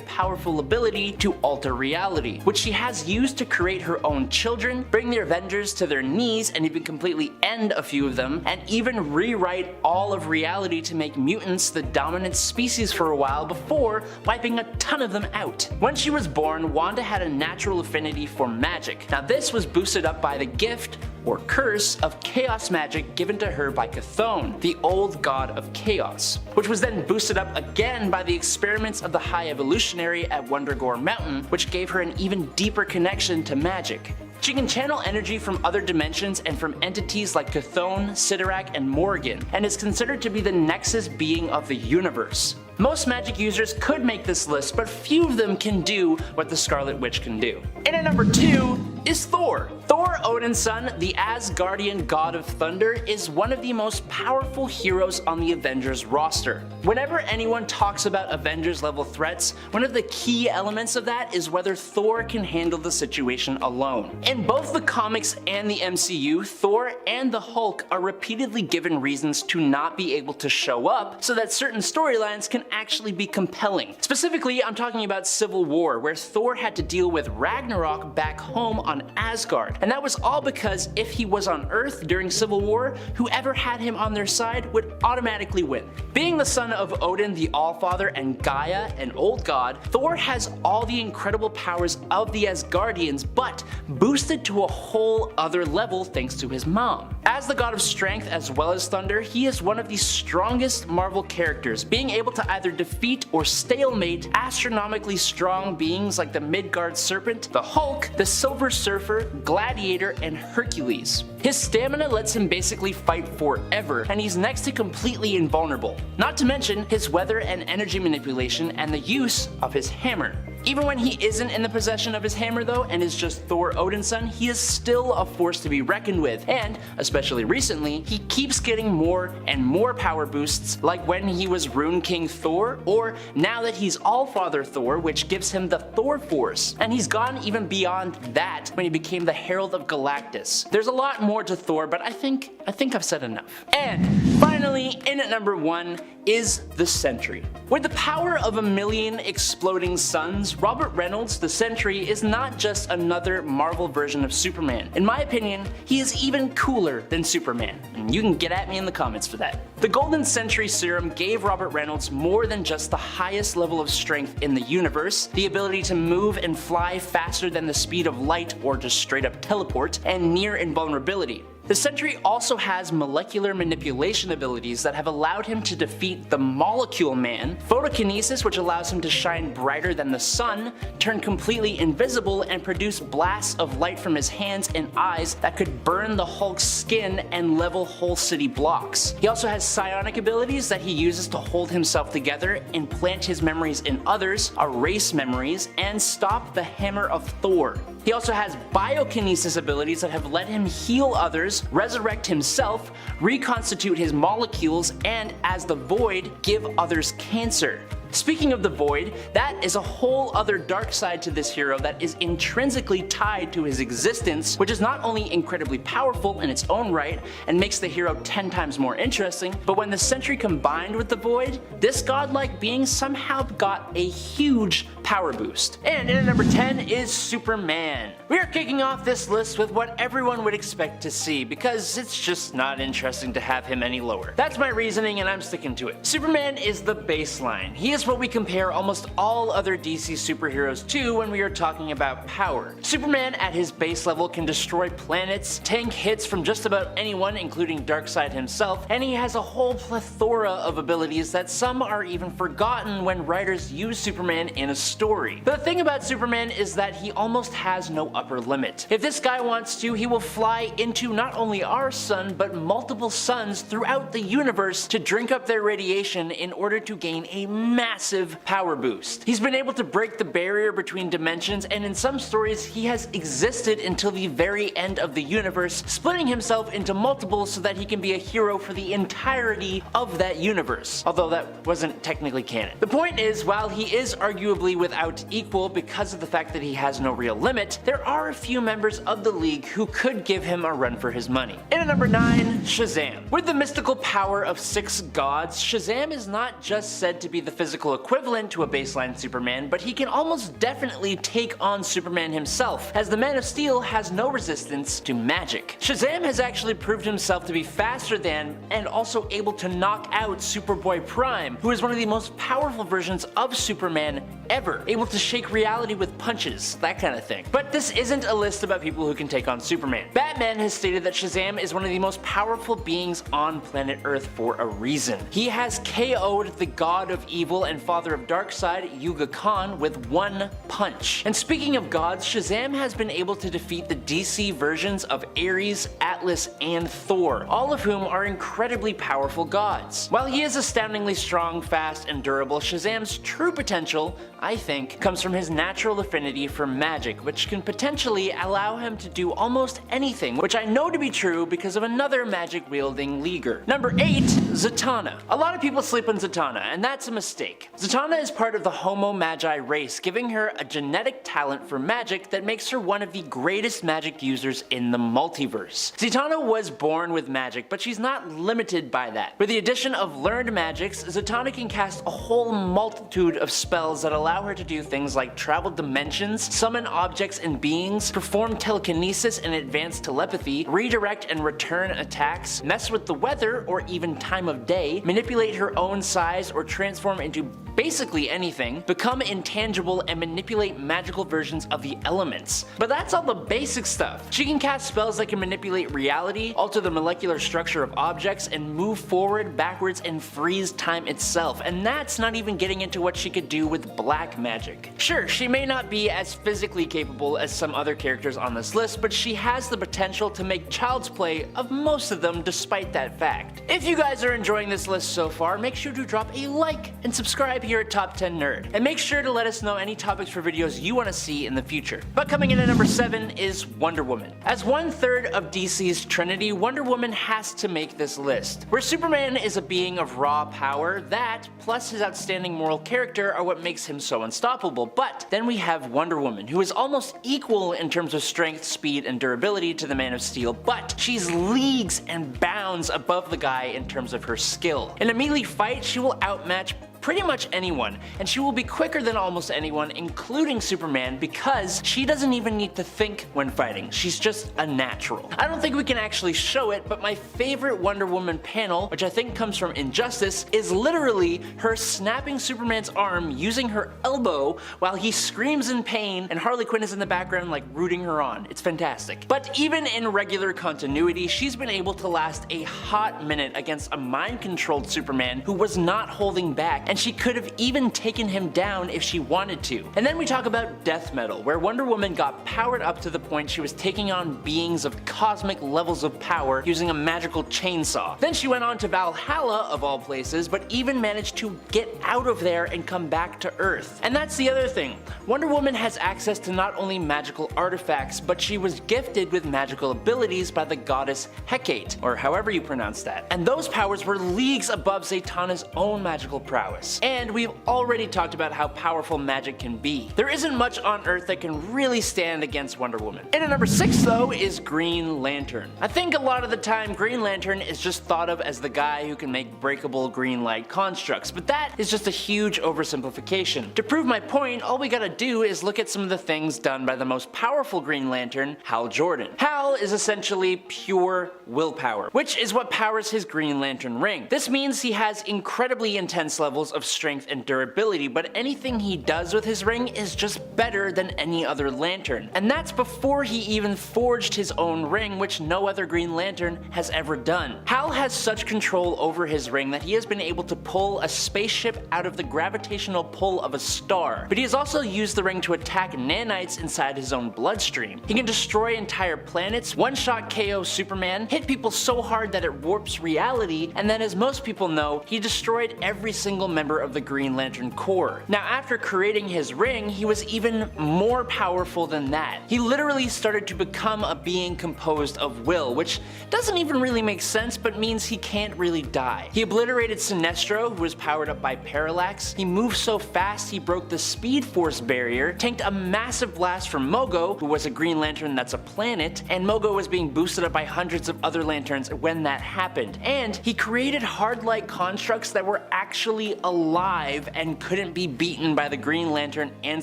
powerful ability to alter reality, which she has used to create her own children, bring the Avengers to their knees and even completely end a few of them, and even rewrite all of reality to make mutants the dominant species for a while before wiping a ton of them out. When she was born, Wanda had a natural affinity for magic. Now this was boosted up by the gift or curse of chaos magic given to her by Chthon, the old god of chaos, which was then boosted up again by the experiments of the High Evolutionary at Wundagore Mountain, which gave her an even deeper connection to magic. She can channel energy from other dimensions and from entities like Chthon, Sidorak, and Morrigan, and is considered to be the nexus being of the universe. Most magic users could make this list, but few of them can do what the Scarlet Witch can do. And at number 2 is Thor. Thor, Odin's son, the Asgardian god of thunder, is one of the most powerful heroes on the Avengers roster. Whenever anyone talks about Avengers level threats, one of the key elements of that is whether Thor can handle the situation alone. In both the comics and the MCU, Thor and the Hulk are repeatedly given reasons to not be able to show up so that certain storylines can actually be compelling. Specifically, I'm talking about Civil War, where Thor had to deal with Ragnarok back home on Asgard. And that was all because if he was on Earth during Civil War, whoever had him on their side would automatically win. Being the son of Odin the Allfather and Gaia, an old god, Thor has all the incredible powers of the Asgardians, but boosted to a whole other level thanks to his mom. As the god of strength as well as thunder, he is one of the strongest Marvel characters, being able to either defeat or stalemate astronomically strong beings like the Midgard Serpent, the Hulk, the Silver Surfer, Gladiator, and Hercules. His stamina lets him basically fight forever, and he's next to completely invulnerable. Not to mention his weather and energy manipulation and the use of his hammer. Even when he isn't in the possession of his hammer though, and is just Thor Odin's son, he is still a force to be reckoned with, and, especially recently, he keeps getting more and more power boosts, like when he was Rune King Thor, or now that he's Allfather Thor, which gives him the Thor Force. And he's gone even beyond that when he became the Herald of Galactus. There's a lot more to Thor, but I think I've said enough. And finally, in at number 1 is the Sentry. With the power of 1,000,000 exploding suns, Robert Reynolds, the Sentry, is not just another Marvel version of Superman. In my opinion, he is even cooler than Superman, and you can get at me in the comments for that. The Golden Sentry Serum gave Robert Reynolds more than just the highest level of strength in the universe, the ability to move and fly faster than the speed of light or just straight up teleport, and near invulnerability. The Sentry also has molecular manipulation abilities that have allowed him to defeat the Molecule Man, photokinesis which allows him to shine brighter than the sun, turn completely invisible, and produce blasts of light from his hands and eyes that could burn the Hulk's skin and level whole city blocks. He also has psionic abilities that he uses to hold himself together, implant his memories in others, erase memories, and stop the Hammer of Thor. He also has biokinesis abilities that have let him heal others, resurrect himself, reconstitute his molecules, and as the Void, give others cancer. Speaking of the Void, that is a whole other dark side to this hero that is intrinsically tied to his existence, which is not only incredibly powerful in its own right and makes the hero 10 times more interesting, but when the Sentry combined with the Void, this godlike being somehow got a huge power boost. And in at number 10 is Superman. We are kicking off this list with what everyone would expect to see, because it's just not interesting to have him any lower. That's my reasoning and I'm sticking to it. Superman is the baseline. He is what we compare almost all other DC superheroes to when we are talking about power. Superman at his base level can destroy planets, tank hits from just about anyone including Darkseid himself, and he has a whole plethora of abilities that some are even forgotten when writers use Superman in a story. But the thing about Superman is that he almost has no upper limit. If this guy wants to, he will fly into not only our sun, but multiple suns throughout the universe to drink up their radiation in order to gain a massive power boost. He's been able to break the barrier between dimensions, and in some stories he has existed until the very end of the universe, splitting himself into multiples so that he can be a hero for the entirety of that universe, although that wasn't technically canon. The point is, while he is arguably without equal because of the fact that he has no real limit, there are a few members of the League who could give him a run for his money. In at number 9, Shazam. With the mystical power of 6 gods, Shazam is not just said to be the physical equivalent to a baseline Superman, but he can almost definitely take on Superman himself, as the Man of Steel has no resistance to magic. Shazam has actually proved himself to be faster than, and also able to knock out Superboy Prime, who is one of the most powerful versions of Superman ever, able to shake reality with punches, that kind of thing. But this isn't a list about people who can take on Superman. Batman has stated that Shazam is one of the most powerful beings on planet Earth for a reason. He has KO'd the god of evil and father of Darkseid, Yuga Khan, with one punch. And speaking of gods, Shazam has been able to defeat the DC versions of Ares, Atlas, and Thor, all of whom are incredibly powerful gods. While he is astoundingly strong, fast, and durable, Shazam's true potential I think, comes from his natural affinity for magic, which can potentially allow him to do almost anything, which I know to be true because of another magic-wielding leaguer. Number 8, Zatanna. A lot of people sleep on Zatanna, and that's a mistake. Zatanna is part of the Homo Magi race, giving her a genetic talent for magic that makes her one of the greatest magic users in the multiverse. Zatanna was born with magic, but she's not limited by that. With the addition of learned magics, Zatanna can cast a whole multitude of spells that allow her to do things like travel dimensions, summon objects and beings, perform telekinesis and advanced telepathy, redirect and return attacks, mess with the weather or even time of day, manipulate her own size or transform into basically anything, become intangible and manipulate magical versions of the elements. But that's all the basic stuff. She can cast spells that can manipulate reality, alter the molecular structure of objects, and move forward, backwards, and freeze time itself. And that's not even getting into what she could do with black magic. Sure, she may not be as physically capable as some other characters on this list, but she has the potential to make child's play of most of them despite that fact. If you guys are enjoying this list so far, make sure to drop a like and subscribe here at Top 10 Nerd. And make sure to let us know any topics for videos you want to see in the future. But coming in at number 7 is Wonder Woman. As 1/3 of DC's Trinity, Wonder Woman has to make this list. Where Superman is a being of raw power, that, plus his outstanding moral character, are what makes him so unstoppable. But then we have Wonder Woman, who is almost equal in terms of strength, speed, and durability to the Man of Steel, but she's leagues and bounds above the guy in terms of her skill. In a melee fight, she will outmatch pretty much anyone, and she will be quicker than almost anyone, including Superman, because she doesn't even need to think when fighting. She's just a natural. I don't think we can actually show it, but my favorite Wonder Woman panel, which I think comes from Injustice, is literally her snapping Superman's arm using her elbow while he screams in pain, and Harley Quinn is in the background like rooting her on. It's fantastic. But even in regular continuity, she's been able to last a hot minute against a mind-controlled Superman who was not holding back, and she could have even taken him down if she wanted to. And then we talk about Death Metal, where Wonder Woman got powered up to the point she was taking on beings of cosmic levels of power using a magical chainsaw. Then she went on to Valhalla, of all places, but even managed to get out of there and come back to Earth. And that's the other thing. Wonder Woman has access to not only magical artifacts, but she was gifted with magical abilities by the goddess Hecate, or however you pronounce that. And those powers were leagues above Zatanna's own magical prowess. And we've already talked about how powerful magic can be. There isn't much on Earth that can really stand against Wonder Woman. And at number 6 though is Green Lantern. I think a lot of the time Green Lantern is just thought of as the guy who can make breakable green light constructs, but that is just a huge oversimplification. To prove my point, all we gotta do is look at some of the things done by the most powerful Green Lantern, Hal Jordan. Hal is essentially pure willpower, which is what powers his Green Lantern ring. This means he has incredibly intense levels of strength and durability, but anything he does with his ring is just better than any other lantern. And that's before he even forged his own ring, which no other Green Lantern has ever done. Hal has such control over his ring that he has been able to pull a spaceship out of the gravitational pull of a star, but he has also used the ring to attack nanites inside his own bloodstream. He can destroy entire planets, one-shot KO Superman, hit people so hard that it warps reality, and then as most people know, he destroyed every single member of the Green Lantern Corps. Now after creating his ring, he was even more powerful than that. He literally started to become a being composed of will, which doesn't even really make sense, but means he can't really die. He obliterated Sinestro, who was powered up by Parallax. He moved so fast he broke the Speed Force barrier, tanked a massive blast from Mogo, who was a Green Lantern that's a planet, and Mogo was being boosted up by hundreds of other lanterns when that happened. And he created hard light constructs that were actually alive and couldn't be beaten by the Green Lantern and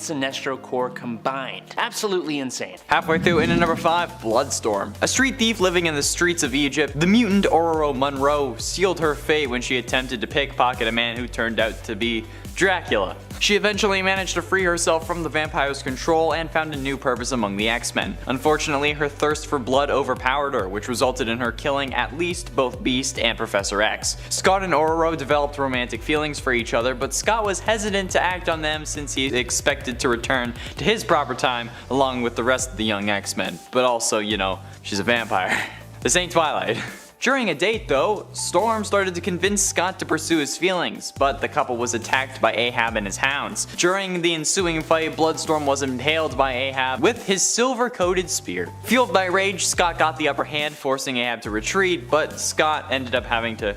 Sinestro Corps combined. Absolutely insane. Halfway through, in at number 5, Bloodstorm. A street thief living in the streets of Egypt, the mutant Ororo Munro sealed her fate when she attempted to pickpocket a man who turned out to be Dracula. She eventually managed to free herself from the vampire's control and found a new purpose among the X-Men. Unfortunately, her thirst for blood overpowered her, which resulted in her killing at least both Beast and Professor X. Scott and Ororo developed romantic feelings for each other, but Scott was hesitant to act on them since he expected to return to his proper time along with the rest of the young X-Men. But also, you know, she's a vampire. This ain't Twilight. During a date though, Storm started to convince Scott to pursue his feelings, but the couple was attacked by Ahab and his hounds. During the ensuing fight, Bloodstorm was impaled by Ahab with his silver-coated spear. Fueled by rage, Scott got the upper hand, forcing Ahab to retreat, but Scott ended up having to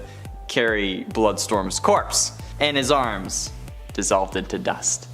carry Bloodstorm's corpse, and his arms dissolved into dust.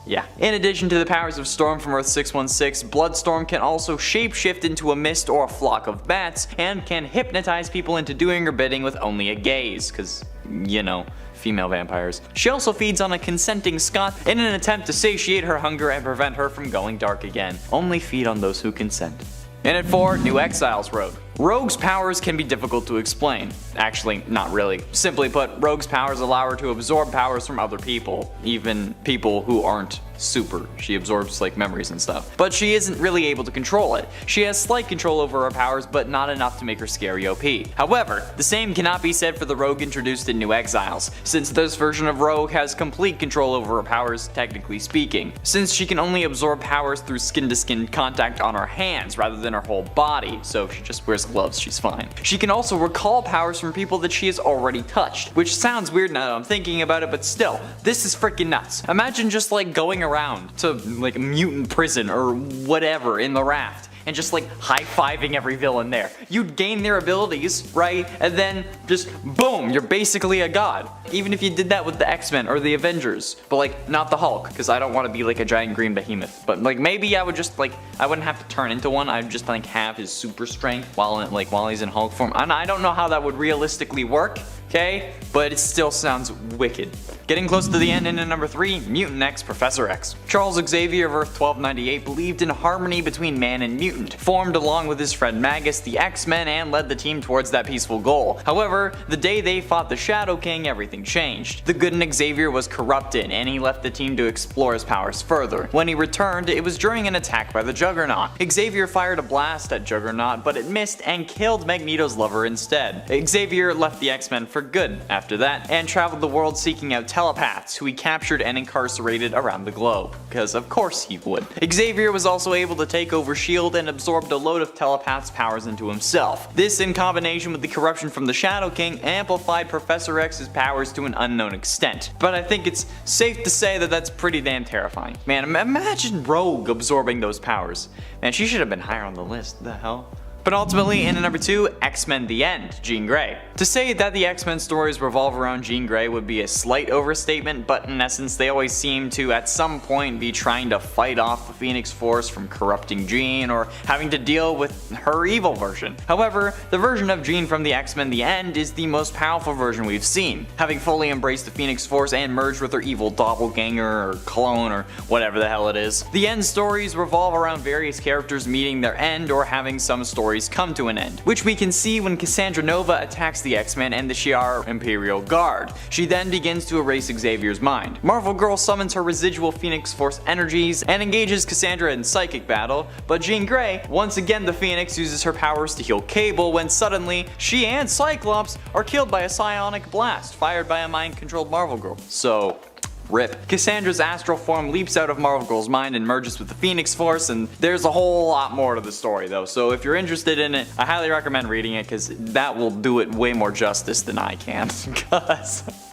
Yeah. In addition to the powers of Storm from Earth 616, Bloodstorm can also shapeshift into a mist or a flock of bats, and can hypnotize people into doing her bidding with only a gaze, cause, you know, female vampires. She also feeds on a consenting Scott in an attempt to satiate her hunger and prevent her from going dark again. Only feed on those who consent. And at 4, New Exiles Rogue. Rogue's powers can be difficult to explain. Actually, not really. Simply put, Rogue's powers allow her to absorb powers from other people, even people who aren't super. She absorbs like memories and stuff. But she isn't really able to control it. She has slight control over her powers, but not enough to make her scary OP. However, the same cannot be said for the Rogue introduced in New Exiles, since this version of Rogue has complete control over her powers, technically speaking, since she can only absorb powers through skin-to-skin contact on her hands rather than her whole body, so if she just wears gloves, she's fine. She can also recall powers from people that she has already touched, which sounds weird now that I'm thinking about it, but still, this is freaking nuts. Imagine just like going around to like a mutant prison or whatever in the raft and just like high-fiving every villain there. You'd gain their abilities, right? And then just boom, you're basically a god. Even if you did that with the X-Men or the Avengers, but like not the Hulk, because I don't want to be like a giant green behemoth. But like maybe I would just like, I wouldn't have to turn into one, I'd just like have his super strength while he's in Hulk form. And I don't know how that would realistically work, okay? But it still sounds wicked. Getting close to the end, into number 3, Mutant X Professor X. Charles Xavier of Earth 1298 believed in harmony between man and mutant, formed along with his friend Magus the X-Men, and led the team towards that peaceful goal. However, the day they fought the Shadow King, everything changed. The good in Xavier was corrupted, and he left the team to explore his powers further. When he returned, it was during an attack by the Juggernaut. Xavier fired a blast at Juggernaut, but it missed and killed Magneto's lover instead. Xavier left the X-Men for good after that, and traveled the world seeking out telepaths who he captured and incarcerated around the globe, because of course he would. Xavier was also able to take over S.H.I.E.L.D. and absorbed a load of telepaths' powers into himself. This, in combination with the corruption from the Shadow King, amplified Professor X's powers to an unknown extent. But I think it's safe to say that that's pretty damn terrifying. Man, imagine Rogue absorbing those powers. Man, she should have been higher on the list, the hell? But ultimately, in number 2, X-Men The End, Jean Grey. To say that the X-Men stories revolve around Jean Grey would be a slight overstatement, but in essence they always seem to at some point be trying to fight off the Phoenix Force from corrupting Jean or having to deal with her evil version. However, the version of Jean from the X-Men The End is the most powerful version we've seen, having fully embraced the Phoenix Force and merged with her evil doppelganger or clone or whatever the hell it is. The End stories revolve around various characters meeting their end or having some stories come to an end, which we can see when Cassandra Nova attacks the X-Men and the Shi'ar Imperial Guard. She then begins to erase Xavier's mind. Marvel Girl summons her residual Phoenix Force energies and engages Cassandra in psychic battle, but Jean Grey, once again the Phoenix, uses her powers to heal Cable when suddenly she and Cyclops are killed by a psionic blast fired by a mind-controlled Marvel Girl. So, RIP. Cassandra's astral form leaps out of Marvel Girl's mind and merges with the Phoenix Force, and there's a whole lot more to the story though, so if you're interested in it, I highly recommend reading it because that will do it way more justice than I can.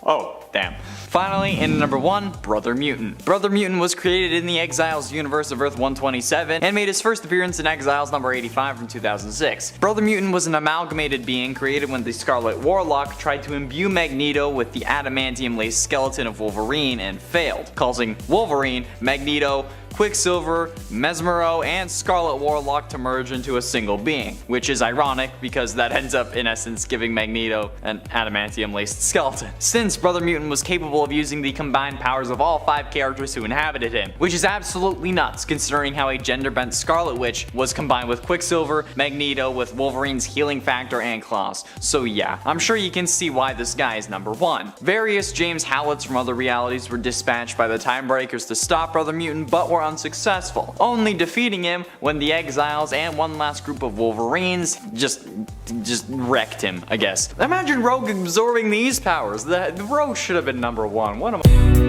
Oh, damn. Finally, in number 1, Brother Mutant. Brother Mutant was created in the Exiles universe of Earth 127 and made his first appearance in Exiles number 85 from 2006. Brother Mutant was an amalgamated being created when the Scarlet Warlock tried to imbue Magneto with the adamantium-laced skeleton of Wolverine and failed, causing Wolverine, Magneto, Quicksilver, Mesmero, and Scarlet Warlock to merge into a single being, which is ironic because that ends up in essence giving Magneto an adamantium-laced skeleton, since Brother Mutant was capable of using the combined powers of all 5 characters who inhabited him, which is absolutely nuts considering how a gender-bent Scarlet Witch was combined with Quicksilver, Magneto with Wolverine's healing factor and claws. So yeah, I'm sure you can see why this guy is number 1. Various James Howletts from other realities were dispatched by the Timebreakers to stop Brother Mutant, but were unsuccessful, only defeating him when the Exiles and one last group of Wolverines just wrecked him, I guess. Imagine Rogue absorbing these powers. The Rogue should have been number 1. What am I...